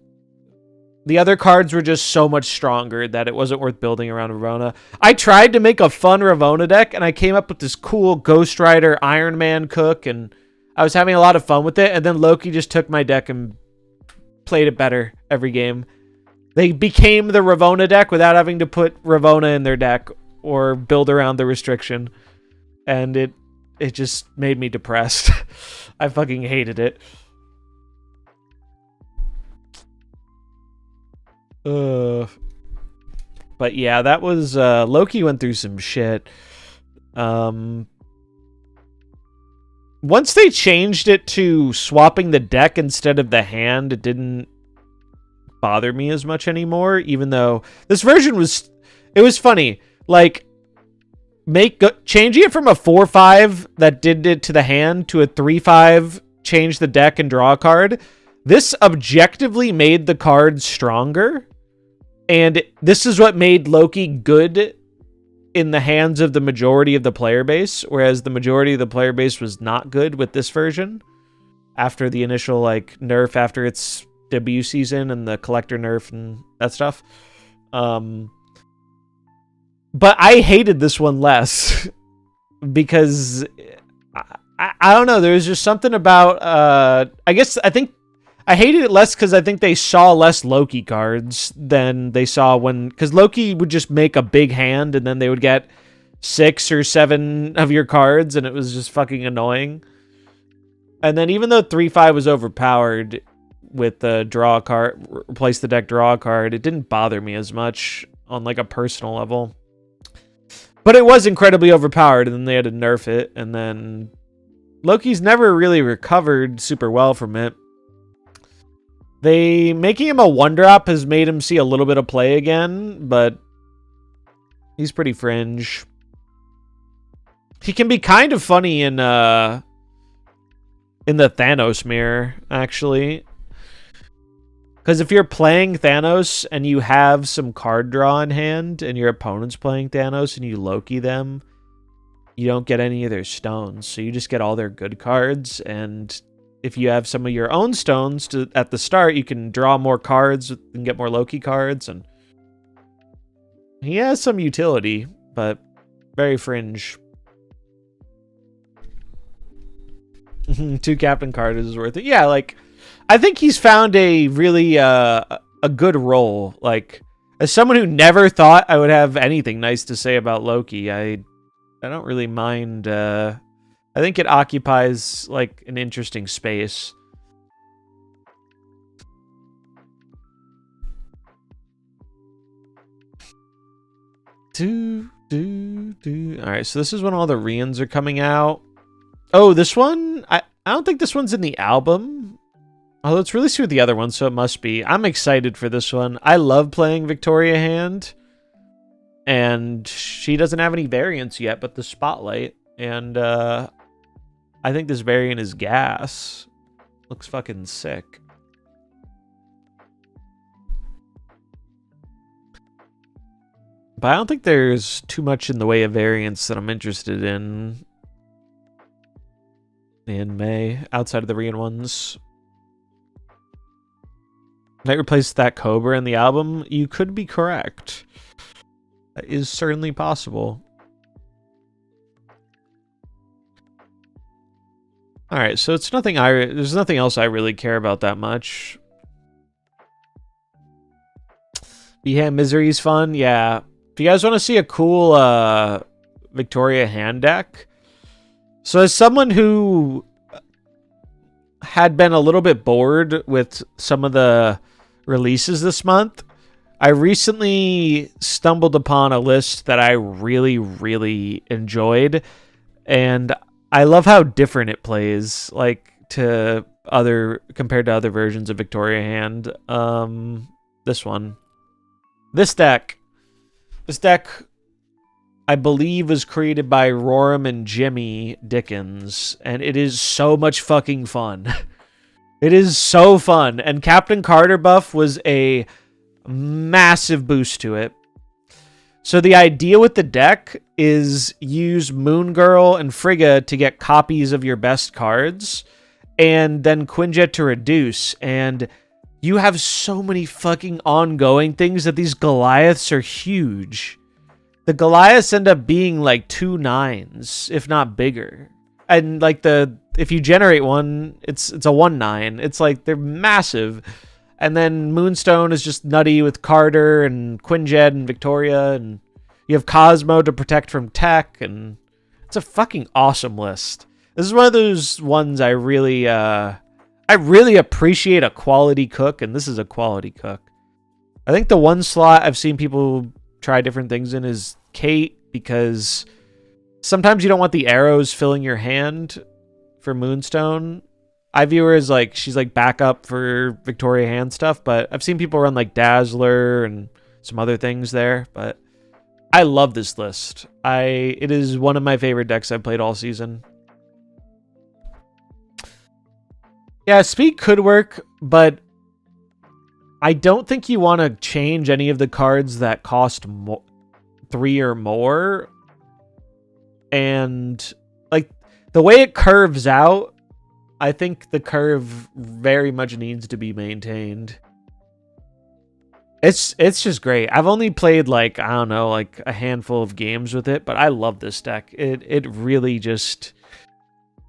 other cards were just so much stronger that it wasn't worth building around Ravonna. I tried to make a fun Ravonna deck, and I came up with this cool Ghost Rider Iron Man cook, and I was having a lot of fun with it, and then Loki just took my deck and played it better every game. They became the Ravonna deck without having to put Ravonna in their deck or build around the restriction. And it just made me depressed. I fucking hated it. But yeah, that was Loki went through some shit. Once they changed it to swapping the deck instead of the hand, it didn't bother me as much anymore, even though this version was funny. Like, changing it from a 4/5 that did it to the hand to a 3/5, change the deck and draw a card. This objectively made the cards stronger, and this is what made Loki good in the hands of the majority of the player base, whereas the majority of the player base was not good with this version after the initial like nerf after its debut season and the collector nerf and that stuff. But I hated this one less because I don't know, there's just something about I think I hated it less because I think they saw less Loki cards than they saw because Loki would just make a big hand and then they would get 6 or 7 of your cards and it was just fucking annoying. And then even though 3/5 was overpowered with the draw a card, replace the deck, draw a card, it didn't bother me as much on like a personal level. But it was incredibly overpowered and then they had to nerf it, and then Loki's never really recovered super well from it. Making him a 1-drop has made him see a little bit of play again, but he's pretty fringe. He can be kind of funny in the Thanos mirror, actually. Because if you're playing Thanos and you have some card draw in hand and your opponent's playing Thanos and you Loki them, you don't get any of their stones. So you just get all their good cards, and if you have some of your own stones at the start, you can draw more cards and get more Loki cards. And he has some utility, but very fringe. 2 captain cards is worth it. Yeah, like, I think he's found a really a good role. Like, as someone who never thought I would have anything nice to say about Loki, I don't really mind. I think it occupies like an interesting space. All right, so this is when all the Rians are coming out. Oh, this one? I don't think this one's in the album. Although it's released with the other one, so it must be. I'm excited for this one. I love playing Victoria Hand. And she doesn't have any variants yet, but the Spotlight. And I think this variant is gas. Looks fucking sick. But I don't think there's too much in the way of variants that I'm interested in May, outside of the Rian ones. Might replace that Cobra in the album. You could be correct. That is certainly possible. All right, so it's nothing. There's nothing else I really care about that much. Yeah, Misery's fun. Yeah, if you guys want to see a cool Victoria hand deck. So as someone who had been a little bit bored with some of the releases this month, I recently stumbled upon a list that I really, really enjoyed, and I love how different it plays, like compared to other versions of Victoria Hand. This one, this deck, I believe was created by Roram and Jimmy Dickens, and it is so much fucking fun. It is so fun, and Captain Carter buff was a massive boost to it. So the idea with the deck is use Moon Girl and Frigga to get copies of your best cards, and then Quinjet to reduce, and you have so many fucking ongoing things that these Goliaths are huge. The Goliaths end up being like 2 9s, if not bigger. And like if you generate one, it's a 1/9. It's like they're massive. And then Moonstone is just nutty with Carter and Quinjet and Victoria, and you have Cosmo to protect from tech, and it's a fucking awesome list. This is one of those ones I really appreciate a quality cook, and this is a quality cook. I think the one slot I've seen people try different things in is Kate, because sometimes you don't want the arrows filling your hand for Moonstone. I view her as like she's like backup for Victoria hand stuff, but I've seen people run like Dazzler and some other things there, but I love this list. It is one of my favorite decks I've played all season. Yeah, speed could work, but I don't think you want to change any of the cards that cost 3 or more. And like the way it curves out, I think the curve very much needs to be maintained. It's just great. I've only played like, I don't know, like a handful of games with it, but I love this deck. It really just,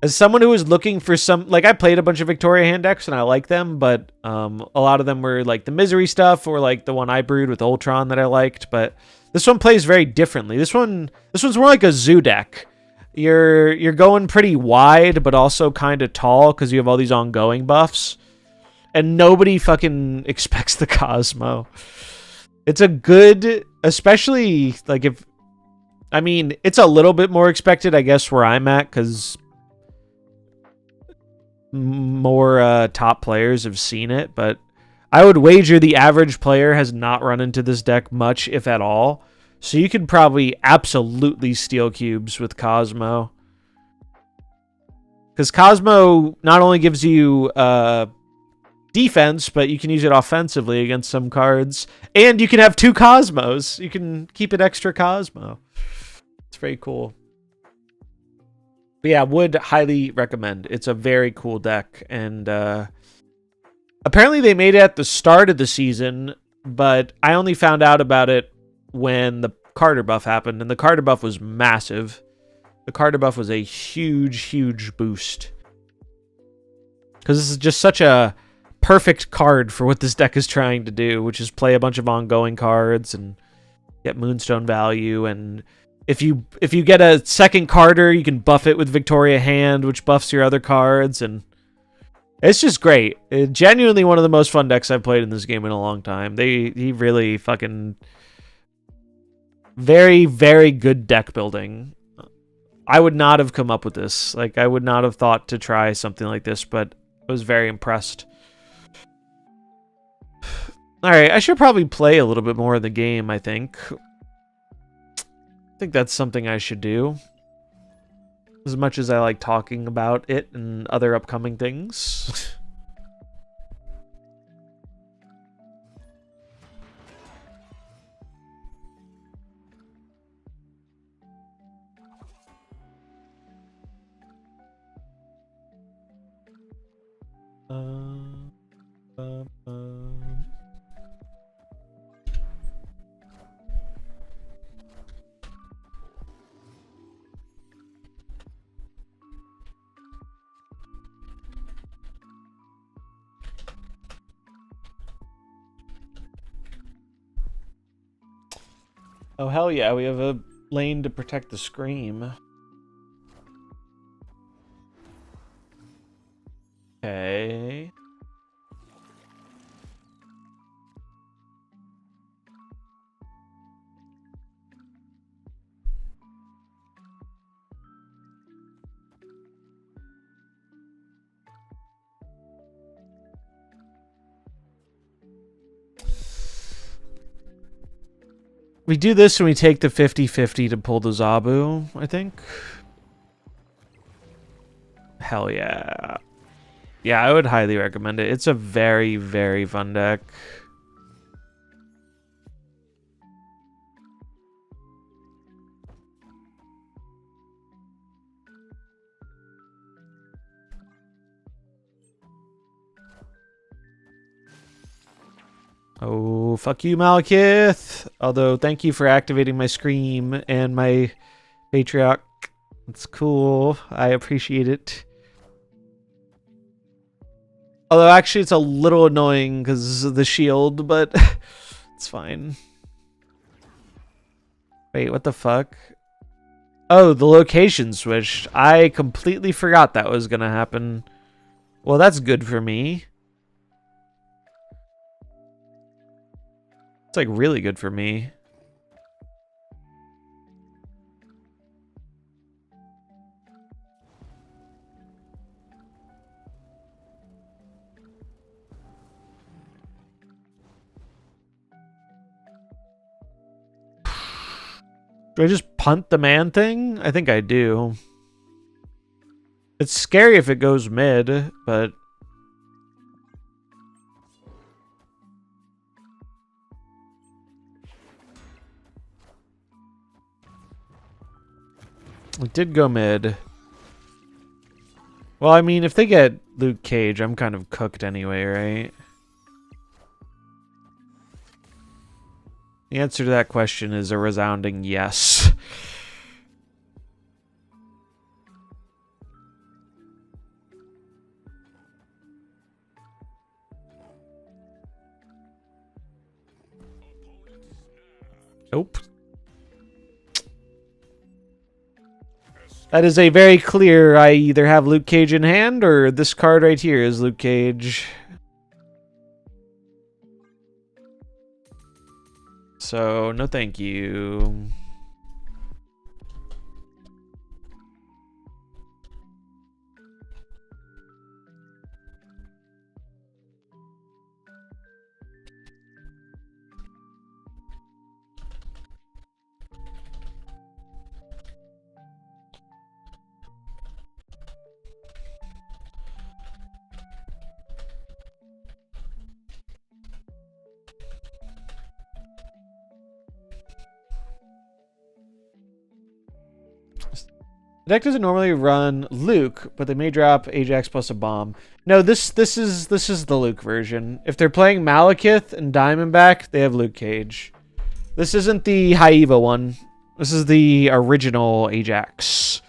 as someone who was looking for some, like I played a bunch of Victoria hand decks and I like them, but a lot of them were like the Misery stuff or like the one I brewed with Ultron that I liked, but this one plays very differently. This one's more like a zoo deck. You're going pretty wide, but also kind of tall because you have all these ongoing buffs. And nobody fucking expects the Cosmo. It's a good, especially like if, I mean, it's a little bit more expected, I guess, where I'm at, because more top players have seen it, but I would wager the average player has not run into this deck much, if at all. So you could probably absolutely steal cubes with Cosmo. Because Cosmo not only gives you defense, but you can use it offensively against some cards. And you can have 2 Cosmos. You can keep an extra Cosmo. It's very cool. But yeah, would highly recommend. It's a very cool deck. And apparently they made it at the start of the season, but I only found out about it when the Carter buff happened. And the Carter buff was massive. The Carter buff was a huge, huge boost. Because this is just such a perfect card for what this deck is trying to do, which is play a bunch of ongoing cards and get Moonstone value. And if you get a second Carter, you can buff it with Victoria Hand, which buffs your other cards, and it's just great. Genuinely one of the most fun decks I've played in this game in a long time. He really fucking very, very good deck building. I would not have come up with this. Like, I would not have thought to try something like this, but I was very impressed. Alright, I should probably play a little bit more of the game, I think. I think that's something I should do. As much as I like talking about it and other upcoming things. Oh, hell yeah, we have a lane to protect the Scream. Okay. We do this when we take the 50-50 to pull the Zabu, I think. Hell yeah. Yeah, I would highly recommend it. It's a very, very fun deck. Oh, fuck you, Malekith. Although, thank you for activating my Scream and my Patriarch. It's cool. I appreciate it. Although, actually, it's a little annoying because of the shield, but it's fine. Wait, what the fuck? Oh, the location switched. I completely forgot that was gonna happen. Well, that's good for me. It's like really good for me. Do I just punt the man thing? I think I do. It's scary if it goes mid, but... It did go mid. Well, I mean, if they get Luke Cage, I'm kind of cooked anyway, right? The answer to that question is a resounding yes. Nope. That is a very clear, I either have Luke Cage in hand or this card right here is Luke Cage. So, no thank you. The deck doesn't normally run Luke, but they may drop Ajax plus a bomb. No, this is the Luke version. If they're playing Malekith and Diamondback, they have Luke Cage. This isn't the Haiva one. This is the original Ajax.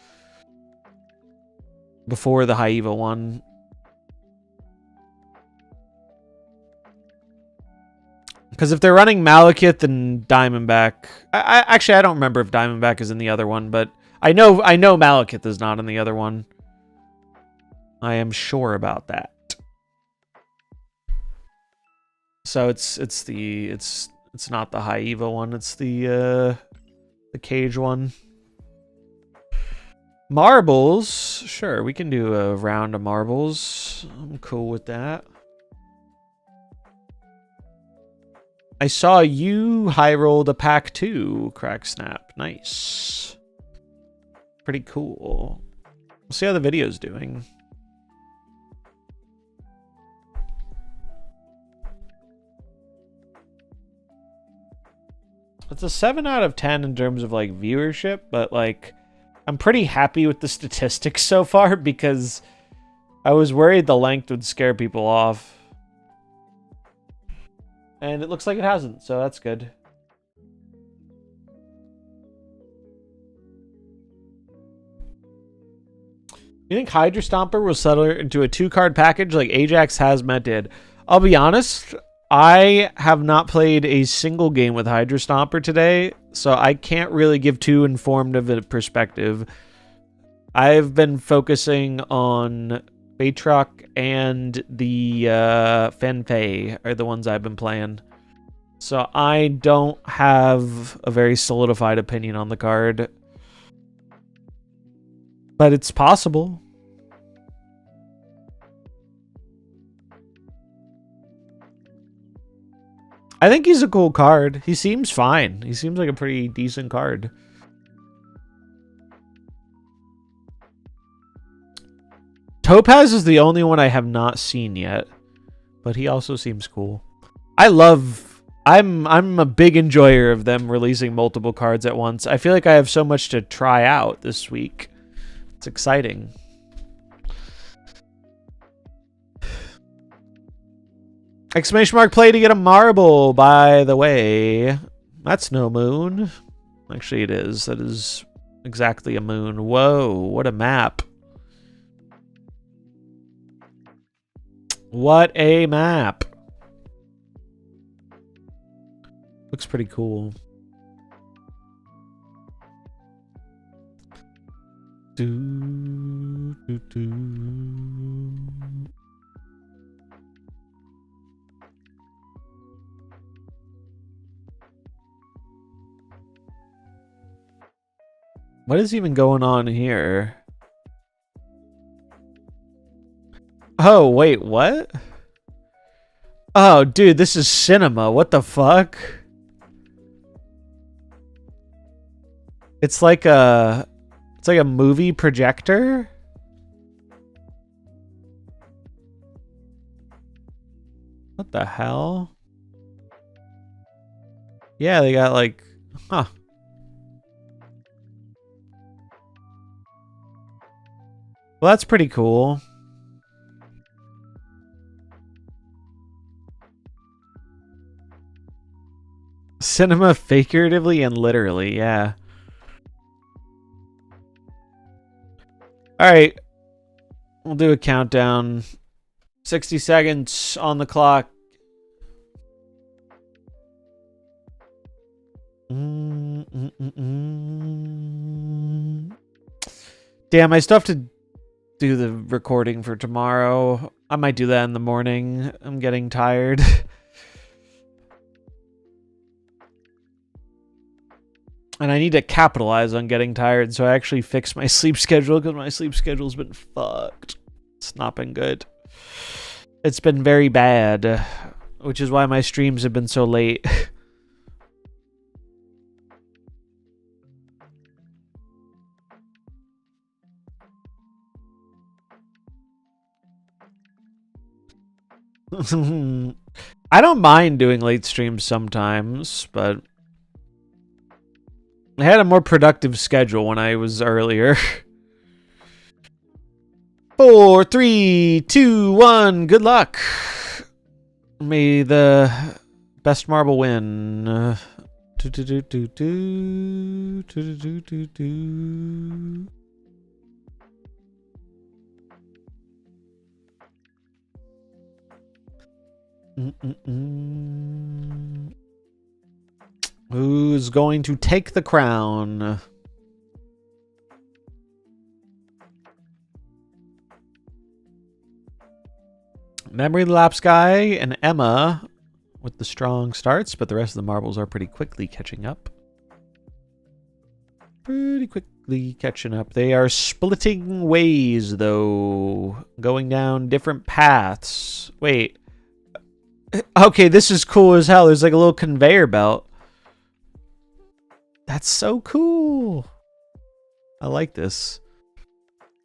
Before the Haiva one. Because if they're running Malekith and Diamondback... Actually, I don't remember if Diamondback is in the other one, but... I know Malekith is not in the other one. I am sure about that. So it's not the Haiva one, it's the Cage one. Marbles, sure, we can do a round of marbles. I'm cool with that. I saw you high rolled a pack too, Cracksnap. Nice. Pretty cool. We'll see how the video's doing. It's a 7 out of 10 in terms of like viewership, but like I'm pretty happy with the statistics so far because I was worried the length would scare people off. And it looks like it hasn't, so that's good. You think Hydra Stomper will settle into a 2-card package like Ajax Hazmat did? I'll be honest, I have not played a single game with Hydra Stomper today, so I can't really give too informed of a perspective. I've been focusing on Baytrock and the Fenfei are the ones I've been playing. So I don't have a very solidified opinion on the card. But it's possible. I think he's a cool card. He seems fine. He seems like a pretty decent card. Topaz is the only one I have not seen yet, but he also seems cool. I'm a big enjoyer of them releasing multiple cards at once. I feel like I have so much to try out this week. It's exciting. Exclamation mark play to get a marble, by the way. That's no moon. Actually, it is. That is exactly a moon. Whoa, what a map. What a map. Looks pretty cool. What is even going on here? Oh, wait, what? Oh, dude, this is cinema. What the fuck? It's like a movie projector. What the hell? Yeah, they got like, huh. Well, that's pretty cool. Cinema figuratively and literally, yeah. All right. We'll do a countdown. 60 seconds on the clock. Damn, I still have to do the recording for tomorrow. I might do that in the morning. I'm getting tired. And I need to capitalize on getting tired, so I actually fixed my sleep schedule because my sleep schedule's been fucked. It's not been good. It's been very bad, which is why my streams have been so late. I don't mind doing late streams sometimes, but I had a more productive schedule when I was earlier. 4, 3, 2, 1. Good luck. May the best marble win. Who's going to take the crown? Memory Lapse Guy and Emma with the strong starts, but the rest of the marbles are pretty quickly catching up. They are splitting ways, though. Going down different paths. Wait. Okay, this is cool as hell. There's like a little conveyor belt. That's so cool. I like this.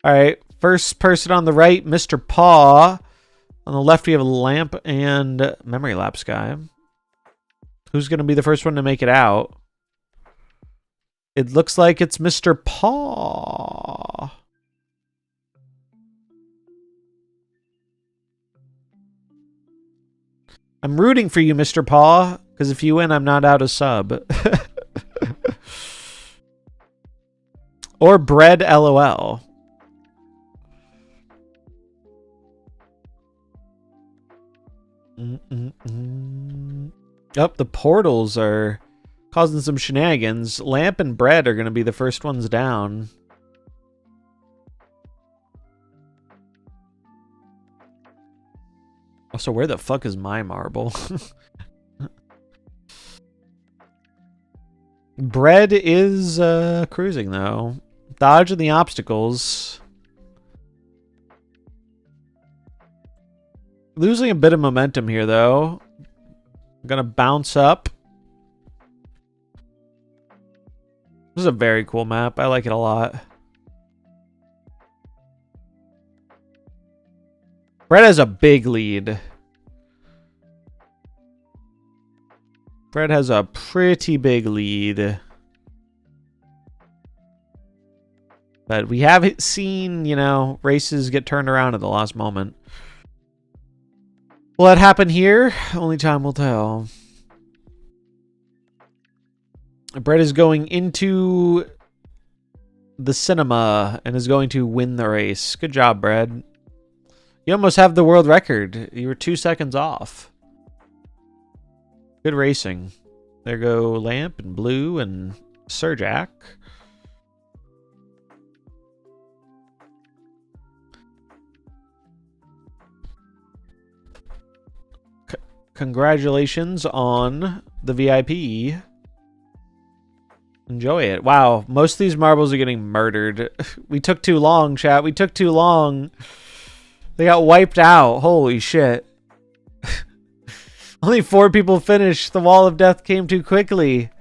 All right. First person on the right, Mr. Paw. On the left, we have a lamp and memory lapse guy. Who's going to be the first one to make it out? It looks like it's Mr. Paw. I'm rooting for you, Mr. Paw, because if you win, I'm not out of sub. Or bread LOL. Oh, the portals are causing some shenanigans. Lamp and bread are going to be the first ones down. Also, where the fuck is my marble? Bread is cruising, though. Dodging the obstacles. Losing a bit of momentum here, though. I'm going to bounce up. This is a very cool map. I like it a lot. Brett has a big lead. Brett has a pretty big lead. But we have seen, you know, races get turned around at the last moment. Will that happen here? Only time will tell. Brett is going into the cinema and is going to win the race. Good job, Brett. You almost have the world record. You were 2 seconds off. Good racing. There go Lamp and Blue and Sir Jack. Congratulations on the VIP. Enjoy it. Wow, most of these marbles are getting murdered. We took too long, chat. We took too long. They got wiped out. Holy shit. Only 4 people finished. The wall of death came too quickly.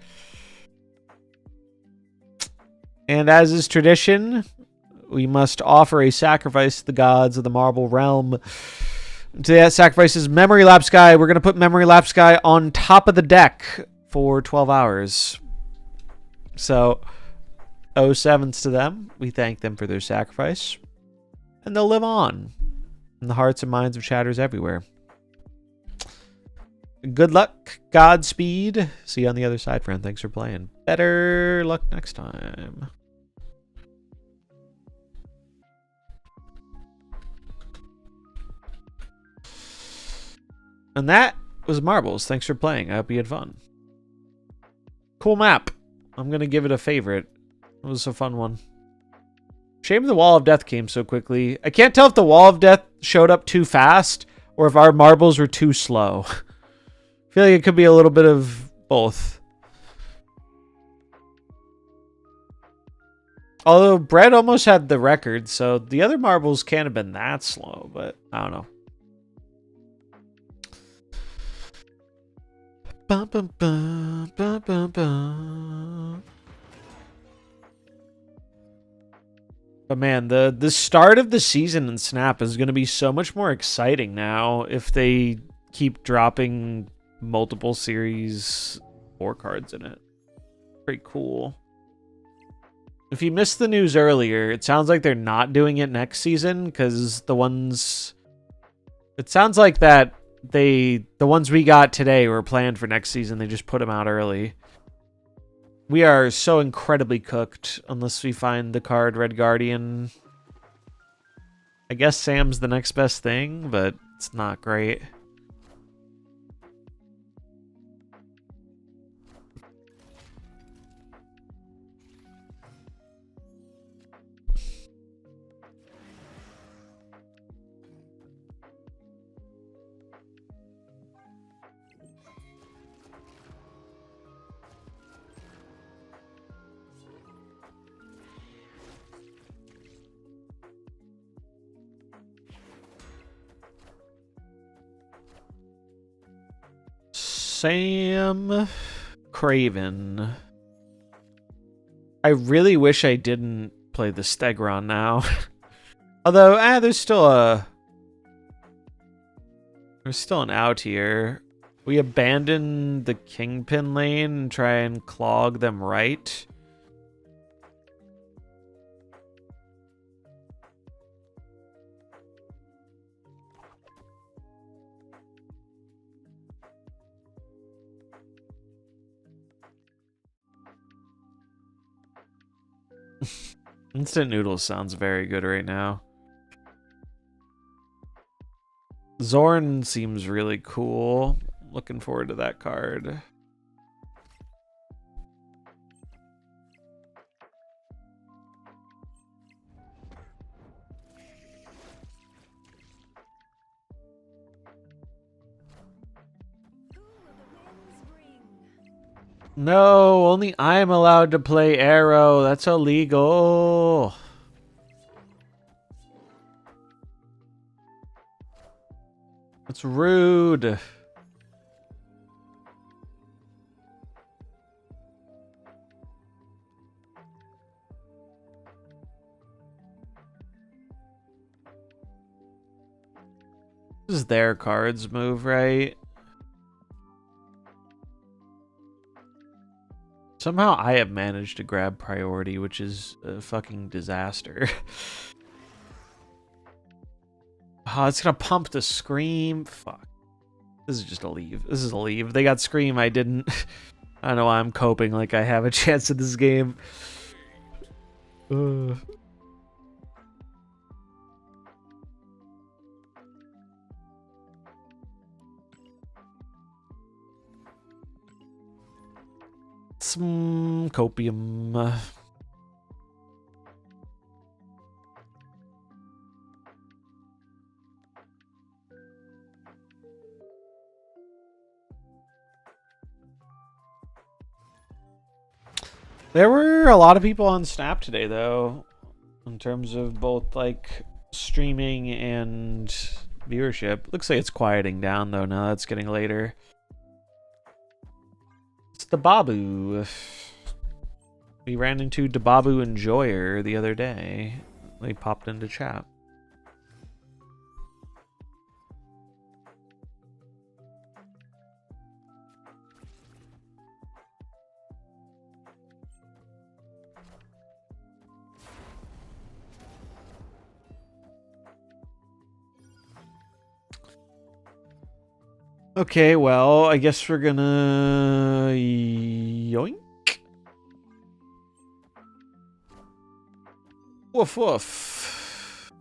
And as is tradition, we must offer a sacrifice to the gods of the Marble Realm. To that sacrifice is Memory Lapse Guy. We're going to put Memory Lapse Guy on top of the deck for 12 hours. So, 07s to them. We thank them for their sacrifice. And they'll live on in the hearts and minds of chatters everywhere. Good luck. Godspeed. See you on the other side, friend. Thanks for playing. Better luck next time. And that was Marbles. Thanks for playing. I hope you had fun. Cool map. I'm going to give it a favorite. It was a fun one. Shame the Wall of Death came so quickly. I can't tell if the Wall of Death showed up too fast or if our marbles were too slow. I feel like it could be a little bit of both. Although Brett almost had the record, so the other marbles can't have been that slow, but I don't know. Bum, bum, bum, bum, bum, bum. But man, the start of the season in Snap is going to be so much more exciting now if they keep dropping multiple series 4 cards in it. Pretty cool. If you missed the news earlier, it sounds like they're not doing it next season because the ones... It sounds like that the ones we got today were planned for next season. They just put them out early. We are so incredibly cooked unless we find the card Red Guardian. I guess Sam's the next best thing, but it's not great. Sam Craven. I really wish I didn't play the Stegron now. Although, there's still an out here. We abandon the Kingpin lane and try and clog them right. Instant Noodles sounds very good right now. Zorn seems really cool. Looking forward to that card. No, only I'm allowed to play Arrow. That's illegal. That's rude. This is their cards move, right? Somehow I have managed to grab priority, which is a fucking disaster. Oh, it's gonna pump the Scream. Fuck. This is just a leave. This is a leave. They got Scream, I didn't. I don't know why I'm coping like I have a chance at this game. Some copium. There were a lot of people on Snap today, though, in terms of both like streaming and viewership. Looks like it's quieting down though now. It's getting later. It's the Babu. We ran into Dababu Enjoyer the other day. They popped into chat. Okay, well, I guess we're gonna yoink. Woof woof.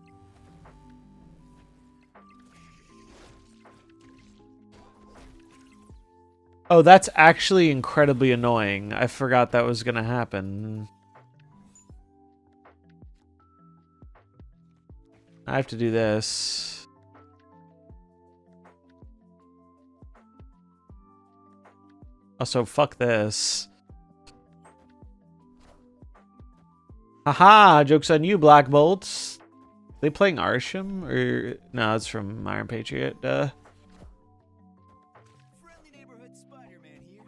Oh, that's actually incredibly annoying. I forgot that was gonna happen. I have to do this. Also, fuck this. Haha, joke's on you, Black Bolts. They playing Arsham? Or no, it's from Iron Patriot. Friendly neighborhood Spider-Man here.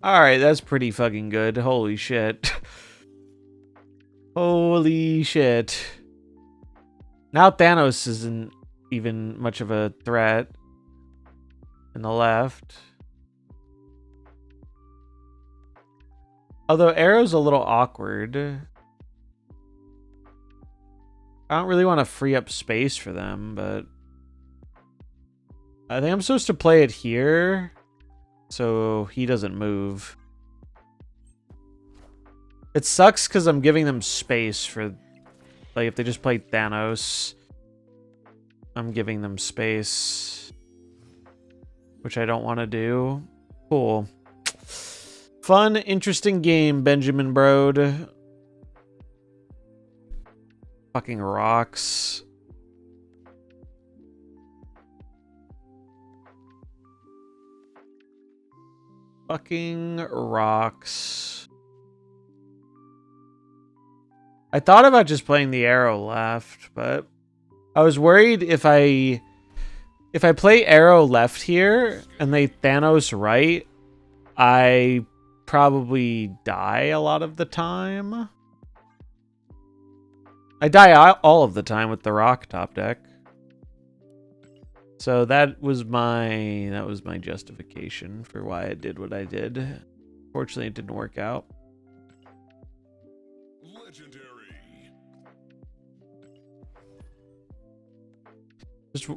Alright, that's pretty fucking good. Holy shit. Holy shit. Now Thanos isn't even much of a threat. In the left. Although Arrow's a little awkward. I don't really want to free up space for them, but I think I'm supposed to play it here so he doesn't move. It sucks because I'm giving them space for, like, if they just play Thanos, I'm giving them space, which I don't want to do. Cool. Fun, interesting game, Benjamin Brode. Fucking rocks. Fucking rocks. I thought about just playing the Arrow left, but I was worried if I play Arrow left here and they Thanos right, I probably die a lot of the time. I die all of the time with the rock top deck. So that was my justification for why I did what I did. Fortunately, it didn't work out. Legendary. Just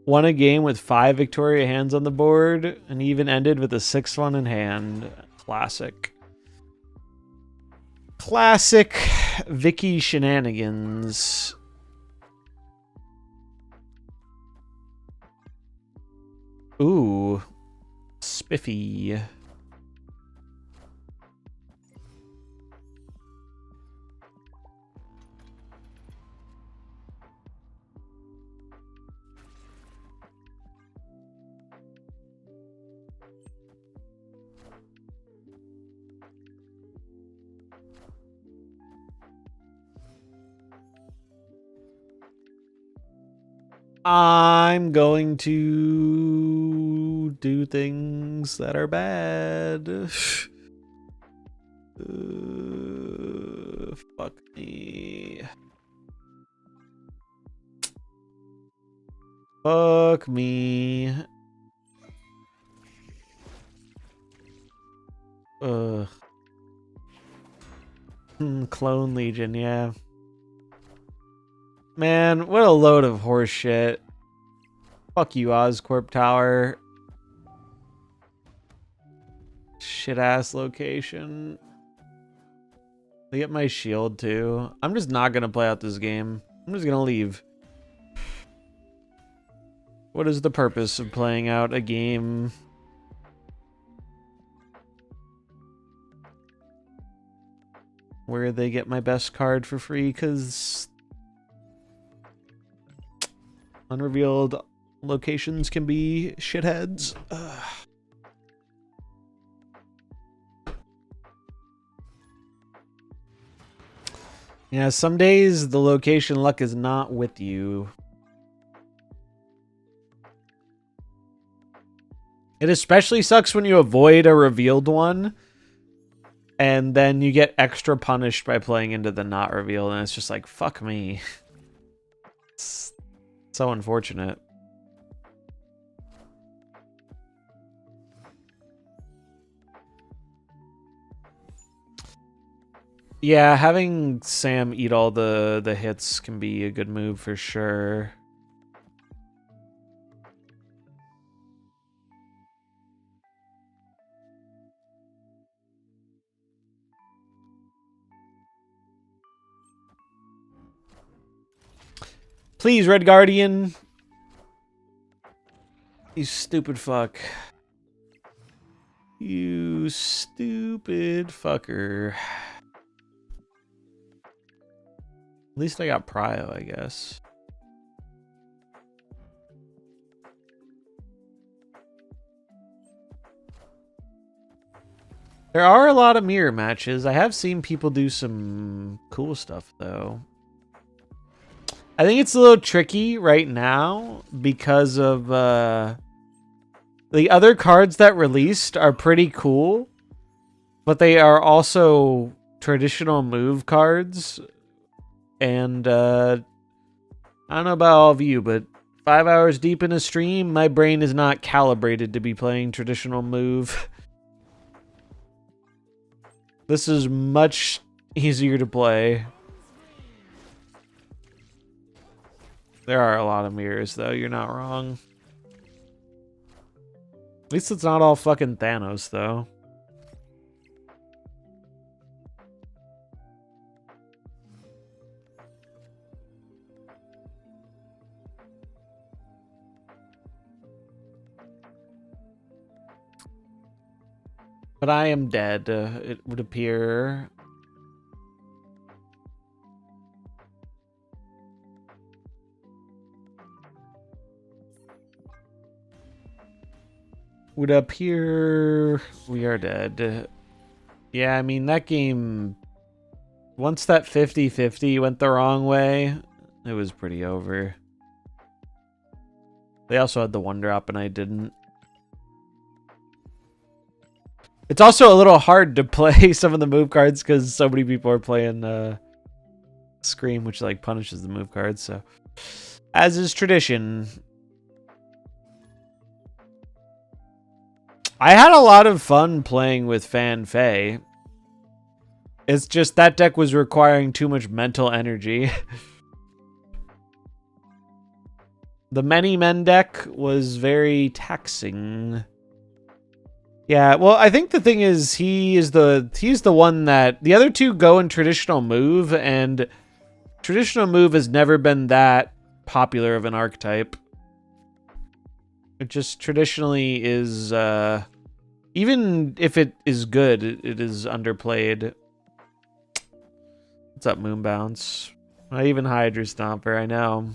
won a game with 5 Victoria hands on the board and even ended with a 6th one in hand. Classic. Classic Vicky shenanigans. Ooh. Spiffy. I'm going to do things that are bad. Fuck me. Fuck me. Ugh. Clone Legion, yeah. Man, what a load of horse shit. Fuck you, Oscorp Tower. Shit ass location. They get my shield too. I'm just not gonna play out this game. I'm just gonna leave. What is the purpose of playing out a game where they get my best card for free? Because unrevealed locations can be shitheads. Ugh. Yeah, some days the location luck is not with you. It especially sucks when you avoid a revealed one, and then you get extra punished by playing into the not revealed, and it's just like, fuck me. It's so unfortunate. Yeah, having Sam eat all the hits can be a good move for sure. Please, Red Guardian. You stupid fuck. You stupid fucker. At least I got Prio, I guess. There are a lot of mirror matches. I have seen people do some cool stuff, though. I think it's a little tricky right now because of the other cards that released are pretty cool, but they are also traditional move cards. And I don't know about all of you, but 5 hours deep in a stream, my brain is not calibrated to be playing traditional move. This is much easier to play. There are a lot of mirrors, though. You're not wrong. At least it's not all fucking Thanos, though. But I am dead, it would appear. Would appear we are dead. Yeah, I mean, that game, once that 50-50 went the wrong way, it was pretty over. They also had the one drop and I didn't. It's also a little hard to play some of the move cards because so many people are playing Scream, which like punishes the move cards. So, as is tradition, I had a lot of fun playing with Fan Fei. It's just that deck was requiring too much mental energy. The Many Men deck was very taxing. Yeah, well, I think the thing is he's the one that the other two go in traditional move, and traditional move has never been that popular of an archetype. It just traditionally is even if it is good, it is underplayed. What's up, Moonbounce? Not even Hydra Stomper, I know.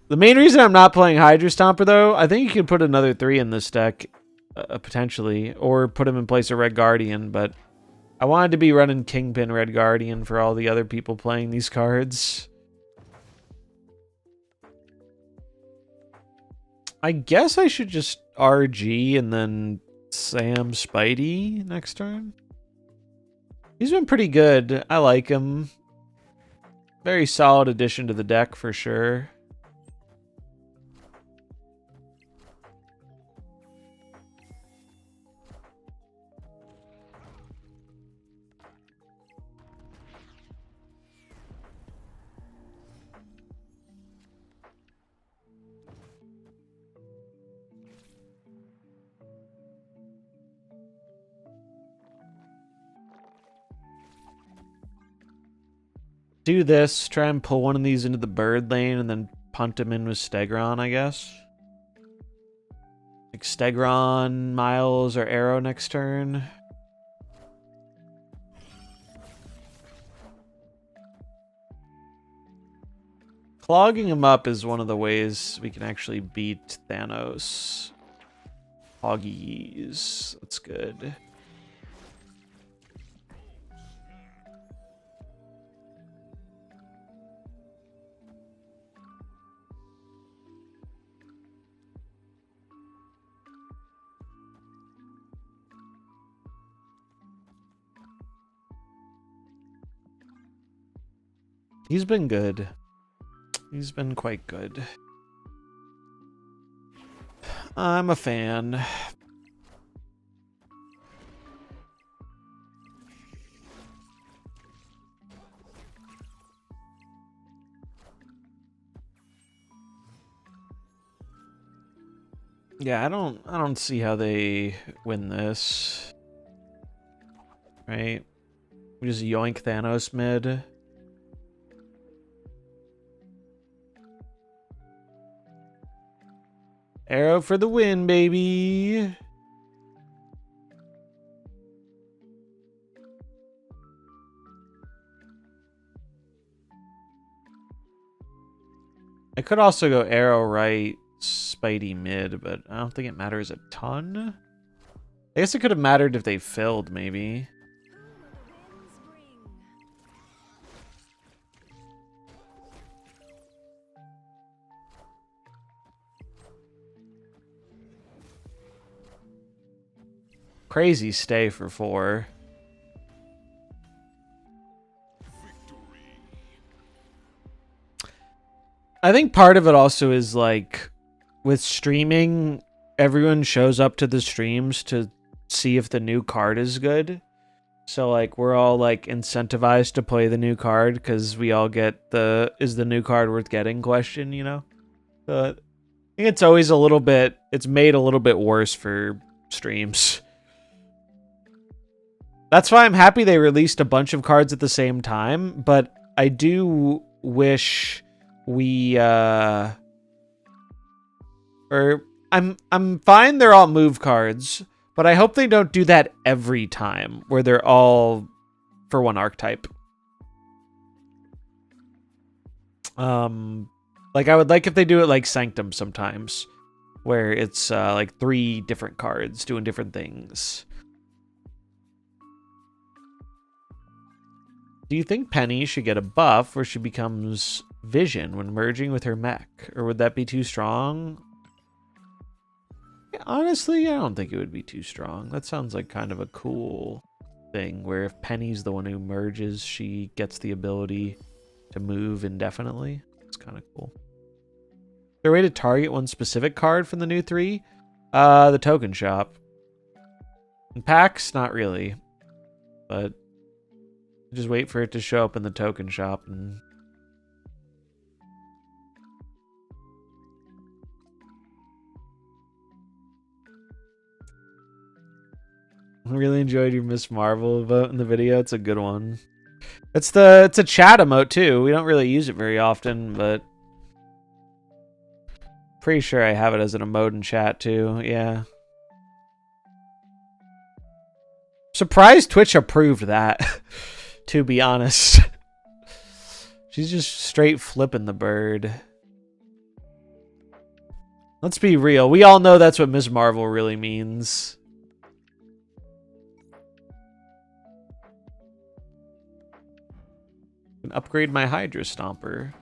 The main reason I'm not playing Hydra Stomper, though, I think you could put another 3 in this deck. Potentially, or put him in place of Red Guardian, but I wanted to be running Kingpin Red Guardian for all the other people playing these cards. I guess I should just RG and then Sam Spidey next turn. He's been pretty good. I like him. Very solid addition to the deck for sure. Do this, try and pull one of these into the bird lane and then punt him in with Stegron, I guess. Like Stegron, Miles, or Arrow next turn. Clogging him up is one of the ways we can actually beat Thanos. Cloggies, that's good. He's been good. He's been quite good. I'm a fan. Yeah, I don't see how they win this. Right? We just yoink Thanos mid. Arrow for the win, baby. I could also go arrow right, Spidey mid, but I don't think it matters a ton. I guess it could have mattered if they filled, maybe. Crazy stay for 4. I think part of it also is like with streaming, everyone shows up to the streams to see if the new card is good. So like we're all like incentivized to play the new card because we all get the is the new card worth getting question, you know? But I think it's always a little bit, it's made a little bit worse for streams. That's why I'm happy they released a bunch of cards at the same time, but I do wish we or I'm fine they're all move cards, but I hope they don't do that every time where they're all for one archetype. Like I would like if they do it like Sanctum sometimes, where it's like 3 different cards doing different things. Do you think Penny should get a buff where she becomes Vision when merging with her mech? Or would that be too strong? Yeah, honestly, I don't think it would be too strong. That sounds like kind of a cool thing where if Penny's the one who merges, she gets the ability to move indefinitely. It's kind of cool. Is there a way to target one specific card from the new 3? The token shop. In packs, not really. But just wait for it to show up in the token shop and I really enjoyed your Miss Marvel vote in the video. It's a good one. It's a chat emote too. We don't really use it very often, but pretty sure I have it as an emote in chat too. Yeah. Surprised Twitch approved that, to be honest. She's just straight flipping the bird. Let's be real. We all know that's what Miss Marvel really means. Can upgrade my Hydra Stomper.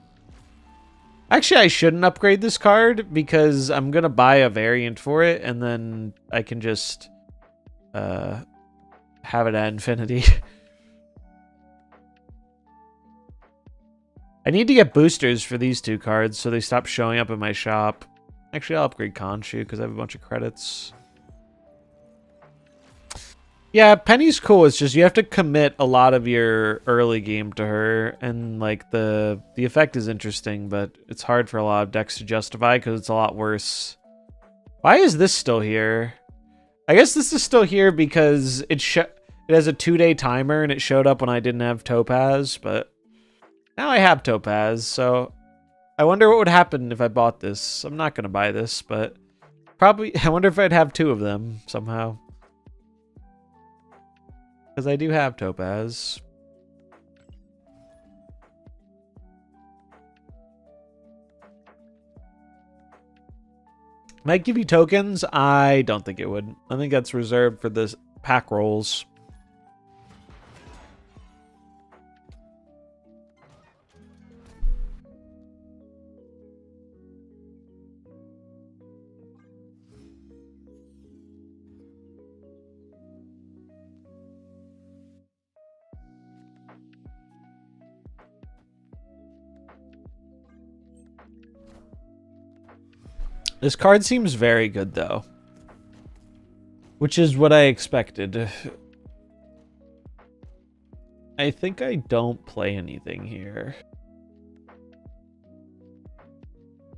Actually, I shouldn't upgrade this card because I'm going to buy a variant for it and then I can just have it at infinity. I need to get boosters for these 2 cards so they stop showing up in my shop. Actually, I'll upgrade Khonshu because I have a bunch of credits. Yeah, Penny's cool. It's just you have to commit a lot of your early game to her, and like the effect is interesting, but it's hard for a lot of decks to justify because it's a lot worse. Why is this still here? I guess this is still here because it has a 2-day timer and it showed up when I didn't have Topaz, but now I have Topaz, so I wonder what would happen if I bought this. I'm not gonna buy this, but probably I wonder if I'd have 2 of them somehow. Because I do have Topaz. Might give you tokens? I don't think it would. I think that's reserved for the pack rolls. This card seems very good, though. Which is what I expected. I think I don't play anything here.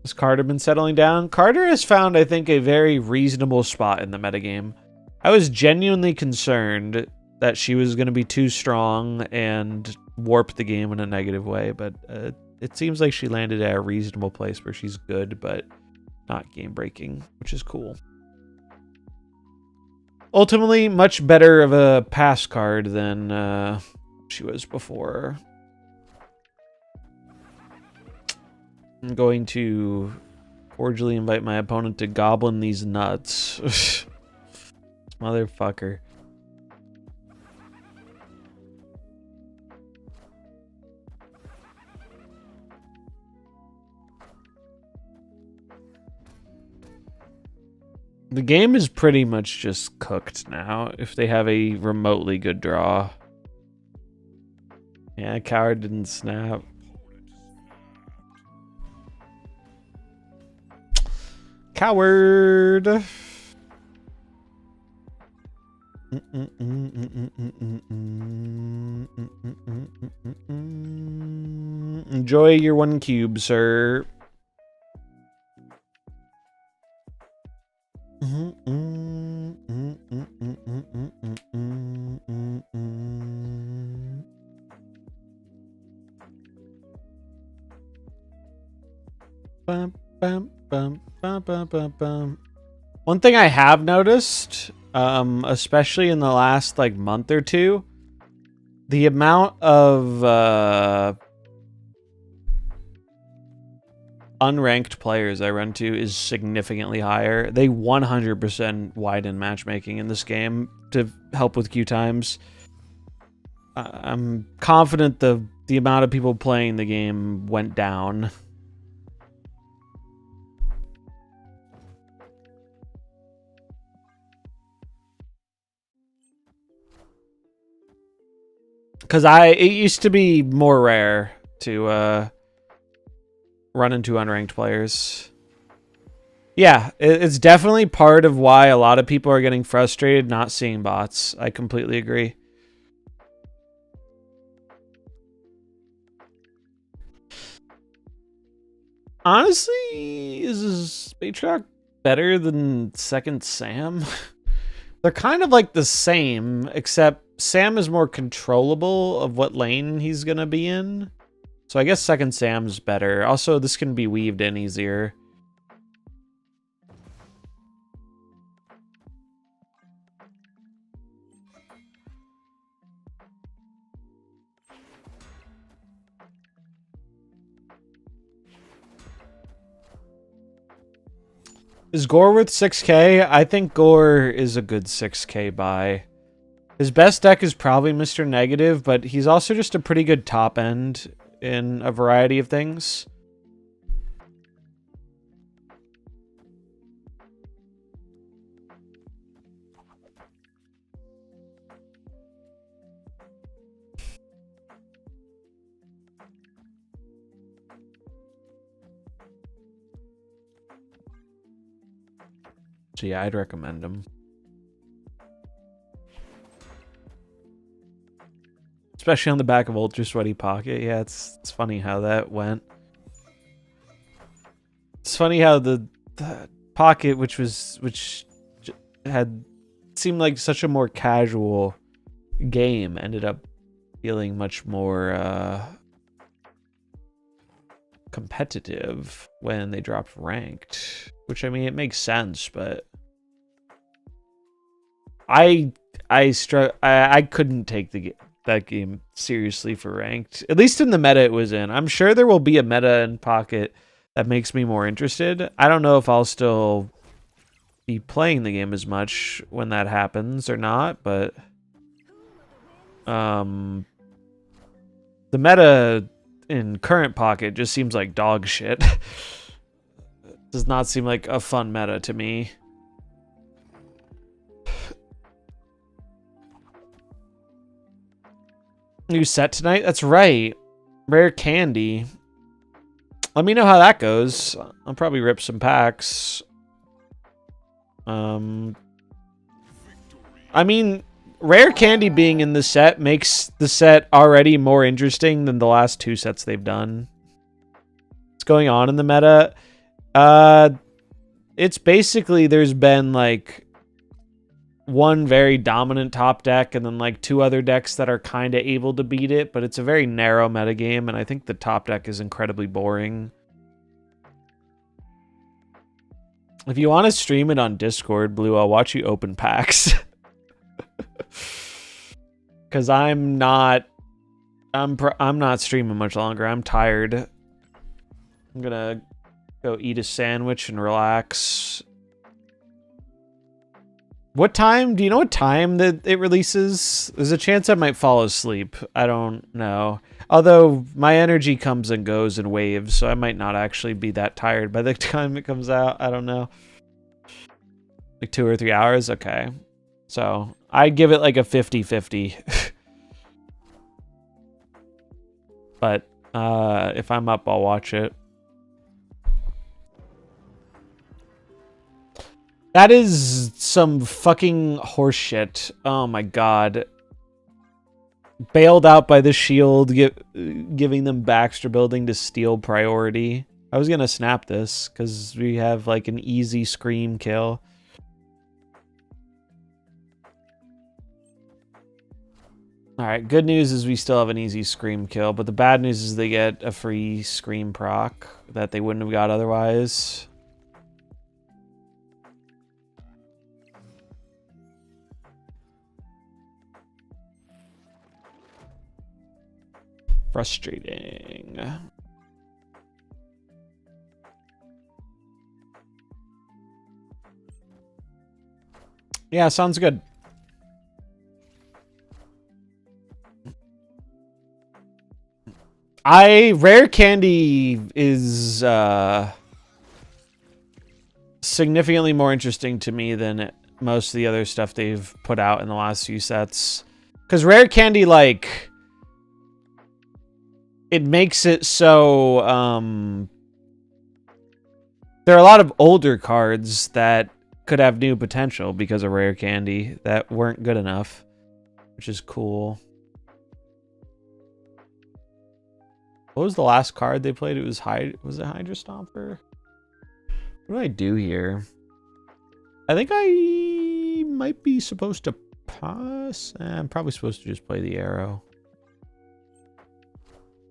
Has Carter been settling down? Carter has found, I think, a very reasonable spot in the metagame. I was genuinely concerned that she was going to be too strong and warp the game in a negative way, but it seems like she landed at a reasonable place where she's good, but not game-breaking, which is cool. Ultimately, much better of a pass card than she was before. I'm going to cordially invite my opponent to goblin these nuts. This motherfucker. The game is pretty much just cooked now if they have a remotely good draw. Yeah, coward didn't snap. Coward. Enjoy your 1 cube, sir. Bum, bum, bum, bum, bum, bum, bum. One thing I have noticed, especially in the last like month or two, the amount of unranked players I run to is significantly higher. They 100% widen matchmaking in this game to help with queue times. I'm confident the amount of people playing the game went down. Because it used to be more rare to run into unranked players. Yeah, it's definitely part of why a lot of people are getting frustrated not seeing bots. I completely agree. Honestly, is Baytrock better than second Sam? They're kind of like the same, except Sam is more controllable of what lane he's going to be in. So I guess second Sam's better. Also, this can be weaved in easier. Is Gore worth 6k? I think Gore is a good 6k buy. His best deck is probably Mr. Negative, but he's also just a pretty good top end in a variety of things. So yeah, I'd recommend him. Especially on the back of Ultra Sweaty Pocket. Yeah, it's funny how that went. It's funny how the Pocket, which had seemed like such a more casual game, ended up feeling much more competitive when they dropped ranked. Which, I mean, it makes sense, but I couldn't take that game seriously for ranked, at least in the meta it was in. I'm sure there will be a meta in Pocket that makes me more interested. I don't know if I'll still be playing the game as much when that happens or not, but the meta in current Pocket just seems like dog shit. Does not seem like a fun meta to me. New set tonight? That's right. Rare candy. Let me know how that goes. I'll probably rip some packs. I mean, rare candy being in the set makes the set already more interesting than the last 2 sets they've done. What's going on in the meta? It's basically there's been like one very dominant top deck and then like 2 other decks that are kind of able to beat it, but it's a very narrow metagame, and I think the top deck is incredibly boring. If you want to stream it on Discord, Blue, I'll watch you open packs. Cause I'm not streaming much longer. I'm tired. I'm gonna go eat a sandwich and relax. What time? Do you know what time that it releases? There's a chance I might fall asleep. I don't know. Although my energy comes and goes in waves, so I might not actually be that tired by the time it comes out. I don't know. Like 2 or 3 hours? Okay. So I'd give it like a 50-50. But if I'm up, I'll watch it. That is some fucking horseshit. Oh my god. Bailed out by the shield, giving them Baxter building to steal priority. I was gonna snap this, because we have like an easy scream kill. Alright, good news is we still have an easy scream kill, but the bad news is they get a free scream proc that they wouldn't have got otherwise. Frustrating. Yeah, sounds good. Rare candy is significantly more interesting to me than most of the other stuff they've put out in the last few sets. Because rare candy, like, it makes it so there are a lot of older cards that could have new potential because of rare candy that weren't good enough, which is cool. What was the last card they played? It was was it Hydra Stomper? What do I do here? I think I might be supposed to pass. I'm probably supposed to just play the arrow.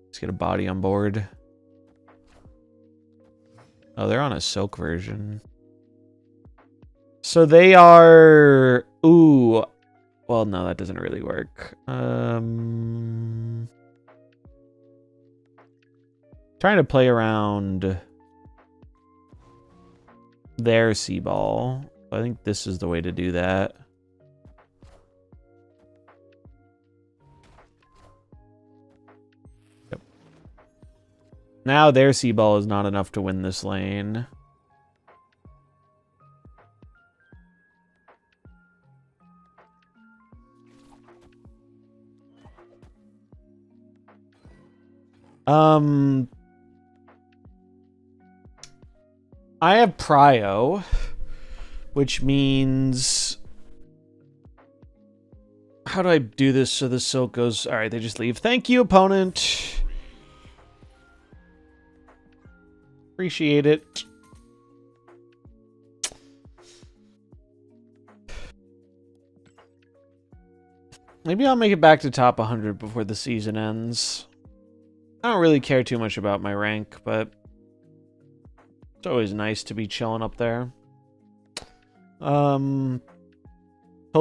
Let's get a body on board. Oh, they're on a silk version. So they are... Ooh. Well, no, that doesn't really work. Trying to play around their C-ball. I think this is the way to do that. Yep. Now their C-ball is not enough to win this lane. I have Prio, which means... How do I do this so the silk goes... Alright, they just leave. Thank you, opponent. Appreciate it. Maybe I'll make it back to top 100 before the season ends. I don't really care too much about my rank, but it's always nice to be chilling up there. Told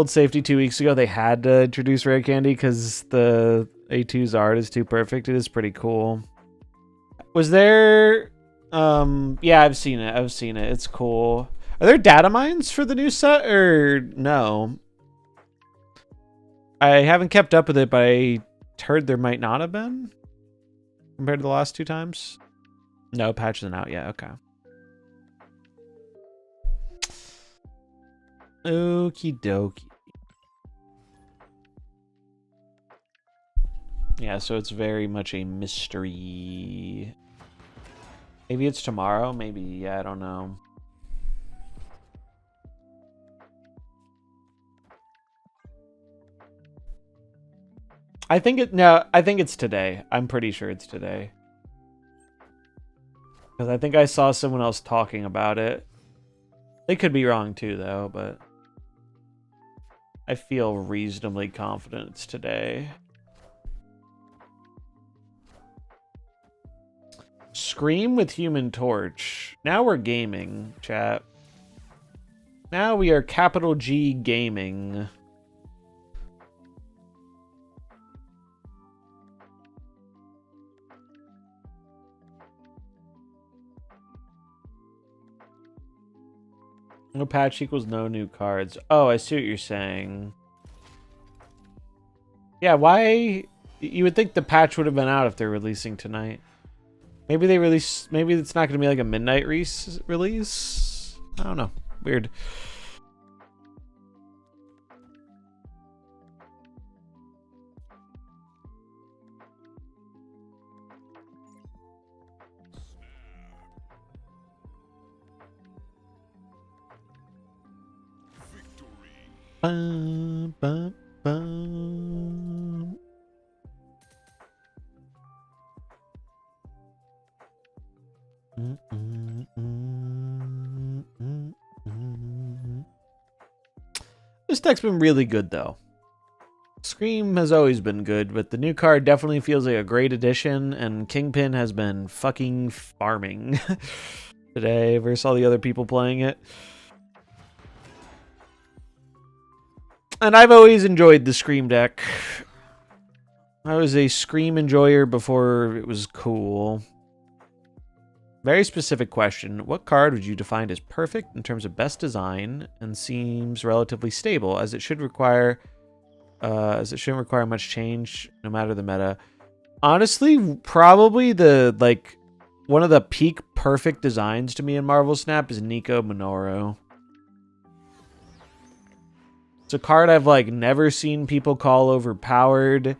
Safety 2 weeks ago they had to introduce rare candy because the A2's art is too perfect. It is pretty cool. Was there... yeah, I've seen it. It's cool. Are there data mines for the new set or no? I haven't kept up with it, but I heard there might not have been compared to the last 2 times. No, patch isn't out yet. Okay. Okie dokie. Yeah, so it's very much a mystery. Maybe it's tomorrow. Maybe, yeah, I don't know. I think it's today. I'm pretty sure it's today. Because I think I saw someone else talking about it. They could be wrong too, though, but I feel reasonably confident it's today. Scream with Human Torch. Now we're gaming, chat. Now we are capital G gaming. No patch equals no new cards. Oh, I see what you're saying. Yeah, why? You would think the patch would have been out if they're releasing tonight. Maybe they release. Maybe it's not going to be like a midnight release. I don't know. Weird. Bum, bum, bum. This deck's been really good, though. Scream has always been good, but the new card definitely feels like a great addition, and Kingpin has been fucking farming today versus all the other people playing it. And I've always enjoyed the Scream deck. I was a Scream enjoyer before it was cool. Very specific question. What card would you define as perfect in terms of best design and seems relatively stable, as it shouldn't require much change no matter the meta? Honestly, probably one of the peak perfect designs to me in MarvelSnap is Nico Minoru. It's a card I've never seen people call overpowered.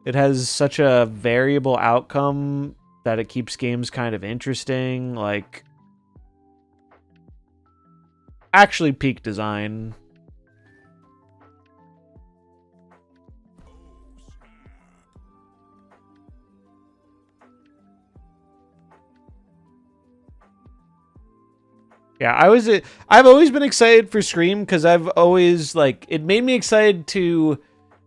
It has such a variable outcome that it keeps games kind of interesting. Actually peak design. Yeah, I've always been excited for Scream because I've always it made me excited to.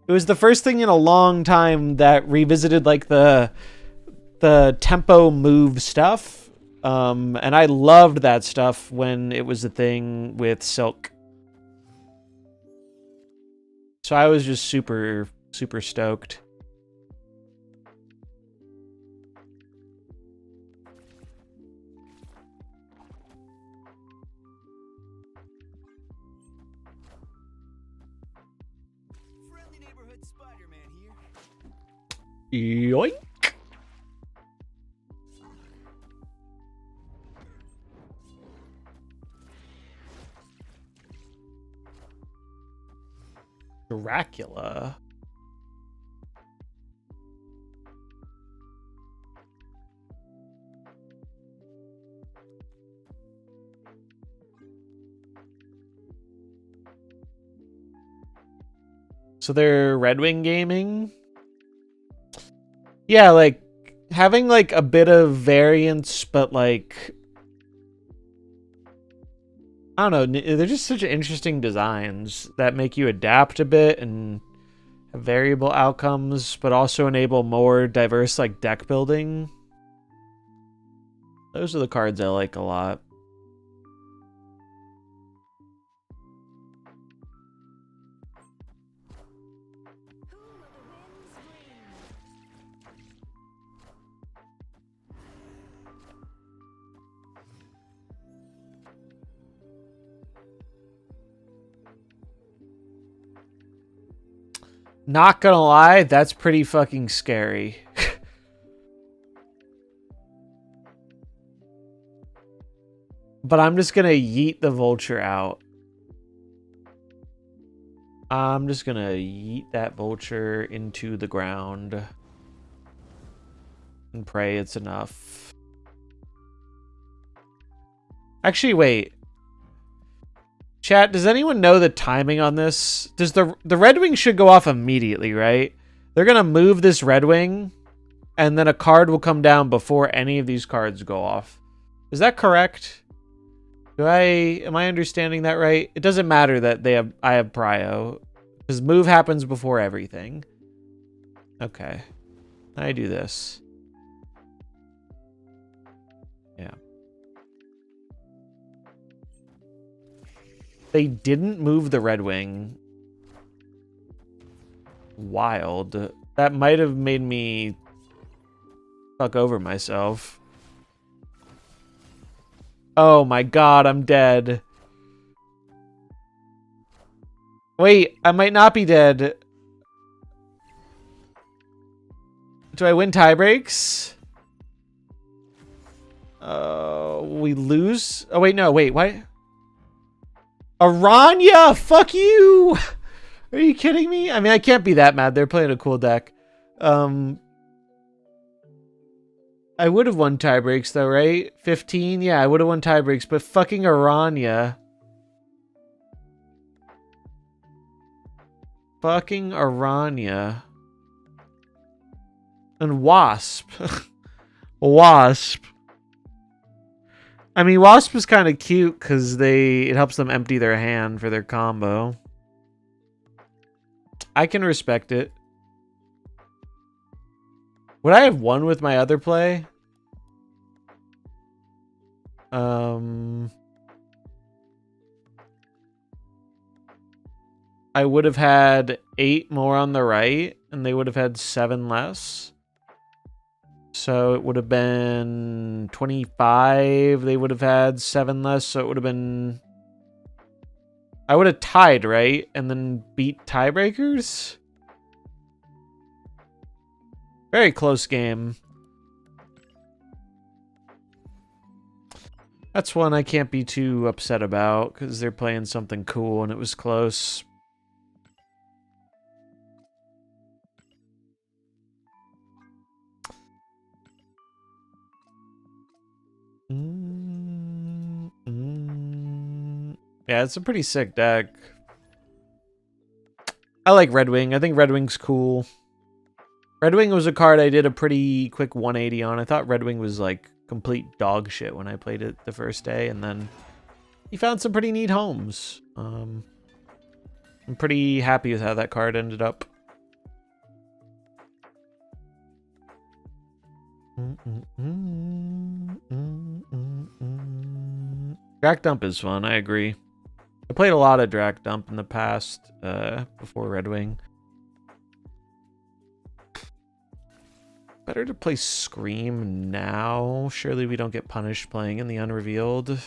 It was the first thing in a long time that revisited the tempo move stuff, and I loved that stuff when it was a thing with Silk. So I was just super stoked. Yoink. Dracula. So they're Red Wing Gaming? Yeah, having a bit of variance, but I don't know, they're just such interesting designs that make you adapt a bit and have variable outcomes, but also enable more diverse deck building. Those are the cards I like a lot. Not gonna lie, that's pretty fucking scary. But I'm just gonna yeet the vulture out. I'm just gonna yeet that vulture into the ground. And pray it's enough. Actually, wait. Chat, does anyone know the timing on this? Does the Red Wing should go off immediately, right? They're going to move this Red Wing, and then a card will come down before any of these cards go off. Is that correct? Am I understanding that right? It doesn't matter that I have prio, because move happens before everything. Okay. I do this. Yeah. They didn't move the Red Wing. Wild. That might have made me fuck over myself. Oh my god, I'm dead. Wait, I might not be dead. Do I win tie breaks? We lose? Oh wait, no, wait, what? Aranya, fuck you! Are you kidding me? I mean, I can't be that mad. They're playing a cool deck. I would have won tie breaks though, right? 15? Yeah, I would have won tie breaks, but fucking Aranya. Fucking Aranya. And Wasp. Wasp. I mean, Wasp is kind of cute because it helps them empty their hand for their combo. I can respect it. Would I have won with my other play? I would have had 8 more on the right, and they would have had 7 less. So it would have been 25. They would have had 7 less, so it would have been... I would have tied, right? And then beat tiebreakers? Very close game. That's one I can't be too upset about, because they're playing something cool and it was close. Yeah, it's a pretty sick deck. I like Red Wing. I think Red Wing's cool. Red Wing was a card I did a pretty quick 180 on. I thought Red Wing was like complete dog shit when I played it the first day, and then he found some pretty neat homes. I'm pretty happy with how that card ended up. Drac Dump is fun, I agree. I played a lot of Drac Dump in the past, before Red Wing. Better to play Scream now. Surely we don't get punished playing in the Unrevealed.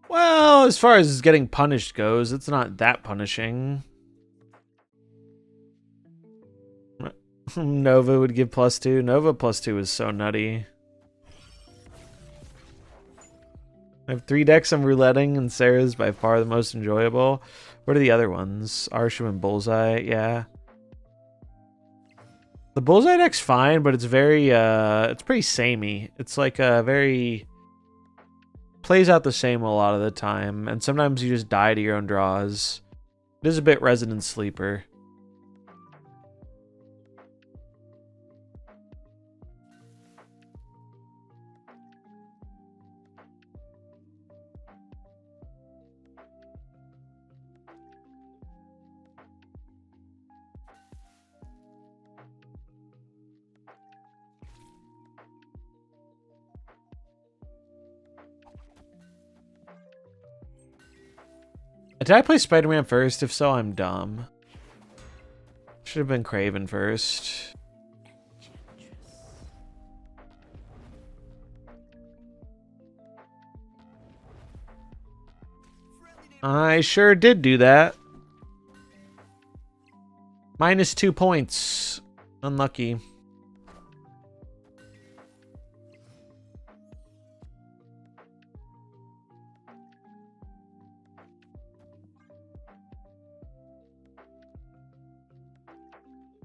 Well, as far as getting punished goes, it's not that punishing. Nova would give +2. Nova +2 is so nutty. I have 3 decks I'm rouletting, and Sarah's by far the most enjoyable. What are the other ones? Arsham and Bullseye, yeah. The Bullseye deck's fine, but it's very, it's pretty samey. It's like a very... plays out the same a lot of the time, and sometimes you just die to your own draws. It is a bit Resident Sleeper. Did I play Spider-Man first? If so, I'm dumb. Should have been Kraven first. I sure did do that. -2 points. Unlucky.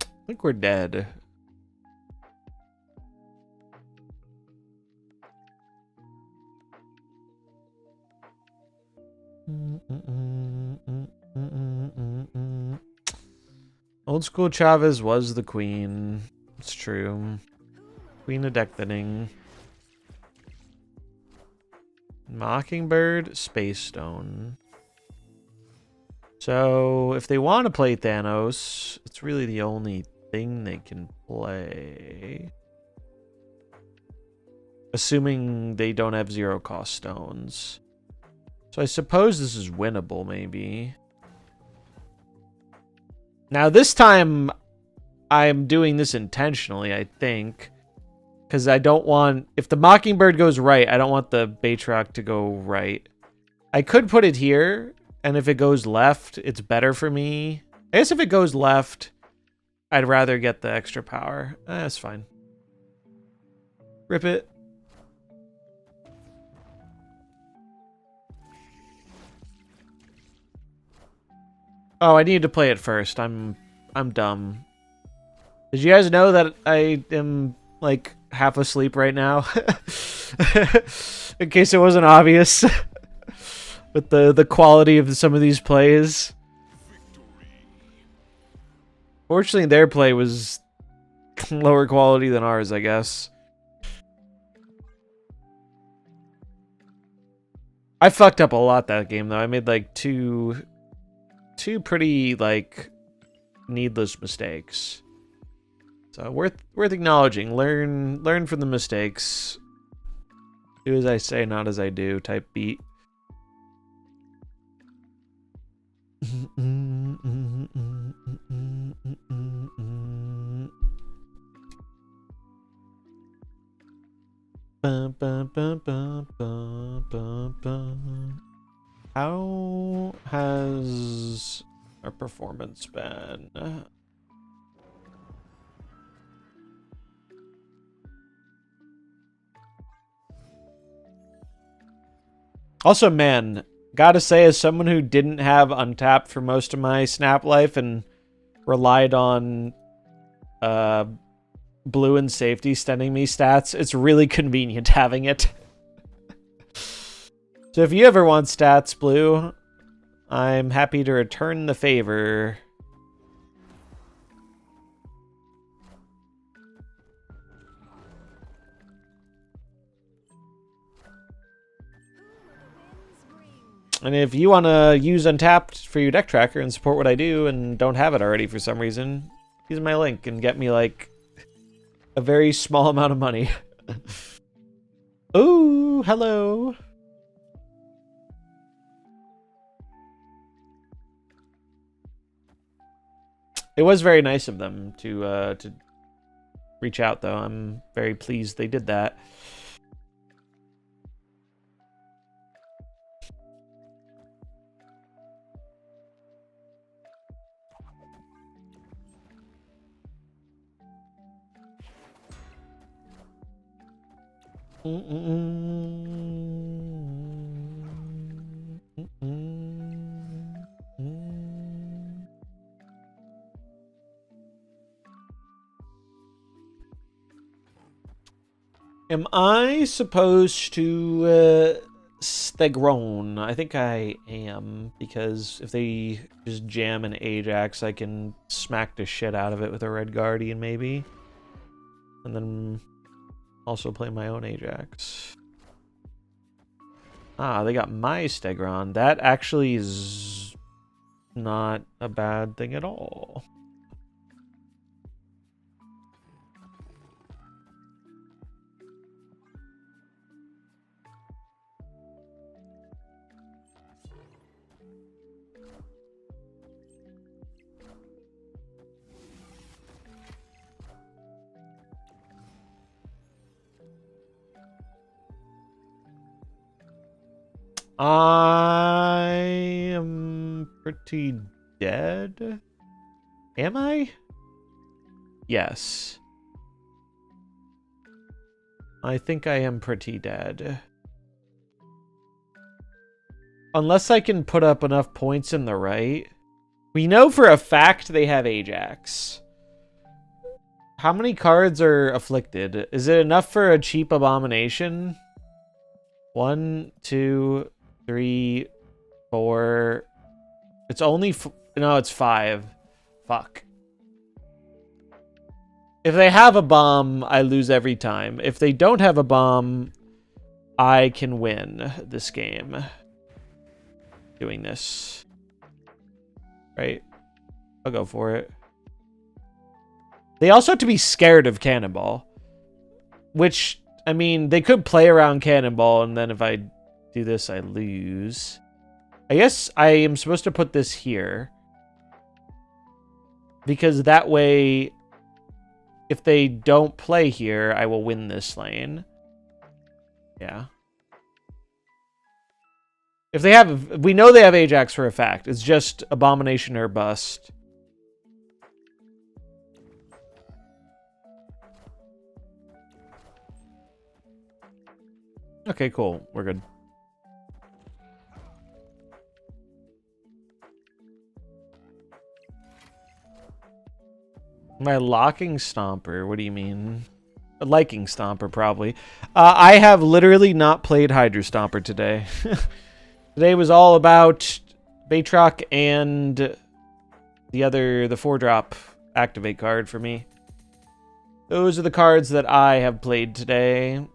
I think we're dead. Old school Chavez was the queen. It's true. Queen of deck thinning. Mockingbird, Space Stone. So, if they want to play Thanos, it's really the only thing they can play. Assuming they don't have 0-cost stones. So I suppose this is winnable, maybe. Now, this time, I'm doing this intentionally, I think. Because I don't want... If the Mockingbird goes right, I don't want the Baatroc to go right. I could put it here, and if it goes left, it's better for me. I guess if it goes left, I'd rather get the extra power. That's fine. Rip it. Oh, I need to play it first. I'm dumb. Did you guys know that I am like half asleep right now? In case it wasn't obvious. With the quality of some of these plays. Fortunately, their play was lower quality than ours, I guess. I fucked up a lot that game though. I made like two pretty like needless mistakes. So worth acknowledging. Learn from the mistakes. Do as I say, not as I do type beat. How has our performance been? Also, man, gotta say, as someone who didn't have Untapped for most of my Snap life and relied on blue and safety sending me stats, it's really convenient having it. So if you ever want stats, Blue, I'm happy to return the favor. And if you want to use Untapped for your deck tracker and support what I do and don't have it already for some reason, use my link and get me like a very small amount of money. Ooh, hello. It was very nice of them to reach out, though. I'm very pleased they did that. Am I supposed to Stegron? I think I am, because if they just jam an Ajax, I can smack the shit out of it with a Red Guardian, maybe. And then also play my own Ajax. Ah, they got my Stegron. That actually is not a bad thing at all. I am pretty dead. Am I? Yes. I think I am pretty dead. Unless I can put up enough points in the right. We know for a fact they have Ajax. How many cards are afflicted? Is it enough for a cheap abomination? 1, 2, 3, 4. It's only... no, it's 5. Fuck. If they have a bomb, I lose every time. If they don't have a bomb, I can win this game. Doing this. Right? I'll go for it. They also have to be scared of Cannonball. Which, I mean, they could play around Cannonball, and then if I do this, I lose. I guess I am supposed to put this here. Because that way, if they don't play here, I will win this lane. Yeah. If they have... we know they have Ajax for a fact. It's just Abomination or bust. Okay, cool. We're good. My locking Stomper? What do you mean? A liking Stomper, probably. I have literally not played Hydra Stomper today. Today was all about Baatroc and the 4-drop activate card for me. Those are the cards that I have played today.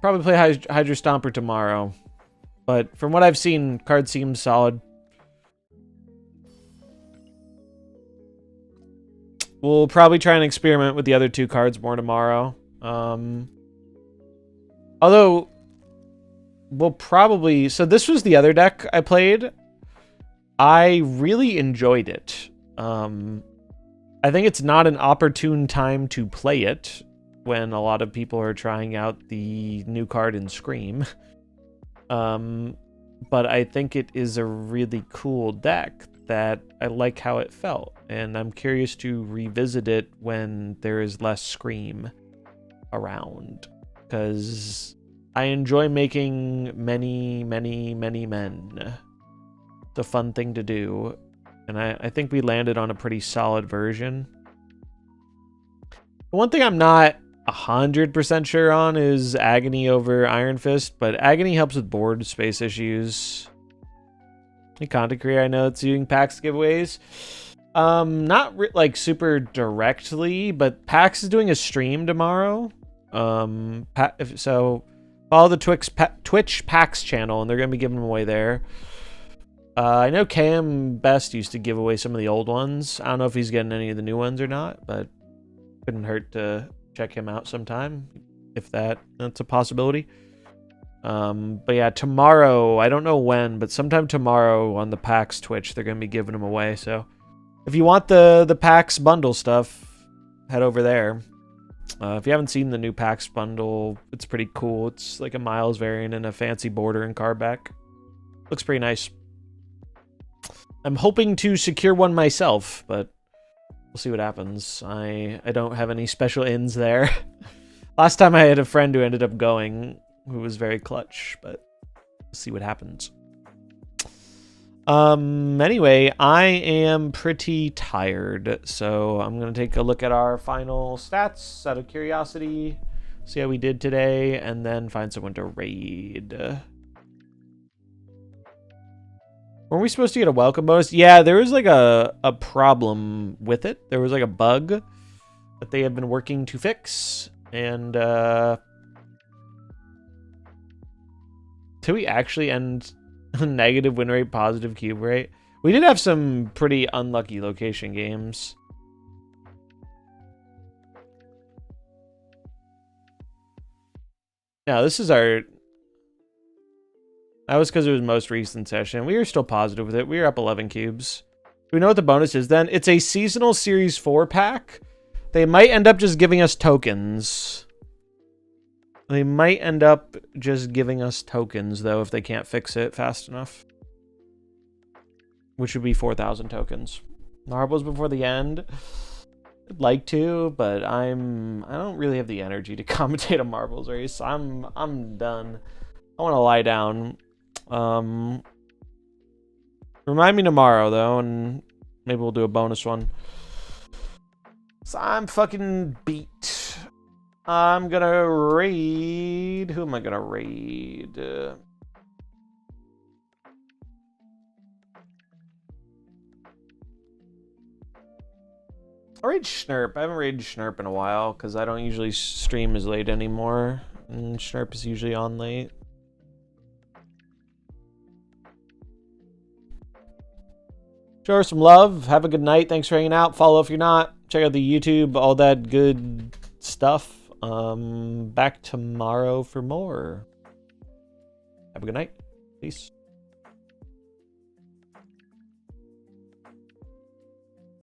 Probably play Hydra Stomper tomorrow. But from what I've seen, card seems solid. We'll probably try and experiment with the other 2 cards more tomorrow. Although, we'll probably... so this was the other deck I played. I really enjoyed it. I think it's not an opportune time to play it when a lot of people are trying out the new card in Scream. But I think it is a really cool deck that I like how it felt, and I'm curious to revisit it when there is less Scream around, because I enjoy making many men. It's a fun thing to do, and I think we landed on a pretty solid version. The one thing I'm not 100% sure on is Agony over Iron Fist, but Agony helps with board space issues. Content creator I know it's using PAX giveaways. Not like super directly, but PAX is doing a stream tomorrow. So follow the Twitch PAX channel, and they're going to be giving them away there. I know Cam Best used to give away some of the old ones. I don't know if he's getting any of the new ones or not, but couldn't hurt to check him out sometime, if that's a possibility. But yeah, tomorrow, I don't know when, but sometime tomorrow on the PAX Twitch, they're going to be giving them away. So if you want the PAX bundle stuff, head over there. If you haven't seen the new PAX bundle, it's pretty cool. It's like a Miles variant and a fancy border and card back. Looks pretty nice. I'm hoping to secure one myself, but we'll see what happens. I don't have any special ins there. Last time I had a friend who ended up going, who was very clutch, but we'll see what happens. Anyway, I am pretty tired, so I'm going to take a look at our final stats out of curiosity, see how we did today, and then find someone to raid. Weren't we supposed to get a welcome bonus? Yeah, there was like a problem with it. There was like a bug that they have been working to fix, and till we actually end negative win rate, positive cube rate. We did have some pretty unlucky location games. Now, this is our... that was because it was most recent session. We were still positive with it. We were up 11 cubes. Do we know what the bonus is then? It's a seasonal Series 4 pack. They might end up just giving us tokens. They might end up just giving us tokens, though, if they can't fix it fast enough. Which would be 4,000 tokens. Marbles before the end. I'd like to, but I don't really have the energy to commentate a marbles race. I'm done. I want to lie down. Remind me tomorrow, though, and maybe we'll do a bonus one. So I'm fucking beat. I'm gonna raid... who am I gonna raid? I'll raid Schnurp. I haven't raided Schnurp in a while because I don't usually stream as late anymore. And Schnurp is usually on late. Show her some love. Have a good night. Thanks for hanging out. Follow if you're not. Check out the YouTube. All that good stuff. Back tomorrow for more. Have a good night. Peace.